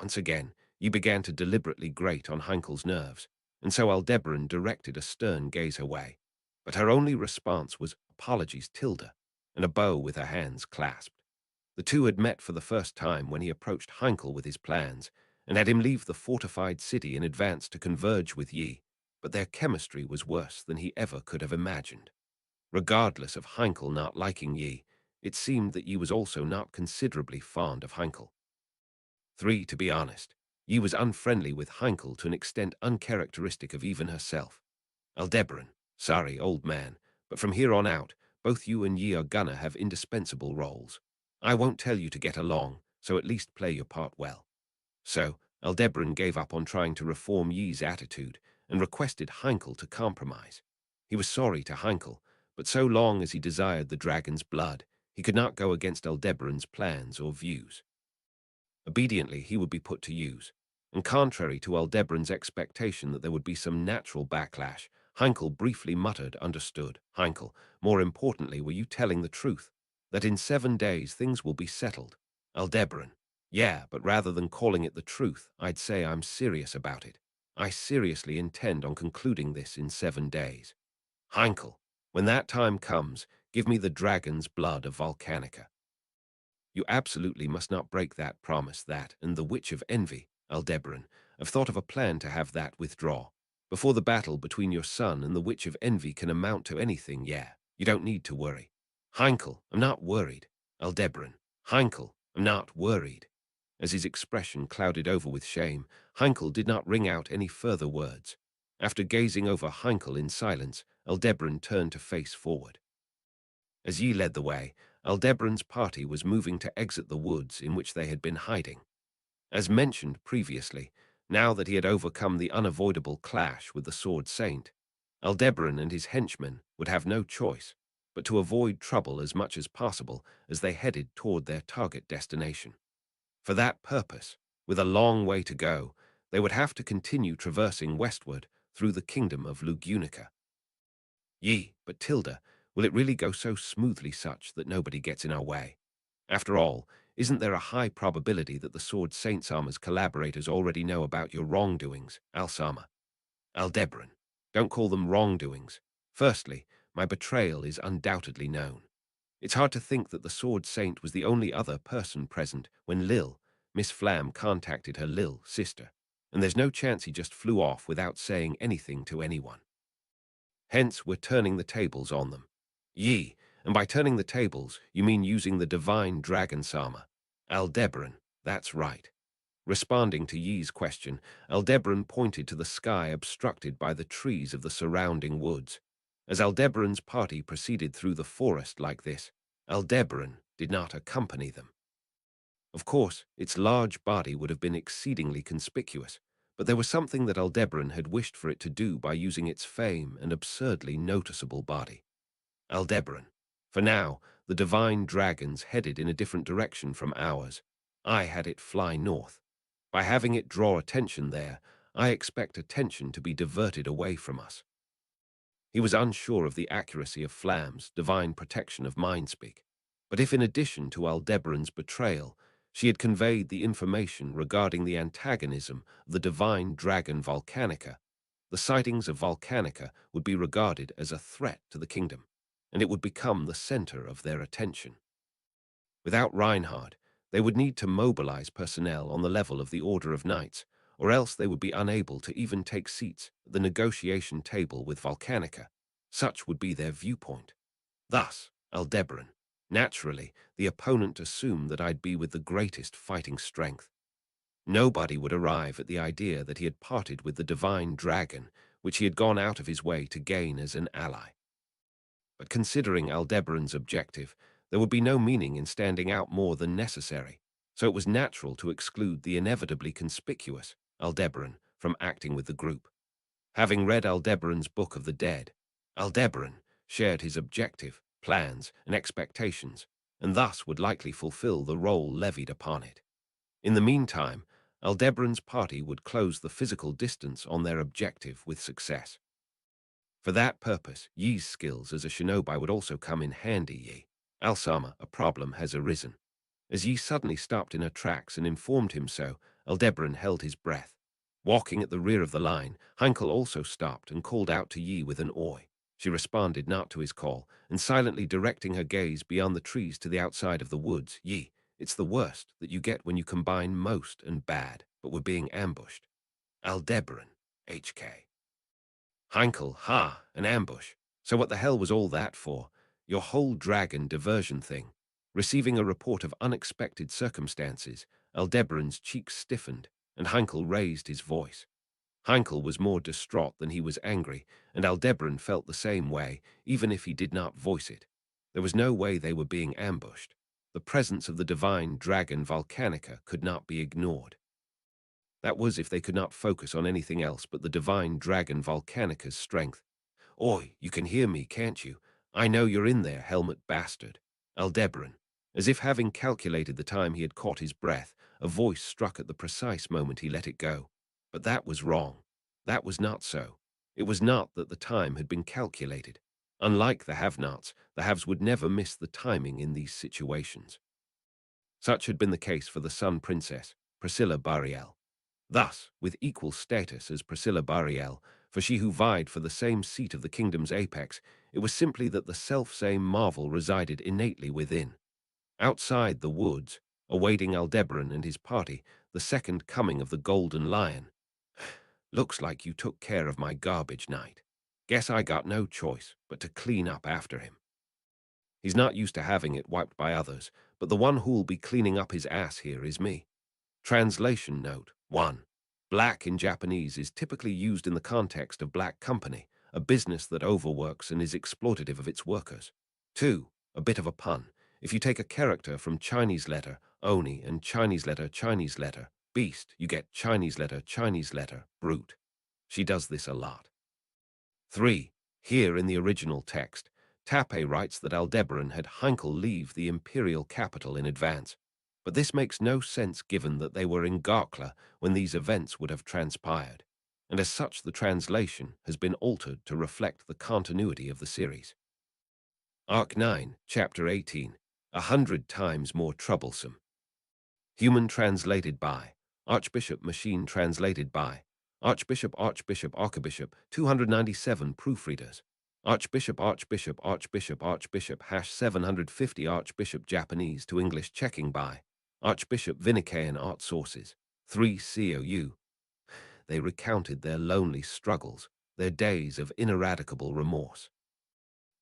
Once again, Yi began to deliberately grate on Heinkel's nerves, and so Aldebaran directed a stern gaze her way. But her only response was apologies Tilda, and a bow with her hands clasped. The two had met for the first time when he approached Heinkel with his plans, and had him leave the fortified city in advance to converge with Yi, but their chemistry was worse than he ever could have imagined. Regardless of Heinkel not liking Yi, it seemed that Yi was also not considerably fond of Heinkel. 3. To be honest, Yi was unfriendly with Heinkel to an extent uncharacteristic of even herself. Aldebaran, sorry, old man, but from here on out, both you and Yi are gonna have indispensable roles. I won't tell you to get along, so at least play your part well. So, Aldebaran gave up on trying to reform Yi's attitude and requested Heinkel to compromise. He was sorry to Heinkel, but so long as he desired the dragon's blood, he could not go against Aldebaran's plans or views. Obediently, he would be put to use, and contrary to Aldebaran's expectation that there would be some natural backlash, Heinkel briefly muttered, "Understood. Heinkel, more importantly, were you telling the truth? That in 7 days things will be settled?" Aldebaran, "Yeah, but rather than calling it the truth, I'd say I'm serious about it. I seriously intend on concluding this in 7 days. Heinkel, when that time comes, give me the dragon's blood of Volcanica. You absolutely must not break that promise. That and the Witch of Envy, Aldebaran, have thought of a plan to have that withdraw. Before the battle between your son and the Witch of Envy can amount to anything, yeah, you don't need to worry." Heinkel, "I'm not worried." Aldebaran, "Heinkel, I'm not worried." As his expression clouded over with shame, Heinkel did not ring out any further words. After gazing over Heinkel in silence, Aldebaran turned to face forward. As Yi led the way, Aldebaran's party was moving to exit the woods in which they had been hiding. As mentioned previously, now that he had overcome the unavoidable clash with the Sword Saint, Aldebaran and his henchmen would have no choice but to avoid trouble as much as possible as they headed toward their target destination. For that purpose, with a long way to go, they would have to continue traversing westward through the kingdom of Lugunica. Ye, but Tilda, will it really go so smoothly such that nobody gets in our way? After all, isn't there a high probability that the Sword Saint Sama's collaborators already know about your wrongdoings, Alsama? Aldebaran, don't call them wrongdoings. Firstly, my betrayal is undoubtedly known. It's hard to think that the Sword Saint was the only other person present when Miss Flam contacted her sister, and there's no chance he just flew off without saying anything to anyone. Hence, we're turning the tables on them. Ye, and by turning the tables, you mean using the divine dragon Sama. Aldebaran, that's right. Responding to Yi's question, Aldebaran pointed to the sky obstructed by the trees of the surrounding woods. As Aldebaran's party proceeded through the forest like this, Aldebaran did not accompany them. Of course, its large body would have been exceedingly conspicuous, but there was something that Aldebaran had wished for it to do by using its fame and absurdly noticeable body. Aldebaran, for now, the divine dragons headed in a different direction from ours. I had it fly north. By having it draw attention there, I expect attention to be diverted away from us. He was unsure of the accuracy of Flam's divine protection of Mindspeak, but if in addition to Aldebaran's betrayal, she had conveyed the information regarding the antagonism of the divine dragon Volcanica, the sightings of Volcanica would be regarded as a threat to the kingdom, and it would become the center of their attention. Without Reinhard, they would need to mobilize personnel on the level of the Order of Knights, or else they would be unable to even take seats at the negotiation table with Volcanica. Such would be their viewpoint. Thus, Aldebaran, naturally, the opponent assumed that I'd be with the greatest fighting strength. Nobody would arrive at the idea that he had parted with the divine dragon, which he had gone out of his way to gain as an ally. But considering Aldebaran's objective, there would be no meaning in standing out more than necessary, so it was natural to exclude the inevitably conspicuous Aldebaran from acting with the group. Having read Aldebaran's Book of the Dead, Aldebaran shared his objective, plans, and expectations, and thus would likely fulfill the role levied upon it. In the meantime, Aldebaran's party would close the physical distance on their objective with success. For that purpose, Yi's skills as a shinobi would also come in handy. Yi, Alsama, a problem has arisen. As Yi suddenly stopped in her tracks and informed him so, Aldebaran held his breath. Walking at the rear of the line, Heinkel also stopped and called out to Yi with an oi. She responded not to his call, and silently directing her gaze beyond the trees to the outside of the woods. Ye, it's the worst that you get when you combine most and bad, but we're being ambushed. Aldebaran, HK. Heinkel, ha, an ambush. So what the hell was all that for? Your whole dragon diversion thing. Receiving a report of unexpected circumstances, Aldebaran's cheeks stiffened, and Heinkel raised his voice. Heinkel was more distraught than he was angry, and Aldebaran felt the same way, even if he did not voice it. There was no way they were being ambushed. The presence of the divine dragon Volcanica could not be ignored. That was if they could not focus on anything else but the divine dragon Volcanica's strength. Oi, you can hear me, can't you? I know you're in there, helmet bastard. Aldebaran. As if having calculated the time he had caught his breath, a voice struck at the precise moment he let it go. But that was wrong. That was not so. It was not that the time had been calculated. Unlike the have-nots, the haves would never miss the timing in these situations. Such had been the case for the Sun Princess, Priscilla Bariel. Thus, with equal status as Priscilla Bariel, for she who vied for the same seat of the kingdom's apex, it was simply that the self-same marvel resided innately within. Outside the woods, awaiting Aldebaran and his party, the second coming of the Golden Lion. Looks like you took care of my garbage night. Guess I got no choice but to clean up after him. He's not used to having it wiped by others, but the one who'll be cleaning up his ass here is me. Translation note 1. Black in Japanese is typically used in the context of black company, a business that overworks and is exploitative of its workers. 2. A bit of a pun. If you take a character from Chinese letter, Oni, and Chinese letter, beast, you get Chinese letter, brute. She does this a lot. 3. Here in the original text, TAPPEI writes that Aldebaran had Heinkel leave the imperial capital in advance. But this makes no sense given that they were in Garkla when these events would have transpired, and as such the translation has been altered to reflect the continuity of the series. Arc 9, Chapter 18, 100 times more troublesome. Human translated by, Archbishop Machine translated by, Archbishop 297 proofreaders, Archbishop hash 750 Archbishop Japanese to English checking by, Archbishop Vinnicayan art sources, 3 COU. They recounted their lonely struggles, their days of ineradicable remorse.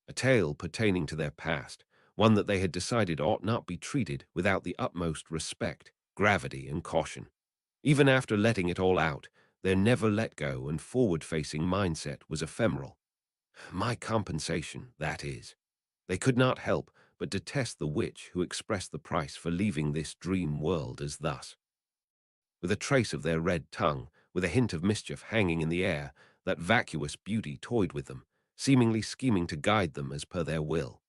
A tale pertaining to their past, one that they had decided ought not be treated without the utmost respect, gravity, and caution. Even after letting it all out, their never-let-go and forward-facing mindset was ephemeral. My compensation, that is. They could not help but detest the witch who expressed the price for leaving this dream world as thus. With a trace of their red tongue, with a hint of mischief hanging in the air, that vacuous beauty toyed with them, seemingly scheming to guide them as per their will.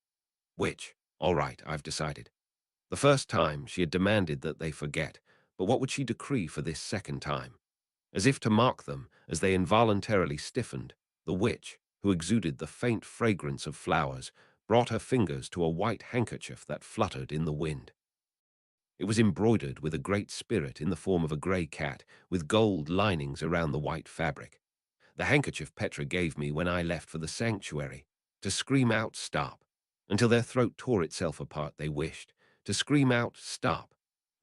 Which, all right, I've decided. The first time she had demanded that they forget, but what would she decree for this second time? As if to mock them, as they involuntarily stiffened, the witch, who exuded the faint fragrance of flowers, brought her fingers to a white handkerchief that fluttered in the wind. It was embroidered with a great spirit in the form of a grey cat, with gold linings around the white fabric. The handkerchief Petra gave me when I left for the sanctuary. To scream out, stop. Until their throat tore itself apart, they wished. To scream out, stop.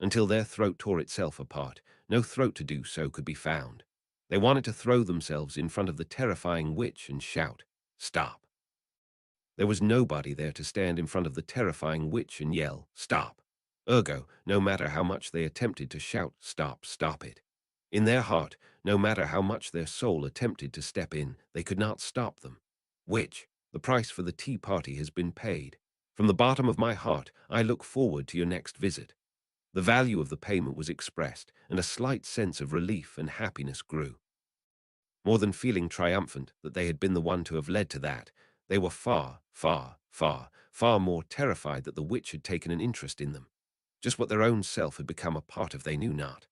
Until their throat tore itself apart, no throat to do so could be found. They wanted to throw themselves in front of the terrifying witch and shout, stop. There was nobody there to stand in front of the terrifying witch and yell, stop. Ergo, no matter how much they attempted to shout, stop, stop it. In their heart, no matter how much their soul attempted to step in, they could not stop them. Which, the price for the tea party has been paid. From the bottom of my heart, I look forward to your next visit. The value of the payment was expressed, and a slight sense of relief and happiness grew. More than feeling triumphant that they had been the one to have led to that, they were far, far, far, far more terrified that the witch had taken an interest in them. Just what their own self had become a part of they knew not.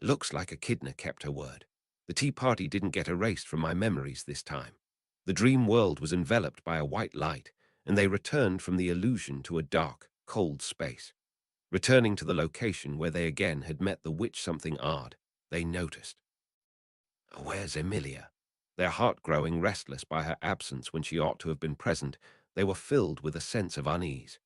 Looks like Echidna kept her word. The tea party didn't get erased from my memories this time. The dream world was enveloped by a white light, and they returned from the illusion to a dark, cold space. Returning to the location where they again had met the witch something odd, they noticed. Where's Emilia? Their heart growing restless by her absence when she ought to have been present, they were filled with a sense of unease.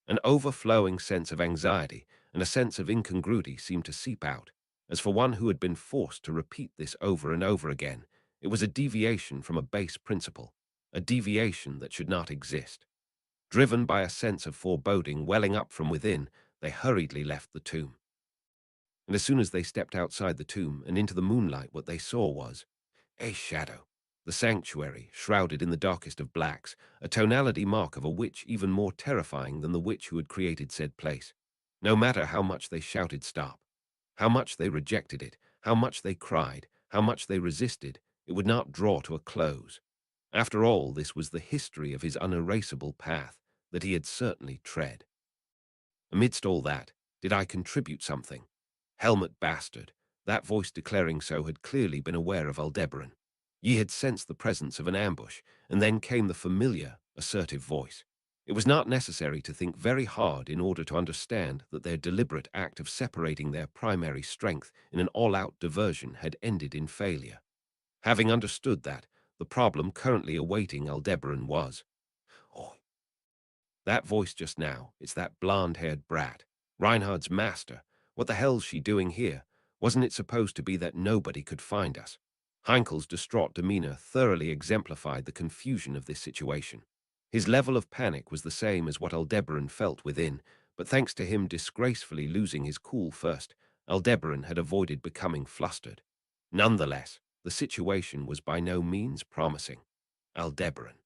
An overflowing sense of anxiety and a sense of incongruity seemed to seep out. As for one who had been forced to repeat this over and over again, it was a deviation from a base principle, a deviation that should not exist. Driven by a sense of foreboding welling up from within, they hurriedly left the tomb. And as soon as they stepped outside the tomb and into the moonlight, what they saw was a shadow. The sanctuary, shrouded in the darkest of blacks, a tonality mark of a witch even more terrifying than the witch who had created said place. No matter how much they shouted stop, how much they rejected it, how much they cried, how much they resisted, it would not draw to a close. After all, this was the history of his unerasable path that he had certainly tread. Amidst all that, did I contribute something? Helmet bastard, that voice declaring so had clearly been aware of Aldebaran. Ye had sensed the presence of an ambush, and then came the familiar, assertive voice. It was not necessary to think very hard in order to understand that their deliberate act of separating their primary strength in an all-out diversion had ended in failure. Having understood that, the problem currently awaiting Aldebaran was, "Oh, that voice just now, it's that blonde-haired brat. Reinhardt's master. What the hell's she doing here? Wasn't it supposed to be that nobody could find us?" Heinkel's distraught demeanor thoroughly exemplified the confusion of this situation. His level of panic was the same as what Aldebaran felt within, but thanks to him disgracefully losing his cool first, Aldebaran had avoided becoming flustered. Nonetheless, the situation was by no means promising. Aldebaran.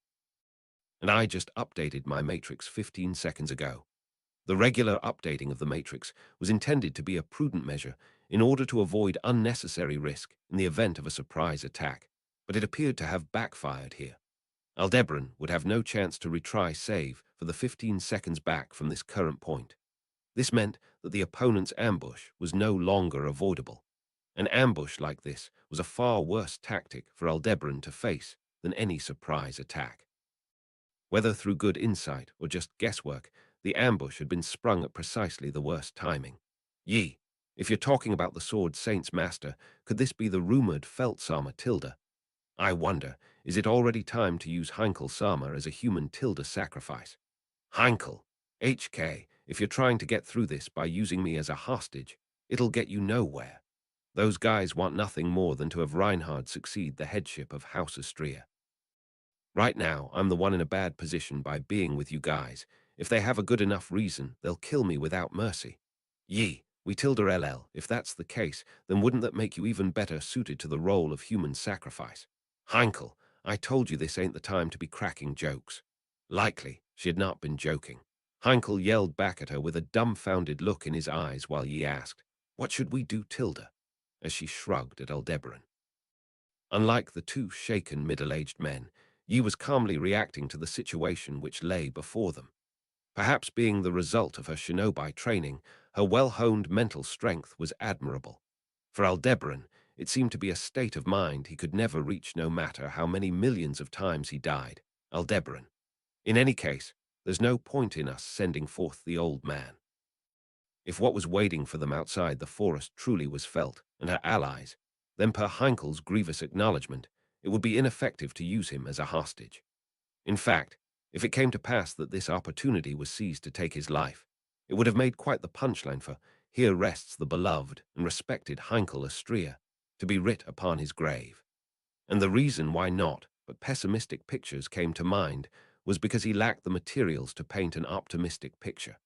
And I just updated my matrix 15 seconds ago. The regular updating of the matrix was intended to be a prudent measure in order to avoid unnecessary risk in the event of a surprise attack, but it appeared to have backfired here. Aldebaran would have no chance to retry save for the 15 seconds back from this current point. This meant that the opponent's ambush was no longer avoidable. An ambush like this was a far worse tactic for Aldebaran to face than any surprise attack. Whether through good insight or just guesswork, the ambush had been sprung at precisely the worst timing. Ye, if you're talking about the Sword Saint's master, could this be the rumored Felt-Sama Tilda? I wonder, is it already time to use Heinkel-Sama as a human Tilda sacrifice? Heinkel, HK, if you're trying to get through this by using me as a hostage, it'll get you nowhere. Those guys want nothing more than to have Reinhard succeed the headship of House Astria. Right now, I'm the one in a bad position by being with you guys. If they have a good enough reason, they'll kill me without mercy. Ye, we tilde LL, if that's the case, then wouldn't that make you even better suited to the role of human sacrifice? Heinkel, I told you this ain't the time to be cracking jokes. Likely, she had not been joking. Heinkel yelled back at her with a dumbfounded look in his eyes while Yi asked, "What should we do, Tilda?" as she shrugged at Aldebaran. Unlike the two shaken middle-aged men, Yi was calmly reacting to the situation which lay before them. Perhaps being the result of her shinobi training, her well-honed mental strength was admirable. For Aldebaran, it seemed to be a state of mind he could never reach no matter how many millions of times he died. Aldebaran. In any case, there's no point in us sending forth the old man. If what was waiting for them outside the forest truly was Felt and her allies, then per Heinkel's grievous acknowledgement, it would be ineffective to use him as a hostage. In fact, if it came to pass that this opportunity was seized to take his life, it would have made quite the punchline for "Here rests the beloved and respected Heinkel Astria," to be writ upon his grave. And the reason why not, but pessimistic pictures came to mind, was because he lacked the materials to paint an optimistic picture.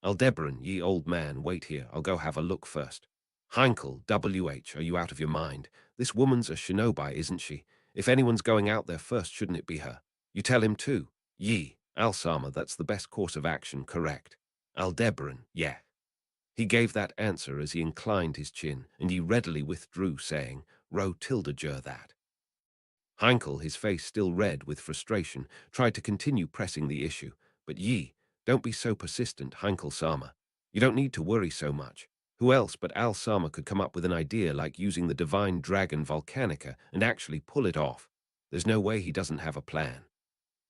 Aldebaran, ye old man, wait here, I'll go have a look first. Heinkel, WH, are you out of your mind? This woman's a shinobi, isn't she? If anyone's going out there first, shouldn't it be her? You tell him too. Ye, Alsama, that's the best course of action, correct. Aldebaran, yeah. He gave that answer as he inclined his chin, and he readily withdrew, saying, "Ro tilde jur that." Heinkel, his face still red with frustration, tried to continue pressing the issue, but Yi, don't be so persistent, Heinkel-sama. You don't need to worry so much. Who else but Al-sama could come up with an idea like using the divine dragon Volcanica and actually pull it off? There's no way he doesn't have a plan.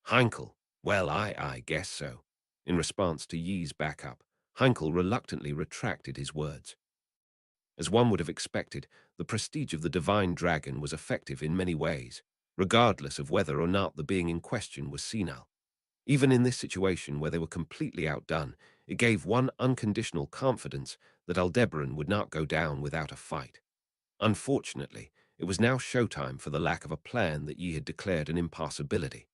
Heinkel, well, I guess so. In response to Yi's backup, Heinkel reluctantly retracted his words. As one would have expected, the prestige of the divine dragon was effective in many ways, regardless of whether or not the being in question was senile. Even in this situation where they were completely outdone, it gave one unconditional confidence that Aldebaran would not go down without a fight. Unfortunately, it was now showtime for the lack of a plan that ye had declared an impossibility.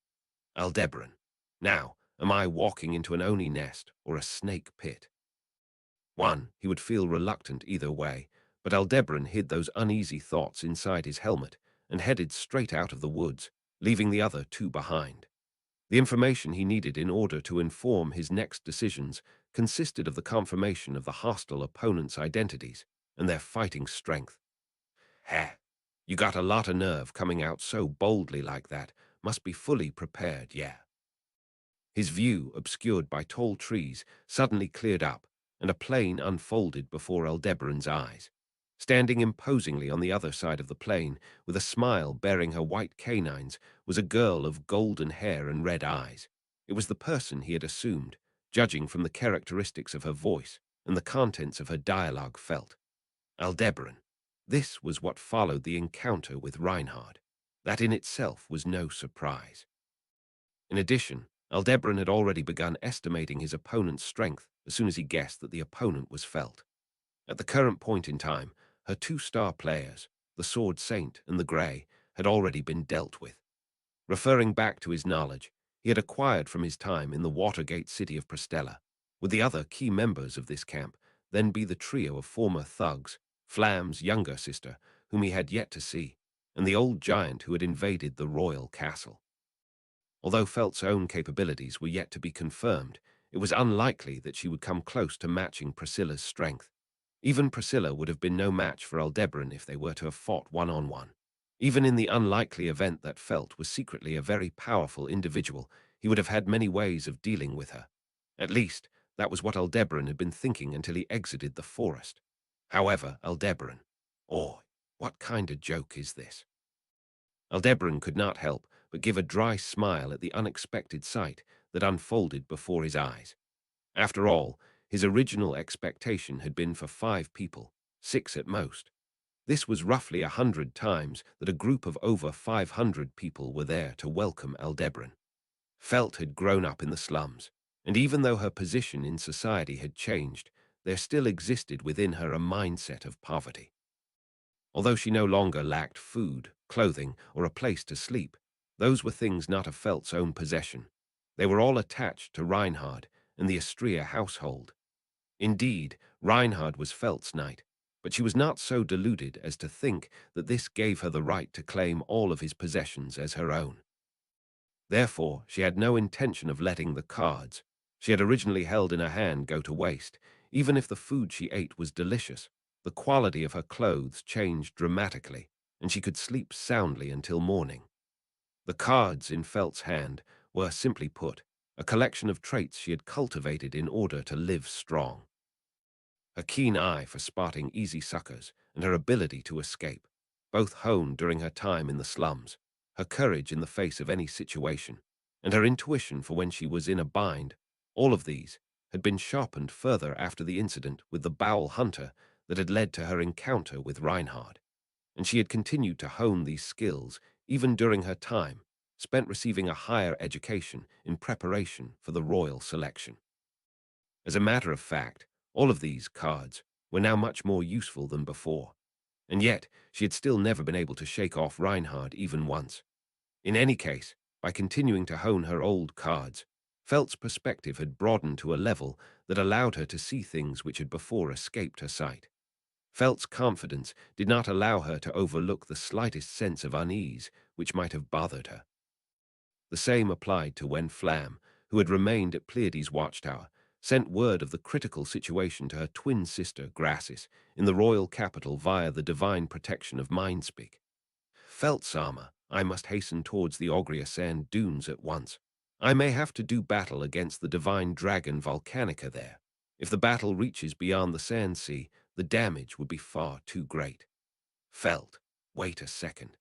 Aldebaran, now, am I walking into an Oni nest or a snake pit? One, he would feel reluctant either way, but Aldebaran hid those uneasy thoughts inside his helmet and headed straight out of the woods, leaving the other two behind. The information he needed in order to inform his next decisions consisted of the confirmation of the hostile opponents' identities and their fighting strength. Heh, you got a lot of nerve coming out so boldly like that. Must be fully prepared, yeah. His view, obscured by tall trees, suddenly cleared up, and a plain unfolded before Aldebaran's eyes. Standing imposingly on the other side of the plain, with a smile bearing her white canines, was a girl of golden hair and red eyes. It was the person he had assumed, judging from the characteristics of her voice and the contents of her dialogue felt. Aldebaran. This was what followed the encounter with Reinhard. That in itself was no surprise. In addition, Aldebaran had already begun estimating his opponent's strength as soon as he guessed that the opponent was felt. At the current point in time, her two star players, the Sword Saint and the Grey, had already been dealt with. Referring back to his knowledge, he had acquired from his time in the Watergate city of Prestella, would the other key members of this camp then be the trio of former thugs, Flam's younger sister, whom he had yet to see, and the old giant who had invaded the royal castle. Although Felt's own capabilities were yet to be confirmed, it was unlikely that she would come close to matching Priscilla's strength. Even Priscilla would have been no match for Aldebaran if they were to have fought one-on-one. Even in the unlikely event that Felt was secretly a very powerful individual, he would have had many ways of dealing with her. At least, that was what Aldebaran had been thinking until he exited the forest. However, Aldebaran, oh, what kind of joke is this? Aldebaran could not help but give a dry smile at the unexpected sight that unfolded before his eyes. After all, his original expectation had been for 5 people, 6 at most. This was roughly 100 times that a group of over 500 people were there to welcome Aldebaran. Felt had grown up in the slums, and even though her position in society had changed, there still existed within her a mindset of poverty. Although she no longer lacked food, clothing, or a place to sleep, those were things not of Felt's own possession. They were all attached to Reinhard and the Astria household. Indeed, Reinhard was Felt's knight, but she was not so deluded as to think that this gave her the right to claim all of his possessions as her own. Therefore, she had no intention of letting the cards she had originally held in her hand go to waste. Even if the food she ate was delicious, the quality of her clothes changed dramatically, and she could sleep soundly until morning. The cards in Felt's hand were, simply put, a collection of traits she had cultivated in order to live strong. Her keen eye for spotting easy suckers and her ability to escape, both honed during her time in the slums, her courage in the face of any situation, and her intuition for when she was in a bind, all of these had been sharpened further after the incident with the Bowel Hunter that had led to her encounter with Reinhard, and she had continued to hone these skills even during her time spent receiving a higher education in preparation for the royal selection. As a matter of fact, all of these cards were now much more useful than before, and yet she had still never been able to shake off Reinhard even once. In any case, by continuing to hone her old cards, Felt's perspective had broadened to a level that allowed her to see things which had before escaped her sight. Felt's confidence did not allow her to overlook the slightest sense of unease which might have bothered her. The same applied to when Flam, who had remained at Pleiades' watchtower, sent word of the critical situation to her twin sister, Grassis, in the royal capital via the divine protection of Mindspeak. Feltsama, I must hasten towards the Ogria sand dunes at once. I may have to do battle against the divine dragon Volcanica there. If the battle reaches beyond the sand sea, the damage would be far too great. Felt, wait a second.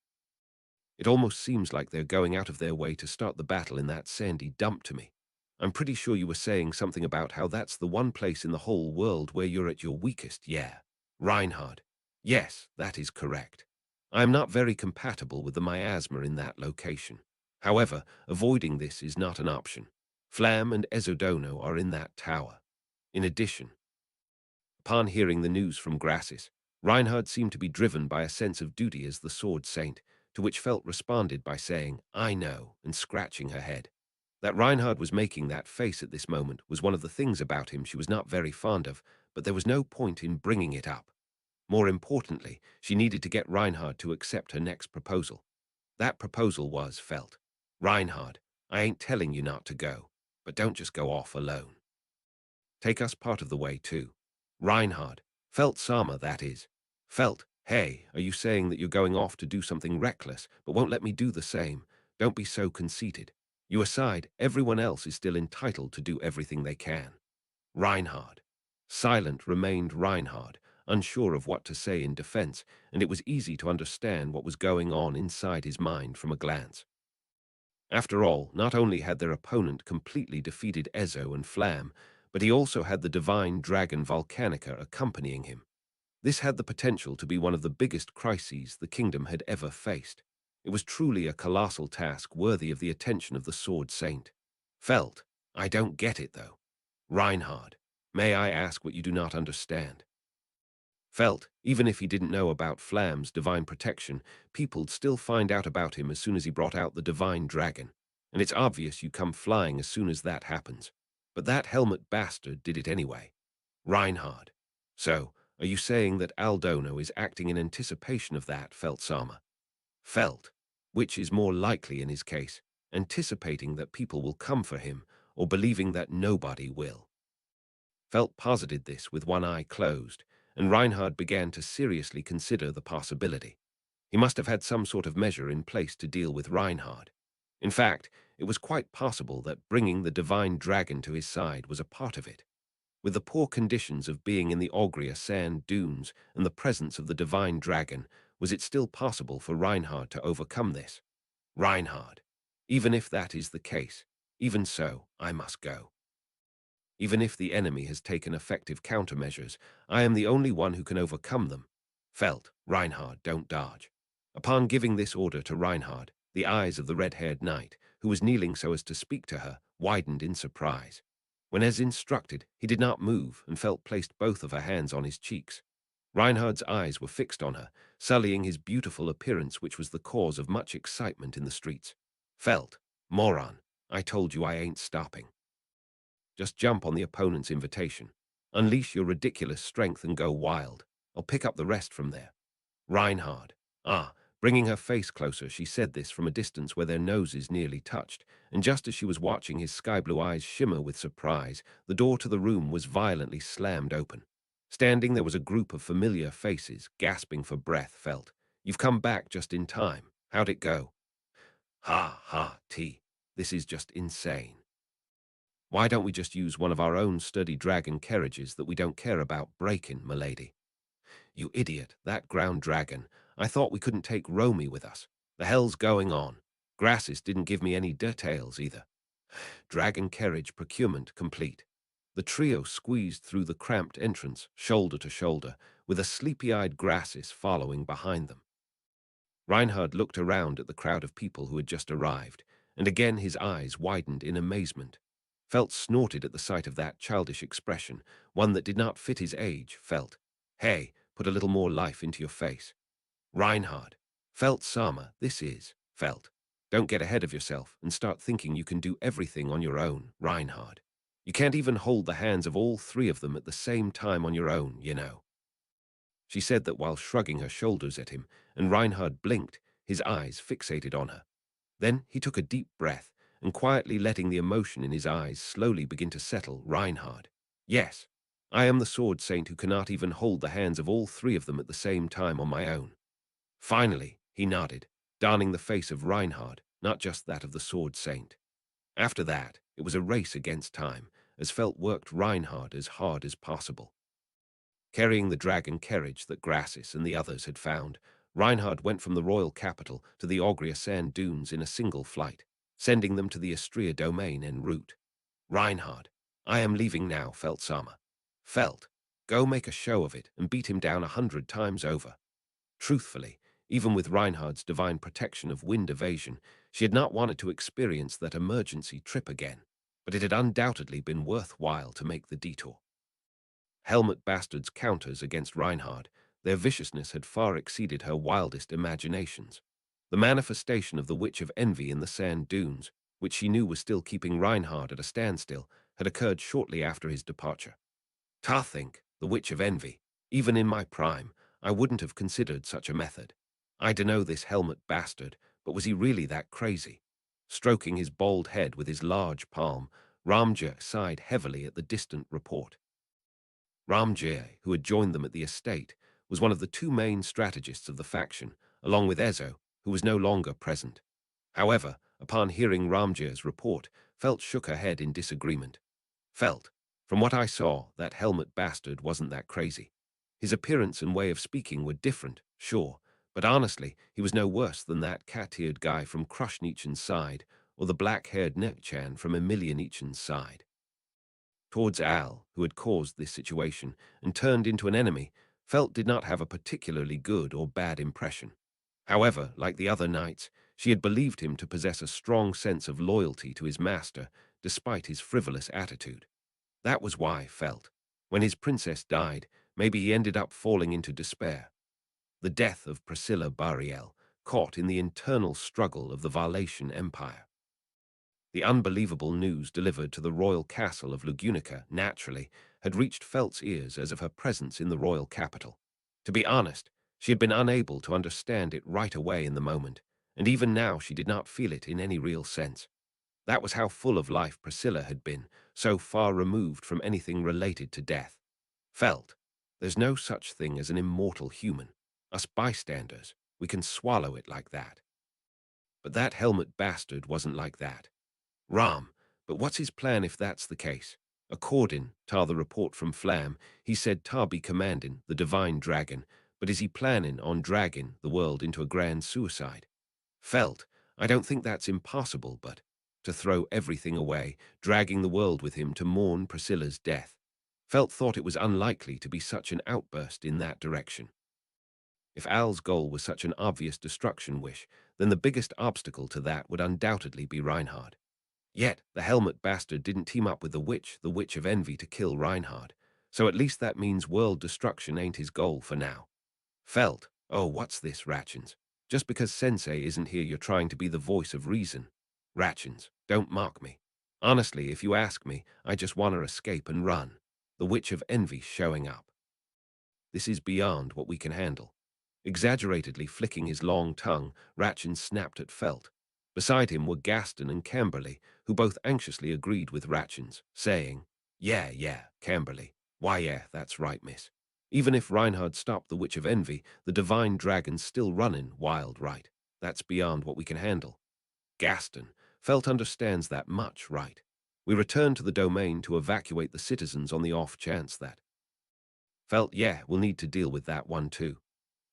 It almost seems like they're going out of their way to start the battle in that sandy dump to me. I'm pretty sure you were saying something about how that's the one place in the whole world where you're at your weakest, yeah. Reinhard, Yes, that is correct. I am not very compatible with the miasma in that location. However, avoiding this is not an option. Flam and Ezodono are in that tower. In addition, upon hearing the news from Grassis, Reinhard seemed to be driven by a sense of duty as the Sword Saint, to which Felt responded by saying, "I know," and scratching her head. That Reinhard was making that face at this moment was one of the things about him she was not very fond of, but there was no point in bringing it up. More importantly, she needed to get Reinhard to accept her next proposal. That proposal was, Felt, "Reinhard, I ain't telling you not to go, but don't just go off alone. Take us part of the way, too. Reinhard, Felt Sama, that is. Felt, hey, are you saying that you're going off to do something reckless, but won't let me do the same? Don't be so conceited. You aside, everyone else is still entitled to do everything they can." Reinhard. Silent remained Reinhard, unsure of what to say in defense, and it was easy to understand what was going on inside his mind from a glance. After all, not only had their opponent completely defeated Ezo and Flam, but he also had the divine dragon Volcanica accompanying him. This had the potential to be one of the biggest crises the kingdom had ever faced. It was truly a colossal task worthy of the attention of the Sword Saint. Felt, I don't get it, though. Reinhard, may I ask what you do not understand? Felt, even if he didn't know about Flam's divine protection, people'd still find out about him as soon as he brought out the divine dragon. And it's obvious you come flying as soon as that happens. But that helmet bastard did it anyway. Reinhard. So, are you saying that Aldono is acting in anticipation of that, Felt Sama? Felt, which is more likely in his case, anticipating that people will come for him, or believing that nobody will. Felt posited this with one eye closed, and Reinhard began to seriously consider the possibility. He must have had some sort of measure in place to deal with Reinhard. In fact, it was quite possible that bringing the divine dragon to his side was a part of it. With the poor conditions of being in the Ogria sand dunes and the presence of the divine dragon, was it still possible for Reinhard to overcome this? Reinhard. Even if that is the case, even so, I must go. Even if the enemy has taken effective countermeasures, I am the only one who can overcome them. Felt, Reinhard, don't dodge. Upon giving this order to Reinhard, the eyes of the red-haired knight, who was kneeling so as to speak to her, widened in surprise. When as instructed, he did not move, and Felt placed both of her hands on his cheeks. Reinhard's eyes were fixed on her, sullying his beautiful appearance, which was the cause of much excitement in the streets. Felt, moron, I told you I ain't stopping. Just jump on the opponent's invitation. Unleash your ridiculous strength and go wild. I'll pick up the rest from there. Reinhard. Ah, bringing her face closer, she said this from a distance where their noses nearly touched, and just as she was watching his sky-blue eyes shimmer with surprise, the door to the room was violently slammed open. Standing there was a group of familiar faces, gasping for breath. Felt, you've come back just in time. How'd it go? Ha, ha, T. This is just insane. Why don't we just use one of our own sturdy dragon carriages that we don't care about breaking, milady? You idiot, that ground dragon. I thought we couldn't take Romy with us. The hell's going on? Grassis didn't give me any details either. Dragon carriage procurement complete. The trio squeezed through the cramped entrance, shoulder to shoulder, with a sleepy-eyed Grassis following behind them. Reinhard looked around at the crowd of people who had just arrived, and again his eyes widened in amazement. Felt snorted at the sight of that childish expression, one that did not fit his age. Felt, hey, put a little more life into your face. Reinhard. Felt Sama, this is. Felt. Don't get ahead of yourself and start thinking you can do everything on your own, Reinhard. You can't even hold the hands of all three of them at the same time on your own, you know. She said that while shrugging her shoulders at him, and Reinhard blinked, his eyes fixated on her. Then he took a deep breath, and quietly letting the emotion in his eyes slowly begin to settle. Reinhard. Yes, I am the Sword Saint who cannot even hold the hands of all three of them at the same time on my own. Finally, he nodded, donning the face of Reinhard, not just that of the Sword Saint. After that, it was a race against time, as Felt worked Reinhard as hard as possible. Carrying the dragon carriage that Grassis and the others had found, Reinhard went from the royal capital to the Ogria sand dunes in a single flight, sending them to the Istria domain en route. Reinhard, I am leaving now, Felt Sama. Felt, Go make a show of it and beat him down 100 times over. Truthfully, even with Reinhard's divine protection of wind evasion, she had not wanted to experience that emergency trip again, but it had undoubtedly been worthwhile to make the detour. Helmet Bastard's counters against Reinhard, their viciousness had far exceeded her wildest imaginations. The manifestation of the Witch of Envy in the sand dunes, which she knew was still keeping Reinhard at a standstill, had occurred shortly after his departure. Ta think, the Witch of Envy. Even in my prime, I wouldn't have considered such a method. I dunno this Helmet Bastard, but was he really that crazy? Stroking his bald head with his large palm, Ramjir sighed heavily at the distant report. Ramjir, who had joined them at the estate, was one of the two main strategists of the faction, along with Ezo, who was no longer present. However, upon hearing Ramjir's report, Felt shook her head in disagreement. Felt, from what I saw, that Helmet Bastard wasn't that crazy. His appearance and way of speaking were different, sure, but honestly, he was no worse than that cat-eared guy from Krushnichen's side, or the black-haired Nechan from Emilianichen's side. Towards Al, who had caused this situation and turned into an enemy, Felt did not have a particularly good or bad impression. However, like the other knights, she had believed him to possess a strong sense of loyalty to his master, despite his frivolous attitude. That was why Felt, when his princess died, maybe he ended up falling into despair. The death of Priscilla Bariel, caught in the internal struggle of the Valatian Empire. The unbelievable news delivered to the royal castle of Lugunica, naturally, had reached Felt's ears as of her presence in the royal capital. To be honest, she had been unable to understand it right away in the moment, and even now she did not feel it in any real sense. That was how full of life Priscilla had been, so far removed from anything related to death. Felt, there's no such thing as an immortal human. Us bystanders, we can swallow it like that. But that Helmet Bastard wasn't like that. Ram, but what's his plan if that's the case? According to the report from Flam, he said Ta be commanding the divine dragon, but is he planning on dragging the world into a grand suicide? Felt, I don't think that's impossible, but to throw everything away, dragging the world with him to mourn Priscilla's death. Felt thought it was unlikely to be such an outburst in that direction. If Al's goal was such an obvious destruction wish, then the biggest obstacle to that would undoubtedly be Reinhard. Yet, the Helmet Bastard didn't team up with the Witch of Envy, to kill Reinhard, so at least that means world destruction ain't his goal for now. Felt, oh, what's this, Ratchins? Just because Sensei isn't here, you're trying to be the voice of reason. Ratchins, don't mock me. Honestly, if you ask me, I just want to escape and run. The Witch of Envy showing up. This is beyond what we can handle. Exaggeratedly flicking his long tongue, Ratchins snapped at Felt. Beside him were Gaston and Camberley, who both anxiously agreed with Ratchins, saying, Yeah, Camberley. Why, yeah, that's right, miss. Even if Reinhard stopped the Witch of Envy, the divine dragon's still running wild, right? That's beyond what we can handle. Gaston, Felt understands that much, right? We return to the domain to evacuate the citizens on the off chance that. Felt, yeah, we'll need to deal with that one too.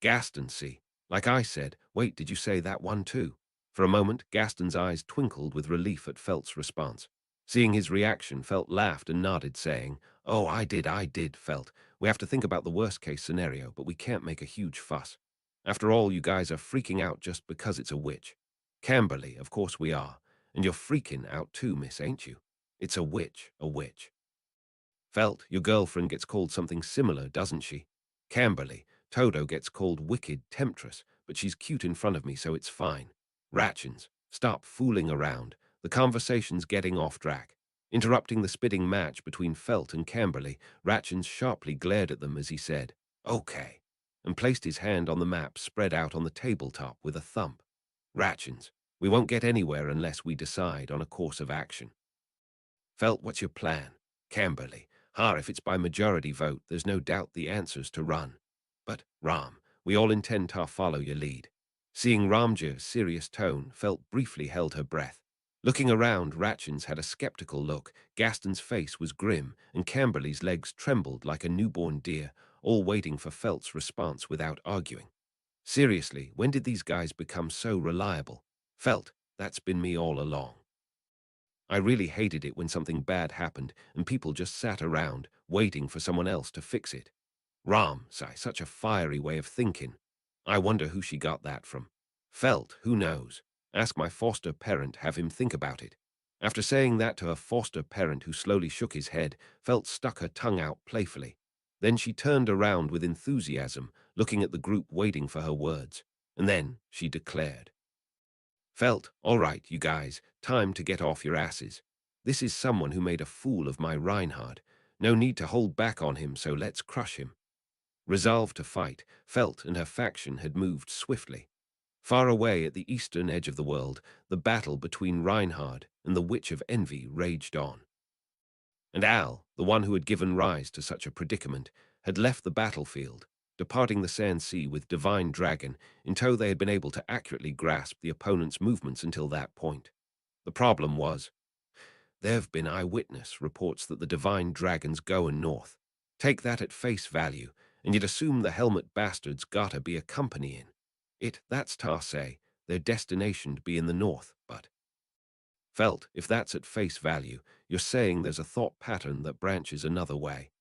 Gaston, see. Like I said, wait, did you say that one too? For a moment, Gaston's eyes twinkled with relief at Felt's response. Seeing his reaction, Felt laughed and nodded, saying, Oh, I did, Felt. We have to think about the worst-case scenario, but we can't make a huge fuss. After all, you guys are freaking out just because it's a witch. Camberley, of course we are. And you're freaking out too, miss, ain't you? It's a witch, a witch. Felt, your girlfriend gets called something similar, doesn't she? Camberley, Toto gets called Wicked Temptress, but she's cute in front of me, so it's fine. Ratchins, stop fooling around. The conversation's getting off track. Interrupting the spitting match between Felt and Camberley, Ratchins sharply glared at them as he said, Okay, and placed his hand on the map spread out on the tabletop with a thump. Ratchins, we won't get anywhere unless we decide on a course of action. Felt, what's your plan? Camberley, if it's by majority vote, there's no doubt the answer's to run. But, Ram, we all intend to follow your lead. Seeing Ramjir's serious tone, Felt briefly held her breath. Looking around, Ratchins had a skeptical look, Gaston's face was grim, and Camberley's legs trembled like a newborn deer, all waiting for Felt's response without arguing. Seriously, when did these guys become so reliable? Felt, that's been me all along. I really hated it when something bad happened and people just sat around, waiting for someone else to fix it. Such a fiery way of thinking. I wonder who she got that from. Felt, who knows? Ask my foster parent, have him think about it. After saying that to her foster parent, who slowly shook his head, Felt stuck her tongue out playfully. Then she turned around with enthusiasm, looking at the group waiting for her words. And then she declared, Felt, all right, you guys, time to get off your asses. This is someone who made a fool of my Reinhard. No need to hold back on him, so let's crush him. Resolved to fight, Felt and her faction had moved swiftly. Far away at the eastern edge of the world, the battle between Reinhard and the Witch of Envy raged on. And Al, the one who had given rise to such a predicament, had left the battlefield, departing the Sand Sea with Divine Dragon, in tow. They had been able to accurately grasp the opponent's movements until that point. The problem was, there have been eyewitness reports that the Divine Dragon's going north. Take that at face value, and you'd assume the helmet bastards gotta be accompanying it. That's say, their destination to be in the north, but Felt, if that's at face value, you're saying there's a thought pattern that branches another way.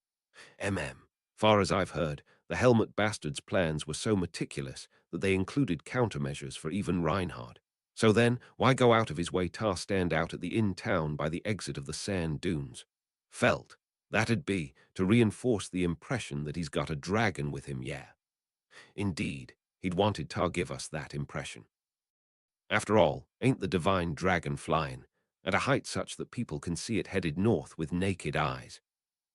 Far as I've heard, the helmet bastards' plans were so meticulous that they included countermeasures for even Reinhard. So then, why go out of his way to stand out at the inn town by the exit of the sand dunes? Felt, that'd be to reinforce the impression that he's got a dragon with him, yeah. Indeed, he'd wanted to give us that impression. After all, ain't the divine dragon flying, at a height such that people can see it headed north with naked eyes?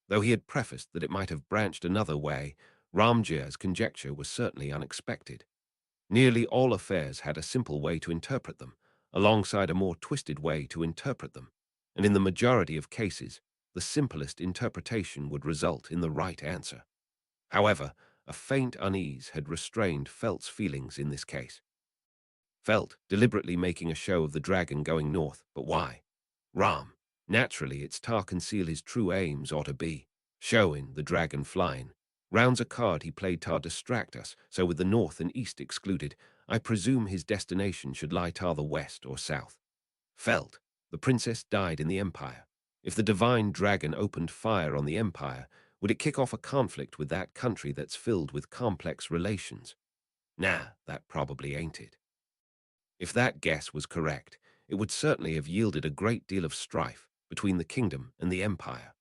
Though he had prefaced that it might have branched another way, Ramjir's conjecture was certainly unexpected. Nearly all affairs had a simple way to interpret them, alongside a more twisted way to interpret them, and in the majority of cases, the simplest interpretation would result in the right answer. However, a faint unease had restrained Felt's feelings in this case. Felt, deliberately making a show of the dragon going north, but why? Ram. Naturally, it's to conceal his true aims ought to be, showing the dragon flying. Rounds a card he played to distract us, so with the north and east excluded, I presume his destination should lie to the west or south. Felt, the princess died in the Empire. If the divine dragon opened fire on the Empire, would it kick off a conflict with that country that's filled with complex relations? Nah, that probably ain't it. If that guess was correct, it would certainly have yielded a great deal of strife between the kingdom and the empire.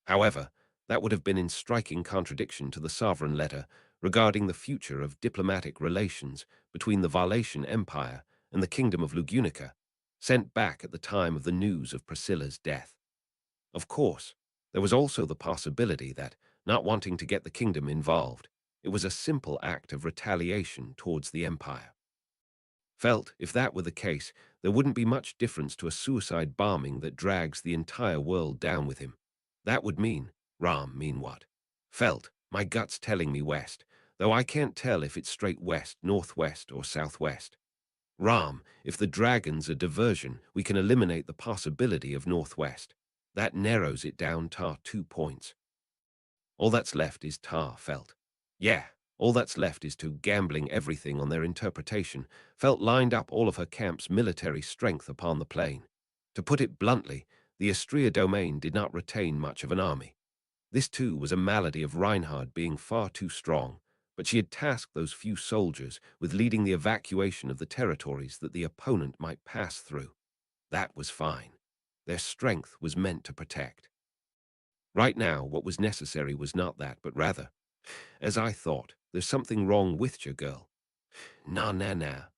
However, that would have been in striking contradiction to the sovereign letter regarding the future of diplomatic relations between the Valatian Empire and the Kingdom of Lugunica, sent back at the time of the news of Priscilla's death. Of course, there was also the possibility that, not wanting to get the kingdom involved, it was a simple act of retaliation towards the empire. Felt, if that were the case, there wouldn't be much difference to a suicide bombing that drags the entire world down with him. That would mean, mean what? Felt, my gut's telling me west, though I can't tell if it's straight west, northwest, or southwest. If the dragon's a diversion, we can eliminate the possibility of northwest. That narrows it down to 2 points. All that's left is Felt. Yeah, all that's left is to gambling everything on their interpretation. Felt lined up all of her camp's military strength upon the plain. To put it bluntly, the Istria domain did not retain much of an army. This too was a malady of Reinhard being far too strong, but she had tasked those few soldiers with leading the evacuation of the territories that the opponent might pass through. That was fine. Their strength was meant to protect. Right now, what was necessary was not that, but rather, as I thought, there's something wrong with your girl. Nah,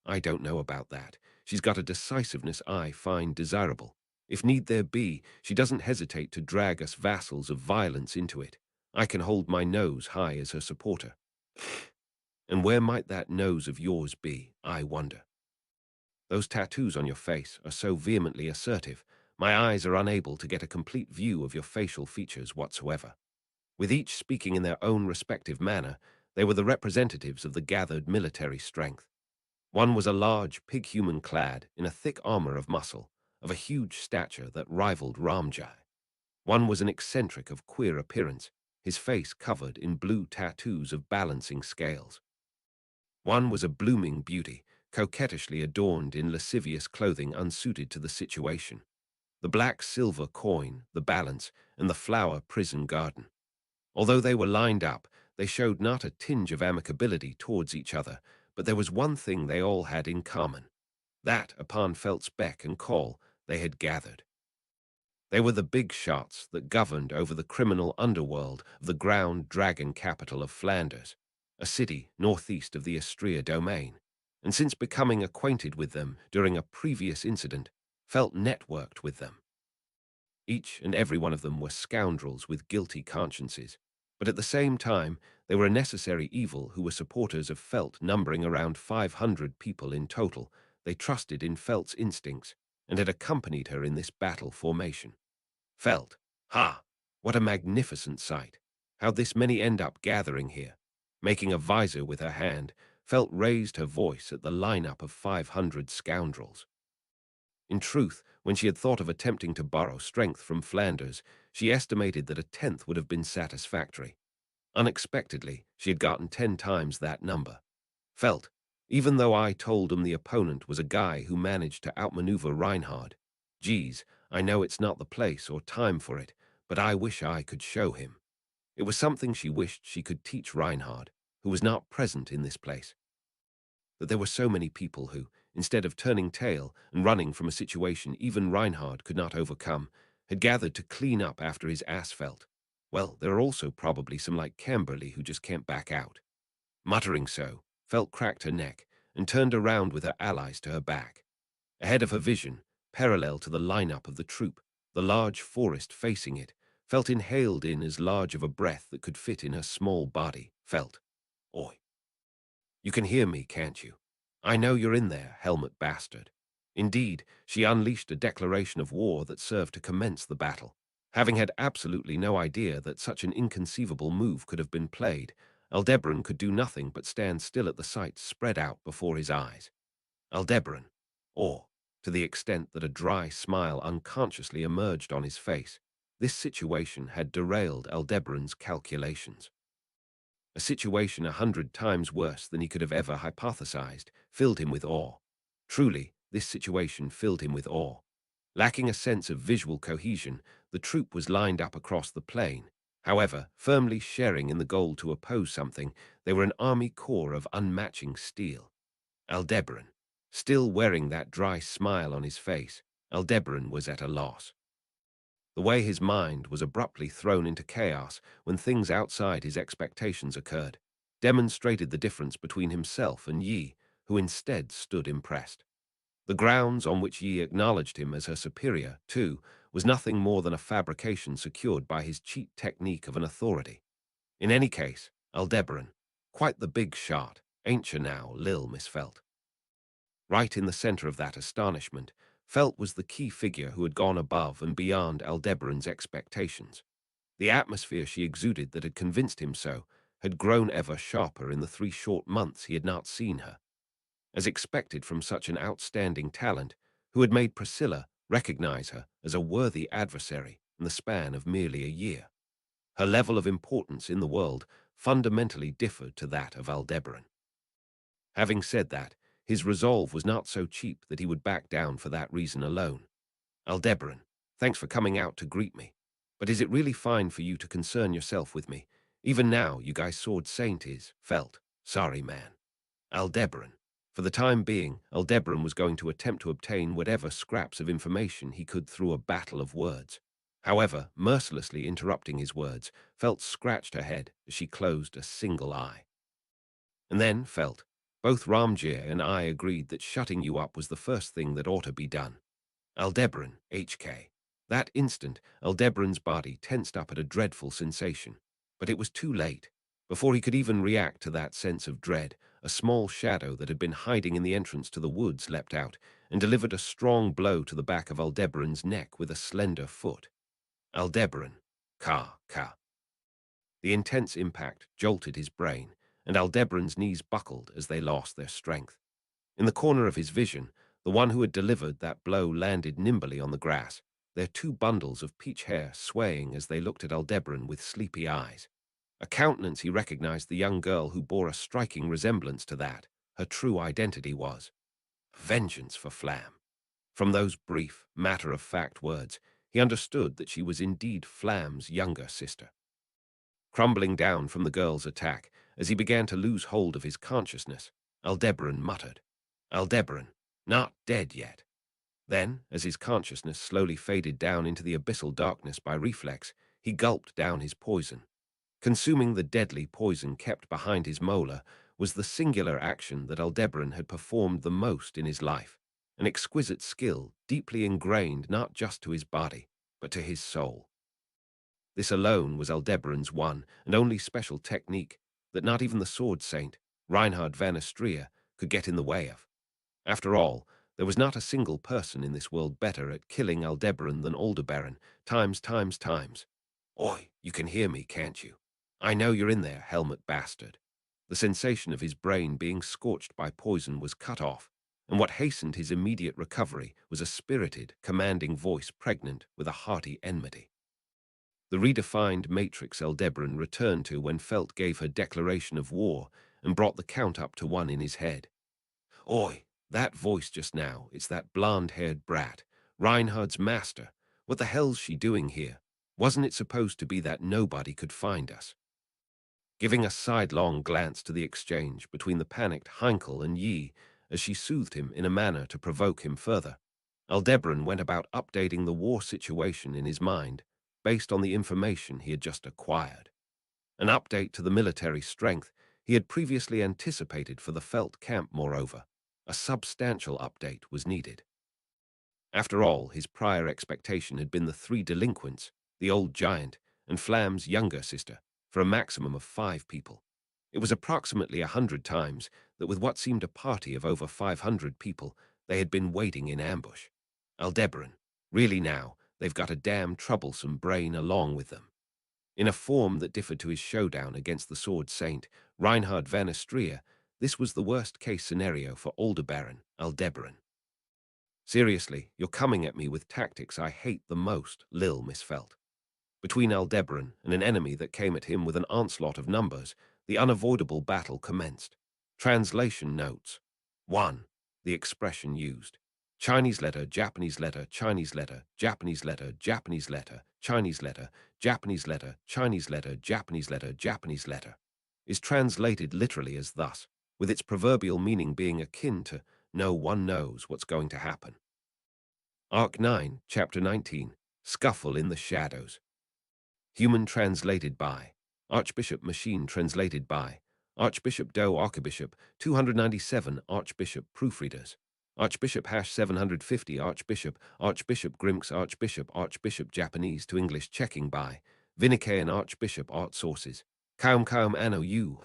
I don't know about that. She's got a decisiveness I find desirable. If need there be, she doesn't hesitate to drag us vassals of violence into it. I can hold my nose high as her supporter. And where might that nose of yours be, I wonder? Those tattoos on your face are so vehemently assertive, my eyes are unable to get a complete view of your facial features whatsoever. With each speaking in their own respective manner, they were the representatives of the gathered military strength. One was a large pig-human clad in a thick armor of muscle, of a huge stature that rivaled Ramjai. One was an eccentric of queer appearance, his face covered in blue tattoos of balancing scales. One was a blooming beauty, coquettishly adorned in lascivious clothing unsuited to the situation. The black silver coin, the balance, and the flower prison garden. Although they were lined up, they showed not a tinge of amicability towards each other, but there was one thing they all had in common. That, upon Felt's beck and call, they had gathered. They were the big shots that governed over the criminal underworld of the ground dragon capital of Flanders, a city northeast of the Istria domain, and since becoming acquainted with them during a previous incident, Felt networked with them. Each and every one of them were scoundrels with guilty consciences, but at the same time they were a necessary evil who were supporters of Felt, numbering around 500 people in total. They trusted in Felt's instincts and had accompanied her in this battle formation. Felt, ha! What a magnificent sight! How this many end up gathering here. Making a visor with her hand, Felt raised her voice at the lineup of 500 scoundrels. In truth, when she had thought of attempting to borrow strength from Flanders, she estimated that a tenth would have been satisfactory. Unexpectedly, she had gotten 10 times that number. Felt, even though I told him the opponent was a guy who managed to outmaneuver Reinhard. Geez, I know it's not the place or time for it, but I wish I could show him. It was something she wished she could teach Reinhard, who was not present in this place. That there were so many people who, instead of turning tail and running from a situation even Reinhard could not overcome, had gathered to clean up after his ass felt. Well, there are also probably some like Camberley who just can't back out. Muttering so, Felt cracked her neck and turned around with her allies to her back. Ahead of her vision, parallel to the lineup of the troop, the large forest facing it, Felt inhaled in as large of a breath that could fit in her small body. Felt, oi. You can hear me, can't you? I know you're in there, helmet bastard. Indeed, she unleashed a declaration of war that served to commence the battle. Having had absolutely no idea that such an inconceivable move could have been played, Aldebaran could do nothing but stand still at the sight spread out before his eyes. Aldebaran, or, to the extent that a dry smile unconsciously emerged on his face, this situation had derailed Aldebaran's calculations. A situation 100 times worse than he could have ever hypothesized filled him with awe. Truly, this situation filled him with awe. Lacking a sense of visual cohesion, the troop was lined up across the plain. However, firmly sharing in the goal to oppose something, they were an army corps of unmatching steel. Aldebaran, still wearing that dry smile on his face, Aldebaran was at a loss. The way his mind was abruptly thrown into chaos when things outside his expectations occurred, demonstrated the difference between himself and Yi, who instead stood impressed. The grounds on which Yi acknowledged him as her superior, too, was nothing more than a fabrication secured by his cheat technique of an authority. In any case, Aldebaran, quite the big shot, ain't you now, Lil Miss Felt? Right in the center of that astonishment, Felt was the key figure who had gone above and beyond Aldebaran's expectations. The atmosphere she exuded that had convinced him so had grown ever sharper in the 3 short months he had not seen her. As expected from such an outstanding talent, who had made Priscilla recognize her as a worthy adversary in the span of merely a year. Her level of importance in the world fundamentally differed to that of Aldebaran. Having said that, his resolve was not so cheap that he would back down for that reason alone. Aldebaran, thanks for coming out to greet me. But is it really fine for you to concern yourself with me? Even now, you guys sword saint is, Felt. Sorry, man. Aldebaran. For the time being, Aldebaran was going to attempt to obtain whatever scraps of information he could through a battle of words. However, mercilessly interrupting his words, Felt scratched her head as she closed a single eye. And then, Felt, both Ramjir and I agreed that shutting you up was the first thing that ought to be done. Aldebaran, HK. That instant, Aldebaran's body tensed up at a dreadful sensation. But it was too late. Before he could even react to that sense of dread, a small shadow that had been hiding in the entrance to the woods leapt out and delivered a strong blow to the back of Aldebaran's neck with a slender foot. Aldebaran. Ka, ka. The intense impact jolted his brain, and Aldebaran's knees buckled as they lost their strength. In the corner of his vision, the one who had delivered that blow landed nimbly on the grass, their 2 bundles of peach hair swaying as they looked at Aldebaran with sleepy eyes. A countenance he recognized the young girl who bore a striking resemblance to that. Her true identity was vengeance for Flam. From those brief, matter-of-fact words, he understood that she was indeed Flam's younger sister. Crumbling down from the girl's attack, as he began to lose hold of his consciousness, Aldebaran muttered, "Aldebaran, not dead yet." Then, as his consciousness slowly faded down into the abyssal darkness by reflex, he gulped down his poison. Consuming the deadly poison kept behind his molar was the singular action that Aldebaran had performed the most in his life, an exquisite skill deeply ingrained not just to his body, but to his soul. This alone was Aldebaran's one and only special technique that not even the sword saint, Reinhard van Astria, could get in the way of. After all, there was not a single person in this world better at killing Aldebaran than Aldebaran, times. Oi, you can hear me, can't you? I know you're in there, helmet bastard. The sensation of his brain being scorched by poison was cut off, and what hastened his immediate recovery was a spirited, commanding voice pregnant with a hearty enmity. The redefined matrix Aldebaran returned to when Felt gave her declaration of war and brought the count up to 1 in his head. Oi, that voice just now, it's that blonde-haired brat, Reinhard's master. What the hell's she doing here? Wasn't it supposed to be that nobody could find us? Giving a sidelong glance to the exchange between the panicked Heinkel and Yi as she soothed him in a manner to provoke him further, Aldebaran went about updating the war situation in his mind based on the information he had just acquired. An update to the military strength he had previously anticipated for the Felt camp, moreover. A substantial update was needed. After all, his prior expectation had been the 3 delinquents, the old giant, and Flam's younger sister, for a maximum of 5 people. It was approximately 100 times that with what seemed a party of over 500 people, they had been waiting in ambush. Aldebaran, really now, they've got a damn troublesome brain along with them. In a form that differed to his showdown against the Sword Saint, Reinhard van Astria, this was the worst-case scenario for Aldebaran. Seriously, you're coming at me with tactics I hate the most, Lil misfelt. Between Aldebaran and an enemy that came at him with an onslaught of numbers, the unavoidable battle commenced. Translation notes. 1. The expression used. Chinese letter, Japanese letter, Chinese letter, Japanese letter, Japanese letter, Chinese letter, Japanese letter, Chinese letter, Japanese letter, Japanese letter, is translated literally as thus, with its proverbial meaning being akin to no one knows what's going to happen. Arc 9, Chapter 19, Scuffle in the Shadows. Human translated by. Archbishop Machine translated by. Archbishop Doe Archbishop 297 Archbishop Proofreaders. Archbishop #750 Archbishop Grimks Archbishop Japanese to English checking by. Vinnicayan Archbishop Art Sources. Kaum Anno You.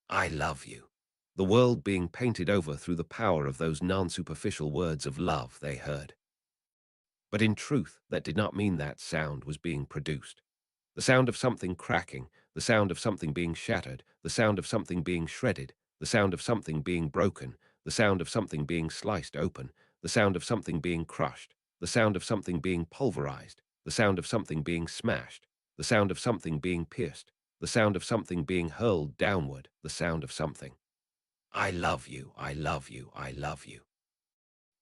I love you. The world being painted over through the power of those non-superficial words of love they heard. But in truth, that did not mean that sound was being produced. The sound of something cracking, the sound of something being shattered, the sound of something being shredded, the sound of something being broken, the sound of something being sliced open, the sound of something being crushed, the sound of something being pulverized, the sound of something being smashed, the sound of something being pierced, the sound of something being hurled downward, the sound of something. I love you, I love you, I love you.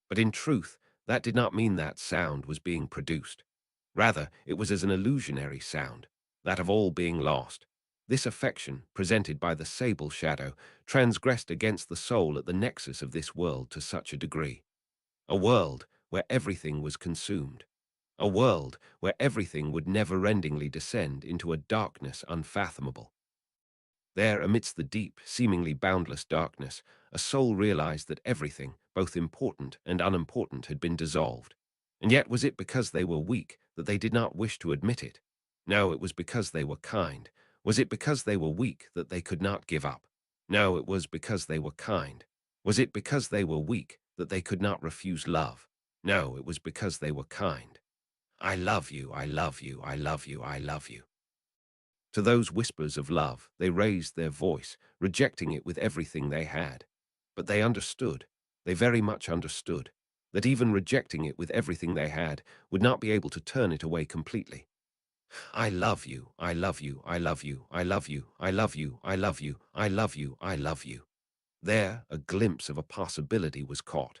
But in truth, that did not mean that sound was being produced. Rather, it was as an illusionary sound, that of all being lost. This affection, presented by the sable shadow, transgressed against the soul at the nexus of this world to such a degree. A world where everything was consumed. A world where everything would never-endingly descend into a darkness unfathomable. There, amidst the deep, seemingly boundless darkness, a soul realized that everything, both important and unimportant, had been dissolved. And yet was it because they were weak that they did not wish to admit it? No, it was because they were kind. Was it because they were weak that they could not give up? No, it was because they were kind. Was it because they were weak that they could not refuse love? No, it was because they were kind. I love you, I love you, I love you, I love you. To those whispers of love, they raised their voice, rejecting it with everything they had. But they understood, they very much understood, that even rejecting it with everything they had would not be able to turn it away completely. I love you, I love you, I love you, I love you, I love you, I love you, I love you, I love you. There, a glimpse of a possibility was caught.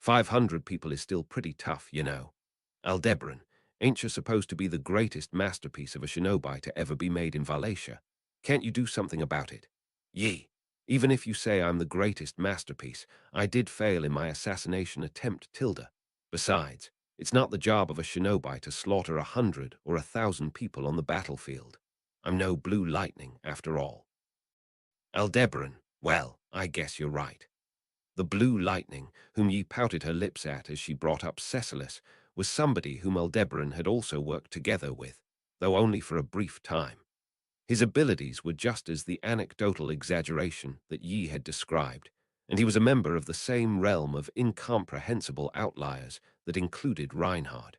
500 people is still pretty tough, you know. Aldebaran, ain't you supposed to be the greatest masterpiece of a shinobi to ever be made in Valencia? Can't you do something about it? Ye, even if you say I'm the greatest masterpiece, I did fail in my assassination attempt, tilde. Besides, it's not the job of a shinobi to slaughter 100 or 1,000 people on the battlefield. I'm no blue lightning, after all. Aldebaran, well, I guess you're right. The blue lightning, whom ye pouted her lips at as she brought up Cecilus, was somebody whom Aldebaran had also worked together with, though only for a brief time. His abilities were just as the anecdotal exaggeration that ye had described, and he was a member of the same realm of incomprehensible outliers that included Reinhard.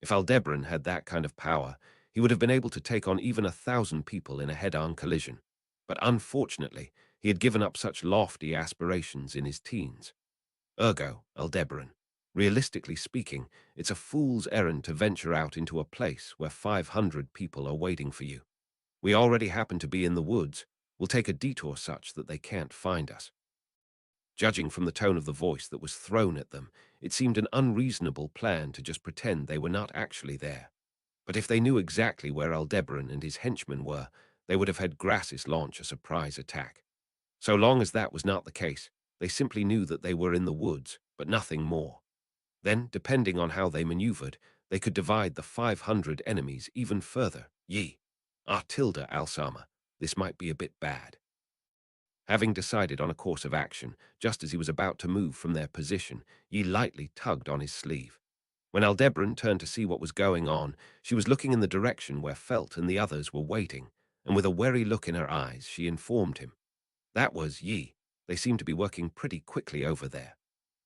If Aldebaran had that kind of power, he would have been able to take on even 1,000 people in a head-on collision. But unfortunately, he had given up such lofty aspirations in his teens. Ergo, Aldebaran, realistically speaking, it's a fool's errand to venture out into a place where 500 people are waiting for you. We already happen to be in the woods. We'll take a detour such that they can't find us. Judging from the tone of the voice that was thrown at them, it seemed an unreasonable plan to just pretend they were not actually there. But if they knew exactly where Aldebaran and his henchmen were, they would have had Grassis launch a surprise attack. So long as that was not the case, they simply knew that they were in the woods, but nothing more. Then, depending on how they maneuvered, they could divide the 500 enemies even further. Ye, tilde Alsama, this might be a bit bad. Having decided on a course of action, just as he was about to move from their position, Yi lightly tugged on his sleeve. When Aldebaran turned to see what was going on, she was looking in the direction where Felt and the others were waiting, and with a wary look in her eyes, she informed him. That was Yi. They seemed to be working pretty quickly over there.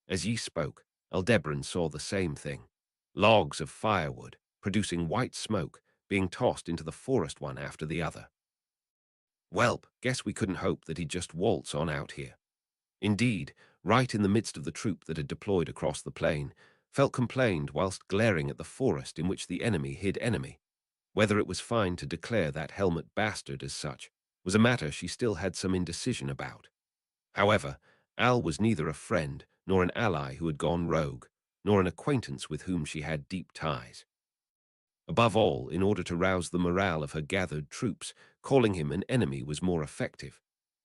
As Yi spoke, Aldebaran saw the same thing. Logs of firewood, producing white smoke, being tossed into the forest one after the other. Welp, guess we couldn't hope that he'd just waltz on out here. Indeed, right in the midst of the troop that had deployed across the plain, Felt complained whilst glaring at the forest in which the enemy hid enemy. Whether it was fine to declare that helmet bastard as such was a matter she still had some indecision about. However, Al was neither a friend nor an ally who had gone rogue, nor an acquaintance with whom she had deep ties. Above all, in order to rouse the morale of her gathered troops, calling him an enemy was more effective.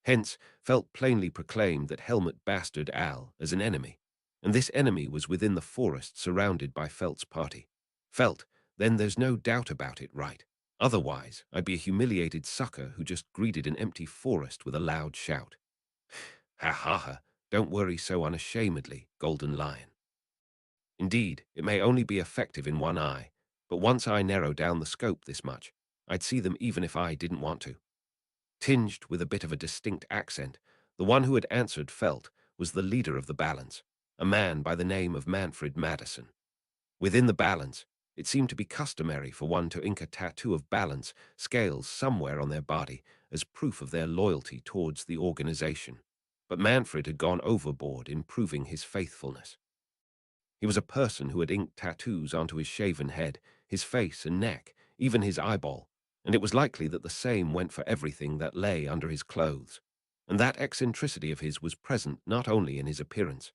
Hence, Felt plainly proclaimed that Helmet bastard Al as an enemy, and this enemy was within the forest surrounded by Felt's party. Felt, then there's no doubt about it, right? Otherwise, I'd be a humiliated sucker who just greeted an empty forest with a loud shout. Ha ha ha, don't worry so unashamedly, Golden Lion. Indeed, it may only be effective in one eye, but once I narrow down the scope this much, I'd see them even if I didn't want to. Tinged with a bit of a distinct accent, the one who had answered Felt was the leader of the Balance, a man by the name of Manfred Madison. Within the Balance, it seemed to be customary for one to ink a tattoo of balance scales somewhere on their body as proof of their loyalty towards the organization. But Manfred had gone overboard in proving his faithfulness. He was a person who had inked tattoos onto his shaven head, his face and neck, even his eyeball, and it was likely that the same went for everything that lay under his clothes. And that eccentricity of his was present not only in his appearance.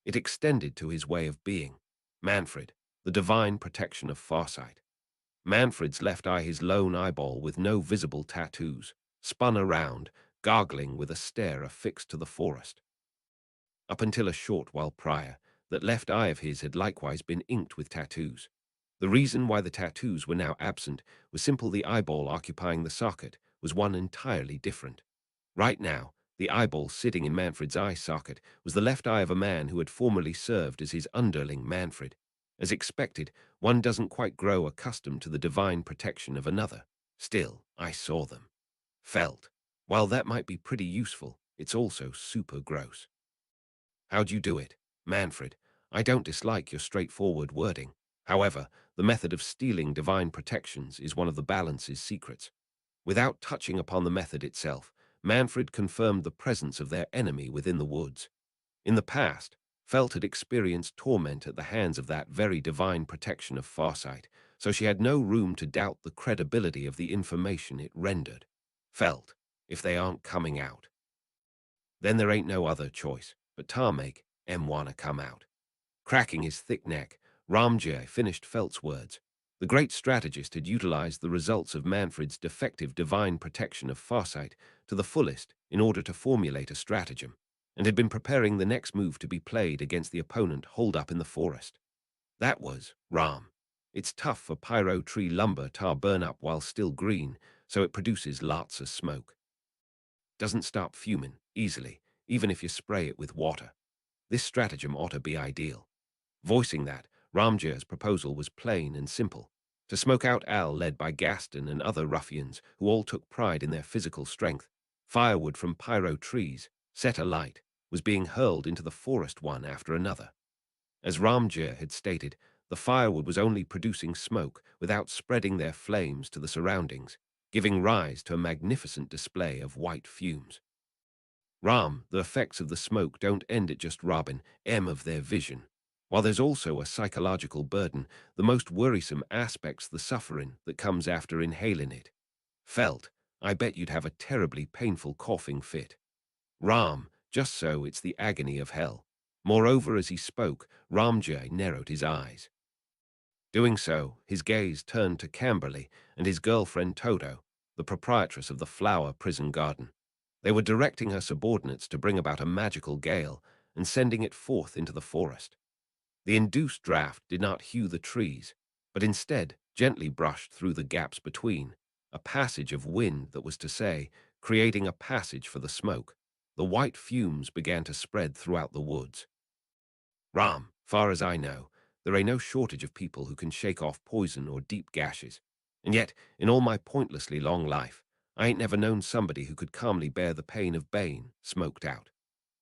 It extended to his way of being. Manfred, the divine protection of Farsight. Manfred's left eye, his lone eyeball with no visible tattoos, spun around, gargling with a stare affixed to the forest. Up until a short while prior, that left eye of his had likewise been inked with tattoos. The reason why the tattoos were now absent was simple: the eyeball occupying the socket was one entirely different. Right now, the eyeball sitting in Manfred's eye socket was the left eye of a man who had formerly served as his underling Manfred. As expected, one doesn't quite grow accustomed to the divine protection of another. Still, I saw them. Felt. While that might be pretty useful, it's also super gross. How'd you do it, Manfred? I don't dislike your straightforward wording. However, the method of stealing divine protections is one of the Balance's secrets. Without touching upon the method itself, Manfred confirmed the presence of their enemy within the woods. In the past, Felt had experienced torment at the hands of that very divine protection of Farsight, so she had no room to doubt the credibility of the information it rendered. Felt, if they aren't coming out, then there ain't no other choice but Tarmake, wanna come out. Cracking his thick neck, Ramjay finished Felt's words. The great strategist had utilized the results of Manfred's defective divine protection of Farsight to the fullest in order to formulate a stratagem, and had been preparing the next move to be played against the opponent holed up in the forest. That was Ram. It's tough for pyro tree lumber tar burn up while still green, so it produces lots of smoke. Doesn't stop fuming easily, even if you spray it with water. This stratagem ought to be ideal. Voicing that, Ramjir's proposal was plain and simple. To smoke out Al led by Gaston and other ruffians who all took pride in their physical strength, firewood from pyro trees, set alight, was being hurled into the forest one after another. As Ramjir had stated, the firewood was only producing smoke without spreading their flames to the surroundings, giving rise to a magnificent display of white fumes. Ram, the effects of the smoke don't end at just robbing of their vision. While there's also a psychological burden, the most worrisome aspect's the suffering that comes after inhaling it. Felt, I bet you'd have a terribly painful coughing fit. Ram, just so it's the agony of hell. Moreover, as he spoke, Ramjay narrowed his eyes. Doing so, his gaze turned to Camberley and his girlfriend Toto, the proprietress of the Flower Prison Garden. They were directing her subordinates to bring about a magical gale and sending it forth into the forest. The induced draft did not hew the trees, but instead gently brushed through the gaps between, a passage of wind that was to say, creating a passage for the smoke. The white fumes began to spread throughout the woods. Ram, far as I know, there ain't no shortage of people who can shake off poison or deep gashes. And yet, in all my pointlessly long life, I ain't never known somebody who could calmly bear the pain of bane smoked out.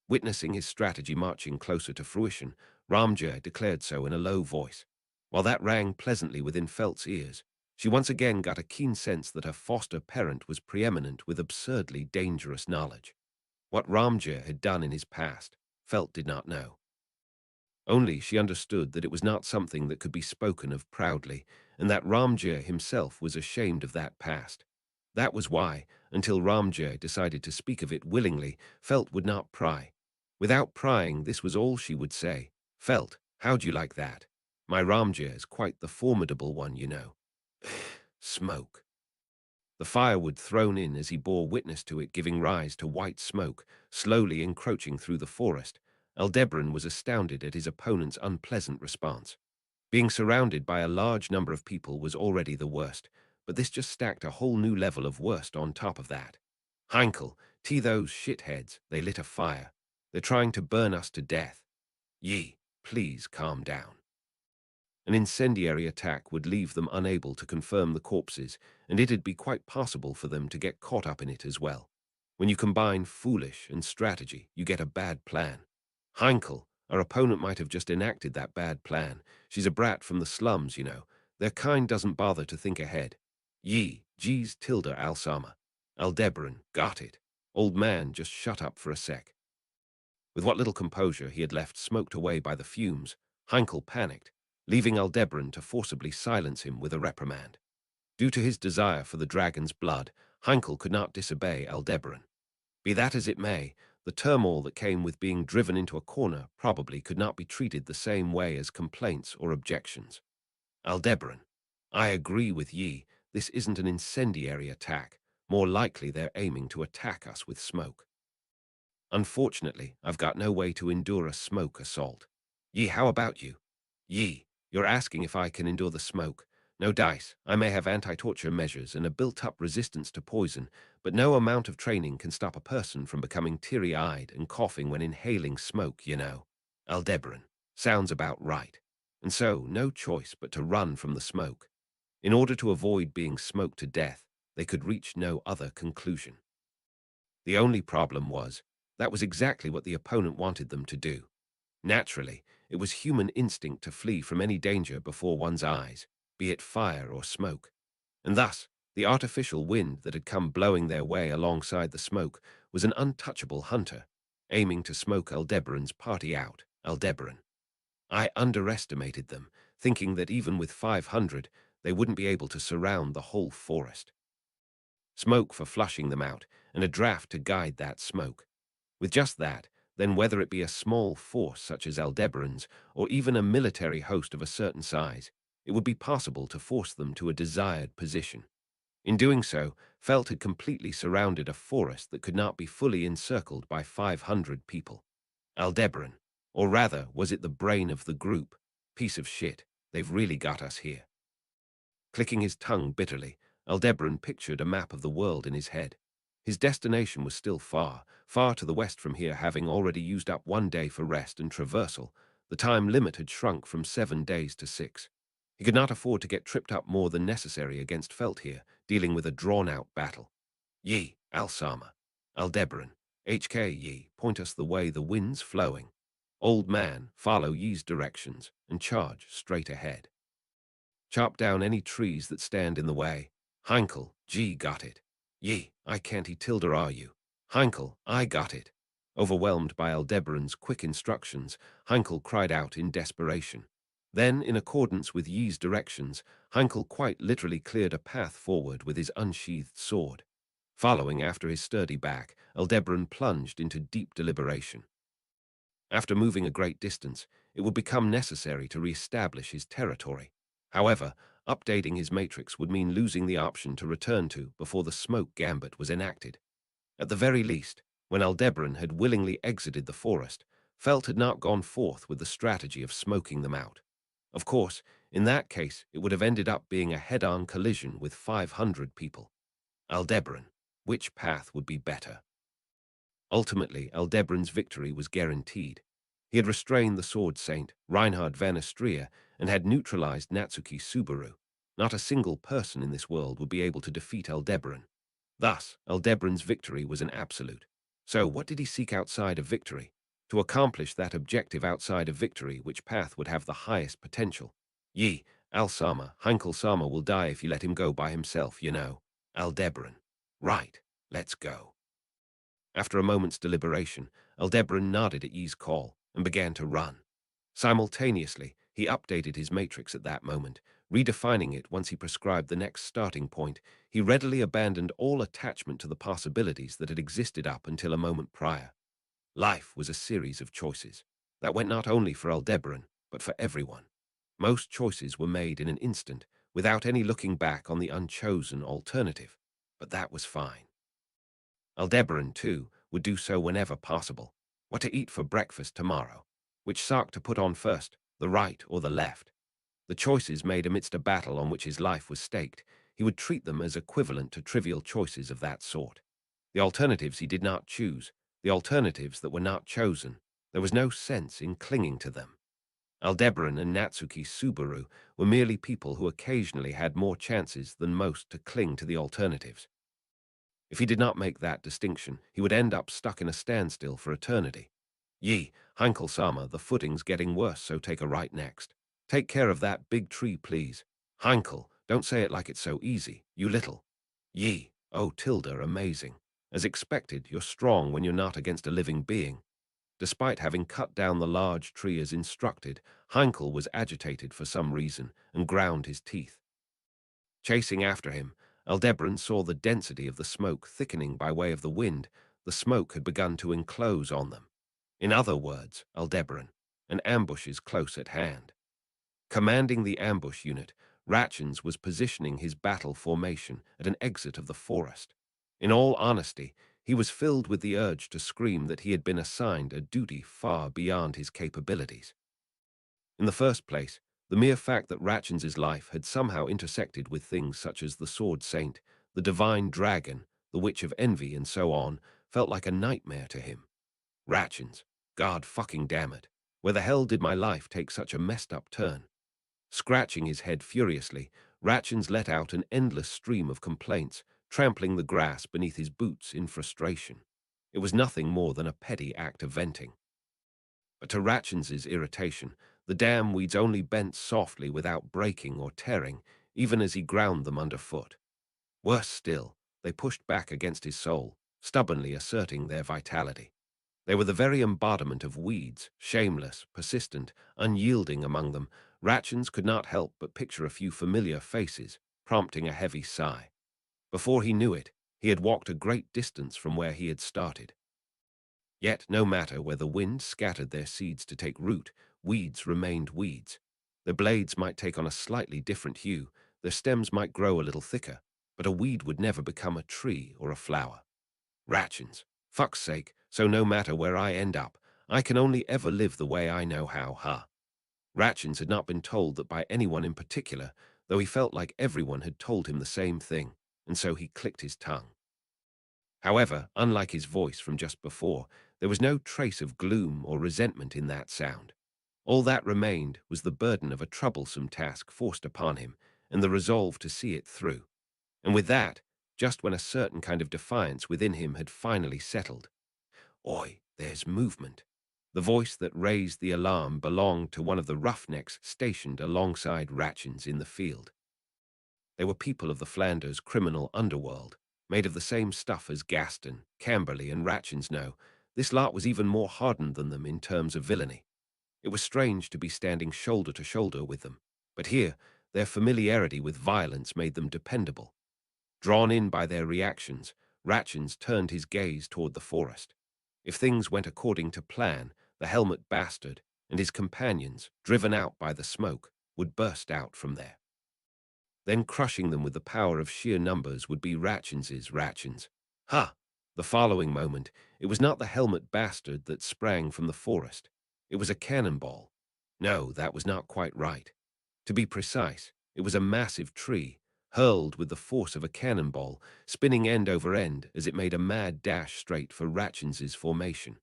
Witnessing his strategy marching closer to fruition, Ramjay declared so in a low voice. While that rang pleasantly within Felt's ears, she once again got a keen sense that her foster parent was preeminent with absurdly dangerous knowledge. What Ramjay had done in his past, Felt did not know. Only she understood that it was not something that could be spoken of proudly, and that Ramjay himself was ashamed of that past. That was why, until Ramjay decided to speak of it willingly, Felt would not pry. Without prying, this was all she would say. Felt, how'd you like that? My Ramjay is quite the formidable one, you know. Smoke. The firewood thrown in as he bore witness to it giving rise to white smoke, slowly encroaching through the forest, Aldebaran was astounded at his opponent's unpleasant response. Being surrounded by a large number of people was already the worst, but this just stacked a whole new level of worst on top of that. Heinkel, those shitheads, they lit a fire. They're trying to burn us to death. Please calm down. An incendiary attack would leave them unable to confirm the corpses, and it'd be quite possible for them to get caught up in it as well. When you combine foolish and strategy, you get a bad plan. Heinkel, our opponent might have just enacted that bad plan. She's a brat from the slums, you know. Their kind doesn't bother to think ahead. Geez tilde Alsama. Aldebaran, got it. Old man, just shut up for a sec. With what little composure he had left smoked away by the fumes, Heinkel panicked, leaving Aldebaran to forcibly silence him with a reprimand. Due to his desire for the dragon's blood, Heinkel could not disobey Aldebaran. Be that as it may, the turmoil that came with being driven into a corner probably could not be treated the same way as complaints or objections. Aldebaran, I agree with ye, this isn't an incendiary attack. More likely they're aiming to attack us with smoke. Unfortunately, I've got no way to endure a smoke assault. How about you? You're asking if I can endure the smoke. No dice. I may have anti-torture measures and a built-up resistance to poison, but no amount of training can stop a person from becoming teary-eyed and coughing when inhaling smoke, you know. Aldebaran. Sounds about right. And so, no choice but to run from the smoke. In order to avoid being smoked to death, they could reach no other conclusion. The only problem was, that was exactly what the opponent wanted them to do. Naturally, it was human instinct to flee from any danger before one's eyes, be it fire or smoke. And thus, the artificial wind that had come blowing their way alongside the smoke was an untouchable hunter, aiming to smoke Aldebaran's party out. Aldebaran. I underestimated them, thinking that even with 500, they wouldn't be able to surround the whole forest. Smoke for flushing them out, and a draft to guide that smoke. With just that, then whether it be a small force such as Aldebaran's or even a military host of a certain size, it would be possible to force them to a desired position. In doing so, Felt had completely surrounded a forest that could not be fully encircled by 500 people. Aldebaran, or rather, was it the brain of the group? Piece of shit, they've really got us here. Clicking his tongue bitterly, Aldebaran pictured a map of the world in his head. His destination was still far, far to the west from here, having already used up 1 day for rest and traversal. The time limit had shrunk from 7 days to 6. He could not afford to get tripped up more than necessary against Felt here, dealing with a drawn-out battle. Ye, Alsama, Aldebaran, HK ye, point us the way the wind's flowing. Old man, follow ye's directions, and charge straight ahead. Chop down any trees that stand in the way. Heinkel, G got it. Ye, I can't he tilder are you? Heinkel, I got it. Overwhelmed by Aldebaran's quick instructions, Heinkel cried out in desperation. Then, in accordance with Ye's directions, Heinkel quite literally cleared a path forward with his unsheathed sword. Following after his sturdy back, Aldebaran plunged into deep deliberation. After moving a great distance, it would become necessary to re-establish his territory. However, updating his matrix would mean losing the option to return to before the smoke gambit was enacted. At the very least, when Aldebaran had willingly exited the forest, Felt had not gone forth with the strategy of smoking them out. Of course, in that case, it would have ended up being a head-on collision with 500 people. Aldebaran, which path would be better? Ultimately, Aldebaran's victory was guaranteed. He had restrained the Sword Saint, Reinhard van Astria, and had neutralized Natsuki Subaru. Not a single person in this world would be able to defeat Aldebaran. Thus, Aldebaran's victory was an absolute. So what did he seek outside of victory? To accomplish that objective outside of victory, which path would have the highest potential? Ye, Alsama, Heinkel Sama will die if you let him go by himself, you know. Aldebaran. Right, let's go. After a moment's deliberation, Aldebaran nodded at Ye's call and began to run. Simultaneously, he updated his matrix at that moment, redefining it once he prescribed the next starting point. He readily abandoned all attachment to the possibilities that had existed up until a moment prior. Life was a series of choices that went not only for Aldebaran, but for everyone. Most choices were made in an instant, without any looking back on the unchosen alternative, but that was fine. Aldebaran, too, would do so whenever possible. What to eat for breakfast tomorrow? Which sock to put on first, the right or the left? The choices made amidst a battle on which his life was staked, he would treat them as equivalent to trivial choices of that sort. The alternatives he did not choose, the alternatives that were not chosen, there was no sense in clinging to them. Aldebaran and Natsuki Subaru were merely people who occasionally had more chances than most to cling to the alternatives. If he did not make that distinction, he would end up stuck in a standstill for eternity. Ye, Heinkel Sama, the footing's getting worse, so take a right next. Take care of that big tree, please. Heinkel, don't say it like it's so easy, you little. Ye, oh Tilda, amazing. As expected, you're strong when you're not against a living being. Despite having cut down the large tree as instructed, Heinkel was agitated for some reason and ground his teeth. Chasing after him, Aldebaran saw the density of the smoke thickening by way of the wind. The smoke had begun to enclose on them. In other words, Aldebaran, an ambush is close at hand. Commanding the ambush unit, Ratchins was positioning his battle formation at an exit of the forest. In all honesty, he was filled with the urge to scream that he had been assigned a duty far beyond his capabilities. In the first place, the mere fact that Ratchins's life had somehow intersected with things such as the Sword Saint, the Divine Dragon, the Witch of Envy, and so on, felt like a nightmare to him. Ratchins, God fucking damn it, where the hell did my life take such a messed up turn? Scratching his head furiously, Ratchins let out an endless stream of complaints, trampling the grass beneath his boots in frustration. It was nothing more than a petty act of venting. But to Ratchins's irritation, the damn weeds only bent softly without breaking or tearing, even as he ground them underfoot. Worse still, they pushed back against his soul, stubbornly asserting their vitality. They were the very embodiment of weeds, shameless, persistent, unyielding among them. Ratchins could not help but picture a few familiar faces, prompting a heavy sigh. Before he knew it, he had walked a great distance from where he had started. Yet, no matter where the wind scattered their seeds to take root, weeds remained weeds. Their blades might take on a slightly different hue, their stems might grow a little thicker, but a weed would never become a tree or a flower. Ratchins. Fuck's sake, so no matter where I end up, I can only ever live the way I know how, huh? Ratchins had not been told that by anyone in particular, though he felt like everyone had told him the same thing, and so he clicked his tongue. However, unlike his voice from just before, there was no trace of gloom or resentment in that sound. All that remained was the burden of a troublesome task forced upon him, and the resolve to see it through. And with that, just when a certain kind of defiance within him had finally settled. Oi, there's movement. The voice that raised the alarm belonged to one of the roughnecks stationed alongside Ratchins in the field. They were people of the Flanders criminal underworld, made of the same stuff as Gaston, Camberley, and Ratchins know. This lot was even more hardened than them in terms of villainy. It was strange to be standing shoulder to shoulder with them, but here, their familiarity with violence made them dependable. Drawn in by their reactions, Ratchins turned his gaze toward the forest. If things went according to plan, the helmet bastard and his companions, driven out by the smoke, would burst out from there. Then crushing them with the power of sheer numbers would be Ratchins's Ratchins. Ha! The following moment, it was not the helmet bastard that sprang from the forest. It was a cannonball. No, that was not quite right. To be precise, it was a massive tree, hurled with the force of a cannonball, spinning end over end as it made a mad dash straight for Ratchins's formation.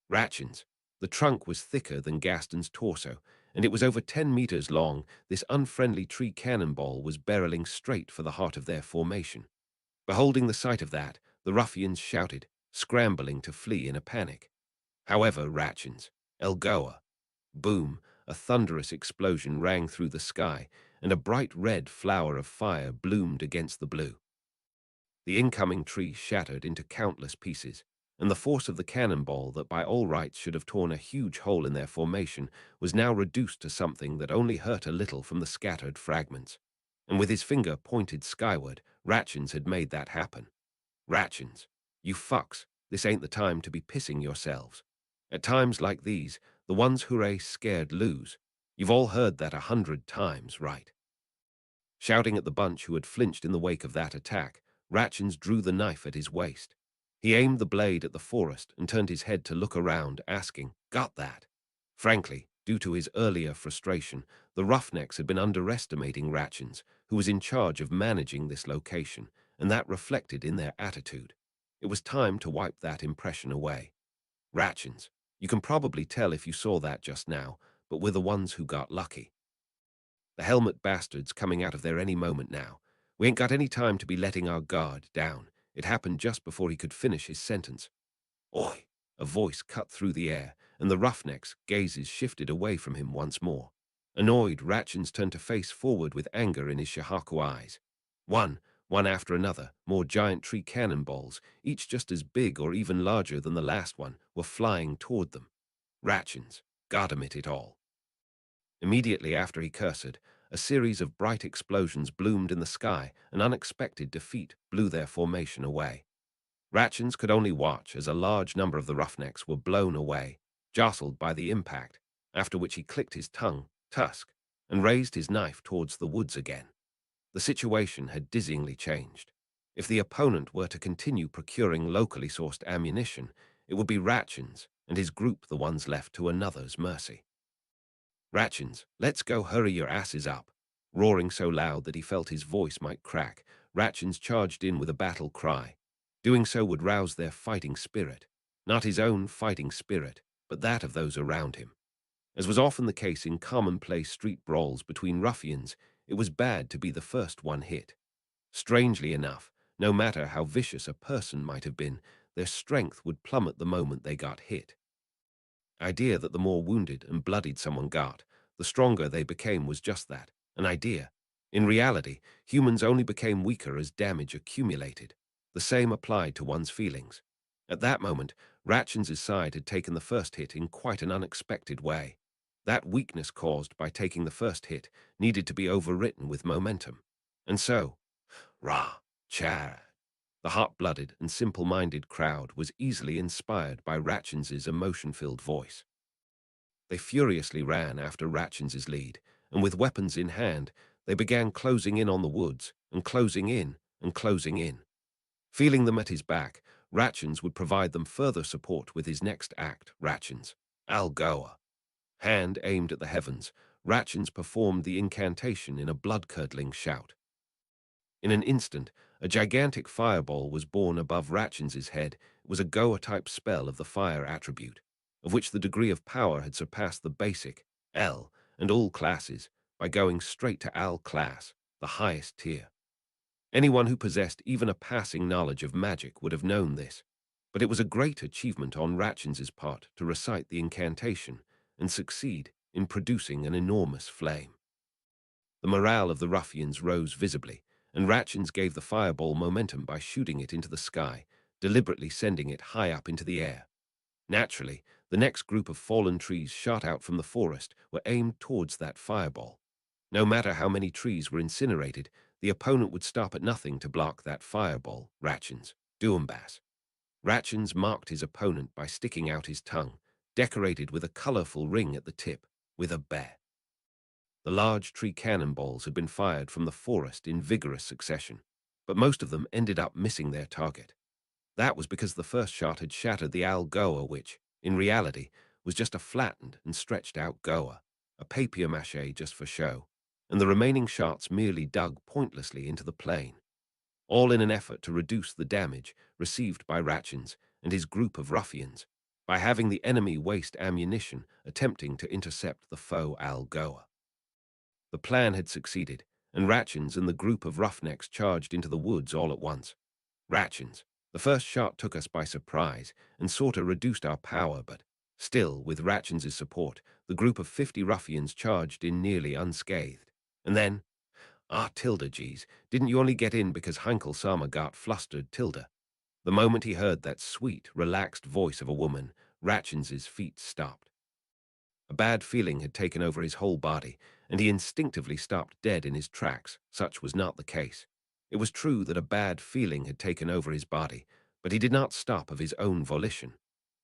Ratchins. The trunk was thicker than Gaston's torso, and it was over 10 meters long. This unfriendly tree cannonball was barreling straight for the heart of their formation. Beholding the sight of that, the ruffians shouted, scrambling to flee in a panic. However, Ratchins, Elgoa. Boom, a thunderous explosion rang through the sky, and a bright red flower of fire bloomed against the blue. The incoming tree shattered into countless pieces, and the force of the cannonball that by all rights should have torn a huge hole in their formation was now reduced to something that only hurt a little from the scattered fragments. And with his finger pointed skyward, Ratchins had made that happen. Ratchins, you fucks, this ain't the time to be pissing yourselves. At times like these, the ones hooray scared lose. You've all heard that 100 times, right? Shouting at the bunch who had flinched in the wake of that attack, Ratchins drew the knife at his waist. He aimed the blade at the forest and turned his head to look around, asking, "Got that?" Frankly, due to his earlier frustration, the roughnecks had been underestimating Ratchins, who was in charge of managing this location, and that reflected in their attitude. It was time to wipe that impression away. Ratchins, you can probably tell if you saw that just now, but we're the ones who got lucky. The helmet bastards coming out of there any moment now. We ain't got any time to be letting our guard down. It happened just before he could finish his sentence. Oi! A voice cut through the air, and the roughnecks' gazes shifted away from him once more. Annoyed, Ratchins turned to face forward with anger in his Shahaku eyes. One after another, more giant tree cannonballs, each just as big or even larger than the last one, were flying toward them. Ratchins, goddammit it all. Immediately after he cursed, a series of bright explosions bloomed in the sky. An unexpected defeat blew their formation away. Ratchins could only watch as a large number of the roughnecks were blown away, jostled by the impact, after which he clicked his tongue, tusk, and raised his knife towards the woods again. The situation had dizzyingly changed. If the opponent were to continue procuring locally sourced ammunition, it would be Ratchins and his group the ones left to another's mercy. Ratchins, let's go, hurry your asses up. Roaring so loud that he felt his voice might crack, Ratchins charged in with a battle cry. Doing so would rouse their fighting spirit. Not his own fighting spirit, but that of those around him. As was often the case in commonplace street brawls between ruffians, it was bad to be the first one hit. Strangely enough, no matter how vicious a person might have been, their strength would plummet the moment they got hit. Idea that the more wounded and bloodied someone got, the stronger they became was just that, an idea. In reality, humans only became weaker as damage accumulated. The same applied to one's feelings. At that moment, Ratchins's side had taken the first hit in quite an unexpected way. That weakness caused by taking the first hit needed to be overwritten with momentum. And so, rah, char, The hot-blooded and simple-minded crowd was easily inspired by Ratchins' emotion-filled voice. They furiously ran after Ratchins' lead, and with weapons in hand, they began closing in on the woods, and closing in, and closing in. Feeling them at his back, Ratchins would provide them further support with his next act, Ratchins. Algoa. Hand aimed at the heavens, Ratchins performed the incantation in a blood-curdling shout. In an instant, a gigantic fireball was born above Ratchins' head. It was a Goa-type spell of the fire attribute, of which the degree of power had surpassed the basic, L, and all classes, by going straight to Al class, the highest tier. Anyone who possessed even a passing knowledge of magic would have known this, but it was a great achievement on Ratchins' part to recite the incantation and succeed in producing an enormous flame. The morale of the ruffians rose visibly, and Ratchins gave the fireball momentum by shooting it into the sky, deliberately sending it high up into the air. Naturally, the next group of fallen trees shot out from the forest were aimed towards that fireball. No matter how many trees were incinerated, the opponent would stop at nothing to block that fireball, Ratchins. Doombas. Ratchins marked his opponent by sticking out his tongue, decorated with a colorful ring at the tip, with a bear. The large tree cannonballs had been fired from the forest in vigorous succession, but most of them ended up missing their target. That was because the first shot had shattered the Algoa, which, in reality, was just a flattened and stretched out Goa, a papier-mâché just for show, and the remaining shots merely dug pointlessly into the plain, all in an effort to reduce the damage received by Ratchins and his group of ruffians, by having the enemy waste ammunition attempting to intercept the foe Algoa. The plan had succeeded, and Ratchins and the group of roughnecks charged into the woods all at once. Ratchins, the first shot took us by surprise and sorta reduced our power, but still, with Ratchins' support, the group of 50 ruffians charged in nearly unscathed. And then, Tilda, geez, didn't you only get in because Heinkel Sama got flustered, Tilda? The moment he heard that sweet, relaxed voice of a woman, Ratchins' feet stopped. A bad feeling had taken over his whole body, and he instinctively stopped dead in his tracks. Such was not the case. It was true that a bad feeling had taken over his body, but he did not stop of his own volition.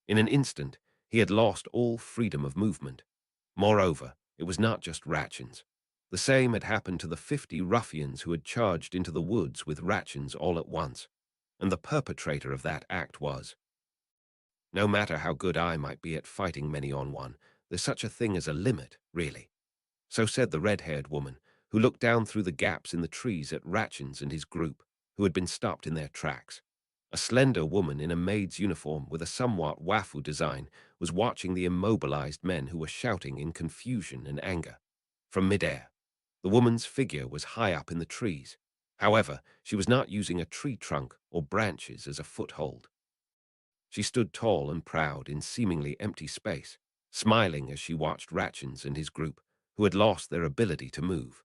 In an instant, he had lost all freedom of movement. Moreover, it was not just Ratchins. The same had happened to the 50 ruffians who had charged into the woods with Ratchins all at once, and the perpetrator of that act was. No matter how good I might be at fighting many on one, there's such a thing as a limit, really. So said the red-haired woman, who looked down through the gaps in the trees at Ratchins and his group, who had been stopped in their tracks. A slender woman in a maid's uniform with a somewhat wafu design was watching the immobilized men who were shouting in confusion and anger. From midair, the woman's figure was high up in the trees. However, she was not using a tree trunk or branches as a foothold. She stood tall and proud in seemingly empty space, smiling as she watched Ratchins and his group, who had lost their ability to move.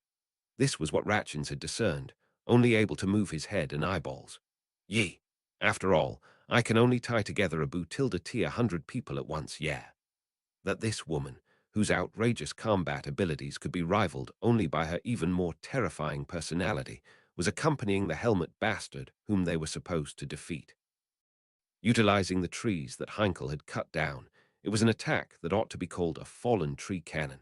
This was what Ratchins had discerned, only able to move his head and eyeballs. Yee, after all, I can only tie together a Butilda T 100 people at once, yeah. That this woman, whose outrageous combat abilities could be rivaled only by her even more terrifying personality, was accompanying the helmet bastard whom they were supposed to defeat. Utilizing the trees that Heinkel had cut down, it was an attack that ought to be called a fallen tree cannon.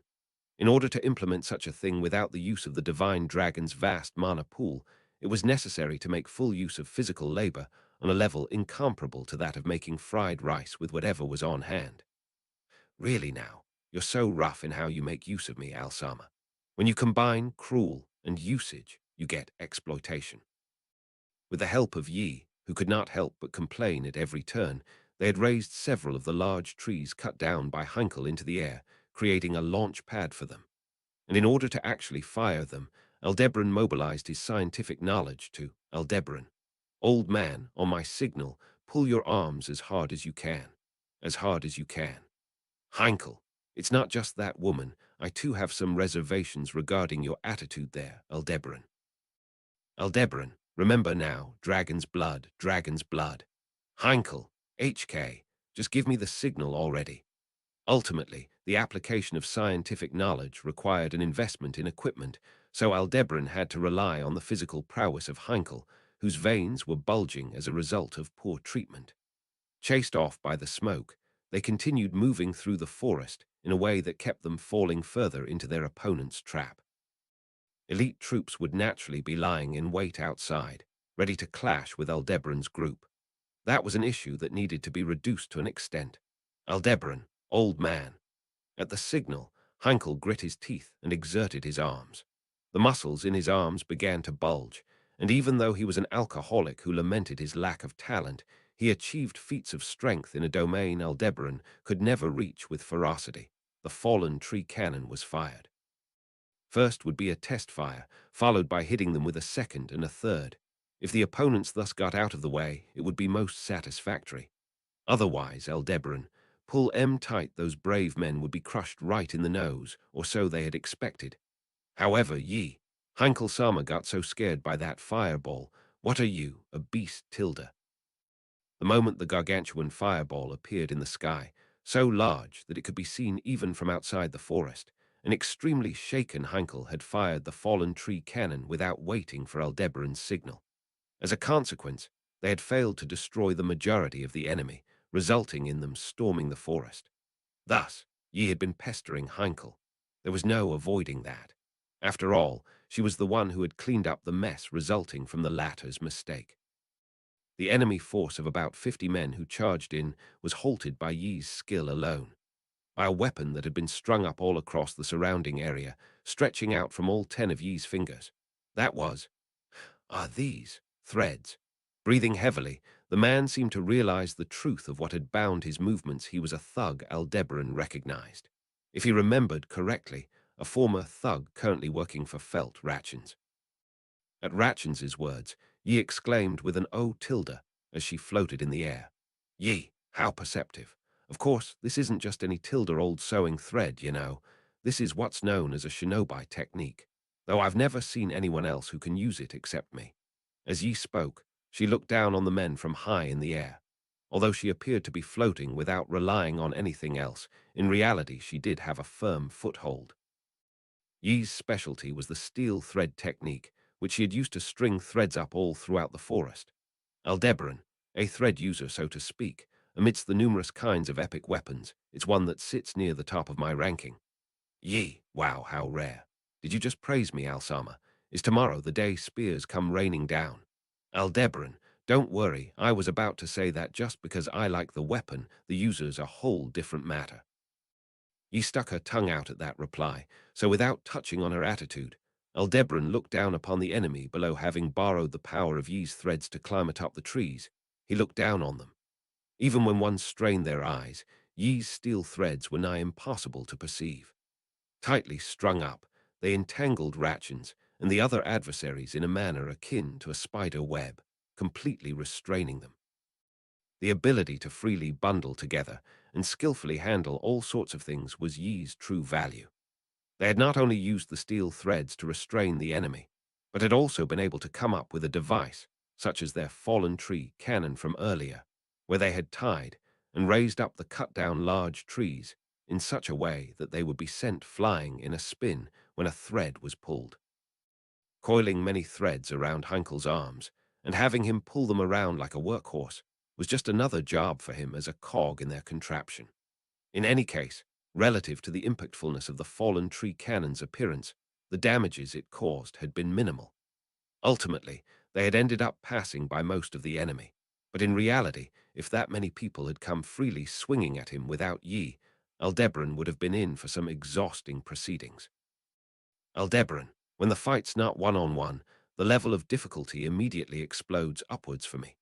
In order to implement such a thing without the use of the divine dragon's vast mana pool, it was necessary to make full use of physical labor on a level incomparable to that of making fried rice with whatever was on hand. Really now, you're so rough in how you make use of me, Alsama. When you combine cruel and usage, you get exploitation. With the help of Yi, who could not help but complain at every turn, they had raised several of the large trees cut down by Heinkel into the air, creating a launch pad for them. And in order to actually fire them, Aldebaran mobilized his scientific knowledge to Aldebaran. Old man, on my signal, pull your arms as hard as you can. As hard as you can. Heinkel, it's not just that woman. I too have some reservations regarding your attitude there, Aldebaran. Aldebaran, remember now, dragon's blood, dragon's blood. Heinkel, HK, just give me the signal already. Ultimately, the application of scientific knowledge required an investment in equipment, so Aldebaran had to rely on the physical prowess of Heinkel, whose veins were bulging as a result of poor treatment. Chased off by the smoke, they continued moving through the forest in a way that kept them falling further into their opponent's trap. Elite troops would naturally be lying in wait outside, ready to clash with Aldebaran's group. That was an issue that needed to be reduced to an extent. Aldebaran, old man. At the signal, Heinkel grit his teeth and exerted his arms. The muscles in his arms began to bulge, and even though he was an alcoholic who lamented his lack of talent, he achieved feats of strength in a domain Aldebaran could never reach with ferocity. The fallen tree cannon was fired. First would be a test fire, followed by hitting them with a second and a third. If the opponents thus got out of the way, it would be most satisfactory. Otherwise, Aldebaran, pull tight, those brave men would be crushed right in the nose, or so they had expected. However, Heinkel-sama got so scared by that fireball. What are you, a beast, Tilda? The moment the gargantuan fireball appeared in the sky, so large that it could be seen even from outside the forest, an extremely shaken Heinkel had fired the fallen tree cannon without waiting for Aldebaran's signal. As a consequence, they had failed to destroy the majority of the enemy, resulting in them storming the forest. Thus, Yi had been pestering Heinkel. There was no avoiding that. After all, she was the one who had cleaned up the mess resulting from the latter's mistake. The enemy force of about 50 men who charged in was halted by Yi's skill alone, by a weapon that had been strung up all across the surrounding area, stretching out from all 10 of Yi's fingers. That was, these threads. Breathing heavily, the man seemed to realize the truth of what had bound his movements. He was a thug Aldebaran recognized. If he remembered correctly, a former thug currently working for Felt Ratchins. At Ratchins's words, Yi exclaimed with an "oh tilde" as she floated in the air. Yi, how perceptive. Of course, this isn't just any tilde old sewing thread, you know. This is what's known as a shinobi technique, though I've never seen anyone else who can use it except me. As Yi spoke, she looked down on the men from high in the air. Although she appeared to be floating without relying on anything else, in reality she did have a firm foothold. Yi's specialty was the steel thread technique, which she had used to string threads up all throughout the forest. Aldebaran, a thread user so to speak, amidst the numerous kinds of epic weapons, it's one that sits near the top of my ranking. Yi, wow, how rare. Did you just praise me, Alsama? Is tomorrow the day spears come raining down? Aldebaran, don't worry, I was about to say that just because I like the weapon, the user's a whole different matter. Yi stuck her tongue out at that reply, so without touching on her attitude, Aldebaran looked down upon the enemy below. Having borrowed the power of Yi's threads to climb atop the trees, he looked down on them. Even when one strained their eyes, Yi's steel threads were nigh impossible to perceive. Tightly strung up, they entangled Ratchins and the other adversaries in a manner akin to a spider web, completely restraining them. The ability to freely bundle together and skillfully handle all sorts of things was Yi's true value. They had not only used the steel threads to restrain the enemy, but had also been able to come up with a device, such as their fallen tree cannon from earlier, where they had tied and raised up the cut-down large trees in such a way that they would be sent flying in a spin when a thread was pulled. Coiling many threads around Heinkel's arms and having him pull them around like a workhorse was just another job for him as a cog in their contraption. In any case, relative to the impactfulness of the fallen tree cannon's appearance, the damages it caused had been minimal. Ultimately, they had ended up passing by most of the enemy, but in reality, if that many people had come freely swinging at him without Yi, Aldebaran would have been in for some exhausting proceedings. Aldebaran, when the fight's not one-on-one, the level of difficulty immediately explodes upwards for me.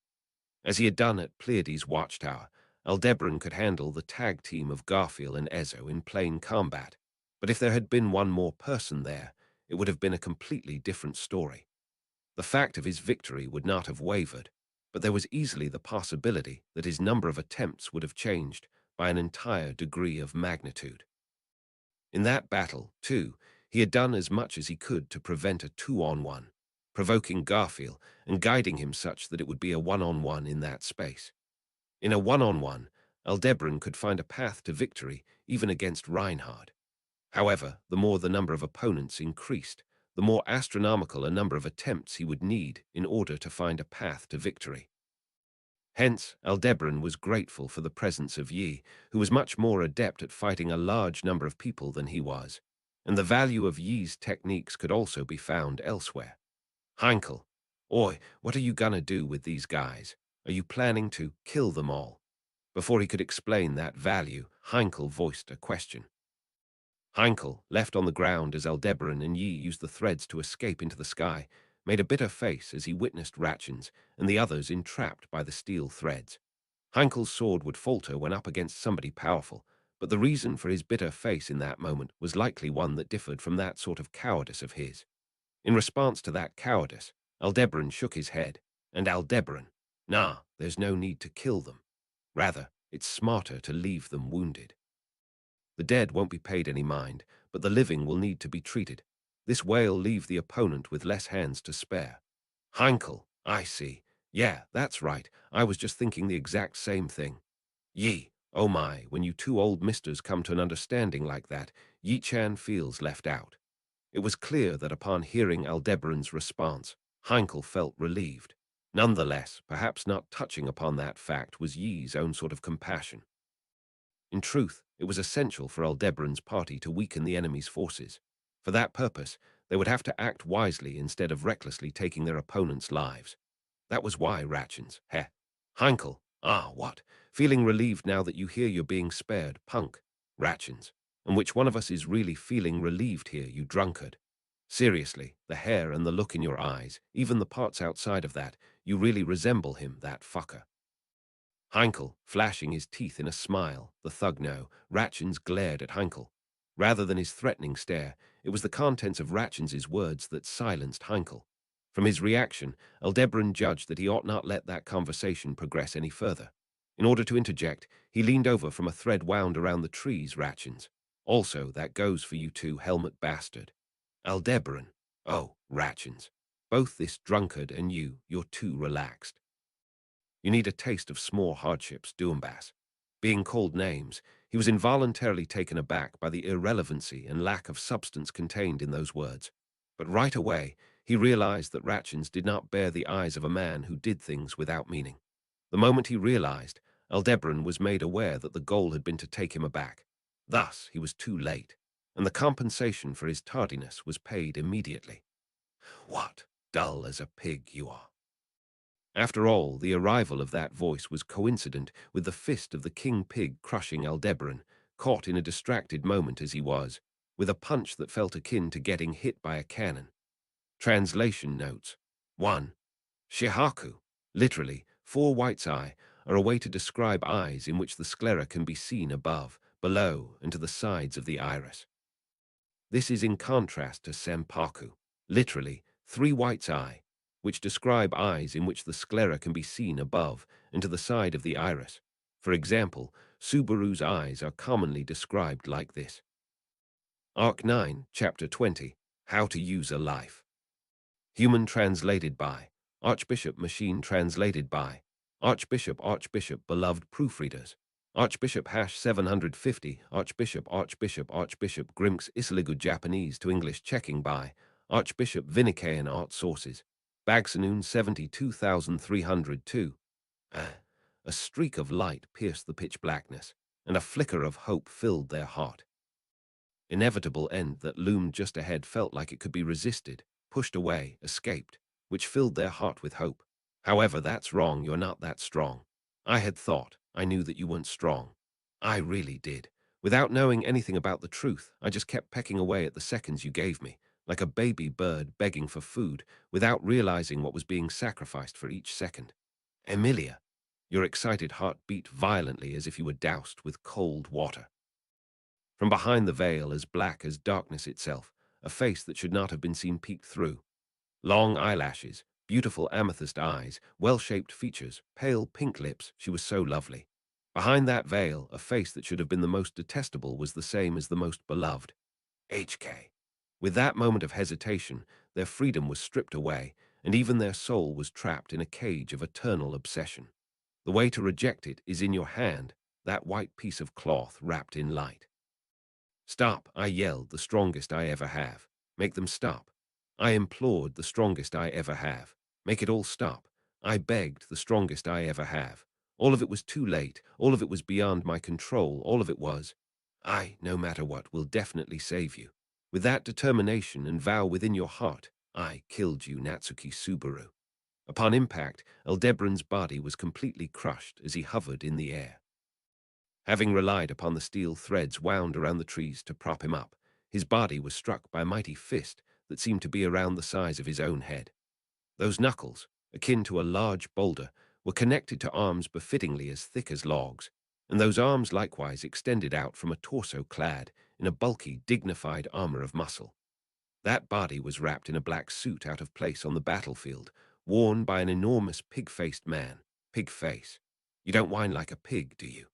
As he had done at Pleiades' watchtower, Aldebaran could handle the tag team of Garfield and Ezo in plain combat, but if there had been one more person there, it would have been a completely different story. The fact of his victory would not have wavered, but there was easily the possibility that his number of attempts would have changed by an entire degree of magnitude. In that battle, too, he had done as much as he could to prevent a two-on-one, provoking Garfield and guiding him such that it would be a one-on-one in that space. In a one-on-one, Aldebaran could find a path to victory even against Reinhard. However, the more the number of opponents increased, the more astronomical a number of attempts he would need in order to find a path to victory. Hence, Aldebaran was grateful for the presence of Yi, who was much more adept at fighting a large number of people than he was, and the value of Yi's techniques could also be found elsewhere. Heinkel, oi, what are you gonna do with these guys? Are you planning to kill them all? Before he could explain that value, Heinkel voiced a question. Heinkel, left on the ground as Aldebaran and Yi used the threads to escape into the sky, made a bitter face as he witnessed Ratchins and the others entrapped by the steel threads. Heinkel's sword would falter when up against somebody powerful, but the reason for his bitter face in that moment was likely one that differed from that sort of cowardice of his. In response to that cowardice, Aldebaran shook his head, and Aldebaran, nah, there's no need to kill them. Rather, it's smarter to leave them wounded. The dead won't be paid any mind, but the living will need to be treated. This way'll leave the opponent with less hands to spare. Heinkel, I see. Yeah, that's right. I was just thinking the exact same thing. Yi, oh my, when you two old misters come to an understanding like that, Yi-chan feels left out. It was clear that upon hearing Aldebaran's response, Heinkel felt relieved. Nonetheless, perhaps not touching upon that fact was Yi's own sort of compassion. In truth, it was essential for Aldebaran's party to weaken the enemy's forces. For that purpose, they would have to act wisely instead of recklessly taking their opponents' lives. That was why Ratchins, Heinkel, what? Feeling relieved now that you hear you're being spared, punk, Ratchins. And which one of us is really feeling relieved here, you drunkard? Seriously, the hair and the look in your eyes, even the parts outside of that, you really resemble him, that fucker. Heinkel, flashing his teeth in a smile, the thug no, Ratchins glared at Heinkel. Rather than his threatening stare, it was the contents of Ratchins's words that silenced Heinkel. From his reaction, Aldebaran judged that he ought not let that conversation progress any further. In order to interject, he leaned over from a thread wound around the trees, Ratchins. Also, that goes for you too, helmet bastard. Aldebaran. Oh, Ratchins. Both this drunkard and you're too relaxed. You need a taste of small hardships, Doombas. Being called names, he was involuntarily taken aback by the irrelevancy and lack of substance contained in those words. But right away, he realized that Ratchins did not bear the eyes of a man who did things without meaning. The moment he realized, Aldebaran was made aware that the goal had been to take him aback. Thus, he was too late, and the compensation for his tardiness was paid immediately. What, dull as a pig you are. After all, the arrival of that voice was coincident with the fist of the king pig crushing Aldebaran, caught in a distracted moment as he was, with a punch that felt akin to getting hit by a cannon. Translation notes. 1. Shihaku, literally, four white's eye, are a way to describe eyes in which the sclera can be seen above, below, and to the sides of the iris. This is in contrast to senpaku, literally, three white's eye, which describe eyes in which the sclera can be seen above and to the side of the iris. For example, Subaru's eyes are commonly described like this. Arc 9, Chapter 20, How to Use a Life. Human translated by, Archbishop Machine translated by, Archbishop beloved proofreaders. Archbishop #750, Archbishop Grimks Isligu Japanese to English checking by, Archbishop Vinikayan Art Sources. Bagsanoon 72302. A streak of light pierced the pitch blackness, and a flicker of hope filled their heart. Inevitable end that loomed just ahead felt like it could be resisted, pushed away, escaped, which filled their heart with hope. However, that's wrong, you're not that strong. I had thought, I knew that you weren't strong. I really did. Without knowing anything about the truth, I just kept pecking away at the seconds you gave me, like a baby bird begging for food, without realizing what was being sacrificed for each second. Emilia, your excited heart beat violently as if you were doused with cold water. From behind the veil, as black as darkness itself, a face that should not have been seen peeked through. Long eyelashes, beautiful amethyst eyes, well-shaped features, pale pink lips, she was so lovely. Behind that veil, a face that should have been the most detestable was the same as the most beloved. HK. With that moment of hesitation, their freedom was stripped away, and even their soul was trapped in a cage of eternal obsession. The way to reject it is in your hand, that white piece of cloth wrapped in light. Stop, I yelled, the strongest I ever have. Make them stop. I implored the strongest I ever have. Make it all stop. I begged the strongest I ever have. All of it was too late. All of it was beyond my control. All of it was, I, no matter what, will definitely save you. With that determination and vow within your heart, I killed you, Natsuki Subaru. Upon impact, Aldebaran's body was completely crushed as he hovered in the air. Having relied upon the steel threads wound around the trees to prop him up, his body was struck by a mighty fist that seemed to be around the size of his own head. Those knuckles, akin to a large boulder, were connected to arms befittingly as thick as logs, and those arms likewise extended out from a torso clad in a bulky, dignified armor of muscle. That body was wrapped in a black suit out of place on the battlefield, worn by an enormous pig-faced man. Pig face. You don't whine like a pig, do you?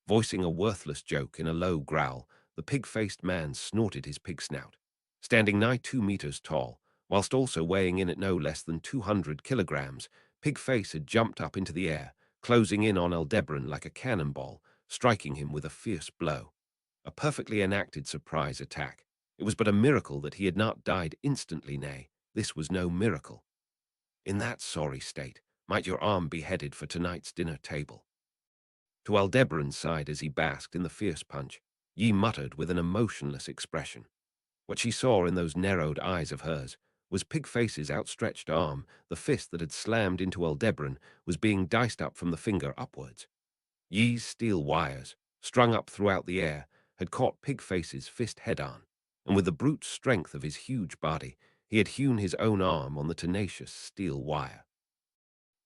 Voicing a worthless joke in a low growl, the pig-faced man snorted his pig snout. Standing nigh 2 meters tall, whilst also weighing in at no less than 200 kilograms, Pig-face had jumped up into the air, closing in on Aldebaran like a cannonball, striking him with a fierce blow. A perfectly enacted surprise attack. It was but a miracle that he had not died instantly, nay, this was no miracle. In that sorry state, might your arm be headed for tonight's dinner table. To Aldebaran's side as he basked in the fierce punch, Yi muttered with an emotionless expression. What she saw in those narrowed eyes of hers was Pigface's outstretched arm. The fist that had slammed into Aldebaran was being diced up from the finger upwards. Yi's steel wires, strung up throughout the air, had caught Pigface's fist head-on, and with the brute strength of his huge body, he had hewn his own arm on the tenacious steel wire.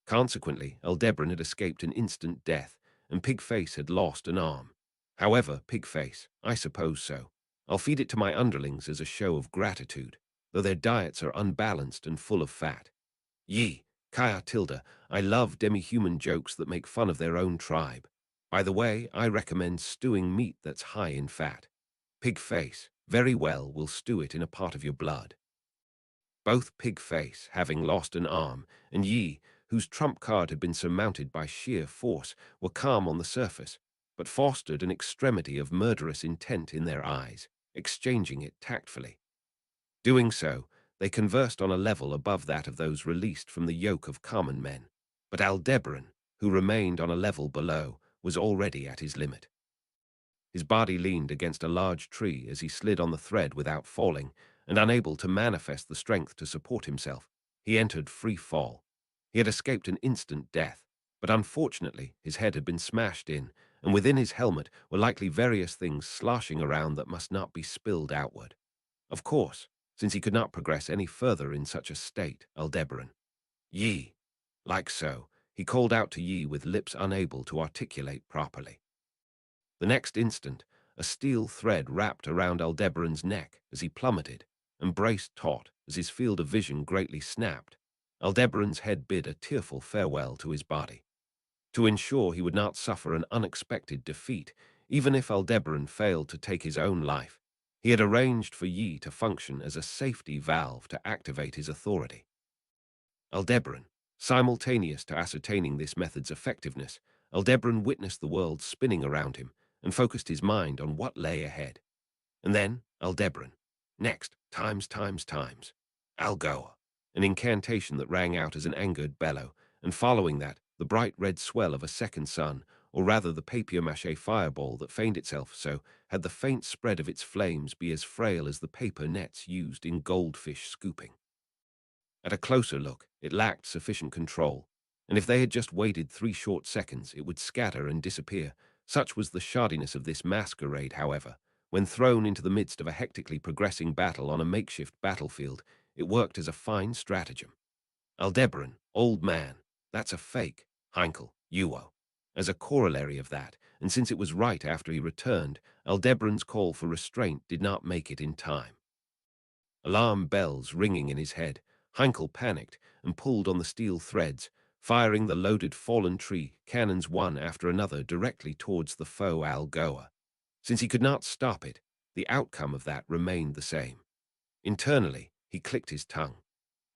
Consequently, Aldebaran had escaped an instant death, and Pigface had lost an arm. However, Pigface, I suppose so. I'll feed it to my underlings as a show of gratitude, though their diets are unbalanced and full of fat. Yi, Kaya Tilda, I love demi-human jokes that make fun of their own tribe. By the way, I recommend stewing meat that's high in fat. Pigface, very well, we'll stew it in a pot of your blood. Both Pigface, having lost an arm, and Yi, whose trump card had been surmounted by sheer force, were calm on the surface, but fostered an extremity of murderous intent in their eyes, exchanging it tactfully. Doing so, they conversed on a level above that of those released from the yoke of common men. But Aldebaran, who remained on a level below, was already at his limit. His body leaned against a large tree as he slid on the thread without falling, and unable to manifest the strength to support himself, he entered free fall. He had escaped an instant death, but unfortunately his head had been smashed in, and within his helmet were likely various things sloshing around that must not be spilled outward. Of course, since he could not progress any further in such a state, Aldebaran. Yi. Like so, he called out to Yi with lips unable to articulate properly. The next instant, a steel thread wrapped around Aldebaran's neck as he plummeted, and braced taut as his field of vision greatly snapped. Aldebaran's head bid a tearful farewell to his body. To ensure he would not suffer an unexpected defeat, even if Aldebaran failed to take his own life, he had arranged for Yi to function as a safety valve to activate his authority. Aldebaran, simultaneous to ascertaining this method's effectiveness, Aldebaran witnessed the world spinning around him and focused his mind on what lay ahead. And then, Aldebaran. Next, times. Algoa, an incantation that rang out as an angered bellow, and following that, the bright red swell of a second sun, or rather the papier-mâché fireball that feigned itself so, had the faint spread of its flames be as frail as the paper nets used in goldfish scooping. At a closer look, it lacked sufficient control, and if they had just waited 3 short seconds, it would scatter and disappear. Such was the shardiness of this masquerade, however. When thrown into the midst of a hectically progressing battle on a makeshift battlefield, it worked as a fine stratagem. Aldebaran, old man, that's a fake, Heinkel, Uo. As a corollary of that, and since it was right after he returned, Aldebaran's call for restraint did not make it in time. Alarm bells ringing in his head, Heinkel panicked and pulled on the steel threads, firing the loaded fallen tree cannons one after another directly towards the foe Algoa. Since he could not stop it, the outcome of that remained the same. Internally, he clicked his tongue.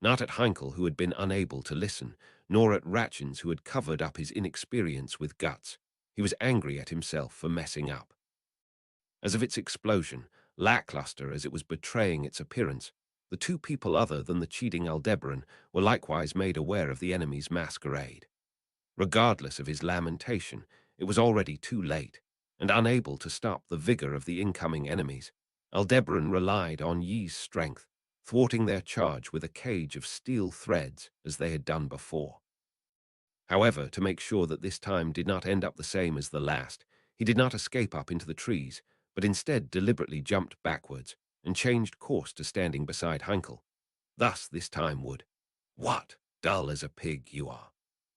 Not at Heinkel, who had been unable to listen, nor at Ratchins, who had covered up his inexperience with guts. He was angry at himself for messing up. As of its explosion, lackluster as it was betraying its appearance, The two people other than the cheating Aldebaran were likewise made aware of the enemy's masquerade. Regardless of his lamentation, it was already too late, and unable to stop the vigor of the incoming enemies, Aldebaran relied on Yi's strength, thwarting their charge with a cage of steel threads as they had done before. However, to make sure that this time did not end up the same as the last, he did not escape up into the trees, but instead deliberately jumped backwards and changed course to standing beside Heinkel. Thus this time would, "What, dull as a pig you are."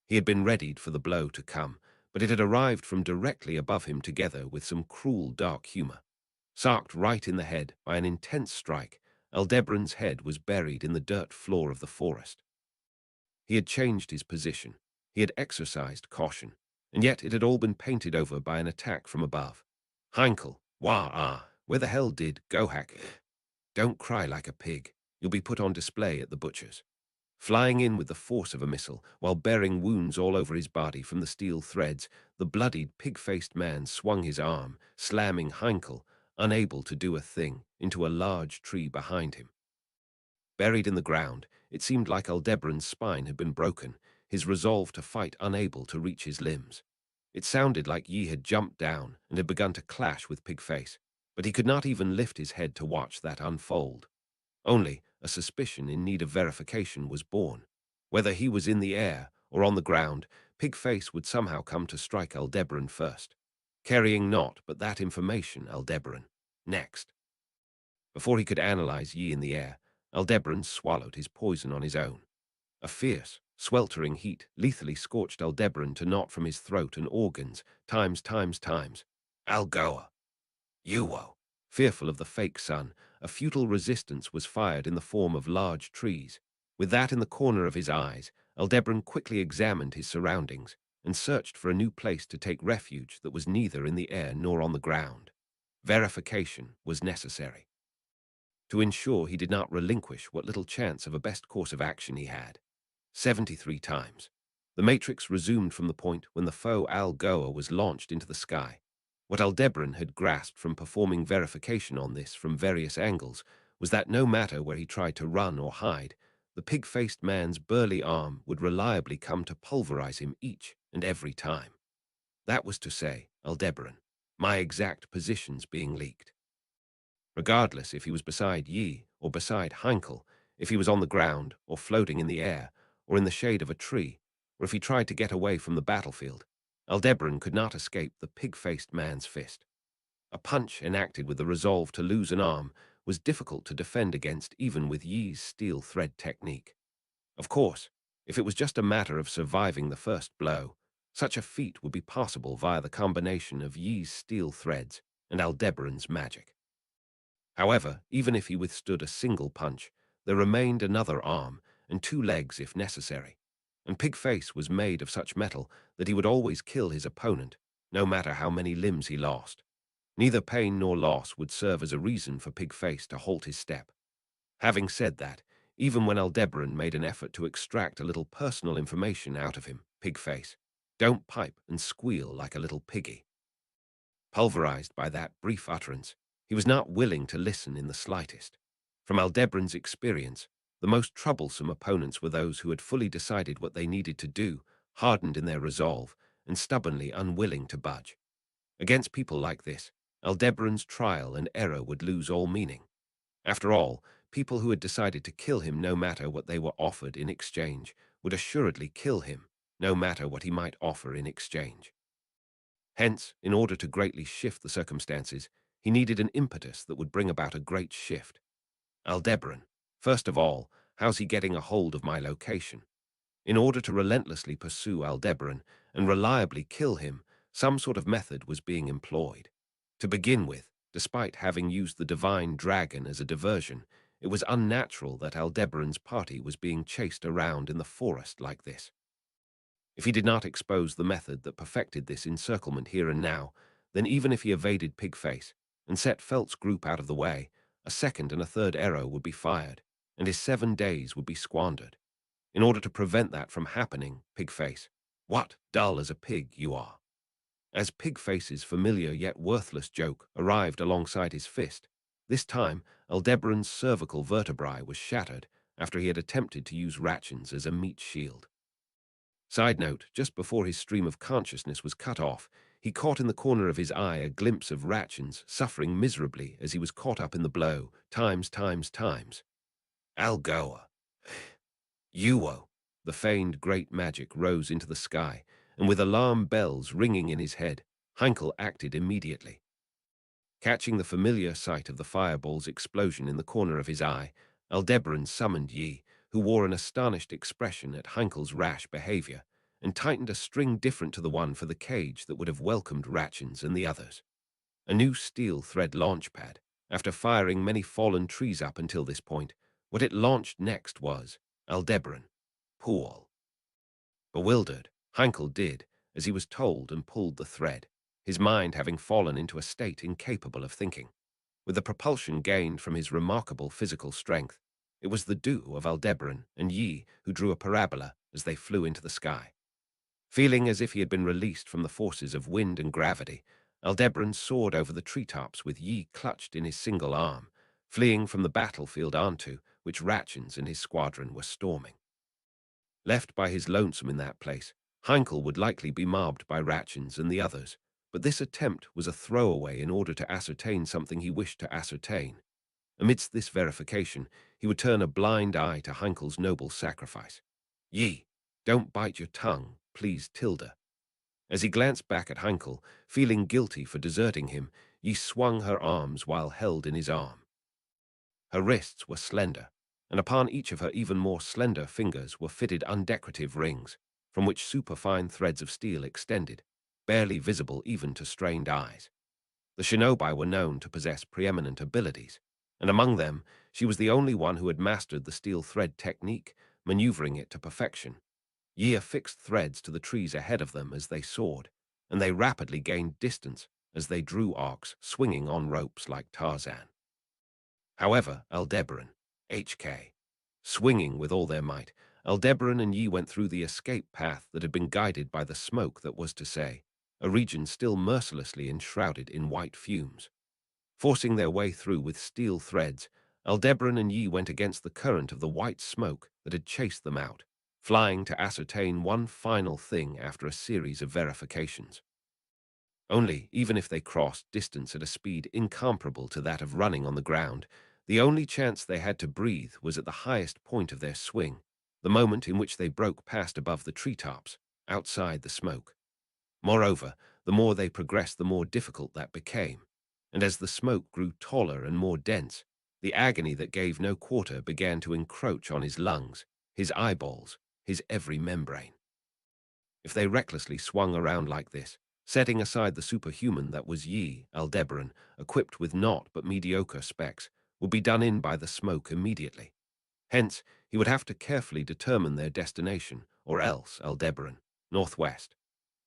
He had been readied for the blow to come, but it had arrived from directly above him together with some cruel dark humor. Sarked right in the head by an intense strike, Aldebaran's head was buried in the dirt floor of the forest. He had changed his position. He had exercised caution, and yet it had all been painted over by an attack from above. Heinkel, where the hell did Gohak? Don't cry like a pig. You'll be put on display at the butcher's. Flying in with the force of a missile, while bearing wounds all over his body from the steel threads, the bloodied, pig-faced man swung his arm, slamming Heinkel, unable to do a thing, into a large tree behind him. Buried in the ground, it seemed like Aldebaran's spine had been broken, his resolve to fight unable to reach his limbs. It sounded like Yi had jumped down and had begun to clash with Pigface, but he could not even lift his head to watch that unfold. Only a suspicion in need of verification was born. Whether he was in the air or on the ground, Pigface would somehow come to strike Aldebaran first, carrying naught but that information Aldebaran next. Before he could analyze Yi in the air, Aldebaran swallowed his poison on his own. A fierce, sweltering heat lethally scorched Aldebaran to knot from his throat and organs, times. Algoa! Yuwo! Fearful of the fake sun, a futile resistance was fired in the form of large trees. With that in the corner of his eyes, Aldebaran quickly examined his surroundings and searched for a new place to take refuge that was neither in the air nor on the ground. Verification was necessary, to ensure he did not relinquish what little chance of a best course of action he had. 73 times. The matrix resumed from the point when the foe Algoa was launched into the sky. What Aldebaran had grasped from performing verification on this from various angles was that no matter where he tried to run or hide, the pig-faced man's burly arm would reliably come to pulverize him each and every time. That was to say, Aldebaran, my exact positions being leaked. Regardless if he was beside Yi or beside Heinkel, if he was on the ground or floating in the air or in the shade of a tree, or if he tried to get away from the battlefield, Aldebaran could not escape the pig-faced man's fist. A punch enacted with the resolve to lose an arm was difficult to defend against even with Yi's steel thread technique. Of course, if it was just a matter of surviving the first blow, such a feat would be possible via the combination of Yi's steel threads and Aldebaran's magic. However, even if he withstood a single punch, there remained another arm and two legs if necessary, and Pigface was made of such metal that he would always kill his opponent, no matter how many limbs he lost. Neither pain nor loss would serve as a reason for Pigface to halt his step. Having said that, even when Aldebaran made an effort to extract a little personal information out of him, Pigface, don't pipe and squeal like a little piggy. Pulverized by that brief utterance, he was not willing to listen in the slightest. From Aldebaran's experience, the most troublesome opponents were those who had fully decided what they needed to do, hardened in their resolve, and stubbornly unwilling to budge. Against people like this, Aldebaran's trial and error would lose all meaning. After all, people who had decided to kill him no matter what they were offered in exchange would assuredly kill him, no matter what he might offer in exchange. Hence, in order to greatly shift the circumstances, he needed an impetus that would bring about a great shift. Aldebaran, first of all, how's he getting a hold of my location? In order to relentlessly pursue Aldebaran and reliably kill him, some sort of method was being employed. To begin with, despite having used the divine dragon as a diversion, it was unnatural that Aldebaran's party was being chased around in the forest like this. If he did not expose the method that perfected this encirclement here and now, then even if he evaded Pigface and set Felt's group out of the way, a second and a third arrow would be fired, and his 7 days would be squandered. In order to prevent that from happening, Pigface, what dull as a pig you are. As Pigface's familiar yet worthless joke arrived alongside his fist, this time Aldebaran's cervical vertebrae was shattered after he had attempted to use Ratchins as a meat shield. Side note, just before his stream of consciousness was cut off, he caught in the corner of his eye a glimpse of Ratchins suffering miserably as he was caught up in the blow, times. Algoa. Yuo. The feigned great magic rose into the sky, and with alarm bells ringing in his head, Heinkel acted immediately. Catching the familiar sight of the fireball's explosion in the corner of his eye, Aldebaran summoned Yi, who wore an astonished expression at Heinkel's rash behavior, and tightened a string different to the one for the cage that would have welcomed Ratchins and the others. A new steel thread launch pad. After firing many fallen trees up until this point, what it launched next was Aldebaran. Pool. Bewildered, Heinkel did as he was told and pulled the thread, his mind having fallen into a state incapable of thinking. With the propulsion gained from his remarkable physical strength, it was the duo of Aldebaran and Yi who drew a parabola as they flew into the sky. Feeling as if he had been released from the forces of wind and gravity, Aldebaran soared over the treetops with Yi clutched in his single arm, fleeing from the battlefield onto which Ratchins and his squadron were storming. Left by his lonesome in that place, Heinkel would likely be mobbed by Ratchins and the others, but this attempt was a throwaway in order to ascertain something he wished to ascertain. Amidst this verification, he would turn a blind eye to Heinkel's noble sacrifice. Yi, don't bite your tongue, please, Tilda. As he glanced back at Heinkel, feeling guilty for deserting him, Yi swung her arms while held in his arm. Her wrists were slender, and upon each of her even more slender fingers were fitted undecorative rings, from which superfine threads of steel extended, barely visible even to strained eyes. The shinobi were known to possess preeminent abilities, and among them, she was the only one who had mastered the steel thread technique, maneuvering it to perfection. Yi affixed threads to the trees ahead of them as they soared, and they rapidly gained distance as they drew arcs, swinging on ropes like Tarzan. However, Aldebaran, HK. Swinging with all their might, Aldebaran and Yi went through the escape path that had been guided by the smoke that was to say, a region still mercilessly enshrouded in white fumes. Forcing their way through with steel threads, Aldebaran and Yi went against the current of the white smoke that had chased them out, flying to ascertain one final thing after a series of verifications. Only, even if they crossed distance at a speed incomparable to that of running on the ground, the only chance they had to breathe was at the highest point of their swing, the moment in which they broke past above the treetops, outside the smoke. Moreover, the more they progressed, the more difficult that became, and as the smoke grew taller and more dense, the agony that gave no quarter began to encroach on his lungs, his eyeballs, his every membrane. If they recklessly swung around like this, setting aside the superhuman that was Yi, Aldebaran, equipped with naught but mediocre specs, would be done in by the smoke immediately. Hence, he would have to carefully determine their destination, or else Aldebaran, northwest.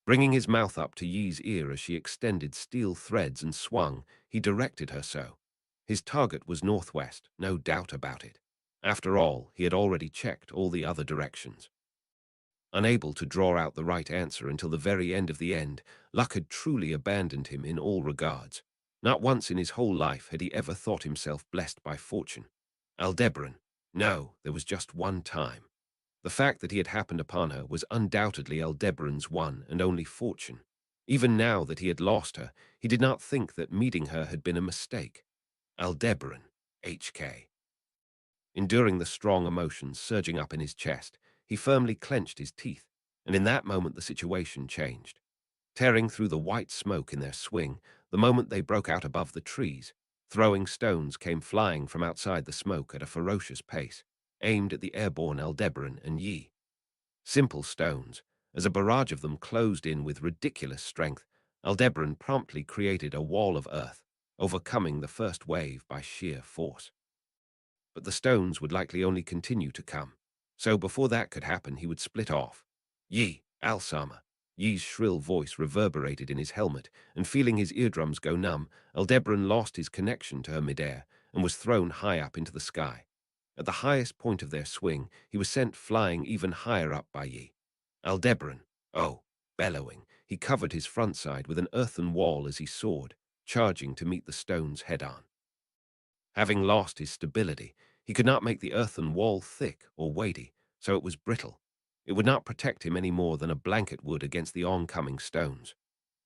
Bringing his mouth up to Yi's ear as she extended steel threads and swung, he directed her so. His target was northwest, no doubt about it. After all, he had already checked all the other directions. Unable to draw out the right answer until the very end of the end, luck had truly abandoned him in all regards. Not once in his whole life had he ever thought himself blessed by fortune. Aldebaran, no, there was just one time. The fact that he had happened upon her was undoubtedly Aldebaran's one and only fortune. Even now that he had lost her, he did not think that meeting her had been a mistake. Aldebaran, HK. Enduring the strong emotions surging up in his chest, he firmly clenched his teeth, and in that moment the situation changed. Tearing through the white smoke in their swing, the moment they broke out above the trees, throwing stones came flying from outside the smoke at a ferocious pace, aimed at the airborne Aldebaran and Yi. Simple stones, as a barrage of them closed in with ridiculous strength, Aldebaran promptly created a wall of earth, overcoming the first wave by sheer force. But the stones would likely only continue to come, so before that could happen he would split off. Yi, Alsama. Yi's shrill voice reverberated in his helmet, and feeling his eardrums go numb, Aldebaran lost his connection to her midair and was thrown high up into the sky. At the highest point of their swing, he was sent flying even higher up by Yi. Aldebaran, oh, bellowing, he covered his front side with an earthen wall as he soared, charging to meet the stones head-on. Having lost his stability, he could not make the earthen wall thick or weighty, so it was brittle. It would not protect him any more than a blanket would against the oncoming stones.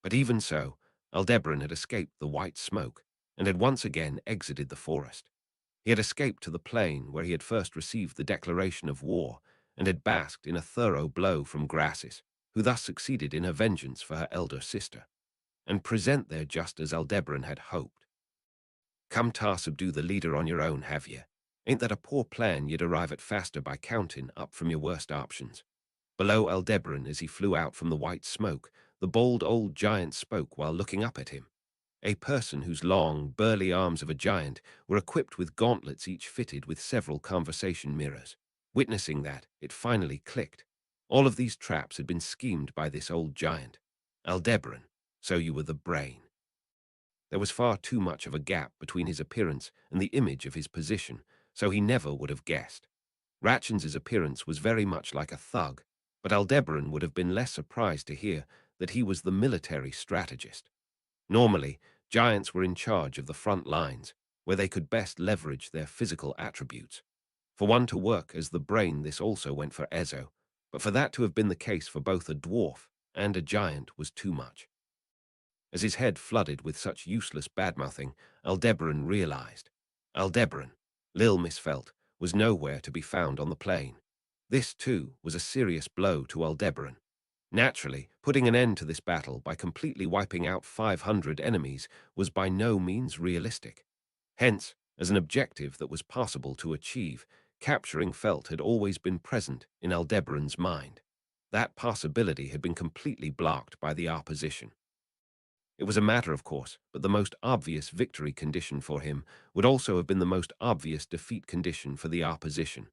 But even so, Aldebaran had escaped the white smoke and had once again exited the forest. He had escaped to the plain where he had first received the declaration of war and had basked in a thorough blow from Grassis, who thus succeeded in her vengeance for her elder sister, and present there just as Aldebaran had hoped. Come tar subdue the leader on your own, have ye? Ain't that a poor plan you'd arrive at faster by counting up from your worst options? Below Aldebaran, as he flew out from the white smoke, the bold old giant spoke while looking up at him. A person whose long, burly arms of a giant were equipped with gauntlets each fitted with several conversation mirrors. Witnessing that, it finally clicked. All of these traps had been schemed by this old giant. Aldebaran, so you were the brain. There was far too much of a gap between his appearance and the image of his position, so he never would have guessed. Ratchens's appearance was very much like a thug, but Aldebaran would have been less surprised to hear that he was the military strategist. Normally, giants were in charge of the front lines, where they could best leverage their physical attributes. For one to work as the brain, this also went for Ezo, but for that to have been the case for both a dwarf and a giant was too much. As his head flooded with such useless badmouthing, Aldebaran realized. Aldebaran, Lil misfelt, was nowhere to be found on the plain. This, too, was a serious blow to Aldebaran. Naturally, putting an end to this battle by completely wiping out 500 enemies was by no means realistic. Hence, as an objective that was possible to achieve, capturing Felt had always been present in Aldebaran's mind. That possibility had been completely blocked by the opposition. It was a matter of course, but the most obvious victory condition for him would also have been the most obvious defeat condition for the opposition.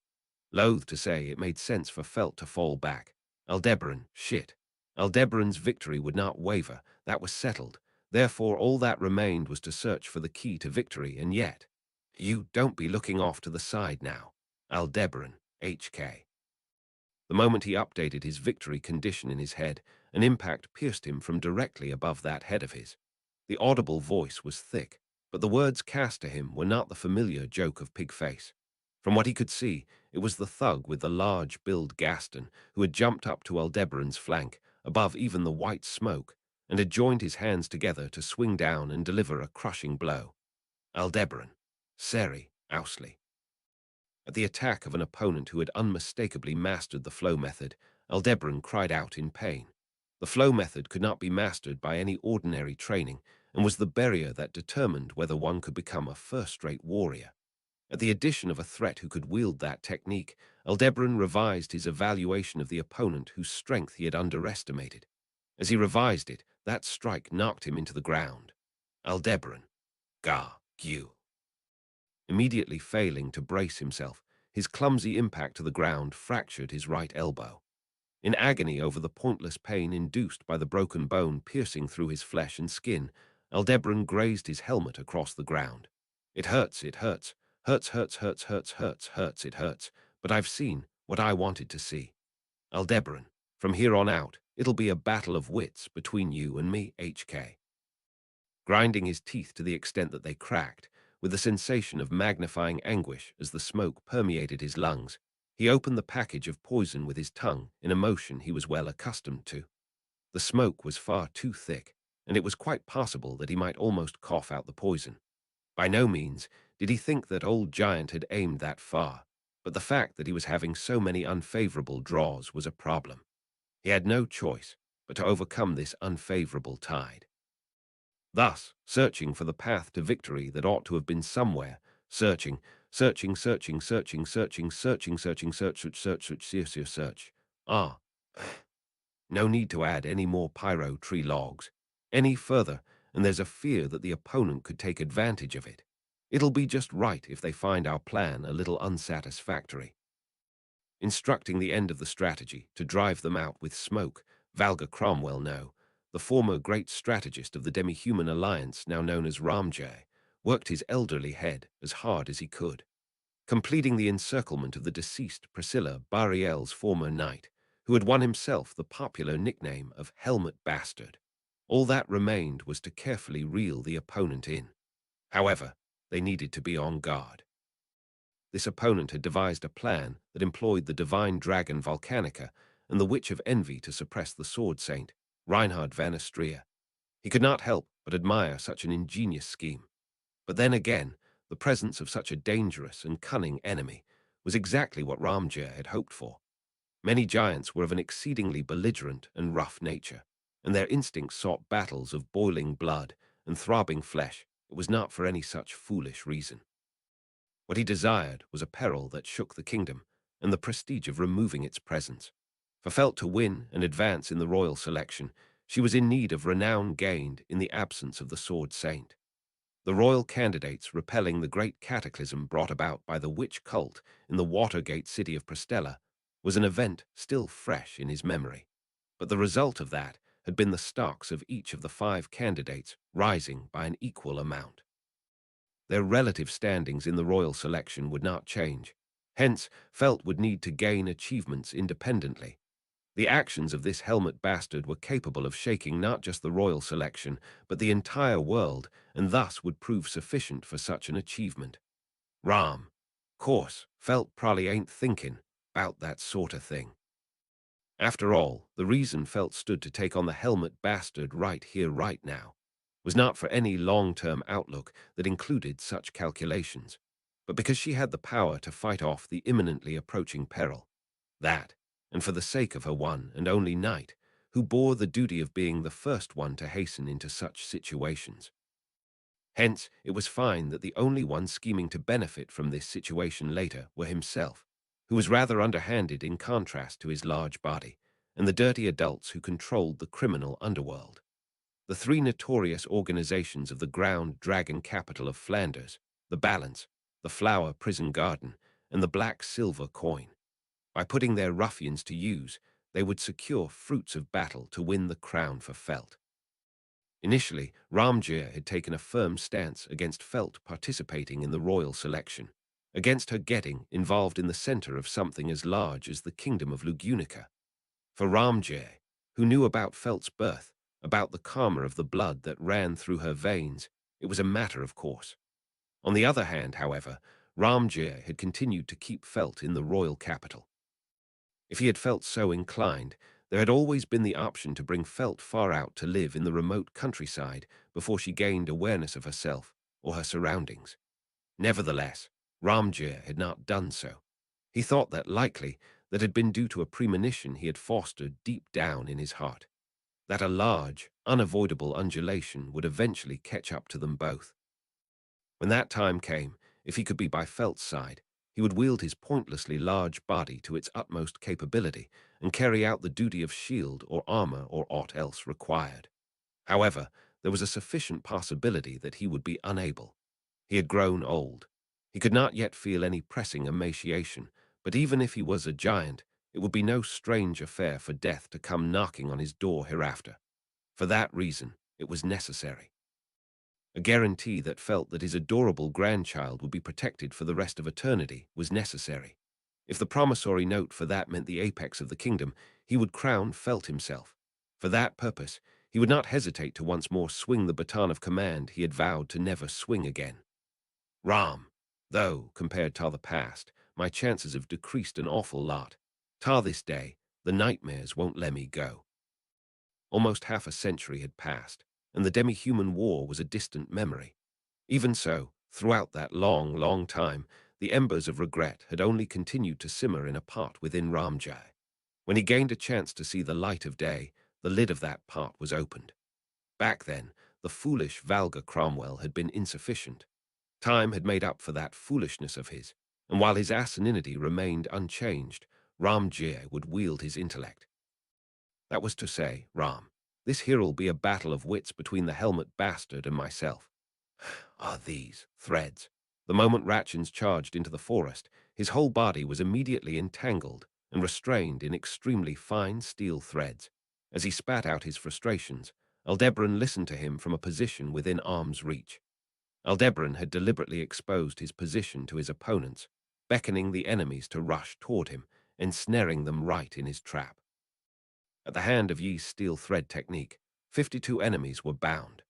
Loath to say, it made sense for Felt to fall back. Aldebaran, shit. Aldebaran's victory would not waver, that was settled. Therefore, all that remained was to search for the key to victory, and yet, you don't be looking off to the side now. Aldebaran, HK. The moment he updated his victory condition in his head, an impact pierced him from directly above that head of his. The audible voice was thick, but the words cast to him were not the familiar joke of Pigface. From what he could see, it was the thug with the large-billed Gaston who had jumped up to Aldebaran's flank, above even the white smoke, and had joined his hands together to swing down and deliver a crushing blow. Aldebaran, Seri, Owsley. At the attack of an opponent who had unmistakably mastered the flow method, Aldebaran cried out in pain. The flow method could not be mastered by any ordinary training, and was the barrier that determined whether one could become a first-rate warrior. At the addition of a threat who could wield that technique, Aldebaran revised his evaluation of the opponent whose strength he had underestimated. As he revised it, that strike knocked him into the ground. Aldebaran, Ga-Gu. Immediately failing to brace himself, his clumsy impact to the ground fractured his right elbow. In agony over the pointless pain induced by the broken bone piercing through his flesh and skin, Aldebaran grazed his helmet across the ground. It hurts, it hurts. Hurts, hurts, hurts, hurts, hurts, hurts, it hurts. But I've seen what I wanted to see. Aldebaran, from here on out, it'll be a battle of wits between you and me, HK. Grinding his teeth to the extent that they cracked, with the sensation of magnifying anguish as the smoke permeated his lungs, he opened the package of poison with his tongue in a motion he was well accustomed to. The smoke was far too thick, and it was quite possible that he might almost cough out the poison. By no means did he think that old giant had aimed that far, but the fact that he was having so many unfavorable draws was a problem. He had no choice but to overcome this unfavorable tide. Thus, searching for the path to victory that ought to have been somewhere, searching, searching, searching, searching, searching, searching, searching, search. Ah, no need to add any more pyro tree logs. Any further, and there's a fear that the opponent could take advantage of it. It'll be just right if they find our plan a little unsatisfactory. Instructing the end of the strategy to drive them out with smoke, Valga Cromwell no, the former great strategist of the demi-human alliance now known as Ramjay, worked his elderly head as hard as he could. Completing the encirclement of the deceased Priscilla Bariel's former knight, who had won himself the popular nickname of Helmet Bastard. All that remained was to carefully reel the opponent in. However, they needed to be on guard. This opponent had devised a plan that employed the divine dragon Volcanica and the Witch of Envy to suppress the Sword Saint, Reinhard van Astria. He could not help but admire such an ingenious scheme. But then again, the presence of such a dangerous and cunning enemy was exactly what Ramjir had hoped for. Many giants were of an exceedingly belligerent and rough nature, and their instincts sought battles of boiling blood and throbbing flesh. It was not for any such foolish reason. What he desired was a peril that shook the kingdom, and the prestige of removing its presence. For Felt to win and advance in the royal selection, she was in need of renown gained in the absence of the Sword Saint. The royal candidates repelling the great cataclysm brought about by the witch cult in the Watergate city of Prestella was an event still fresh in his memory. But the result of that had been the stocks of each of the 5 candidates rising by an equal amount. Their relative standings in the royal selection would not change. Hence, Felt would need to gain achievements independently. The actions of this helmet bastard were capable of shaking not just the royal selection, but the entire world, and thus would prove sufficient for such an achievement. Ram. Course, Felt probably ain't thinking about that sort of thing. After all, the reason Felt stood to take on the helmet bastard right here, right now, was not for any long-term outlook that included such calculations, but because she had the power to fight off the imminently approaching peril. That, and for the sake of her one and only knight, who bore the duty of being the first one to hasten into such situations. Hence, it was fine that the only one scheming to benefit from this situation later were himself, who was rather underhanded in contrast to his large body, and the dirty adults who controlled the criminal underworld. The 3 notorious organizations of the ground dragon capital of Flanders, the Balance, the Flower Prison Garden, and the Black Silver Coin. By putting their ruffians to use, they would secure fruits of battle to win the crown for Felt. Initially, Ramjir had taken a firm stance against Felt participating in the royal selection, against her getting involved in the center of something as large as the kingdom of Lugunica. For Ramjir, who knew about Felt's birth, about the karma of the blood that ran through her veins, it was a matter of course. On the other hand, however, Ramjir had continued to keep Felt in the royal capital. If he had felt so inclined, there had always been the option to bring Felt far out to live in the remote countryside before she gained awareness of herself or her surroundings. Nevertheless, Ramjir had not done so. He thought that likely that had been due to a premonition he had fostered deep down in his heart, that a large, unavoidable undulation would eventually catch up to them both. When that time came, if he could be by Felt's side, he would wield his pointlessly large body to its utmost capability and carry out the duty of shield or armor or aught else required. However, there was a sufficient possibility that he would be unable. He had grown old. He could not yet feel any pressing emaciation, but even if he was a giant, it would be no strange affair for death to come knocking on his door hereafter. For that reason, it was necessary. A guarantee that felt that his adorable grandchild would be protected for the rest of eternity was necessary. If the promissory note for that meant the apex of the kingdom, he would crown Felt himself. For that purpose, he would not hesitate to once more swing the baton of command he had vowed to never swing again. Ram, though, compared to the past, my chances have decreased an awful lot. Ta this day, the nightmares won't let me go. Almost half a century had passed, and the demi-human war was a distant memory. Even so, throughout that long, long time, the embers of regret had only continued to simmer in a pot within Ramjai. When he gained a chance to see the light of day, the lid of that pot was opened. Back then, the foolish Valga Cromwell had been insufficient. Time had made up for that foolishness of his, and while his asininity remained unchanged, Ramjai would wield his intellect. That was to say, Ram, this here'll be a battle of wits between the helmet bastard and myself. Ah, these threads. The moment Ratchins charged into the forest, his whole body was immediately entangled and restrained in extremely fine steel threads. As he spat out his frustrations, Aldebaran listened to him from a position within arm's reach. Aldebaran had deliberately exposed his position to his opponents, beckoning the enemies to rush toward him, ensnaring them right in his trap. At the hand of Yi's steel thread technique, 52 enemies were bound.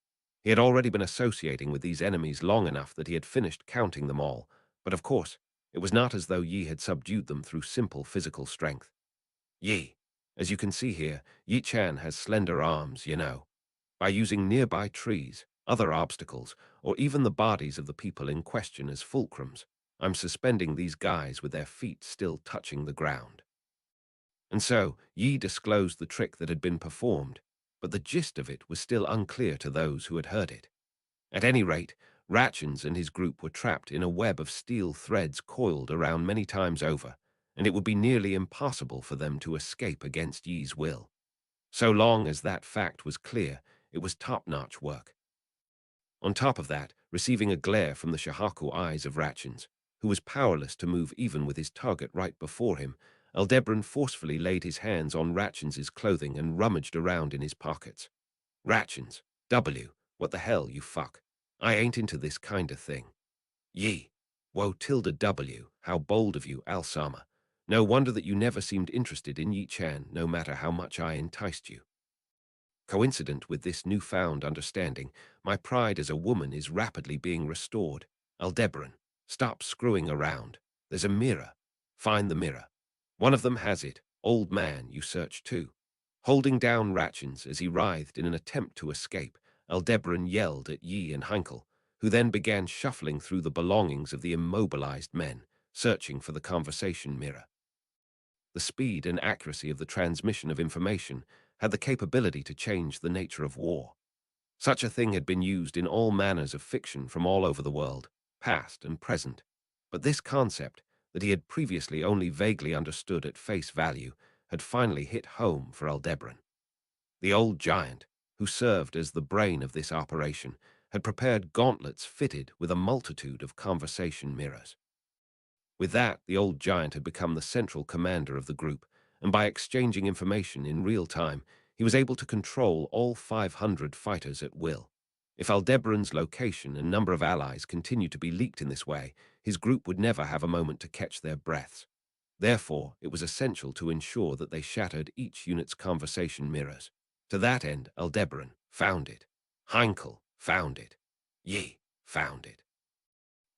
He had already been associating with these enemies long enough that he had finished counting them all, but of course, it was not as though Yi had subdued them through simple physical strength. Yi, as you can see here, Yi Chan has slender arms, you know. By using nearby trees, other obstacles, or even the bodies of the people in question as fulcrums, I'm suspending these guys with their feet still touching the ground. And so, Yi disclosed the trick that had been performed, but the gist of it was still unclear to those who had heard it. At any rate, Ratchins and his group were trapped in a web of steel threads coiled around many times over, and it would be nearly impossible for them to escape against Yi's will. So long as that fact was clear, it was top-notch work. On top of that, receiving a glare from the Shahaku eyes of Ratchins, who was powerless to move even with his target right before him, Aldebaran forcefully laid his hands on Ratchins's clothing and rummaged around in his pockets. Ratchins, W, what the hell, you fuck? I ain't into this kind of thing. Yi, woe tilde W, how bold of you, Alsama. No wonder that you never seemed interested in Yi Chan, no matter how much I enticed you. Coincident with this newfound understanding, my pride as a woman is rapidly being restored. Aldebaran, stop screwing around. There's a mirror. Find the mirror. One of them has it. Old man, you search too. Holding down Ratchins as he writhed in an attempt to escape, Aldebaran yelled at Yi and Heinkel, who then began shuffling through the belongings of the immobilized men, searching for the conversation mirror. The speed and accuracy of the transmission of information had the capability to change the nature of war. Such a thing had been used in all manners of fiction from all over the world, past and present. But this concept, that he had previously only vaguely understood at face value, had finally hit home for Aldebaran. The old giant, who served as the brain of this operation, had prepared gauntlets fitted with a multitude of conversation mirrors. With that, the old giant had become the central commander of the group, and by exchanging information in real time, he was able to control all 500 fighters at will. If Aldebaran's location and number of allies continued to be leaked in this way, his group would never have a moment to catch their breaths. Therefore, it was essential to ensure that they shattered each unit's conversation mirrors. To that end, Aldebaran found it. Heinkel found it. Yi found it.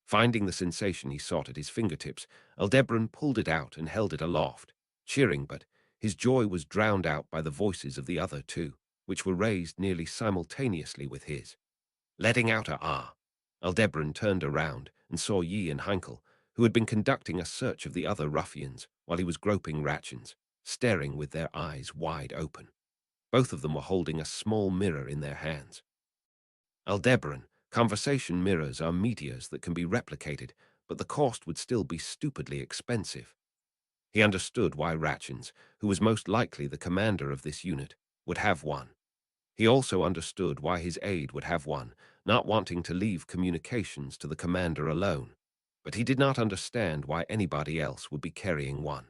Finding the sensation he sought at his fingertips, Aldebaran pulled it out and held it aloft, cheering, but his joy was drowned out by the voices of the other two, which were raised nearly simultaneously with his. Letting out a ah, Aldebaran turned around and saw Yi and Heinkel, who had been conducting a search of the other ruffians while he was groping Ratchins, staring with their eyes wide open. Both of them were holding a small mirror in their hands. Aldebaran, conversation mirrors are meteors that can be replicated, but the cost would still be stupidly expensive. He understood why Ratchins, who was most likely the commander of this unit, would have one. He also understood why his aide would have one, not wanting to leave communications to the commander alone. But he did not understand why anybody else would be carrying one.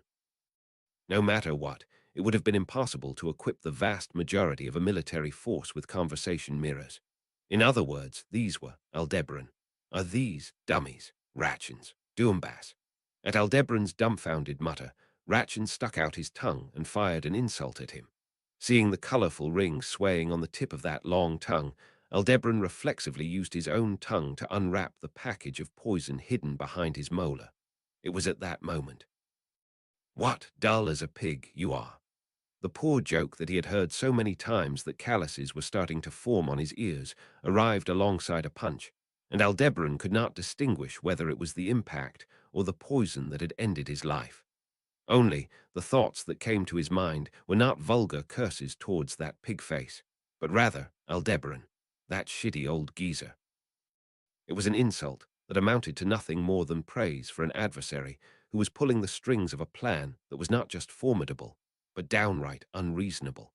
No matter what, it would have been impossible to equip the vast majority of a military force with conversation mirrors. In other words, these were Aldebaran. Are these dummies, Ratchins, Doombas? At Aldebaran's dumbfounded mutter, Ratchins stuck out his tongue and fired an insult at him. Seeing the colorful ring swaying on the tip of that long tongue, Aldebaran reflexively used his own tongue to unwrap the package of poison hidden behind his molar. It was at that moment. What, dull as a pig, you are. The poor joke that he had heard so many times that calluses were starting to form on his ears arrived alongside a punch, and Aldebaran could not distinguish whether it was the impact or the poison that had ended his life. Only, the thoughts that came to his mind were not vulgar curses towards that pig face, but rather Aldebaran, that shitty old geezer. It was an insult that amounted to nothing more than praise for an adversary who was pulling the strings of a plan that was not just formidable, but downright unreasonable.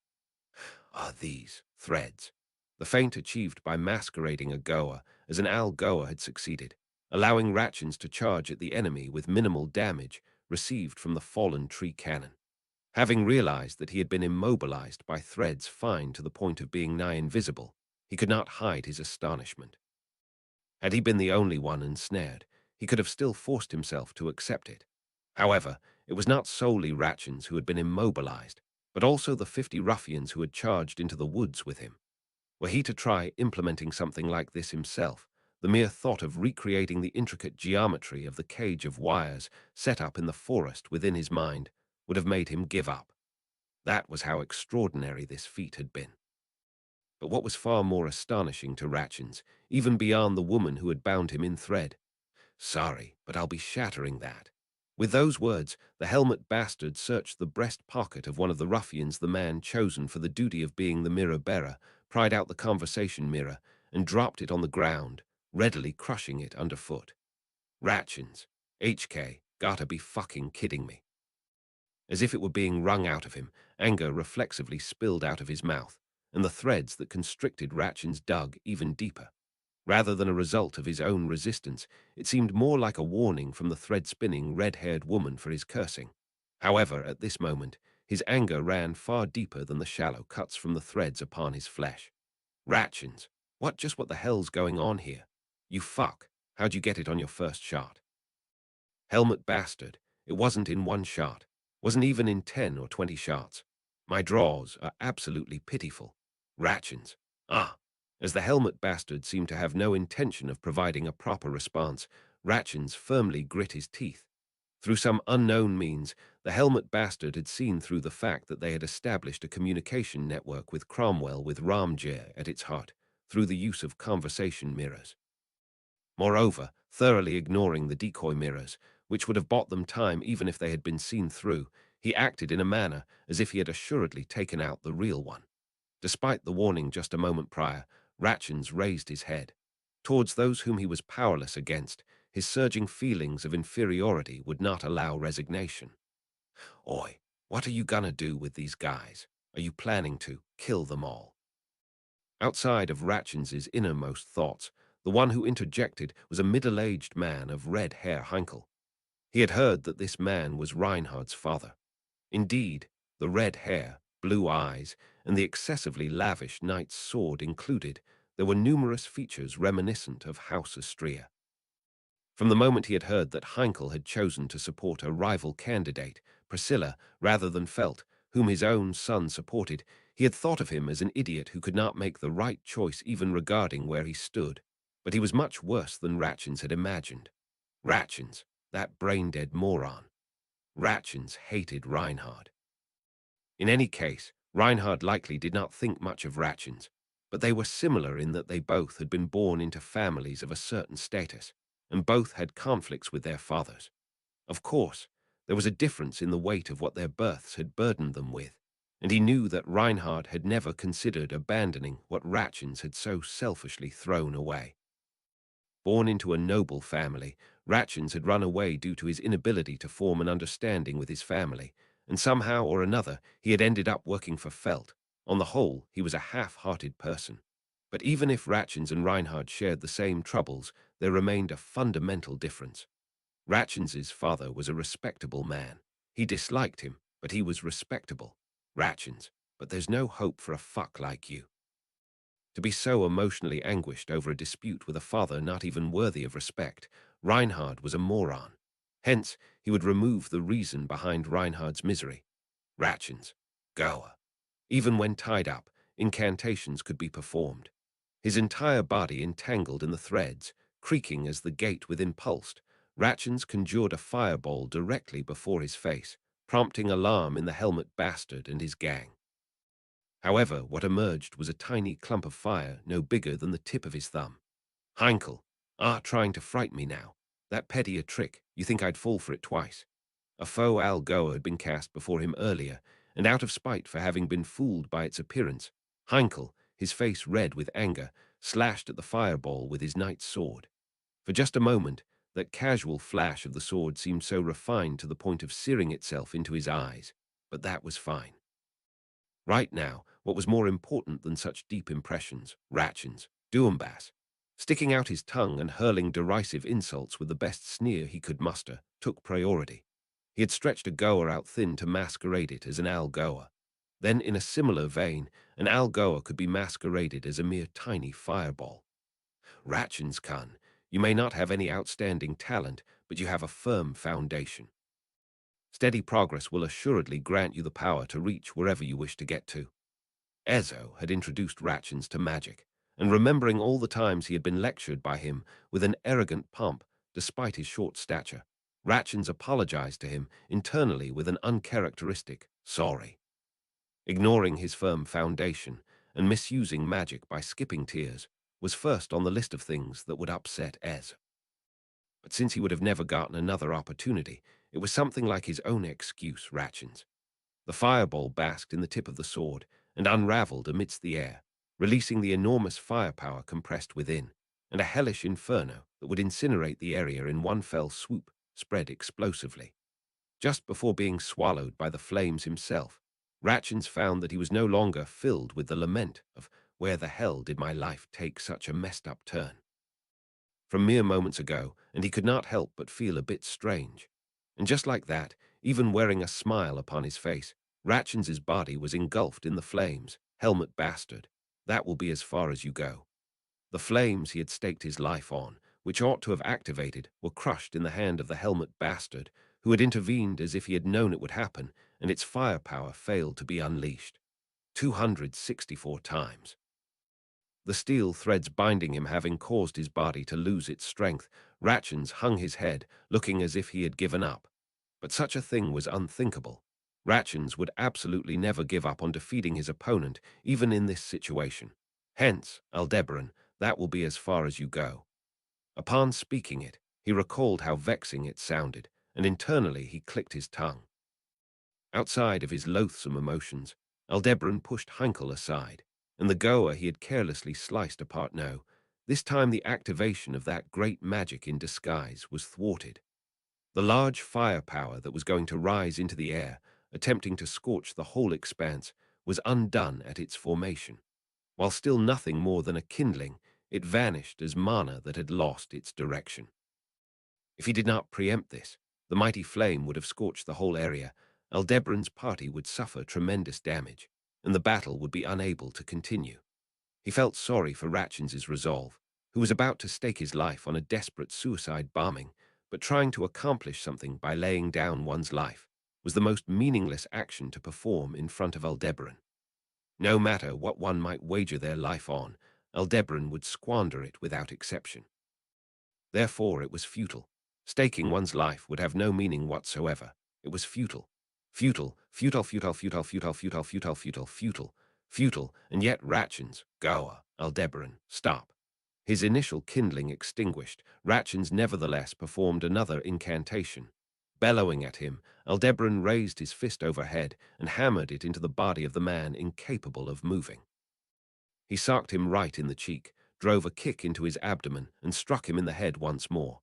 Ah, these threads. The feint achieved by masquerading a Goa as an Al-Goa had succeeded, allowing Ratchins to charge at the enemy with minimal damage received from the fallen tree cannon. Having realized that he had been immobilized by threads fine to the point of being nigh invisible, he could not hide his astonishment. Had he been the only one ensnared, he could have still forced himself to accept it. However, it was not solely Ratchins who had been immobilized, but also the 50 ruffians who had charged into the woods with him. Were he to try implementing something like this himself, the mere thought of recreating the intricate geometry of the cage of wires set up in the forest within his mind would have made him give up. That was how extraordinary this feat had been. But what was far more astonishing to Ratchins, even beyond the woman who had bound him in thread, "Sorry, but I'll be shattering that." With those words, the helmet bastard searched the breast pocket of one of the ruffians the man chosen for the duty of being the mirror-bearer, pried out the conversation mirror, and dropped it on the ground, readily crushing it underfoot. Ratchins, HK, gotta be fucking kidding me. As if it were being wrung out of him, anger reflexively spilled out of his mouth, and the threads that constricted Ratchins dug even deeper. Rather than a result of his own resistance, it seemed more like a warning from the thread-spinning, red-haired woman for his cursing. However, at this moment, his anger ran far deeper than the shallow cuts from the threads upon his flesh. Ratchins, what the hell's going on here? You fuck, how'd you get it on your first shot? Helmet bastard, it wasn't in one shot, wasn't even in 10 or 20 shots. My draws are absolutely pitiful. Ratchins, ah. As the helmet bastard seemed to have no intention of providing a proper response, Ratchins firmly grit his teeth. Through some unknown means, the helmet bastard had seen through the fact that they had established a communication network with Cromwell with Ramjir at its heart, through the use of conversation mirrors. Moreover, thoroughly ignoring the decoy mirrors, which would have bought them time even if they had been seen through, he acted in a manner as if he had assuredly taken out the real one. Despite the warning just a moment prior, Ratchins raised his head. Towards those whom he was powerless against, his surging feelings of inferiority would not allow resignation. Oi, what are you gonna do with these guys? Are you planning to kill them all? Outside of Ratchins's innermost thoughts, the one who interjected was a middle-aged man of red hair Heinkel. He had heard that this man was Reinhardt's father. Indeed, the red hair, blue eyes, and the excessively lavish knight's sword included, there were numerous features reminiscent of House Astria. From the moment he had heard that Heinkel had chosen to support a rival candidate, Priscilla, rather than Felt, whom his own son supported, he had thought of him as an idiot who could not make the right choice even regarding where he stood. But he was much worse than Ratchins had imagined. Ratchins, that brain-dead moron. Ratchins hated Reinhard. In any case, Reinhard likely did not think much of Ratchins, but they were similar in that they both had been born into families of a certain status, and both had conflicts with their fathers. Of course, there was a difference in the weight of what their births had burdened them with, and he knew that Reinhard had never considered abandoning what Ratchins had so selfishly thrown away. Born into a noble family, Ratchins had run away due to his inability to form an understanding with his family, and somehow or another he had ended up working for Felt. On the whole, he was a half-hearted person. But even if Ratchins and Reinhard shared the same troubles, there remained a fundamental difference. Ratchins's father was a respectable man. He disliked him, but he was respectable. Ratchins, but there's no hope for a fuck like you. To be so emotionally anguished over a dispute with a father not even worthy of respect, Reinhard was a moron. Hence, he would remove the reason behind Reinhard's misery. Ratchins, goer. Even when tied up, incantations could be performed. His entire body entangled in the threads, creaking as the gate within pulsed, Ratchins conjured a fireball directly before his face, prompting alarm in the helmet bastard and his gang. However, what emerged was a tiny clump of fire no bigger than the tip of his thumb. Heinkel, trying to fright me now. That petty a trick, you think I'd fall for it twice. A faux Algoa had been cast before him earlier, and out of spite for having been fooled by its appearance, Heinkel, his face red with anger, slashed at the fireball with his knight's sword. For just a moment, that casual flash of the sword seemed so refined to the point of searing itself into his eyes, but that was fine. Right now, what was more important than such deep impressions, Ratchins, Duambas, sticking out his tongue and hurling derisive insults with the best sneer he could muster, took priority. He had stretched a goer out thin to masquerade it as an Algoa. Then, in a similar vein, an Algoa could be masqueraded as a mere tiny fireball. Ratchins Khan, you may not have any outstanding talent, but you have a firm foundation. Steady progress will assuredly grant you the power to reach wherever you wish to get to. Ezo had introduced Ratchins to magic, and remembering all the times he had been lectured by him with an arrogant pomp despite his short stature, Ratchins apologized to him internally with an uncharacteristic sorry. Ignoring his firm foundation and misusing magic by skipping tears was first on the list of things that would upset Ez. But since he would have never gotten another opportunity, it was something like his own excuse, Ratchins. The fireball basked in the tip of the sword and unraveled amidst the air, releasing the enormous firepower compressed within, and a hellish inferno that would incinerate the area in one fell swoop spread explosively. Just before being swallowed by the flames himself, Ratchins found that he was no longer filled with the lament of where the hell did my life take such a messed up turn from mere moments ago, and he could not help but feel a bit strange. And just like that, even wearing a smile upon his face, Ratchins's body was engulfed in the flames. Helmet bastard, that will be as far as you go. The flames he had staked his life on, which ought to have activated, were crushed in the hand of the helmet bastard, who had intervened as if he had known it would happen, and its firepower failed to be unleashed. 264 times. The steel threads binding him having caused his body to lose its strength, Ratchins hung his head, looking as if he had given up. But such a thing was unthinkable. Ratchins would absolutely never give up on defeating his opponent, even in this situation. Hence, Aldebaran, that will be as far as you go. Upon speaking it, he recalled how vexing it sounded, and internally he clicked his tongue. Outside of his loathsome emotions, Aldebaran pushed Heinkel aside, and the goer he had carelessly sliced apart. No, this time the activation of that great magic in disguise was thwarted. The large firepower that was going to rise into the air, attempting to scorch the whole expanse, was undone at its formation. While still nothing more than a kindling, it vanished as mana that had lost its direction. If he did not preempt this, the mighty flame would have scorched the whole area. Aldebaran's party would suffer tremendous damage, and the battle would be unable to continue. He felt sorry for Ratchins's resolve, who was about to stake his life on a desperate suicide bombing, but trying to accomplish something by laying down one's life was the most meaningless action to perform in front of Aldebaran. No matter what one might wager their life on, Aldebaran would squander it without exception. Therefore, it was futile. Staking one's life would have no meaning whatsoever. It was futile. Futile, futile, futile, futile, futile, futile, futile, futile, futile, futile, and yet Ratchins, Goa, Aldebaran, stop. His initial kindling extinguished, Ratchins nevertheless performed another incantation. Bellowing at him, Aldebaran raised his fist overhead and hammered it into the body of the man incapable of moving. He socked him right in the cheek, drove a kick into his abdomen, and struck him in the head once more.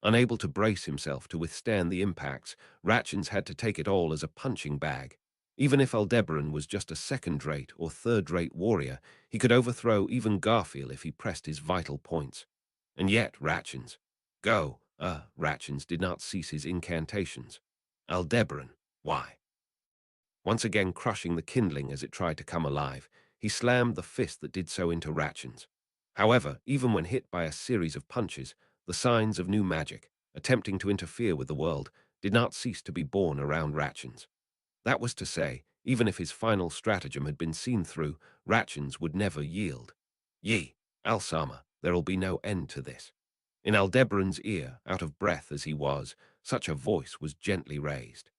Unable to brace himself to withstand the impacts, Ratchins had to take it all as a punching bag. Even if Aldebaran was just a second-rate or third-rate warrior, he could overthrow even Garfield if he pressed his vital points. And yet Ratchins, Ratchins did not cease his incantations. Aldebaran, why? Once again crushing the kindling as it tried to come alive, he slammed the fist that did so into Ratchins. However, even when hit by a series of punches, the signs of new magic, attempting to interfere with the world, did not cease to be born around Ratchins. That was to say, even if his final stratagem had been seen through, Ratchins would never yield. Ye, Alsama, there'll be no end to this. In Aldebaran's ear, out of breath as he was, such a voice was gently raised.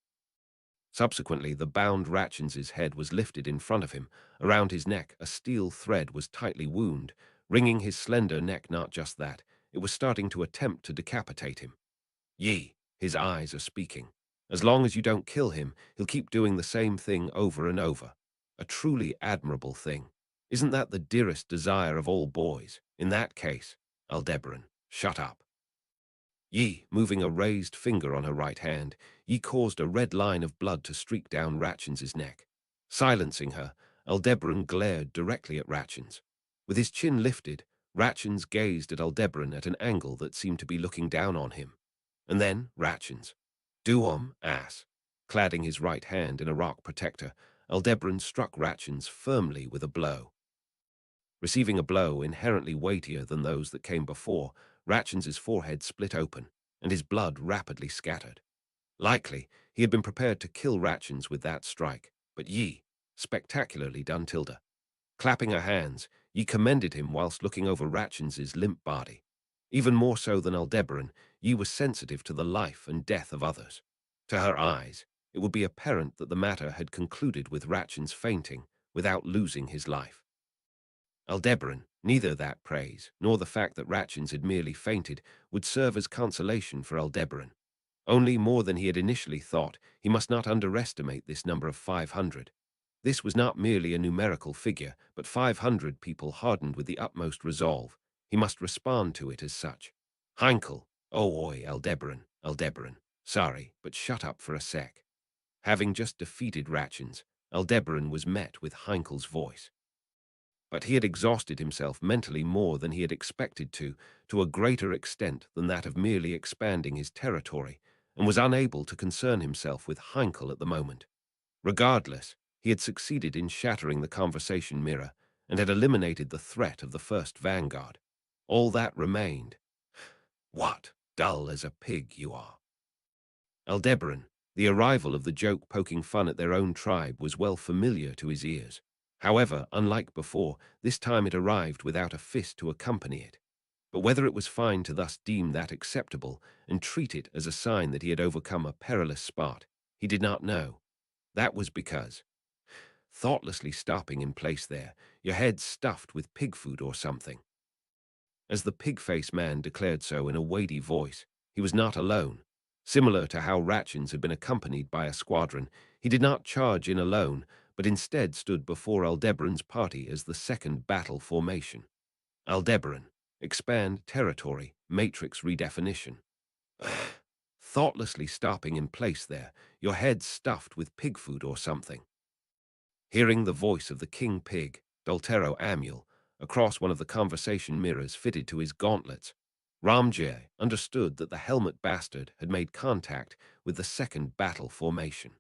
Subsequently, the bound Ratchins's head was lifted in front of him. Around his neck, a steel thread was tightly wound, wringing his slender neck. Not just that, it was starting to attempt to decapitate him. Ye, his eyes are speaking. As long as you don't kill him, he'll keep doing the same thing over and over. A truly admirable thing. Isn't that the dearest desire of all boys? In that case, Aldebaran, shut up. Ye, moving a raised finger on her right hand, Ye caused a red line of blood to streak down Ratchins's neck. Silencing her, Aldebaran glared directly at Ratchins. With his chin lifted, Ratchins gazed at Aldebaran at an angle that seemed to be looking down on him. And then Ratchins. Do ass. Cladding his right hand in a rock protector, Aldebaran struck Ratchins firmly with a blow. Receiving a blow inherently weightier than those that came before, Ratchins's forehead split open, and his blood rapidly scattered. Likely, he had been prepared to kill Ratchins with that strike, but Ye, spectacularly done, Tilda. Clapping her hands, Yi commended him whilst looking over Ratchans's limp body. Even more so than Aldebaran, Yi was sensitive to the life and death of others. To her eyes, it would be apparent that the matter had concluded with Ratchans fainting without losing his life. Aldebaran, neither that praise nor the fact that Ratchans had merely fainted would serve as consolation for Aldebaran. Only more than he had initially thought, he must not underestimate this number of 500. This was not merely a numerical figure, but 500 people hardened with the utmost resolve. He must respond to it as such. Heinkel, oh oi, Aldebaran, Aldebaran, sorry, but shut up for a sec. Having just defeated Ratchans, Aldebaran was met with Heinkel's voice. But he had exhausted himself mentally more than he had expected to a greater extent than that of merely expanding his territory, and was unable to concern himself with Heinkel at the moment. Regardless, he had succeeded in shattering the conversation mirror and had eliminated the threat of the first vanguard. All that remained. What, dull as a pig you are. Aldebaran, the arrival of the joke poking fun at their own tribe was well familiar to his ears. However, unlike before, this time it arrived without a fist to accompany it. But whether it was fine to thus deem that acceptable and treat it as a sign that he had overcome a perilous spot, he did not know. That was because, thoughtlessly stopping in place there, your head stuffed with pig food or something. As the pig-faced man declared so in a weighty voice, he was not alone. Similar to how Ratchans had been accompanied by a squadron, he did not charge in alone, but instead stood before Aldebaran's party as the second battle formation. Aldebaran, expand territory, matrix redefinition. Thoughtlessly stopping in place there, your head stuffed with pig food or something. Hearing the voice of the king pig, Doltero Amuel, across one of the conversation mirrors fitted to his gauntlets, Ramjay understood that the helmet bastard had made contact with the second battle formation.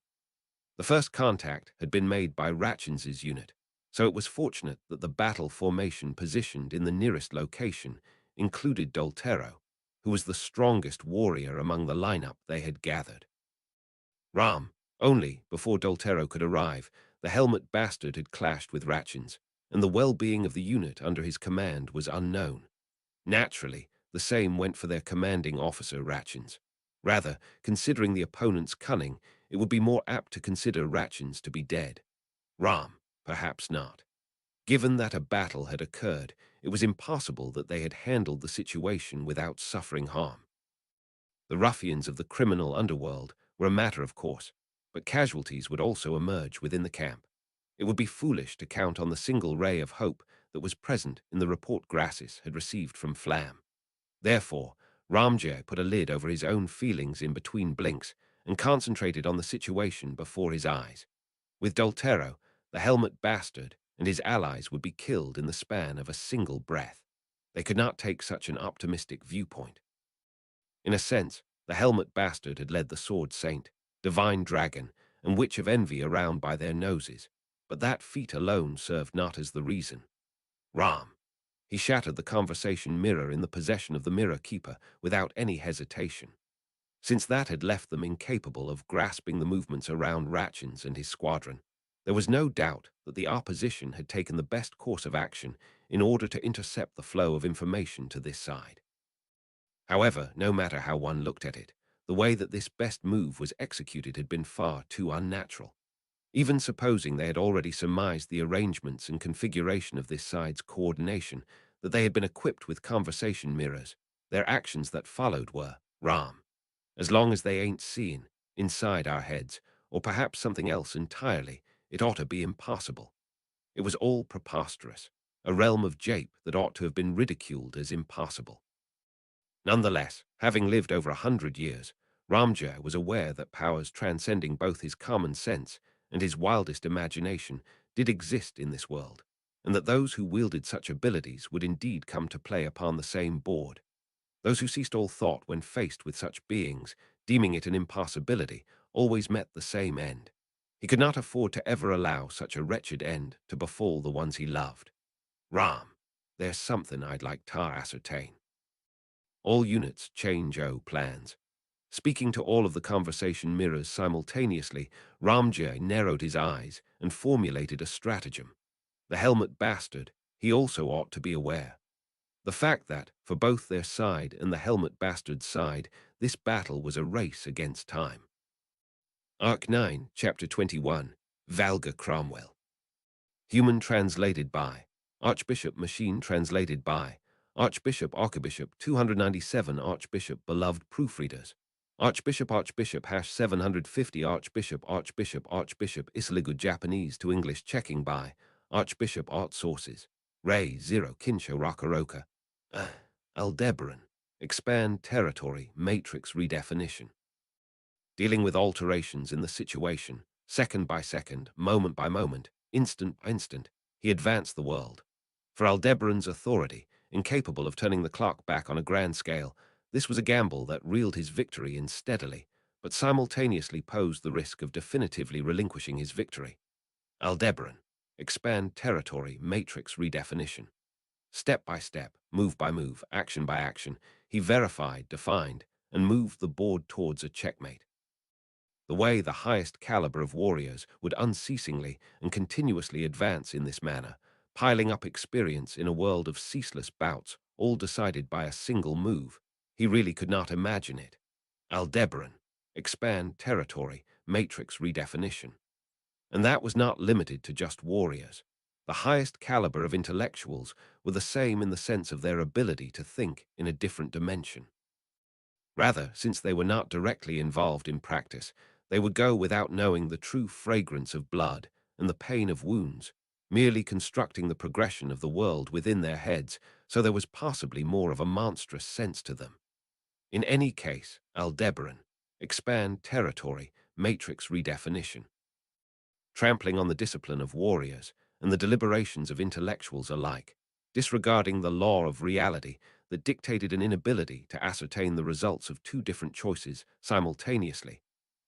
The first contact had been made by Ratchans's unit, so it was fortunate that the battle formation positioned in the nearest location included Doltero, who was the strongest warrior among the lineup they had gathered. Only, before Doltero could arrive, the helmet bastard had clashed with Ratchans, and the well-being of the unit under his command was unknown. Naturally, the same went for their commanding officer, Ratchans. Rather, considering the opponent's cunning, it would be more apt to consider Ratchans to be dead. Perhaps not. Given that a battle had occurred, it was impossible that they had handled the situation without suffering harm. The ruffians of the criminal underworld were a matter of course, but casualties would also emerge within the camp. It would be foolish to count on the single ray of hope that was present in the report Grassis had received from Flam. Therefore, Ramjay put a lid over his own feelings in between blinks and concentrated on the situation before his eyes. With Doltero, the helmet bastard and his allies would be killed in the span of a single breath. They could not take such an optimistic viewpoint. In a sense, the helmet bastard had led the sword saint, divine dragon, and witch of envy around by their noses, but that feat alone served not as the reason. He shattered the conversation mirror in the possession of the mirror keeper without any hesitation. Since that had left them incapable of grasping the movements around Ratchans and his squadron, there was no doubt that the opposition had taken the best course of action in order to intercept the flow of information to this side. However, no matter how one looked at it, the way that this best move was executed had been far too unnatural. Even supposing they had already surmised the arrangements and configuration of this side's coordination, that they had been equipped with conversation mirrors, their actions that followed were, as long as they ain't seen, inside our heads, or perhaps something else entirely, it ought to be impossible. It was all preposterous, a realm of jape that ought to have been ridiculed as impossible. Nonetheless, having lived over 100 years, Ramjay was aware that powers transcending both his common sense and his wildest imagination did exist in this world, and that those who wielded such abilities would indeed come to play upon the same board. Those who ceased all thought when faced with such beings, deeming it an impossibility, always met the same end. He could not afford to ever allow such a wretched end to befall the ones he loved. There's something I'd like to ascertain. All units change plans. Speaking to all of the conversation mirrors simultaneously, Ramjay narrowed his eyes and formulated a stratagem. The helmet bastard, he also ought to be aware. The fact that, for both their side and the helmet bastard's side, this battle was a race against time. Arc 9, Chapter 21, Valga Cromwell. Human translated by Archbishop Machine translated by Archbishop Archbishop 297 Archbishop Beloved Proofreaders Archbishop hash 750 Archbishop Isligu Japanese to English checking by Archbishop Art Sources Ray 0 Kinsho Rakaroka Aldebaran Expand Territory Matrix Redefinition. Dealing with alterations in the situation, second by second, moment by moment, instant by instant, he advanced the world. For Aldebaran's authority, incapable of turning the clock back on a grand scale, this was a gamble that reeled his victory in steadily, but simultaneously posed the risk of definitively relinquishing his victory. Aldebaran, expand territory, matrix redefinition. Step by step, move by move, action by action, he verified, defined, and moved the board towards a checkmate. The way the highest caliber of warriors would unceasingly and continuously advance in this manner, piling up experience in a world of ceaseless bouts, all decided by a single move. He really could not imagine it. Aldebaran, expand territory, matrix redefinition. And that was not limited to just warriors. The highest caliber of intellectuals were the same in the sense of their ability to think in a different dimension. Rather, since they were not directly involved in practice, they would go without knowing the true fragrance of blood and the pain of wounds, merely constructing the progression of the world within their heads, so there was possibly more of a monstrous sense to them. In any case, Aldebaran, expand territory, matrix redefinition. Trampling on the discipline of warriors and the deliberations of intellectuals alike, disregarding the law of reality that dictated an inability to ascertain the results of two different choices simultaneously,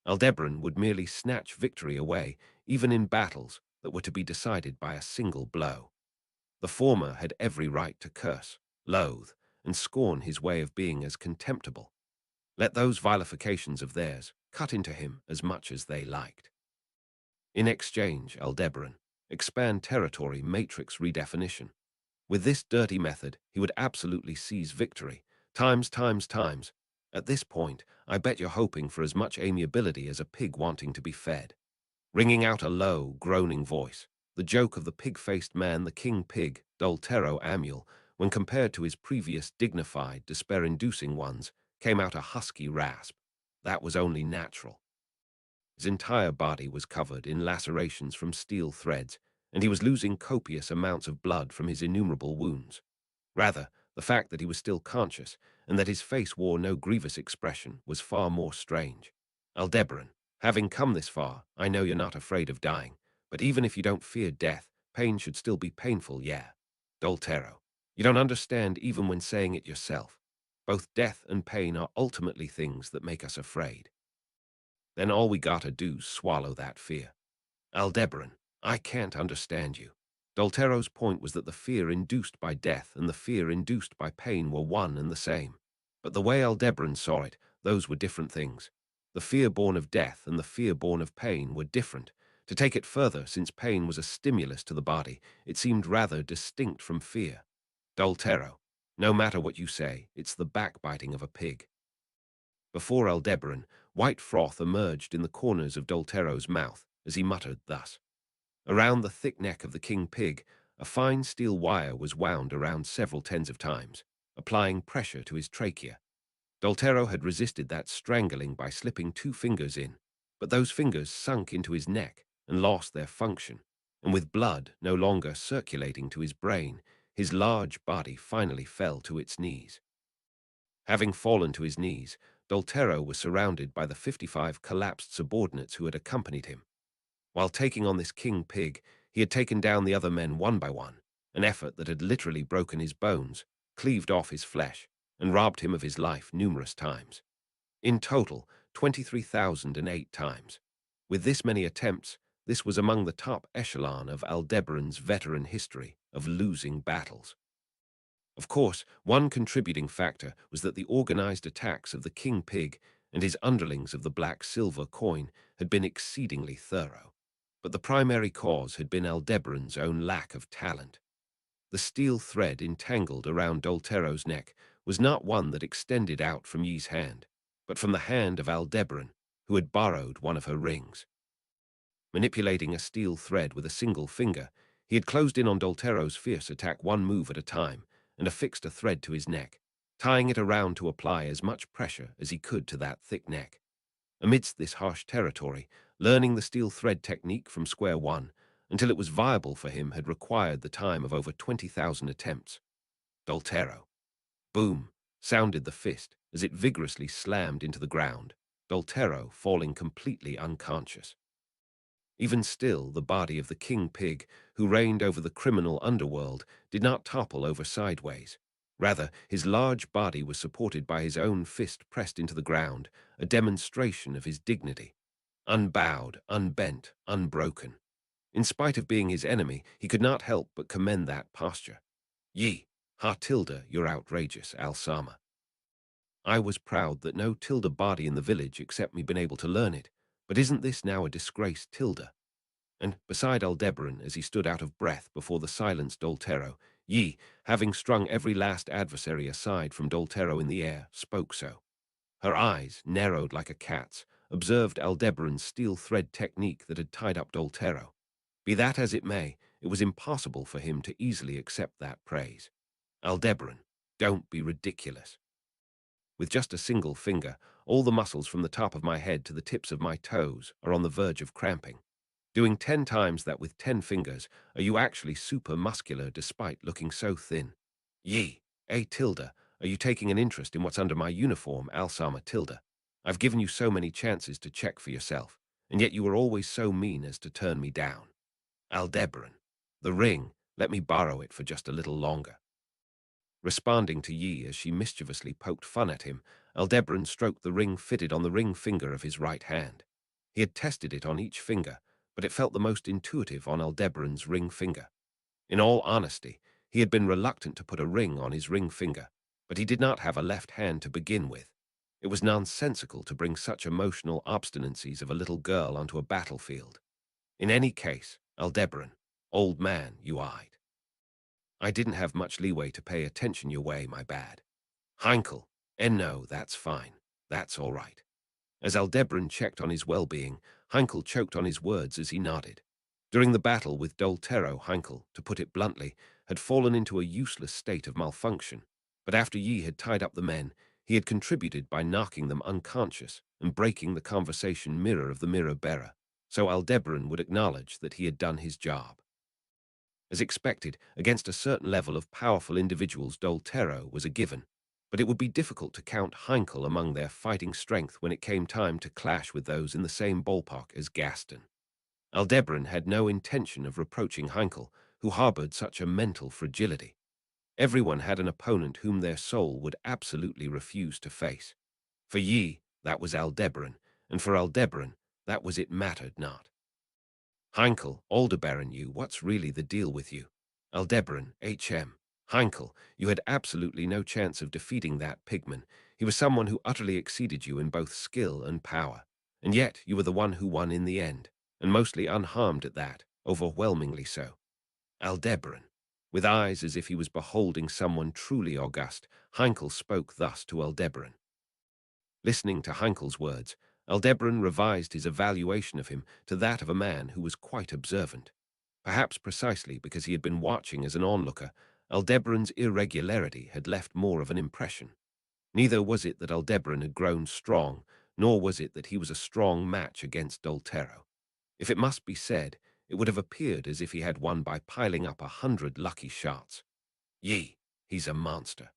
Aldebaran would merely snatch victory away, even in battles that were to be decided by a single blow. The former had every right to curse, loathe, and scorn his way of being as contemptible. Let those vilifications of theirs cut into him as much as they liked. In exchange, Aldebaran, expand territory, matrix redefinition. With this dirty method, he would absolutely seize victory, times. At this point, I bet you're hoping for as much amiability as a pig wanting to be fed. Ringing out a low, groaning voice, the joke of the pig-faced man, the king pig, Doltero Amuel, when compared to his previous dignified, despair-inducing ones, came out a husky rasp. That was only natural. His entire body was covered in lacerations from steel threads, and he was losing copious amounts of blood from his innumerable wounds. Rather, the fact that he was still conscious, and that his face wore no grievous expression, was far more strange. Aldebaran, having come this far, I know you're not afraid of dying, but even if you don't fear death, pain should still be painful, yeah. Doltero, you don't understand even when saying it yourself. Both death and pain are ultimately things that make us afraid. Then all we gotta do's swallow that fear. Aldebaran, I can't understand you. Doltero's point was that the fear induced by death and the fear induced by pain were one and the same. But the way Aldebaran saw it, those were different things. The fear born of death and the fear born of pain were different. To take it further, since pain was a stimulus to the body, it seemed rather distinct from fear. Doltero, no matter what you say, it's the backbiting of a pig. Before Aldebaran, white froth emerged in the corners of Doltero's mouth as he muttered thus. Around the thick neck of the king pig, a fine steel wire was wound around several tens of times, applying pressure to his trachea. Doltero had resisted that strangling by slipping 2 fingers in, but those fingers sunk into his neck and lost their function, and with blood no longer circulating to his brain, his large body finally fell to its knees. Having fallen to his knees, Doltero was surrounded by the 55 collapsed subordinates who had accompanied him. While taking on this king pig, he had taken down the other men one by one, an effort that had literally broken his bones, cleaved off his flesh, and robbed him of his life numerous times. In total, 23,008 times. With this many attempts, this was among the top echelon of Aldebaran's veteran history of losing battles. Of course, one contributing factor was that the organized attacks of the king pig and his underlings of the black silver coin had been exceedingly thorough. But the primary cause had been Aldebaran's own lack of talent. The steel thread entangled around Doltero's neck was not one that extended out from Yi's hand, but from the hand of Aldebaran, who had borrowed one of her rings. Manipulating a steel thread with a single finger, he had closed in on Doltero's fierce attack one move at a time and affixed a thread to his neck, tying it around to apply as much pressure as he could to that thick neck. Amidst this harsh territory, learning the steel thread technique from square one until it was viable for him had required the time of over 20,000 attempts. Doltero. Boom! Sounded the fist as it vigorously slammed into the ground, Doltero falling completely unconscious. Even still, the body of the king pig, who reigned over the criminal underworld, did not topple over sideways. Rather, his large body was supported by his own fist pressed into the ground, a demonstration of his dignity. Unbowed, unbent, unbroken. In spite of being his enemy, he could not help but commend that posture. Ye, ha tilde, you're outrageous, Alsama. I was proud that no tilde body in the village except me been able to learn it, but isn't this now a disgraced tilde? And beside Aldebaran, as he stood out of breath before the silenced Doltero, Yi, having strung every last adversary aside from Doltero in the air, spoke so. Her eyes, narrowed like a cat's, observed Aldebaran's steel thread technique that had tied up Doltero. Be that as it may, it was impossible for him to easily accept that praise. Aldebaran, don't be ridiculous. With just a single finger, all the muscles from the top of my head to the tips of my toes are on the verge of cramping. Doing 10 times that with 10 fingers, are you actually super muscular despite looking so thin? Ye, A tilde, are you taking an interest in what's under my uniform, Alsama tilde? I've given you so many chances to check for yourself, and yet you were always so mean as to turn me down. Aldebaran, the ring, let me borrow it for just a little longer. Responding to Yi as she mischievously poked fun at him, Aldebaran stroked the ring fitted on the ring finger of his right hand. He had tested it on each finger, but it felt the most intuitive on Aldebaran's ring finger. In all honesty, he had been reluctant to put a ring on his ring finger, but he did not have a left hand to begin with. It was nonsensical to bring such emotional obstinacies of a little girl onto a battlefield. In any case, Aldebaran, old man, you eyed. I didn't have much leeway to pay attention your way, my bad. Heinkel, and no, that's fine. That's all right. As Aldebaran checked on his well-being, Heinkel choked on his words as he nodded. During the battle with Doltero, Heinkel, to put it bluntly, had fallen into a useless state of malfunction. But after Yi had tied up the men, he had contributed by knocking them unconscious and breaking the conversation mirror of the mirror bearer, so Aldebaran would acknowledge that he had done his job. As expected, against a certain level of powerful individuals, Doltero was a given, but it would be difficult to count Heinkel among their fighting strength when it came time to clash with those in the same ballpark as Gaston. Aldebaran had no intention of reproaching Heinkel, who harbored such a mental fragility. Everyone had an opponent whom their soul would absolutely refuse to face. For Yi, that was Aldebaran, and for Aldebaran, that was it mattered not. Heinkel, Aldebaran, you, what's really the deal with you? Aldebaran, HM. Heinkel, you had absolutely no chance of defeating that pigman. He was someone who utterly exceeded you in both skill and power. And yet you were the one who won in the end, and mostly unharmed at that, overwhelmingly so. Aldebaran. With eyes as if he was beholding someone truly august, Heinkel spoke thus to Aldebaran. Listening to Heinkel's words, Aldebaran revised his evaluation of him to that of a man who was quite observant. Perhaps precisely because he had been watching as an onlooker, Aldebaran's irregularity had left more of an impression. Neither was it that Aldebaran had grown strong, nor was it that he was a strong match against Doltero. If it must be said, it would have appeared as if he had won by piling up 100 lucky shots. Ye, he's a monster.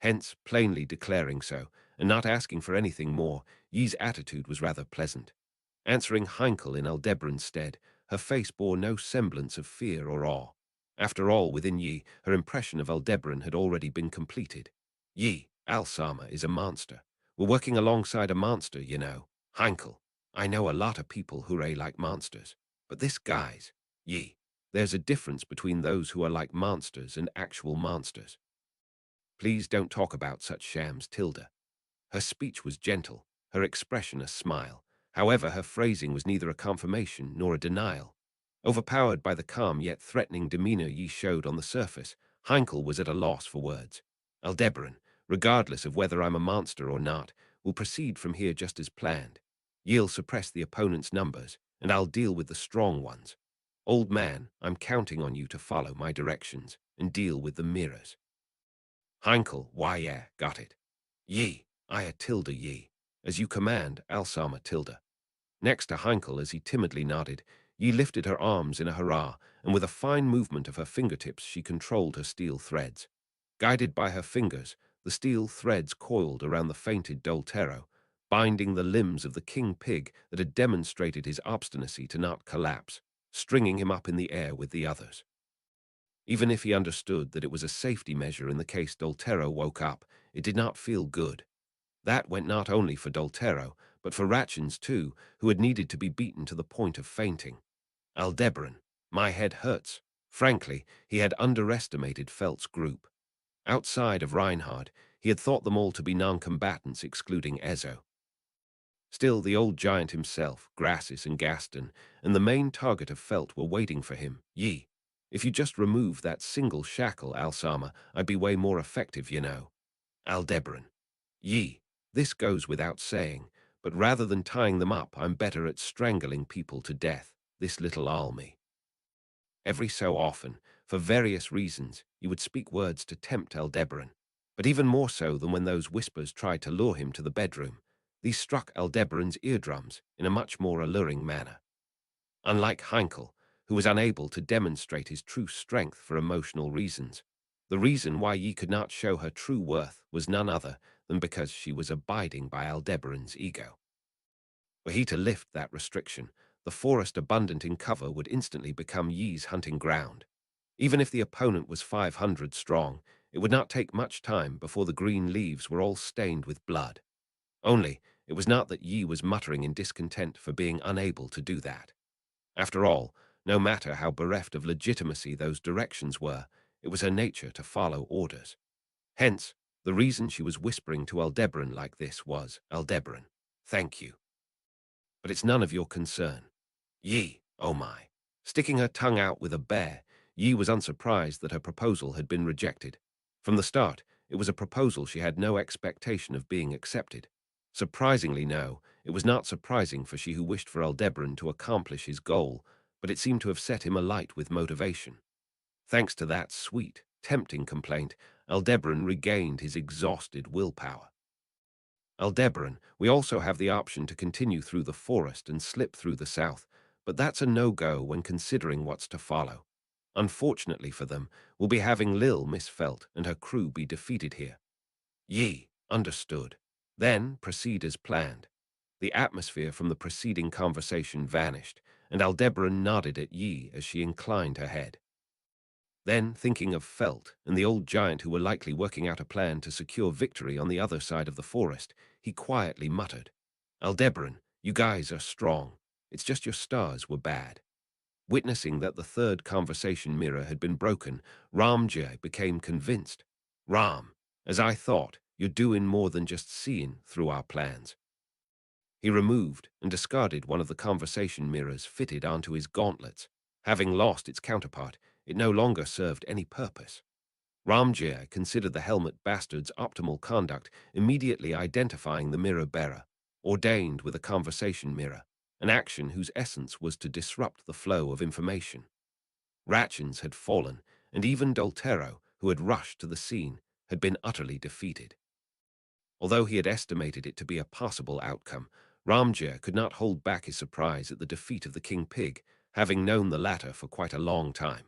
Hence, plainly declaring so, and not asking for anything more, Yi's attitude was rather pleasant. Answering Heinkel in Aldebaran's stead, her face bore no semblance of fear or awe. After all, within Yi, her impression of Aldebaran had already been completed. Yi, Alsama is a monster. We're working alongside a monster, you know. Heinkel, I know a lot of people who are like monsters, but this guy's, Yi, there's a difference between those who are like monsters and actual monsters. Please don't talk about such shams, Tilda. Her speech was gentle, her expression a smile, However, her phrasing was neither a confirmation nor a denial. Overpowered by the calm yet threatening demeanor Yi showed on the surface, Heinkel was at a loss for words. Aldebaran, regardless of whether I'm a monster or not, will proceed from here just as planned. Ye'll suppress the opponent's numbers, and I'll deal with the strong ones. Old man, I'm counting on you to follow my directions and deal with the mirrors. Heinkel, why yeah, got it. Ye, Aya tilde ye. As you command, Alsama tilde. Next to Heinkel, as he timidly nodded, Yi lifted her arms in a hurrah, and with a fine movement of her fingertips she controlled her steel threads. Guided by her fingers, the steel threads coiled around the fainted Doltero, binding the limbs of the king pig that had demonstrated his obstinacy to not collapse, stringing him up in the air with the others. Even if he understood that it was a safety measure in the case Doltero woke up, it did not feel good. That went not only for Doltero, but for Ratchins too, who had needed to be beaten to the point of fainting. Aldebaran, my head hurts. Frankly, he had underestimated Felt's group. Outside of Reinhard, he had thought them all to be non-combatants excluding Ezo. Still, the old giant himself, Grassis and Gaston, and the main target of Felt were waiting for him, Yi. If you just remove that single shackle, Alsama, I'd be way more effective, you know. Aldebaran. Yi. This goes without saying, but rather than tying them up, I'm better at strangling people to death, this little Almi. Every so often, for various reasons, he would speak words to tempt Aldebaran, but even more so than when those whispers tried to lure him to the bedroom. These struck Aldebaran's eardrums in a much more alluring manner. Unlike Heinkel, who was unable to demonstrate his true strength for emotional reasons, the reason why Yi could not show her true worth was none other than because she was abiding by Aldebaran's ego. Were he to lift that restriction, the forest abundant in cover would instantly become Yi's hunting ground. Even if the opponent was 500 strong, it would not take much time before the green leaves were all stained with blood. Only, it was not that Yi was muttering in discontent for being unable to do that. After all, no matter how bereft of legitimacy those directions were, it was her nature to follow orders. Hence, the reason she was whispering to Aldebaran like this was, Aldebaran, thank you. But it's none of your concern. Yi, oh my. Sticking her tongue out with a bear, Yi was unsurprised that her proposal had been rejected. From the start, it was a proposal she had no expectation of being accepted. Surprisingly, no, it was not surprising for she who wished for Aldebaran to accomplish his goal, but it seemed to have set him alight with motivation. Thanks to that sweet, tempting complaint, Aldebaran regained his exhausted willpower. Aldebaran, we also have the option to continue through the forest and slip through the south, but that's a no-go when considering what's to follow. Unfortunately for them, we'll be having Lil Miss Felt and her crew be defeated here. Yi, understood. Then proceed as planned. The atmosphere from the preceding conversation vanished, and Aldebaran nodded at Yi as she inclined her head. Then, thinking of Felt and the old giant who were likely working out a plan to secure victory on the other side of the forest, he quietly muttered, Aldebaran, you guys are strong. It's just your stars were bad. Witnessing that the third conversation mirror had been broken, Ramjay became convinced. Ram, as I thought, you're doing more than just seeing through our plans. He removed and discarded one of the conversation mirrors fitted onto his gauntlets. Having lost its counterpart, it no longer served any purpose. Ramjay considered the helmet bastard's optimal conduct, immediately identifying the mirror bearer, ordained with a conversation mirror, an action whose essence was to disrupt the flow of information. Ratchins had fallen, and even Doltero, who had rushed to the scene, had been utterly defeated. Although he had estimated it to be a possible outcome, Ramjay could not hold back his surprise at the defeat of the King Pig, having known the latter for quite a long time.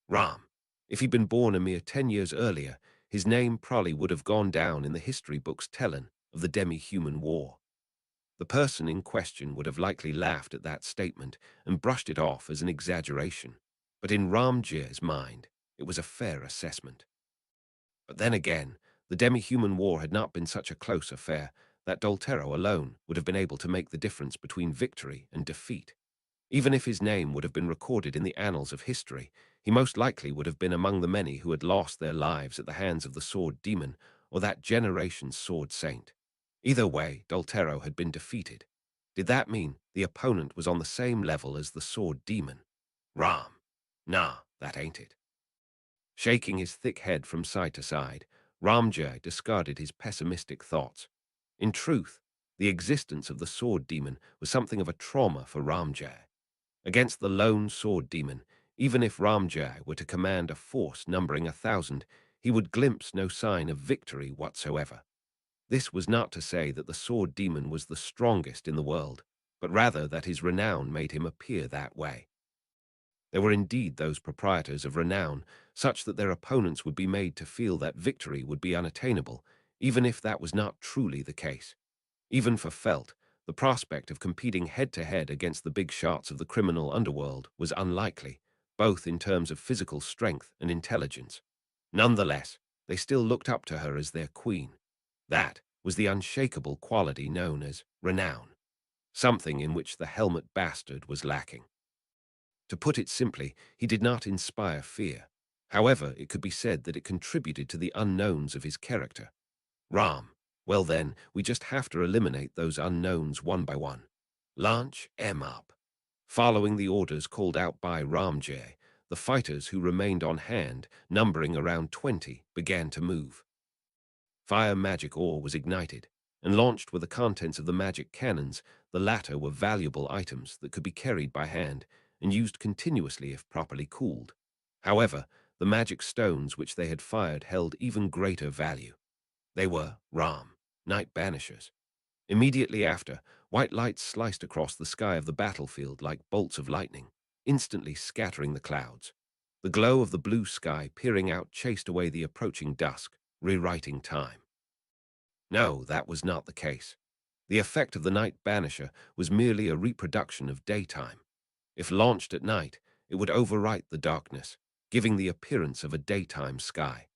Ram. If he'd been born a mere 10 years earlier, his name probably would have gone down in the history books telling of the demi-human war. The person in question would have likely laughed at that statement and brushed it off as an exaggeration, but in Ramjay's mind, it was a fair assessment. But then again, the demi-human war had not been such a close affair that Doltero alone would have been able to make the difference between victory and defeat. Even if his name would have been recorded in the annals of history, he most likely would have been among the many who had lost their lives at the hands of the sword demon or that generation's sword saint. Either way, Doltero had been defeated. Did that mean the opponent was on the same level as the sword demon? Ram. Nah, that ain't it. Shaking his thick head from side to side, Ramjay discarded his pessimistic thoughts. In truth, the existence of the sword demon was something of a trauma for Ramjay. Against the lone sword demon, even if Ramjay were to command a force numbering 1,000, he would glimpse no sign of victory whatsoever. This was not to say that the sword demon was the strongest in the world, but rather that his renown made him appear that way. There were indeed those proprietors of renown, such that their opponents would be made to feel that victory would be unattainable, even if that was not truly the case. Even for Felt, the prospect of competing head-to-head against the big shots of the criminal underworld was unlikely, both in terms of physical strength and intelligence. Nonetheless, they still looked up to her as their queen. That was the unshakable quality known as renown, something in which the helmet bastard was lacking. To put it simply, he did not inspire fear. However, it could be said that it contributed to the unknowns of his character. Ram. Well then, we just have to eliminate those unknowns one by one. Launch M up. Following the orders called out by Ramjay, the fighters who remained on hand, numbering around 20, began to move. Fire magic ore was ignited and launched with the contents of the magic cannons. The latter were valuable items that could be carried by hand and used continuously if properly cooled. However, the magic stones which they had fired held even greater value. They were Ram, night banishers. Immediately after, white lights sliced across the sky of the battlefield like bolts of lightning, instantly scattering the clouds. The glow of the blue sky peering out chased away the approaching dusk, rewriting time. No, that was not the case. The effect of the night banisher was merely a reproduction of daytime. If launched at night, it would overwrite the darkness, giving the appearance of a daytime sky.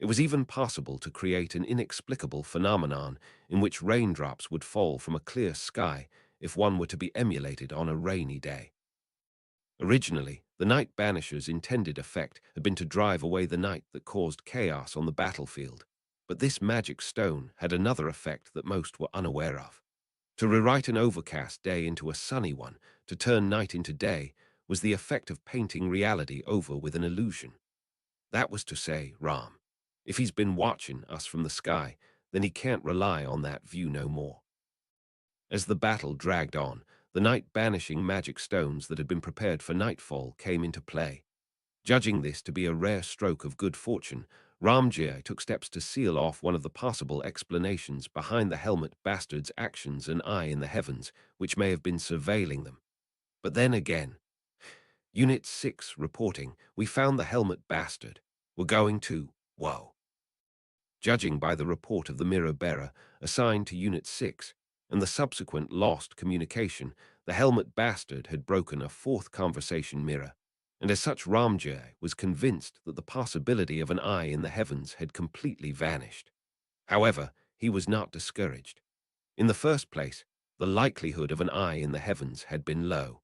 It was even possible to create an inexplicable phenomenon in which raindrops would fall from a clear sky if one were to be emulated on a rainy day. Originally, the night banisher's intended effect had been to drive away the night that caused chaos on the battlefield, but this magic stone had another effect that most were unaware of. To rewrite an overcast day into a sunny one, to turn night into day, was the effect of painting reality over with an illusion. That was to say, Ram, if he's been watching us from the sky, then he can't rely on that view no more. As the battle dragged on, the night-banishing magic stones that had been prepared for nightfall came into play. Judging this to be a rare stroke of good fortune, Ramjay took steps to seal off one of the possible explanations behind the helmet bastard's actions, an eye in the heavens, which may have been surveilling them. But then again, Unit 6 reporting, we found the helmet bastard. We're going to, whoa. Judging by the report of the mirror bearer assigned to Unit 6 and the subsequent lost communication, the helmet bastard had broken a fourth conversation mirror, and as such Ramjay was convinced that the possibility of an eye in the heavens had completely vanished. However, he was not discouraged. In the first place, the likelihood of an eye in the heavens had been low.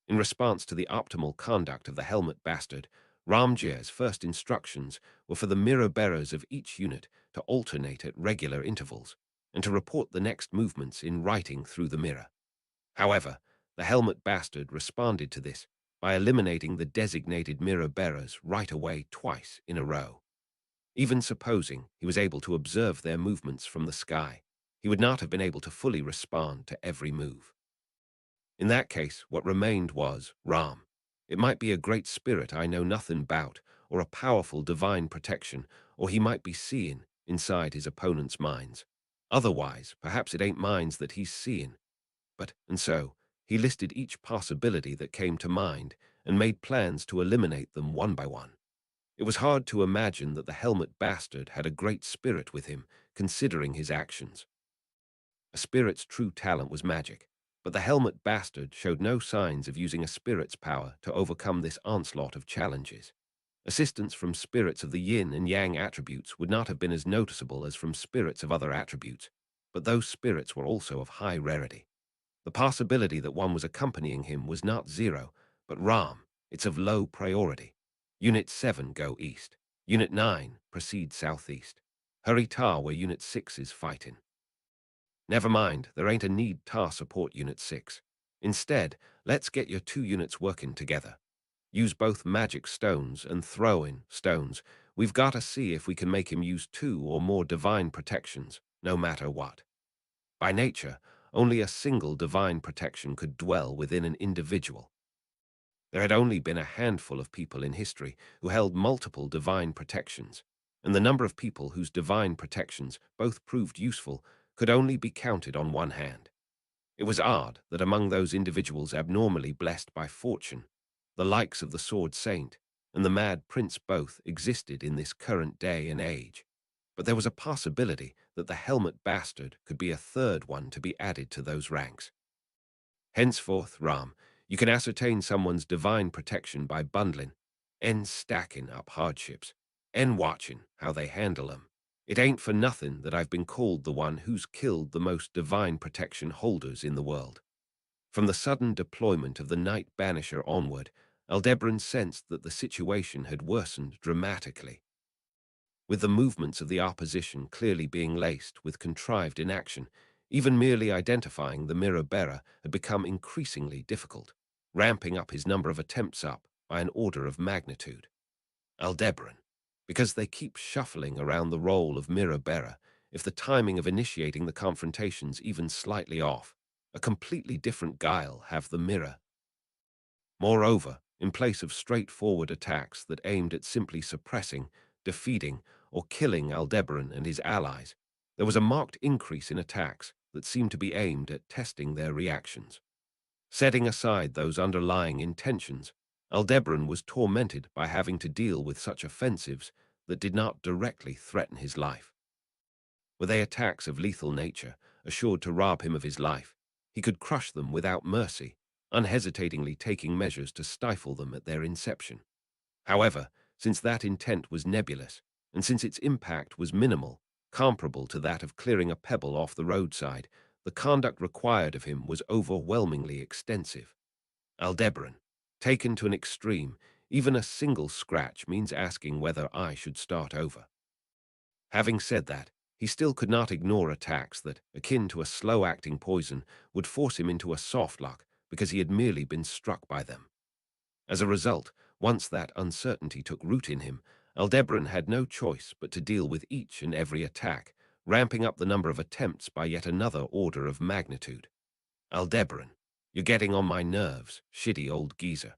In response to the optimal conduct of the helmet bastard, Ramjay's first instructions were for the mirror bearers of each unit to alternate at regular intervals and to report the next movements in writing through the mirror. However, the helmet bastard responded to this by eliminating the designated mirror bearers right away twice in a row. Even supposing he was able to observe their movements from the sky, he would not have been able to fully respond to every move. In that case, what remained was Ram. It might be a great spirit I know nothing about, or a powerful divine protection, or he might be seeing inside his opponent's minds. Otherwise, perhaps it ain't minds that he's seeing. And so, he listed each possibility that came to mind and made plans to eliminate them one by one. It was hard to imagine that the helmet bastard had a great spirit with him, considering his actions. A spirit's true talent was magic, but the helmet bastard showed no signs of using a spirit's power to overcome this onslaught of challenges. Assistance from spirits of the yin and yang attributes would not have been as noticeable as from spirits of other attributes, but those spirits were also of high rarity. The possibility that one was accompanying him was not zero, but Ram, it's of low priority. Unit 7 go east. Unit 9 proceed southeast. Hurry tar where Unit 6 is fighting. Never mind, there ain't a need tar support Unit 6. Instead, let's get your two units working together. Use both magic stones and throw-in stones. We've got to see if we can make him use two or more divine protections, no matter what. By nature, only a single divine protection could dwell within an individual. There had only been a handful of people in history who held multiple divine protections, and the number of people whose divine protections both proved useful could only be counted on one hand. It was odd that among those individuals abnormally blessed by fortune, the likes of the Sword Saint and the Mad Prince both existed in this current day and age. But there was a possibility that the Helmet Bastard could be a third one to be added to those ranks. Henceforth, Ram, you can ascertain someone's divine protection by bundling and stacking up hardships and watching how they handle 'em. It ain't for nothing that I've been called the one who's killed the most divine protection holders in the world. From the sudden deployment of the Night Banisher onward, Aldebaran sensed that the situation had worsened dramatically. With the movements of the opposition clearly being laced with contrived inaction, even merely identifying the mirror-bearer had become increasingly difficult, ramping up his number of attempts up by an order of magnitude. Aldebaran, because they keep shuffling around the role of mirror-bearer, if the timing of initiating the confrontation's even slightly off, a completely different guile have the mirror. Moreover, in place of straightforward attacks that aimed at simply suppressing, defeating, or killing Aldebaran and his allies, there was a marked increase in attacks that seemed to be aimed at testing their reactions. Setting aside those underlying intentions, Aldebaran was tormented by having to deal with such offensives that did not directly threaten his life. Were they attacks of lethal nature, assured to rob him of his life, he could crush them without mercy, unhesitatingly taking measures to stifle them at their inception. However, since that intent was nebulous, and since its impact was minimal, comparable to that of clearing a pebble off the roadside, the conduct required of him was overwhelmingly extensive. Aldebaran, taken to an extreme, even a single scratch means asking whether I should start over. Having said that, he still could not ignore attacks that, akin to a slow-acting poison, would force him into a soft lock because he had merely been struck by them. As a result, once that uncertainty took root in him, Aldebaran had no choice but to deal with each and every attack, ramping up the number of attempts by yet another order of magnitude. Aldebaran, you're getting on my nerves, shitty old geezer.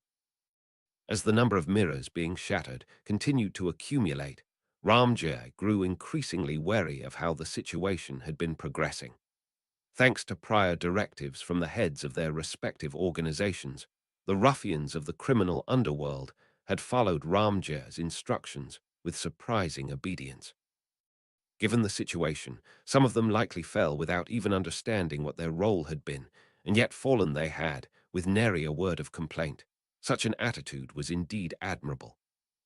As the number of mirrors being shattered continued to accumulate, Ramjay grew increasingly wary of how the situation had been progressing. Thanks to prior directives from the heads of their respective organizations, the ruffians of the criminal underworld had followed Ramjay's instructions with surprising obedience. Given the situation, some of them likely fell without even understanding what their role had been, and yet fallen they had, with nary a word of complaint. Such an attitude was indeed admirable.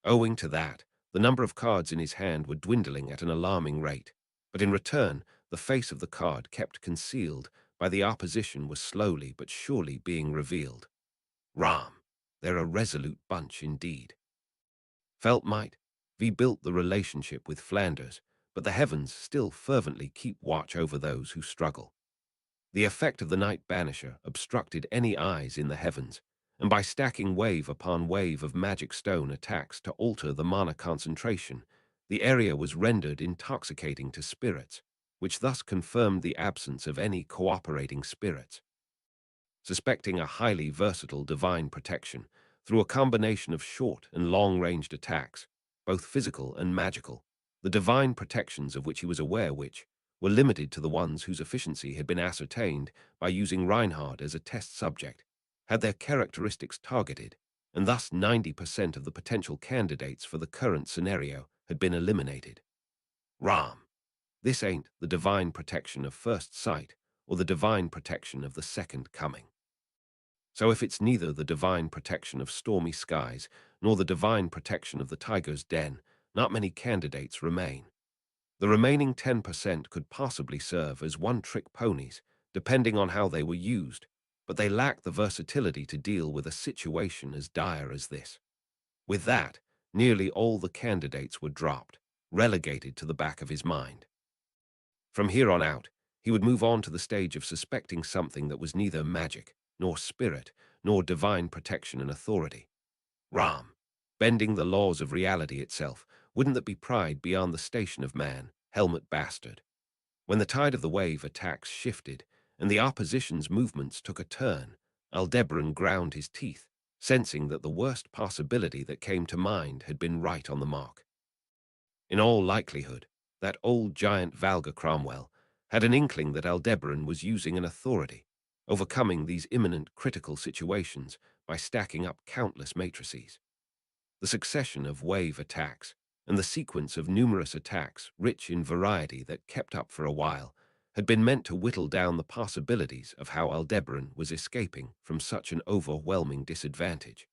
Owing to that, the number of cards in his hand were dwindling at an alarming rate, but in return, the face of the card kept concealed by the opposition was slowly but surely being revealed. Ram, they're a resolute bunch indeed. Felt might rebuilt the relationship with Flanders, but the heavens still fervently keep watch over those who struggle. The effect of the Night Banisher obstructed any eyes in the heavens, and by stacking wave upon wave of magic stone attacks to alter the mana concentration, the area was rendered intoxicating to spirits, which thus confirmed the absence of any cooperating spirits. Suspecting a highly versatile divine protection, through a combination of short and long-ranged attacks, both physical and magical, the divine protections of which he was aware which were limited to the ones whose efficiency had been ascertained by using Reinhard as a test subject, had their characteristics targeted, and thus 90% of the potential candidates for the current scenario had been eliminated. Ram. This ain't the divine protection of first sight or the divine protection of the second coming. So if it's neither the divine protection of stormy skies nor the divine protection of the tiger's den, not many candidates remain. The remaining 10% could possibly serve as one-trick ponies, depending on how they were used, but they lack the versatility to deal with a situation as dire as this. With that, nearly all the candidates were dropped, relegated to the back of his mind. From here on out, he would move on to the stage of suspecting something that was neither magic, nor spirit, nor divine protection and authority. Ram, bending the laws of reality itself, wouldn't that be pride beyond the station of man, helmet bastard? When the tide of the wave attacks shifted, and the opposition's movements took a turn, Aldebaran ground his teeth, sensing that the worst possibility that came to mind had been right on the mark. In all likelihood, that old giant Valga Cromwell had an inkling that Aldebaran was using an authority, overcoming these imminent critical situations by stacking up countless matrices. The succession of wave attacks and the sequence of numerous attacks, rich in variety that kept up for a while, had been meant to whittle down the possibilities of how Aldebaran was escaping from such an overwhelming disadvantage.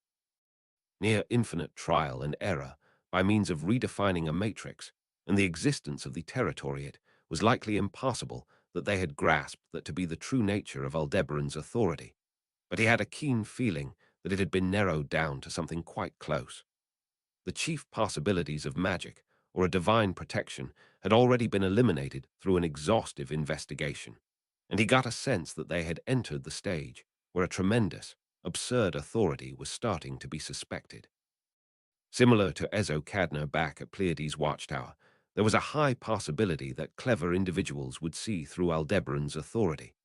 Near infinite trial and error, by means of redefining a matrix, and the existence of the territory, it was likely impossible that they had grasped that to be the true nature of Aldebaran's authority. But he had a keen feeling that it had been narrowed down to something quite close. The chief possibilities of magic, or a divine protection, had already been eliminated through an exhaustive investigation, and he got a sense that they had entered the stage where a tremendous, absurd authority was starting to be suspected. Similar to Ezo Cadner back at Pleiades' watchtower, there was a high possibility that clever individuals would see through Aldebaran's authority.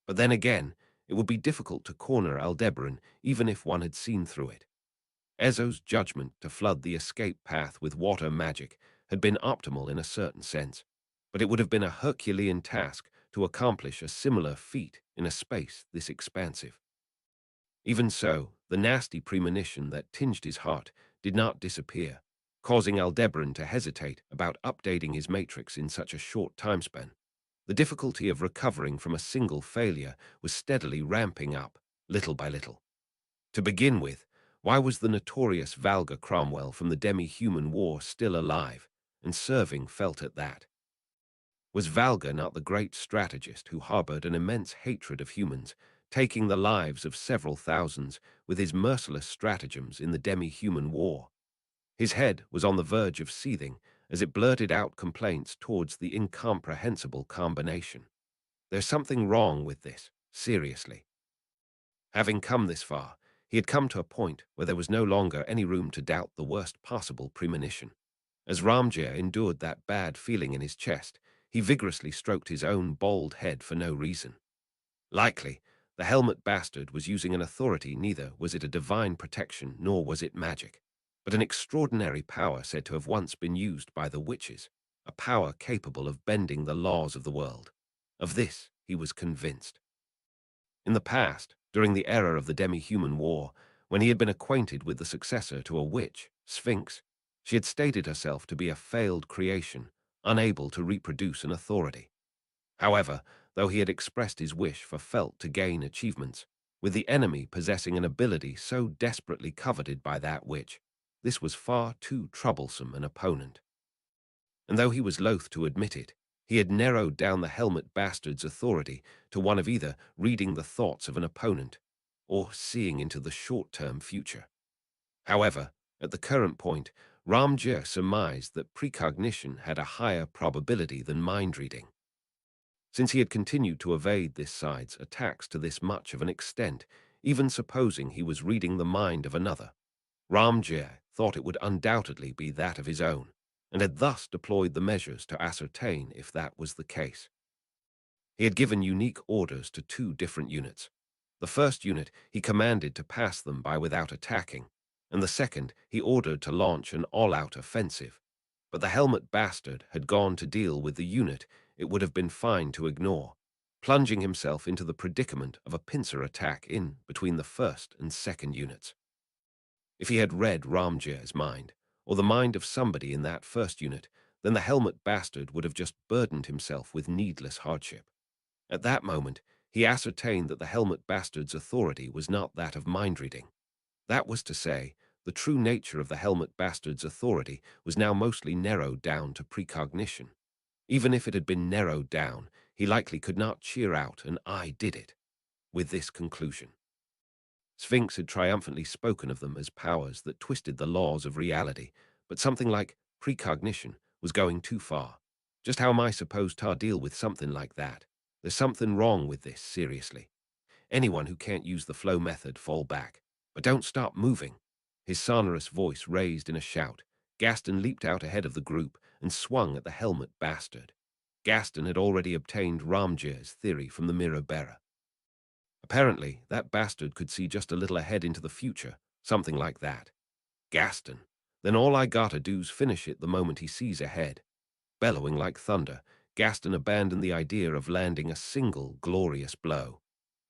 But then again, it would be difficult to corner Aldebaran even if one had seen through it. Ezo's judgment to flood the escape path with water magic had been optimal in a certain sense, but it would have been a Herculean task to accomplish a similar feat in a space this expansive. Even so, the nasty premonition that tinged his heart did not disappear, causing Aldebaran to hesitate about updating his matrix in such a short time span. The difficulty of recovering from a single failure was steadily ramping up, little by little. To begin with, why was the notorious Valga Cromwell from the Demi-Human War still alive and serving felt at that? Was Valga not the great strategist who harbored an immense hatred of humans, taking the lives of several thousands with his merciless stratagems in the Demi-Human War? His head was on the verge of seething as it blurted out complaints towards the incomprehensible combination. There's something wrong with this, seriously. Having come this far, he had come to a point where there was no longer any room to doubt the worst possible premonition. As Ramjir endured that bad feeling in his chest, he vigorously stroked his own bald head for no reason. Likely, the helmet bastard was using an authority, neither was it a divine protection nor was it magic, but an extraordinary power said to have once been used by the witches, a power capable of bending the laws of the world. Of this he was convinced. In the past, during the era of the Demi-Human War, when he had been acquainted with the successor to a witch, Sphinx, she had stated herself to be a failed creation, unable to reproduce an authority. However, though he had expressed his wish for Felt to gain achievements, with the enemy possessing an ability so desperately coveted by that witch, this was far too troublesome an opponent. And though he was loath to admit it, he had narrowed down the helmet bastard's authority to one of either reading the thoughts of an opponent or seeing into the short-term future. However, at the current point, Ramjir surmised that precognition had a higher probability than mind-reading. Since he had continued to evade this side's attacks to this much of an extent, even supposing he was reading the mind of another, Ramjir thought it would undoubtedly be that of his own, and had thus deployed the measures to ascertain if that was the case. He had given unique orders to two different units. The first unit he commanded to pass them by without attacking, and the second he ordered to launch an all-out offensive. But the helmet bastard had gone to deal with the unit it would have been fine to ignore, plunging himself into the predicament of a pincer attack in between the first and second units. If he had read Ramjir's mind, or the mind of somebody in that first unit, then the helmet bastard would have just burdened himself with needless hardship. At that moment, he ascertained that the helmet bastard's authority was not that of mind-reading. That was to say, the true nature of the helmet bastard's authority was now mostly narrowed down to precognition. Even if it had been narrowed down, he likely could not cheer out an "I did it" with this conclusion. Sphinx had triumphantly spoken of them as powers that twisted the laws of reality, but something like precognition was going too far. Just how am I supposed to deal with something like that? There's something wrong with this, seriously. Anyone who can't use the flow method, fall back. But don't stop moving. His sonorous voice raised in a shout. Gaston leaped out ahead of the group and swung at the helmet bastard. Gaston had already obtained Ramjir's theory from the mirror bearer. Apparently, that bastard could see just a little ahead into the future, something like that. Gaston. Then all I gotta do's finish it the moment he sees ahead. Bellowing like thunder, Gaston abandoned the idea of landing a single glorious blow.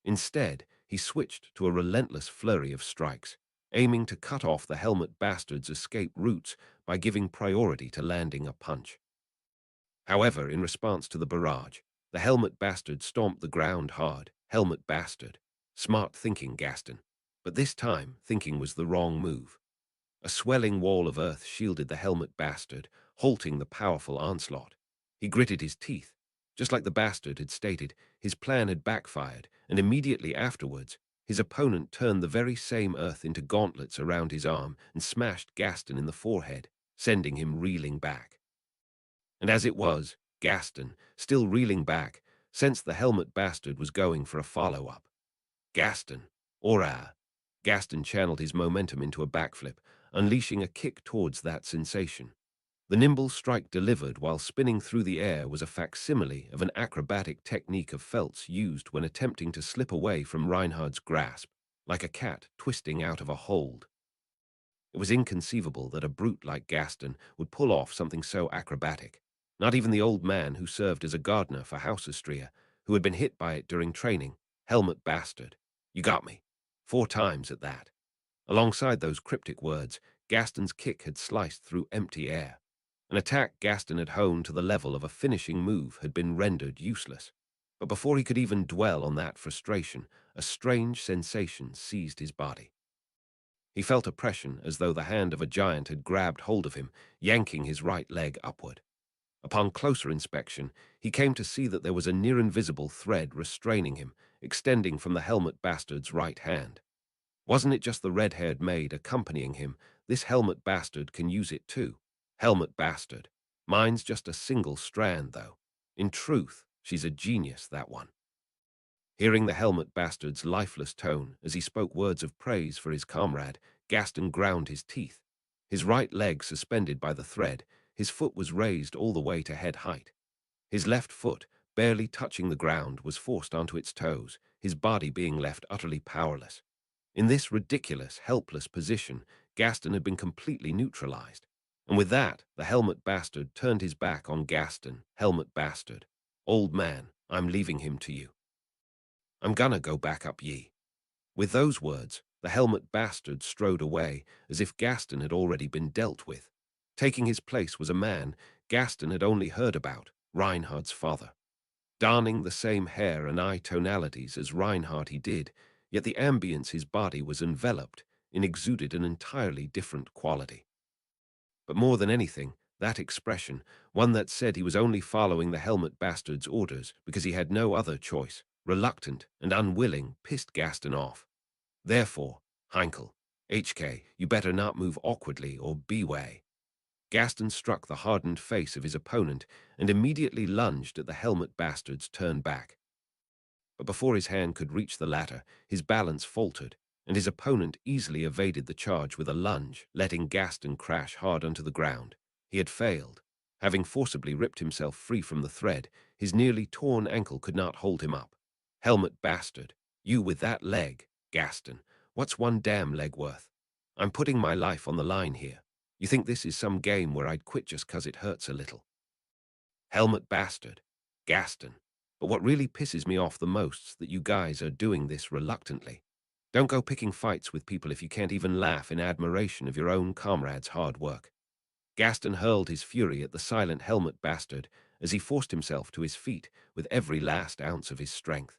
Instead, he switched to a relentless flurry of strikes, aiming to cut off the helmet bastard's escape routes by giving priority to landing a punch. However, in response to the barrage, the helmet bastard stomped the ground hard. Helmet bastard. Smart thinking, Gaston. But this time, thinking was the wrong move. A swelling wall of earth shielded the helmet bastard, halting the powerful onslaught. He gritted his teeth. Just like the bastard had stated, his plan had backfired, and immediately afterwards, his opponent turned the very same earth into gauntlets around his arm and smashed Gaston in the forehead, sending him reeling back. And as it was, Gaston, still reeling back, sensed the helmet bastard was going for a follow-up. Gaston, ora! Gaston channeled his momentum into a backflip, unleashing a kick towards that sensation. The nimble strike delivered while spinning through the air was a facsimile of an acrobatic technique of Felt's used when attempting to slip away from Reinhardt's grasp, like a cat twisting out of a hold. It was inconceivable that a brute like Gaston would pull off something so acrobatic. Not even the old man who served as a gardener for Hausestria, who had been hit by it during training. Helmet bastard. You got me. 4 times at that. Alongside those cryptic words, Gaston's kick had sliced through empty air. An attack Gaston had honed to the level of a finishing move had been rendered useless. But before he could even dwell on that frustration, a strange sensation seized his body. He felt oppression as though the hand of a giant had grabbed hold of him, yanking his right leg upward. Upon closer inspection, he came to see that there was a near-invisible thread restraining him, extending from the helmet bastard's right hand. Wasn't it just the red-haired maid accompanying him? This helmet bastard can use it too. Helmet bastard. Mine's just a single strand, though. In truth, she's a genius, that one. Hearing the helmet bastard's lifeless tone as he spoke words of praise for his comrade, Gaston ground his teeth. His right leg suspended by the thread, his foot was raised all the way to head height. His left foot, barely touching the ground, was forced onto its toes, his body being left utterly powerless. In this ridiculous, helpless position, Gaston had been completely neutralized. And with that, the helmet bastard turned his back on Gaston. Helmet bastard. Old man, I'm leaving him to you. I'm gonna go back up ye. With those words, the helmet bastard strode away, as if Gaston had already been dealt with. Taking his place was a man Gaston had only heard about, Reinhardt's father. Donning the same hair and eye tonalities as Reinhardt he did, yet the ambience his body was enveloped in exuded an entirely different quality. But more than anything, that expression, one that said he was only following the helmet bastard's orders because he had no other choice, reluctant and unwilling, pissed Gaston off. Therefore, Heinkel, HK, you better not move awkwardly or beway. Gaston struck the hardened face of his opponent and immediately lunged at the helmet bastard's turn back. But before his hand could reach the latter, his balance faltered, and his opponent easily evaded the charge with a lunge, letting Gaston crash hard onto the ground. He had failed. Having forcibly ripped himself free from the thread, his nearly torn ankle could not hold him up. Helmet bastard, you with that leg, Gaston, what's one damn leg worth? I'm putting my life on the line here. You think this is some game where I'd quit just 'cause it hurts a little? Helmet bastard, Gaston. But what really pisses me off the most's that you guys are doing this reluctantly. Don't go picking fights with people if you can't even laugh in admiration of your own comrade's hard work. Gaston hurled his fury at the silent helmet bastard as he forced himself to his feet with every last ounce of his strength.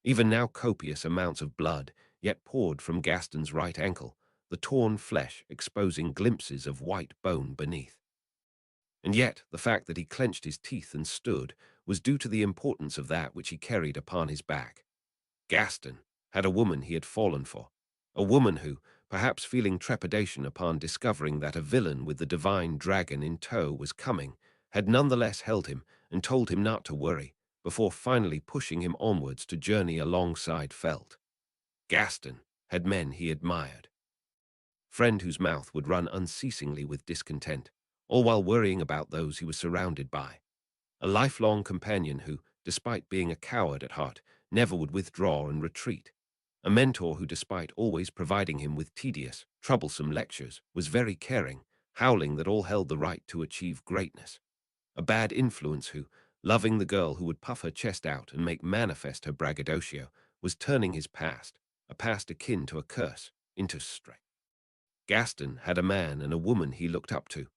Even now copious amounts of blood yet poured from Gaston's right ankle, the torn flesh exposing glimpses of white bone beneath. And yet the fact that he clenched his teeth and stood was due to the importance of that which he carried upon his back. Gaston had a woman he had fallen for, a woman who, perhaps feeling trepidation upon discovering that a villain with the divine dragon in tow was coming, had nonetheless held him and told him not to worry, before finally pushing him onwards to journey alongside Felt. Gaston had men he admired. Friend whose mouth would run unceasingly with discontent, all while worrying about those he was surrounded by. A lifelong companion who, despite being a coward at heart, never would withdraw and retreat. A mentor who, despite always providing him with tedious, troublesome lectures, was very caring, howling that all held the right to achieve greatness. A bad influence who, loving the girl who would puff her chest out and make manifest her braggadocio, was turning his past, a past akin to a curse, into strength. Gaston had a man and a woman he looked up to.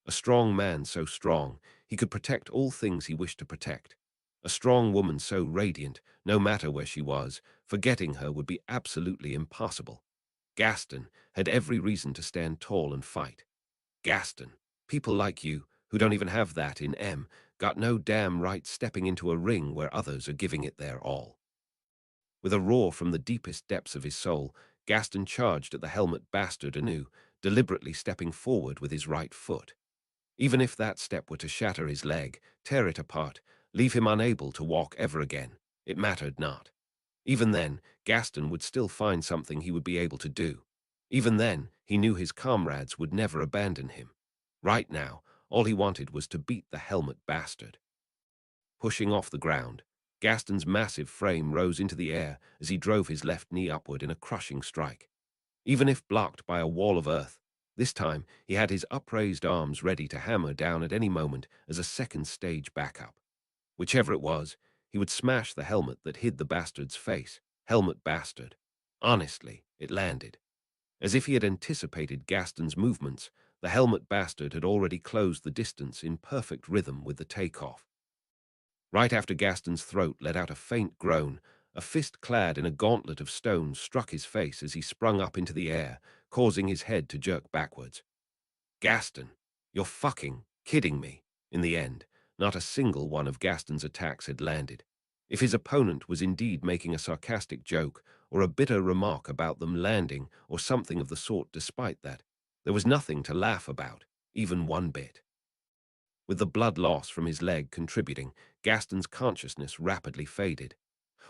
A strong man so strong, he could protect all things he wished to protect. A strong woman so radiant, no matter where she was, forgetting her would be absolutely impossible. Gaston had every reason to stand tall and fight. Gaston, people like you, who don't even have that in M, got no damn right stepping into a ring where others are giving it their all. With a roar from the deepest depths of his soul, Gaston charged at the helmet bastard anew, deliberately stepping forward with his right foot. Even if that step were to shatter his leg, tear it apart, leave him unable to walk ever again, it mattered not. Even then, Gaston would still find something he would be able to do. Even then, he knew his comrades would never abandon him. Right now, all he wanted was to beat the helmet bastard. Pushing off the ground, Gaston's massive frame rose into the air as he drove his left knee upward in a crushing strike. Even if blocked by a wall of earth, this time he had his upraised arms ready to hammer down at any moment as a second stage backup. Whichever it was, he would smash the helmet that hid the bastard's face. Helmet bastard. Honestly, it landed. As if he had anticipated Gaston's movements, the helmet bastard had already closed the distance in perfect rhythm with the takeoff. Right after Gaston's throat let out a faint groan, a fist clad in a gauntlet of stone struck his face as he sprung up into the air, causing his head to jerk backwards. Gaston, you're fucking kidding me. In the end, not a single one of Gaston's attacks had landed. If his opponent was indeed making a sarcastic joke or a bitter remark about them landing or something of the sort despite that, there was nothing to laugh about, even one bit. With the blood loss from his leg contributing, Gaston's consciousness rapidly faded.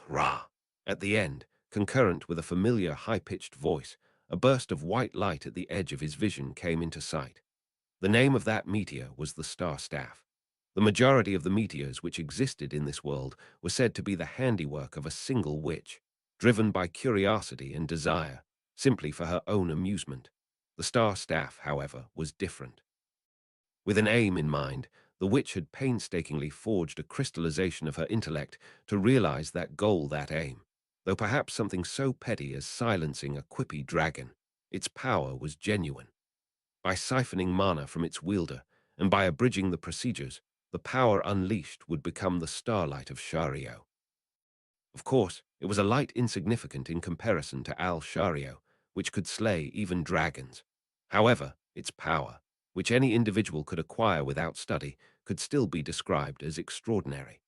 Rah! At the end, concurrent with a familiar high-pitched voice, a burst of white light at the edge of his vision came into sight. The name of that meteor was the Star Staff. The majority of the meteors which existed in this world were said to be the handiwork of a single witch, driven by curiosity and desire, simply for her own amusement. The Star Staff, however, was different. With an aim in mind, the witch had painstakingly forged a crystallization of her intellect to realize that goal, that aim. Though perhaps something so petty as silencing a quippy dragon, its power was genuine. By siphoning mana from its wielder, and by abridging the procedures, the power unleashed would become the starlight of Shario. Of course, it was a light insignificant in comparison to Al Shario, which could slay even dragons. However, its power, which any individual could acquire without study, could still be described as extraordinary.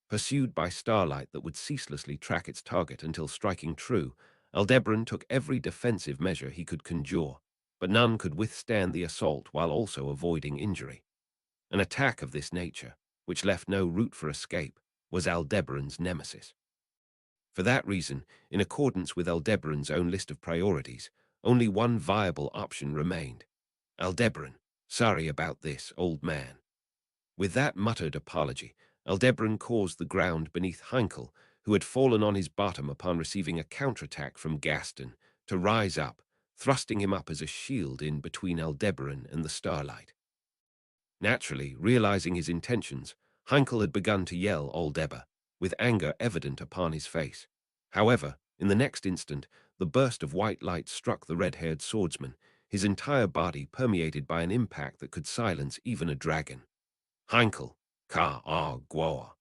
Pursued by starlight that would ceaselessly track its target until striking true, Aldebaran took every defensive measure he could conjure, but none could withstand the assault while also avoiding injury. An attack of this nature, which left no route for escape, was Aldebaran's nemesis. For that reason, in accordance with Aldebaran's own list of priorities, only one viable option remained. Aldebaran, sorry about this, old man. With that muttered apology, Aldebaran caused the ground beneath Heinkel, who had fallen on his bottom upon receiving a counterattack from Gaston, to rise up, thrusting him up as a shield in between Aldebaran and the starlight. Naturally, realizing his intentions, Heinkel had begun to yell Aldeba, with anger evident upon his face. However, in the next instant, the burst of white light struck the red-haired swordsman, his entire body permeated by an impact that could silence even a dragon. Heinkel, Ka-ah-Gwoa.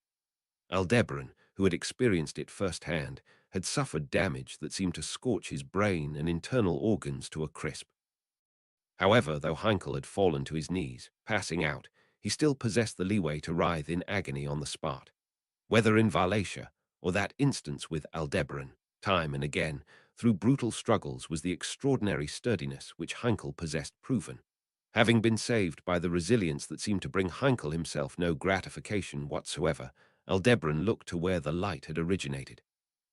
Aldebaran, who had experienced it firsthand, had suffered damage that seemed to scorch his brain and internal organs to a crisp. However, though Heinkel had fallen to his knees, passing out, he still possessed the leeway to writhe in agony on the spot. Whether in Valatia, or that instance with Aldebaran, time and again, through brutal struggles was the extraordinary sturdiness which Heinkel possessed proven. Having been saved by the resilience that seemed to bring Heinkel himself no gratification whatsoever, Aldebaran looked to where the light had originated.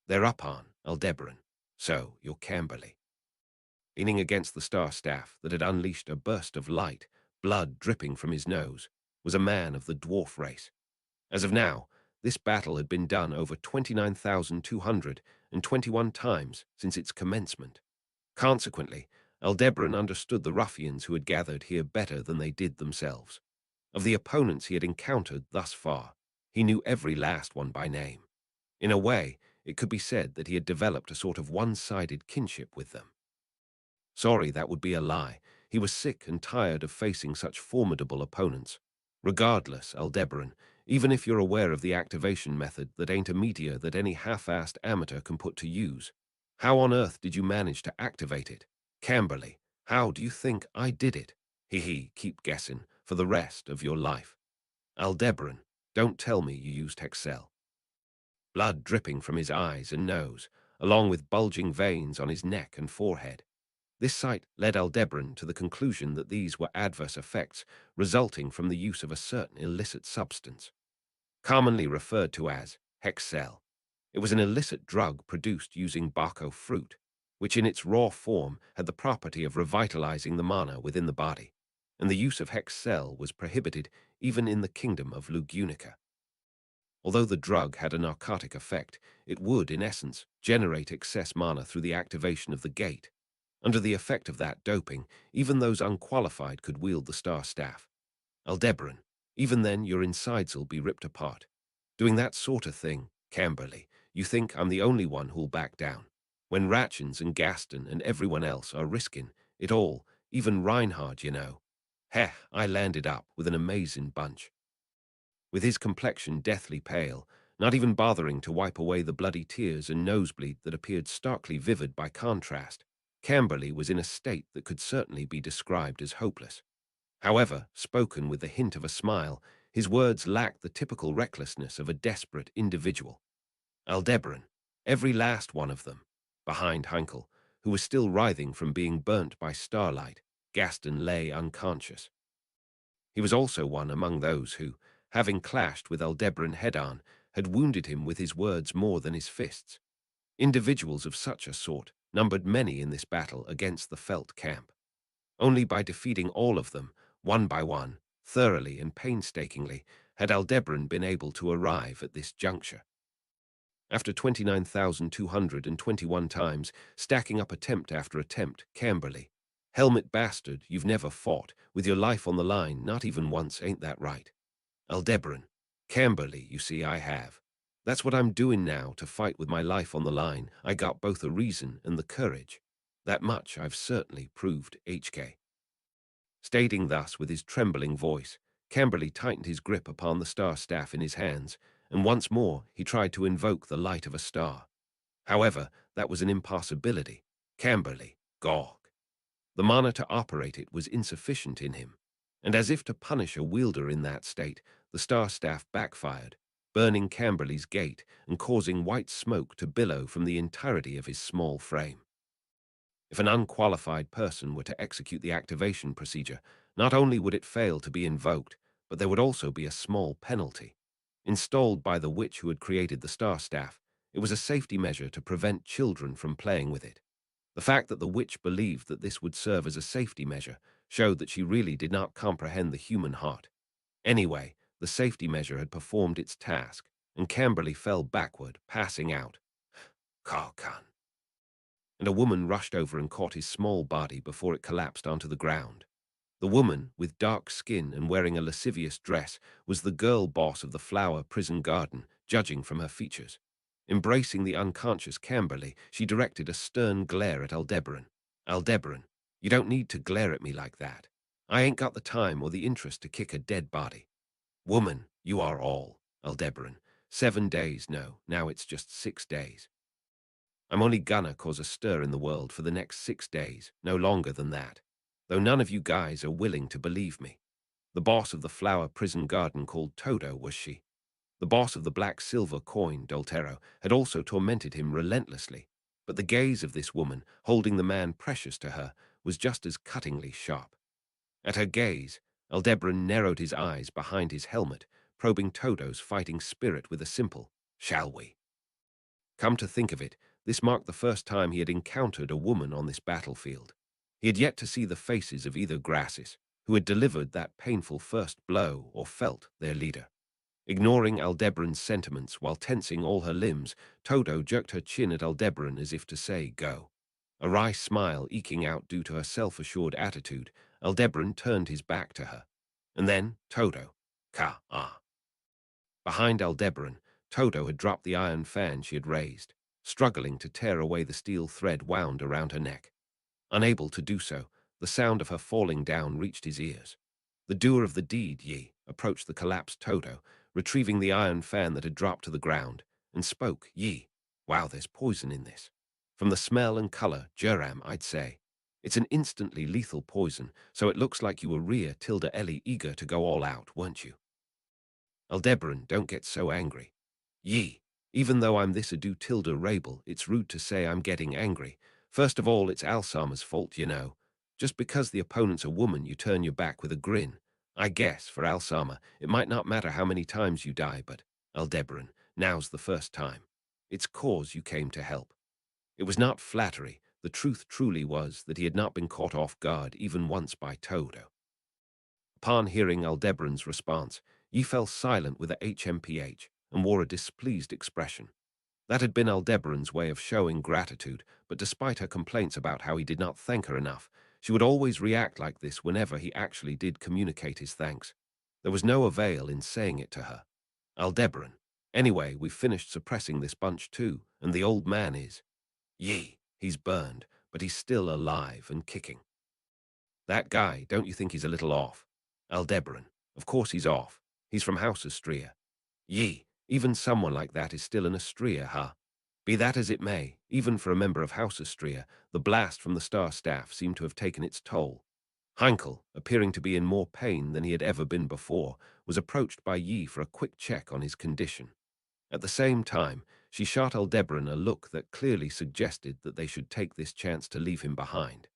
"They're up on, Aldebaran. So, you're Camberley." Leaning against the star staff that had unleashed a burst of light, blood dripping from his nose, was a man of the dwarf race. As of now, this battle had been done over 29,221 times since its commencement. Consequently, Aldebaran understood the ruffians who had gathered here better than they did themselves. Of the opponents he had encountered thus far, he knew every last one by name. In a way, it could be said that he had developed a sort of one-sided kinship with them. Sorry, that would be a lie. He was sick and tired of facing such formidable opponents. Regardless, Aldebaran, even if you're aware of the activation method that ain't a meteor that any half-assed amateur can put to use, how on earth did you manage to activate it? Camberley, how do you think I did it? Hee, keep guessing for the rest of your life. Aldebaran, don't tell me you used Hexel. Blood dripping from his eyes and nose, along with bulging veins on his neck and forehead. This sight led Aldebaran to the conclusion that these were adverse effects resulting from the use of a certain illicit substance, commonly referred to as Hexel. It was an illicit drug produced using Bako fruit, which in its raw form had the property of revitalizing the mana within the body, and the use of Hexel was prohibited even in the kingdom of Lugunica. Although the drug had a narcotic effect, it would, in essence, generate excess mana through the activation of the gate. Under the effect of that doping, even those unqualified could wield the star staff. Aldebaran, even then your insides'll be ripped apart. Doing that sort of thing, Camberley, you think I'm the only one who'll back down. When Ratchins and Gaston and everyone else are risking it all, even Reinhard, you know. Heh, I landed up with an amazing bunch. With his complexion deathly pale, not even bothering to wipe away the bloody tears and nosebleed that appeared starkly vivid by contrast, Camberley was in a state that could certainly be described as hopeless. However, spoken with the hint of a smile, his words lacked the typical recklessness of a desperate individual. Aldebaran, every last one of them. Behind Heinkel, who was still writhing from being burnt by starlight, Gaston lay unconscious. He was also one among those who, having clashed with Aldebaran head-on, had wounded him with his words more than his fists. Individuals of such a sort numbered many in this battle against the Felt camp. Only by defeating all of them, one by one, thoroughly and painstakingly, had Aldebaran been able to arrive at this juncture. After 29,221 times, stacking up attempt after attempt, Camberley, helmet bastard, you've never fought, with your life on the line, not even once, ain't that right? Aldebaran, Camberley, you see, I have. That's what I'm doing now to fight with my life on the line. I got both the reason and the courage. That much I've certainly proved, HK. Stating thus with his trembling voice, Camberley tightened his grip upon the star staff in his hands, and once more he tried to invoke the light of a star. However, that was an impossibility. Camberley, gawk. The mana to operate it was insufficient in him, and as if to punish a wielder in that state, the star staff backfired, burning Camberley's gate and causing white smoke to billow from the entirety of his small frame. If an unqualified person were to execute the activation procedure, not only would it fail to be invoked, but there would also be a small penalty. Installed by the witch who had created the star staff, it was a safety measure to prevent children from playing with it. The fact that the witch believed that this would serve as a safety measure showed that she really did not comprehend the human heart. Anyway, the safety measure had performed its task, and Camberley fell backward, passing out. Karkan. And a woman rushed over and caught his small body before it collapsed onto the ground. The woman, with dark skin and wearing a lascivious dress, was the girl boss of the flower prison garden, judging from her features. Embracing the unconscious Camberley, she directed a stern glare at Aldebaran. Aldebaran, you don't need to glare at me like that. I ain't got the time or the interest to kick a dead body. Woman, you are all, Aldebaran. 7 days, no, now it's just 6 days. I'm only gonna cause a stir in the world for the next 6 days, no longer than that. Though none of you guys are willing to believe me. The boss of the flower prison garden called Toto, was she? The boss of the black silver coin, Doltero, had also tormented him relentlessly, but the gaze of this woman, holding the man precious to her, was just as cuttingly sharp. At her gaze, Aldebaran narrowed his eyes behind his helmet, probing Todo's fighting spirit with a simple, "Shall we?" Come to think of it, this marked the first time he had encountered a woman on this battlefield. He had yet to see the faces of either Grasses, who had delivered that painful first blow, or felt their leader. Ignoring Aldebaran's sentiments while tensing all her limbs, Todo jerked her chin at Aldebaran as if to say, "Go." A wry smile eking out due to her self-assured attitude, Aldebaran turned his back to her. And then, Todo. Ka-ah. Behind Aldebaran, Todo had dropped the iron fan she had raised, struggling to tear away the steel thread wound around her neck. Unable to do so, the sound of her falling down reached his ears. The doer of the deed, Yi, approached the collapsed Todo, retrieving the iron fan that had dropped to the ground, and spoke, "Yi, wow, there's poison in this. From the smell and color, Jeram, I'd say. It's an instantly lethal poison, so it looks like you were Rhea Tilda Ellie eager to go all out, weren't you?" Aldebaran, don't get so angry. Yi, even though I'm this ado Tilda Rabel, it's rude to say I'm getting angry. First of all, it's Alsama's fault, you know. Just because the opponent's a woman, you turn your back with a grin. I guess, for Alsama, it might not matter how many times you die, but, Aldebaran, now's the first time. It's cause you came to help. It was not flattery. The truth truly was that he had not been caught off guard even once by Todo. Upon hearing Aldebaran's response, Yi fell silent with a HMPH and wore a displeased expression. That had been Aldebaran's way of showing gratitude, but despite her complaints about how he did not thank her enough, she would always react like this whenever he actually did communicate his thanks. There was no avail in saying it to her. Aldebaran, anyway, we've finished suppressing this bunch too, and the old man is. Yi, he's burned, but he's still alive and kicking. That guy, don't you think he's a little off? Aldebaran, of course he's off. He's from House Astrea. Yi, even someone like that is still an Astrea, huh? Be that as it may, even for a member of House Astrea, the blast from the Star Staff seemed to have taken its toll. Heinkel, appearing to be in more pain than he had ever been before, was approached by Yi for a quick check on his condition. At the same time, she shot Aldebaran a look that clearly suggested that they should take this chance to leave him behind.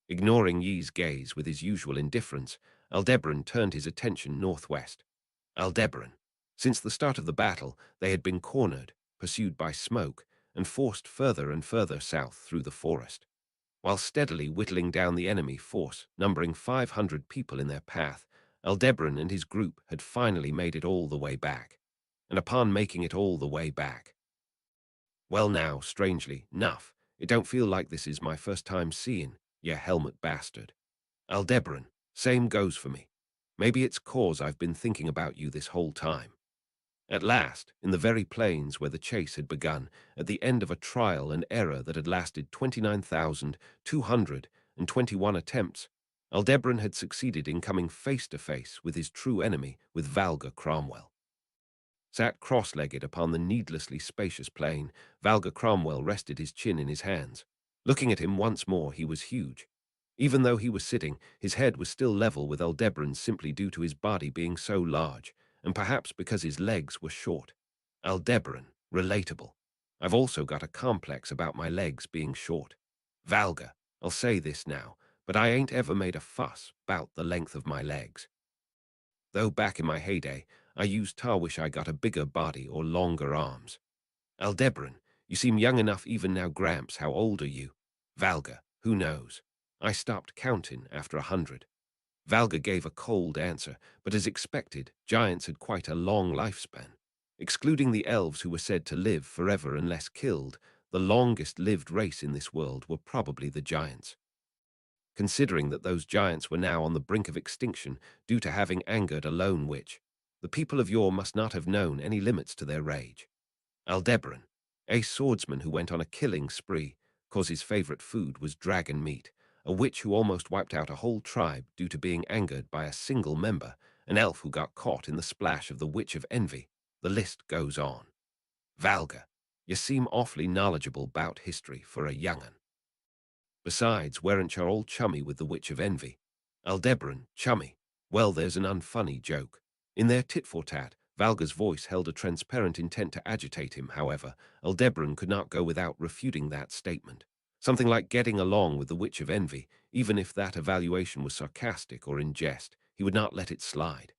Ignoring Yi's gaze with his usual indifference, Aldebaran turned his attention northwest. Aldebaran. Since the start of the battle, they had been cornered, pursued by smoke, and forced further and further south through the forest. While steadily whittling down the enemy force, numbering 500 people in their path, Aldebaran and his group had finally made it all the way back. And upon making it all the way back, well now, strangely enough, it don't feel like this is my first time seeing, ya helmet bastard. Aldebaran, same goes for me. Maybe it's cause I've been thinking about you this whole time. At last, in the very plains where the chase had begun, at the end of a trial and error that had lasted 29,221 attempts, Aldebaran had succeeded in coming face to face with his true enemy, with Valga Cromwell. Sat cross-legged upon the needlessly spacious plain, Valga Cromwell rested his chin in his hands. Looking at him once more, he was huge. Even though he was sitting, his head was still level with Aldebaran's simply due to his body being so large, and perhaps because his legs were short. Aldebaran, relatable. I've also got a complex about my legs being short. Valga, I'll say this now, but I ain't ever made a fuss about the length of my legs. Though back in my heyday, I used to wish I got a bigger body or longer arms. Aldebaran, you seem young enough even now. Gramps, how old are you? Valga, who knows? I stopped counting after 100. Valga gave a cold answer, but as expected, giants had quite a long lifespan. Excluding the elves who were said to live forever unless killed, the longest-lived race in this world were probably the giants. Considering that those giants were now on the brink of extinction due to having angered a lone witch, the people of yore must not have known any limits to their rage. Aldebaran, a swordsman who went on a killing spree, cause his favorite food was dragon meat, a witch who almost wiped out a whole tribe due to being angered by a single member, an elf who got caught in the splash of the Witch of Envy. The list goes on. Valga, you seem awfully knowledgeable about history for a young'un. Besides, weren't you all chummy with the Witch of Envy? Aldebaran, chummy. Well, there's an unfunny joke. In their tit-for-tat, Valga's voice held a transparent intent to agitate him. However, Aldebaran could not go without refuting that statement. Something like getting along with the Witch of Envy, even if that evaluation was sarcastic or in jest, he would not let it slide.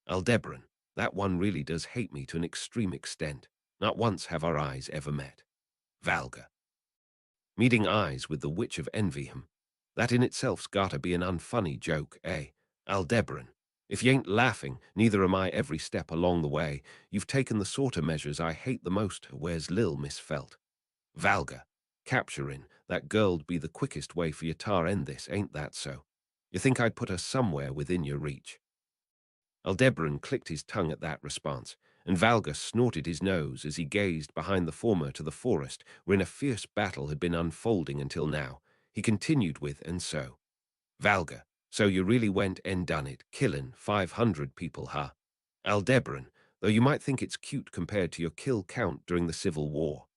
Aldebaran, That one really does hate me to an extreme extent. Not once have our eyes ever met. Valga. Meeting eyes with the witch of envy him. That in itself's gotta be an unfunny joke, eh? Aldebaran. If you ain't laughing, neither am I every step along the way. You've taken the sort of measures I hate the most, where's Lil Miss Felt. Valga. Capturing that girl'd be the quickest way for your tar end this, ain't that so? You think I'd put her somewhere within your reach? Aldebaran clicked his tongue at that response, and Valga snorted his nose as he gazed behind the former to the forest, wherein a fierce battle had been unfolding until now. He continued with, and so. Valga, so you really went and done it, killin' 500 people, huh? Aldebaran, though you might think it's cute compared to your kill count during the Civil War.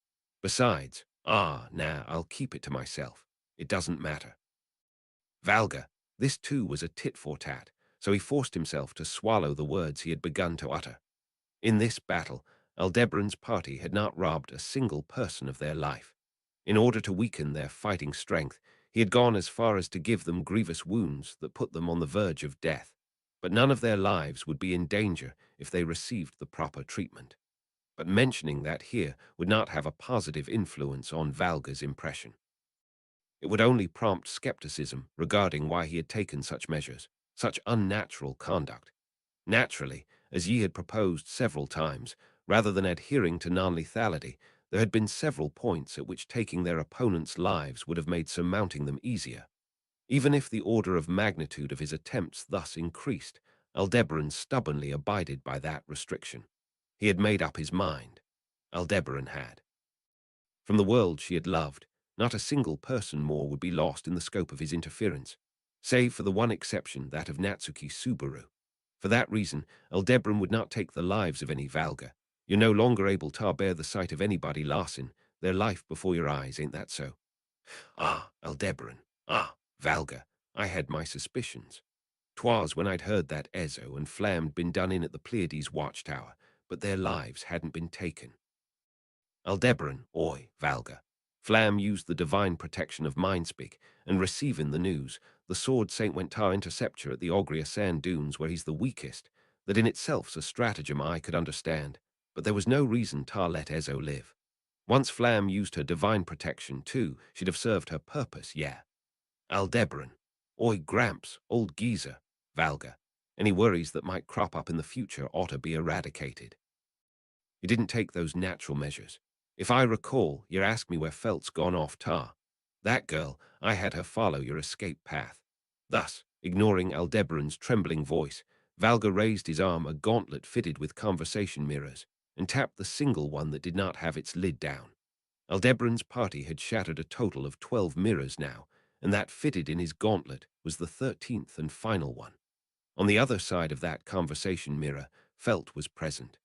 Besides, nah, I'll keep it to myself. It doesn't matter. Valga, this too was a tit-for-tat, so he forced himself to swallow the words he had begun to utter. In this battle, Aldebaran's party had not robbed a single person of their life. In order to weaken their fighting strength, he had gone as far as to give them grievous wounds that put them on the verge of death. But none of their lives would be in danger if they received the proper treatment. But mentioning that here would not have a positive influence on Valga's impression. It would only prompt skepticism regarding why he had taken such measures, such unnatural conduct. Naturally, as Yi had proposed several times, rather than adhering to non-lethality, there had been several points at which taking their opponents' lives would have made surmounting them easier. Even if the order of magnitude of his attempts thus increased, Aldebaran stubbornly abided by that restriction. He had made up his mind. Aldebaran had. From the world she had loved, not a single person more would be lost in the scope of his interference, save for the one exception, that of Natsuki Subaru. For that reason, Aldebaran would not take the lives of any Valga. You're no longer able to bear the sight of anybody larsin, their life before your eyes, ain't that so? Aldebaran, Valga, I had my suspicions. 'Twas when I'd heard that Ezo and Flam'd been done in at the Pleiades watchtower, but their lives hadn't been taken. Aldebaran, oi, Valga. Flam used the divine protection of Mindspeak, and receiving the news, the sword Saint went to intercept her at the Ogria sand dunes where he's the weakest. That in itself's a stratagem I could understand, but there was no reason Tar let Ezo live. Once Flam used her divine protection too, she'd have served her purpose, yeah. Aldebaran, oi, Gramps, old geezer, Valga. Any worries that might crop up in the future ought to be eradicated. You didn't take those natural measures. If I recall, you asked me where Felt's gone off Tar. That girl, I had her follow your escape path. Thus, ignoring Aldebaran's trembling voice, Valga raised his arm, a gauntlet fitted with conversation mirrors, and tapped the single one that did not have its lid down. Aldebaran's party had shattered a total of 12 mirrors now, and that fitted in his gauntlet was the 13th and final one. On the other side of that conversation mirror, Felt was present.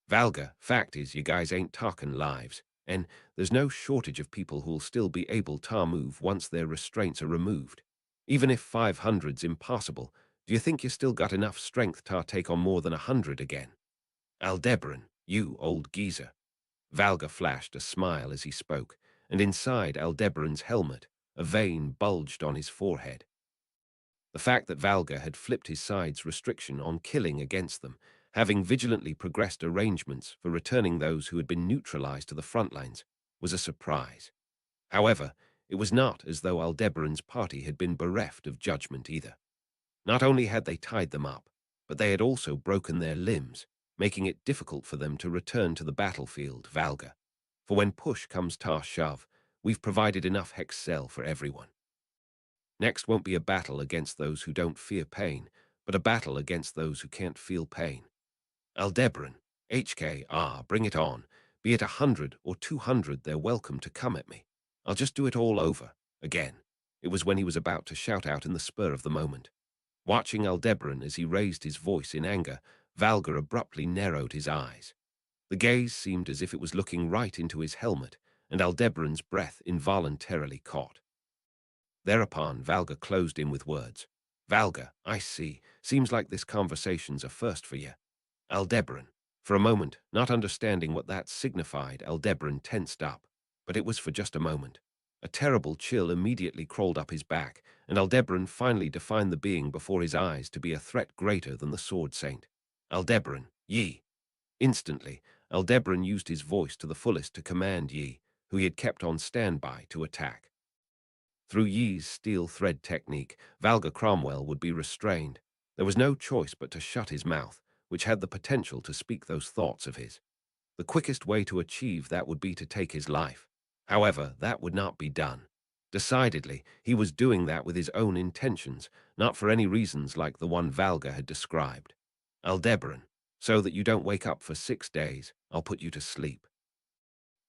Valga, fact is, you guys ain't talking lives, and there's no shortage of people who'll still be able to move once their restraints are removed. Even if 500's impossible, do you think you still got enough strength to take on more than 100 again? Aldebaran, you old geezer. Valga flashed a smile as he spoke, and inside Aldebaran's helmet, a vein bulged on his forehead. The fact that Valga had flipped his side's restriction on killing against them, having vigilantly progressed arrangements for returning those who had been neutralized to the front lines, was a surprise. However, it was not as though Aldebaran's party had been bereft of judgment either. Not only had they tied them up, but they had also broken their limbs, making it difficult for them to return to the battlefield, Valga. For when push comes to shove, we've provided enough Hexcel for everyone. Next won't be a battle against those who don't fear pain, but a battle against those who can't feel pain. Aldebaran, bring it on. Be it 100 or 200, they're welcome to come at me. I'll just do it all over, again. It was when he was about to shout out in the spur of the moment. Watching Aldebaran as he raised his voice in anger, Valga abruptly narrowed his eyes. The gaze seemed as if it was looking right into his helmet, and Aldebaran's breath involuntarily caught. Thereupon, Valga closed in with words. Valga, I see. Seems like this conversation's a first for you. Aldebaran. For a moment, not understanding what that signified, Aldebaran tensed up. But it was for just a moment. A terrible chill immediately crawled up his back, and Aldebaran finally defined the being before his eyes to be a threat greater than the Sword Saint. Aldebaran, ye! Instantly, Aldebaran used his voice to the fullest to command Yi, who he had kept on standby, to attack. Through Yi's steel thread technique, Valga Cromwell would be restrained. There was no choice but to shut his mouth, which had the potential to speak those thoughts of his. The quickest way to achieve that would be to take his life. However, that would not be done. Decidedly, he was doing that with his own intentions, not for any reasons like the one Valga had described. Aldebaran, so that you don't wake up for 6 days, I'll put you to sleep.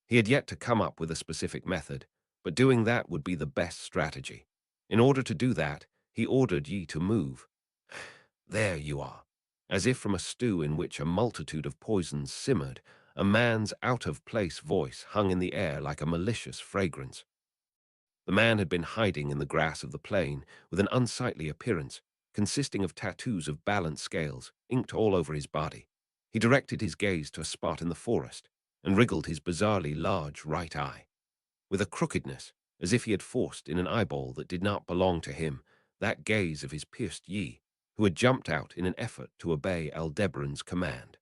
He had yet to come up with a specific method, but doing that would be the best strategy. In order to do that, he ordered Yi to move. There you are. As if from a stew in which a multitude of poisons simmered, a man's out-of-place voice hung in the air like a malicious fragrance. The man had been hiding in the grass of the plain with an unsightly appearance, consisting of tattoos of balanced scales inked all over his body. He directed his gaze to a spot in the forest and wriggled his bizarrely large right eye. With a crookedness, as if he had forced in an eyeball that did not belong to him, that gaze of his pierced Yi, who had jumped out in an effort to obey Aldebaran's command.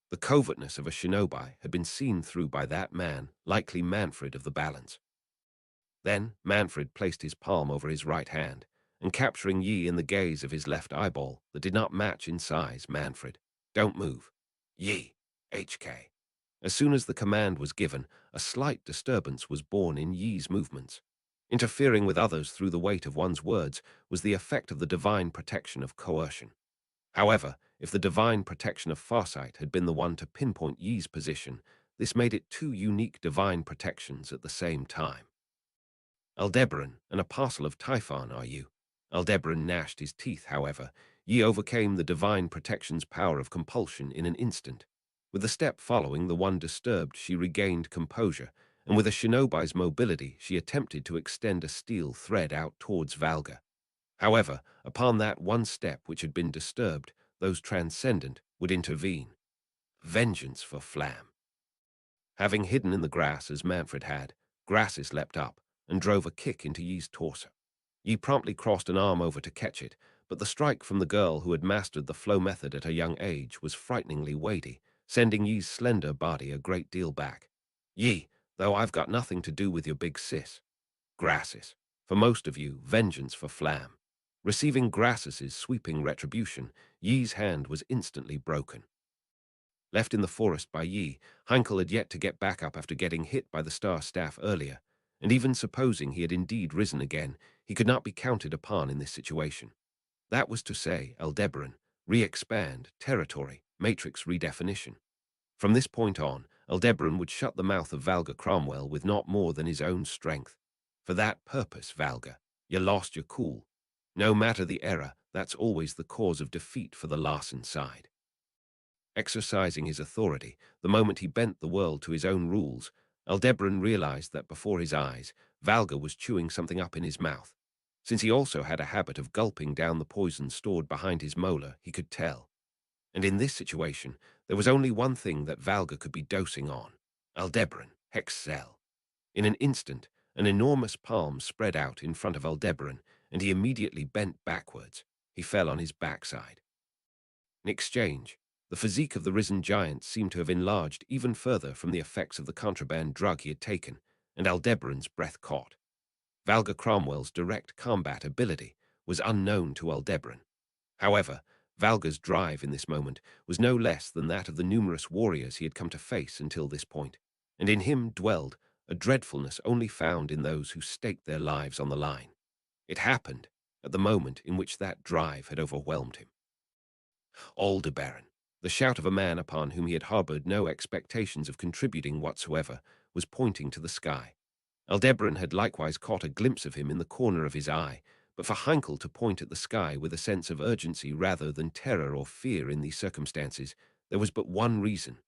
The covertness of a shinobi had been seen through by that man, likely Manfred of the Balance. Then Manfred placed his palm over his right hand, and capturing Yi in the gaze of his left eyeball that did not match in size, Manfred, don't move. Yi, HK. As soon as the command was given, a slight disturbance was born in Yi's movements. Interfering with others through the weight of one's words was the effect of the divine protection of coercion. However, if the divine protection of Farsight had been the one to pinpoint Yi's position, this made it two unique divine protections at the same time. Aldebaran, and a parcel of Typhon are you? Aldebaran gnashed his teeth, however. Yi overcame the divine protection's power of compulsion in an instant. With the step following the one disturbed, she regained composure, and with a shinobi's mobility, she attempted to extend a steel thread out towards Valga. However, upon that one step which had been disturbed, those transcendent would intervene. Vengeance for Flam. Having hidden in the grass as Manfred had, Grassis leapt up and drove a kick into Yi's torso. Yi promptly crossed an arm over to catch it, but the strike from the girl who had mastered the flow method at a young age was frighteningly weighty, sending Yi's slender body a great deal back. Yi, though I've got nothing to do with your big sis. Grassis. For most of you, vengeance for Flam. Receiving Grassis's sweeping retribution, Yi's hand was instantly broken. Left in the forest by Yi, Heinkel had yet to get back up after getting hit by the star staff earlier, and even supposing he had indeed risen again, he could not be counted upon in this situation. That was to say, Aldebaran, re-expand, territory, matrix redefinition. From this point on, Aldebaran would shut the mouth of Valga Cromwell with not more than his own strength. For that purpose, Valga, you lost your cool. No matter the error, that's always the cause of defeat for the Larsen side. Exercising his authority, the moment he bent the world to his own rules, Aldebaran realized that before his eyes, Valga was chewing something up in his mouth. Since he also had a habit of gulping down the poison stored behind his molar, he could tell. And in this situation, there was only one thing that Valga could be dosing on. Aldebaran, Hex Cell. In an instant, an enormous palm spread out in front of Aldebaran, and he immediately bent backwards. He fell on his backside. In exchange, the physique of the risen giant seemed to have enlarged even further from the effects of the contraband drug he had taken, and Aldebaran's breath caught. Valga Cromwell's direct combat ability was unknown to Aldebaran. However, Valga's drive in this moment was no less than that of the numerous warriors he had come to face until this point, and in him dwelled a dreadfulness only found in those who staked their lives on the line. It happened at the moment in which that drive had overwhelmed him. Aldebaran, the shout of a man upon whom he had harbored no expectations of contributing whatsoever, was pointing to the sky. Aldebaran had likewise caught a glimpse of him in the corner of his eye, but for Heinkel to point at the sky with a sense of urgency rather than terror or fear in these circumstances, there was but one reason.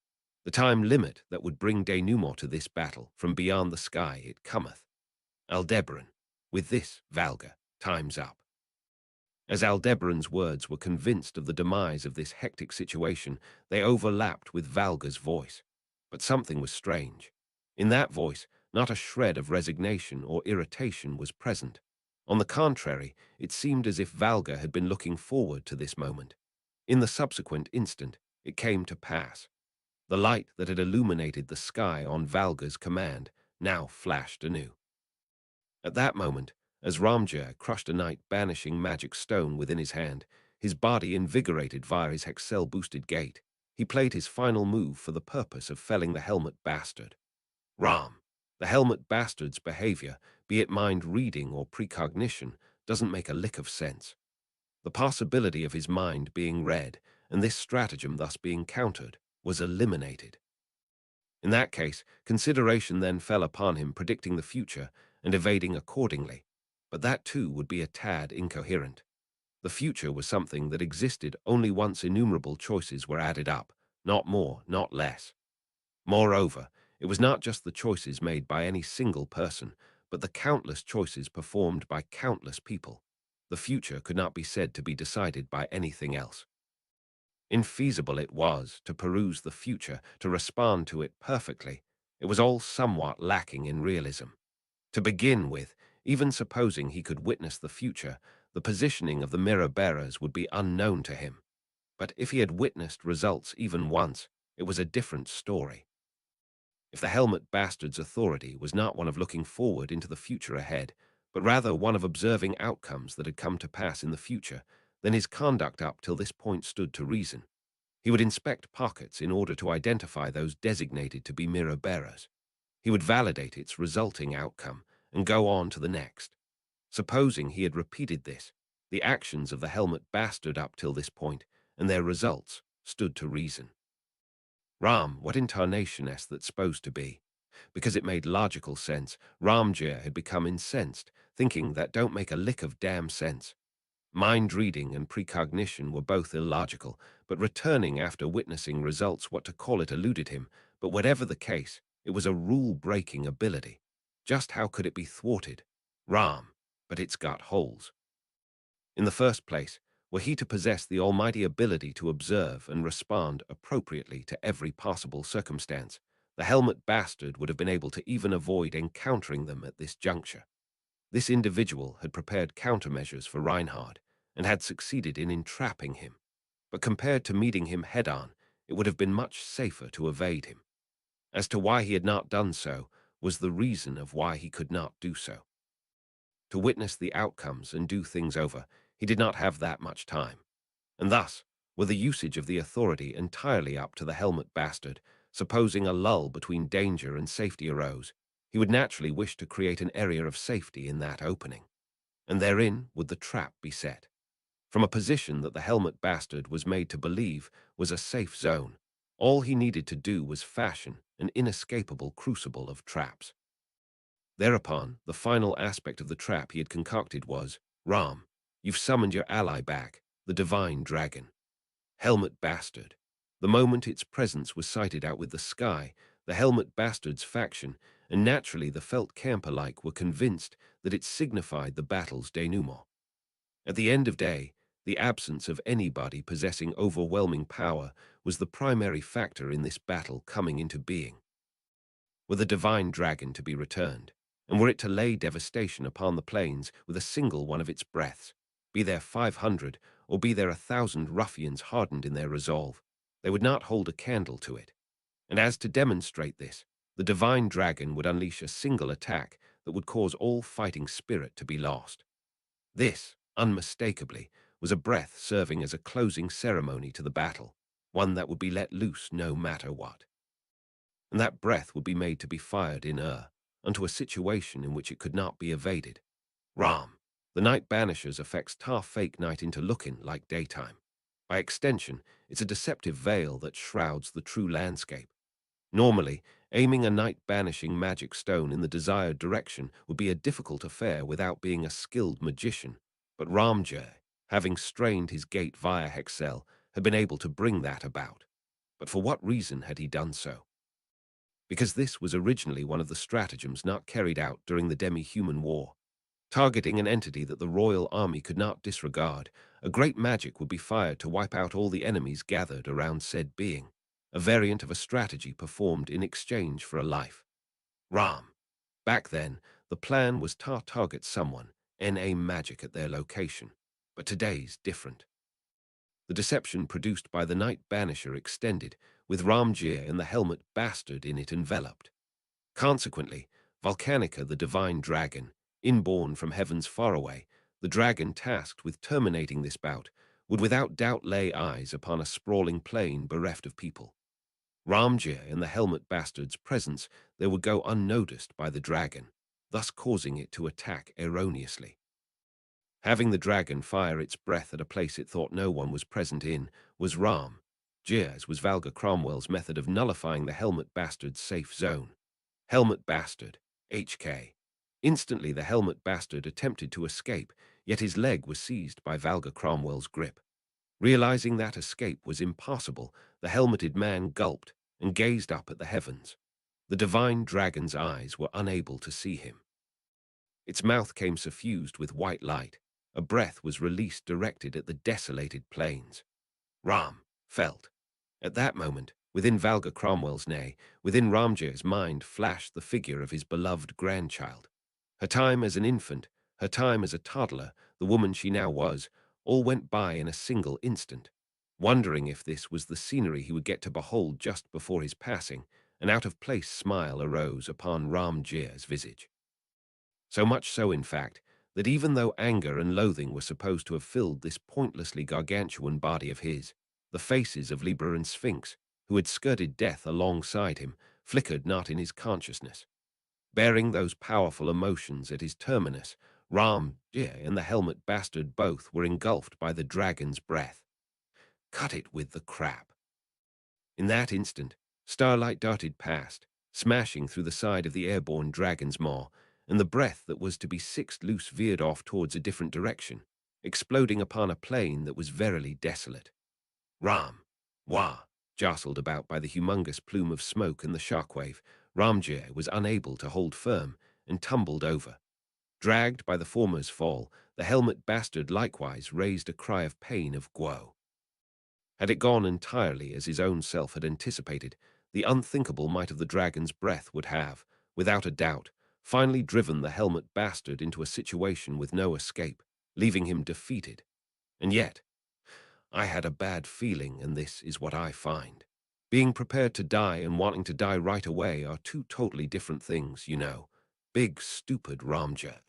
The time limit that would bring denouement to this battle, from beyond the sky it cometh. Aldebaran, with this, Valga, time's up. As Aldebaran's words were convinced of the demise of this hectic situation, they overlapped with Valga's voice. But something was strange. In that voice, not a shred of resignation or irritation was present. On the contrary, it seemed as if Valga had been looking forward to this moment. In the subsequent instant, it came to pass. The light that had illuminated the sky on Valga's command now flashed anew. At that moment, as Ramjir crushed a night banishing magic stone within his hand, his body invigorated via his Hexel-boosted gate, he played his final move for the purpose of felling the Helmet Bastard. Ram. The Helmet Bastard's behavior, be it mind reading or precognition, doesn't make a lick of sense. The possibility of his mind being read, and this stratagem thus being countered, was eliminated. In that case, consideration then fell upon him predicting the future and evading accordingly, but that too would be a tad incoherent. The future was something that existed only once innumerable choices were added up, not more, not less. Moreover, it was not just the choices made by any single person, but the countless choices performed by countless people. The future could not be said to be decided by anything else. Infeasible it was to peruse the future, to respond to it perfectly. It was all somewhat lacking in realism. To begin with, even supposing he could witness the future, the positioning of the mirror bearers would be unknown to him. But if he had witnessed results even once, it was a different story. If the Helmet Bastard's authority was not one of looking forward into the future ahead, but rather one of observing outcomes that had come to pass in the future, then his conduct up till this point stood to reason. He would inspect pockets in order to identify those designated to be mirror bearers. He would validate its resulting outcome and go on to the next. Supposing he had repeated this, the actions of the Helmet Bastard up till this point and their results stood to reason. Ram, what incarnation is that supposed to be? Because it made logical sense, Ramjir had become incensed, thinking that don't make a lick of damn sense. Mind reading and precognition were both illogical, but returning after witnessing results what to call it eluded him. But whatever the case, it was a rule-breaking ability. Just how could it be thwarted? Ram, but it's got holes. In the first place, were he to possess the almighty ability to observe and respond appropriately to every possible circumstance, the Helmet Bastard would have been able to even avoid encountering them at this juncture. This individual had prepared countermeasures for Reinhard and had succeeded in entrapping him. But compared to meeting him head-on, it would have been much safer to evade him. As to why he had not done so was the reason of why he could not do so. To witness the outcomes and do things over, he did not have that much time. And thus, were the usage of the authority entirely up to the Helmet Bastard, supposing a lull between danger and safety arose, he would naturally wish to create an area of safety in that opening. And therein would the trap be set. From a position that the Helmet Bastard was made to believe was a safe zone, all he needed to do was fashion an inescapable crucible of traps. Thereupon, the final aspect of the trap he had concocted was, Ram, you've summoned your ally back, the divine dragon. Helmet Bastard. The moment its presence was sighted out with the sky, the Helmet Bastard's faction, and naturally the felt camp alike, were convinced that it signified the battle's denouement. At the end of day, the absence of anybody possessing overwhelming power was the primary factor in this battle coming into being. Were the divine dragon to be returned, and were it to lay devastation upon the plains with a single one of its breaths, be there 500 or be there 1,000 ruffians hardened in their resolve, they would not hold a candle to it. And as to demonstrate this, the divine dragon would unleash a single attack that would cause all fighting spirit to be lost. This, unmistakably, was a breath serving as a closing ceremony to the battle, one that would be let loose no matter what. And that breath would be made to be fired in unto a situation in which it could not be evaded. Ram. The night banishers affects fake night into looking like daytime. By extension, it's a deceptive veil that shrouds the true landscape. Normally, aiming a night-banishing magic stone in the desired direction would be a difficult affair without being a skilled magician, but Ramjir, having strained his gate via Hexel, had been able to bring that about. But for what reason had he done so? Because this was originally one of the stratagems not carried out during the demi-human war. Targeting an entity that the royal army could not disregard, a great magic would be fired to wipe out all the enemies gathered around said being, a variant of a strategy performed in exchange for a life. Ram. Back then, the plan was to target someone, NA magic at their location, but today's different. The deception produced by the Night Banisher extended, with Ramjir and the helmet bastard in it enveloped. Consequently, Volcanica, the divine dragon, inborn from heavens far away, the dragon tasked with terminating this bout, would without doubt lay eyes upon a sprawling plain bereft of people. Ramjir and the helmet bastard's presence there would go unnoticed by the dragon, thus causing it to attack erroneously. Having the dragon fire its breath at a place it thought no one was present in was Ram. Jir's was Valga Cromwell's method of nullifying the helmet bastard's safe zone. Helmet bastard, HK. Instantly the helmet bastard attempted to escape, yet his leg was seized by Valga Cromwell's grip. Realizing that escape was impossible, the helmeted man gulped and gazed up at the heavens. The divine dragon's eyes were unable to see him. Its mouth came suffused with white light. A breath was released directed at the desolated plains. Ram felt. At that moment, within Valga Cromwell's nay, within Ramjir's mind flashed the figure of his beloved grandchild. Her time as an infant, her time as a toddler, the woman she now was, all went by in a single instant. Wondering if this was the scenery he would get to behold just before his passing, an out-of-place smile arose upon Ramjir's visage. So much so, in fact, that even though anger and loathing were supposed to have filled this pointlessly gargantuan body of his, the faces of Libra and Sphinx, who had skirted death alongside him, flickered not in his consciousness. Bearing those powerful emotions at his terminus, Ram, Jir, and the helmet bastard both were engulfed by the dragon's breath. Cut it with the crap. In that instant, starlight darted past, smashing through the side of the airborne dragon's maw, and the breath that was to be sixed loose veered off towards a different direction, exploding upon a plain that was verily desolate. Ram, Wah, jostled about by the humongous plume of smoke and the shockwave, Ramjir was unable to hold firm and tumbled over. Dragged by the former's fall, the helmet bastard likewise raised a cry of pain of woe. Had it gone entirely as his own self had anticipated, the unthinkable might of the dragon's breath would have, without a doubt, finally driven the helmet bastard into a situation with no escape, leaving him defeated. And yet, I had a bad feeling, and this is what I find. Being prepared to die and wanting to die right away are two totally different things, you know. Big, stupid Ramjir.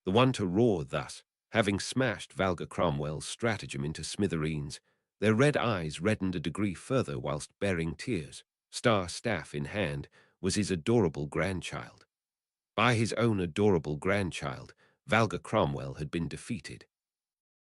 The one to roar thus, having smashed Valga Cromwell's stratagem into smithereens, their red eyes reddened a degree further whilst bearing tears, star staff in hand, was his adorable grandchild. By his own adorable grandchild, Valga Cromwell had been defeated.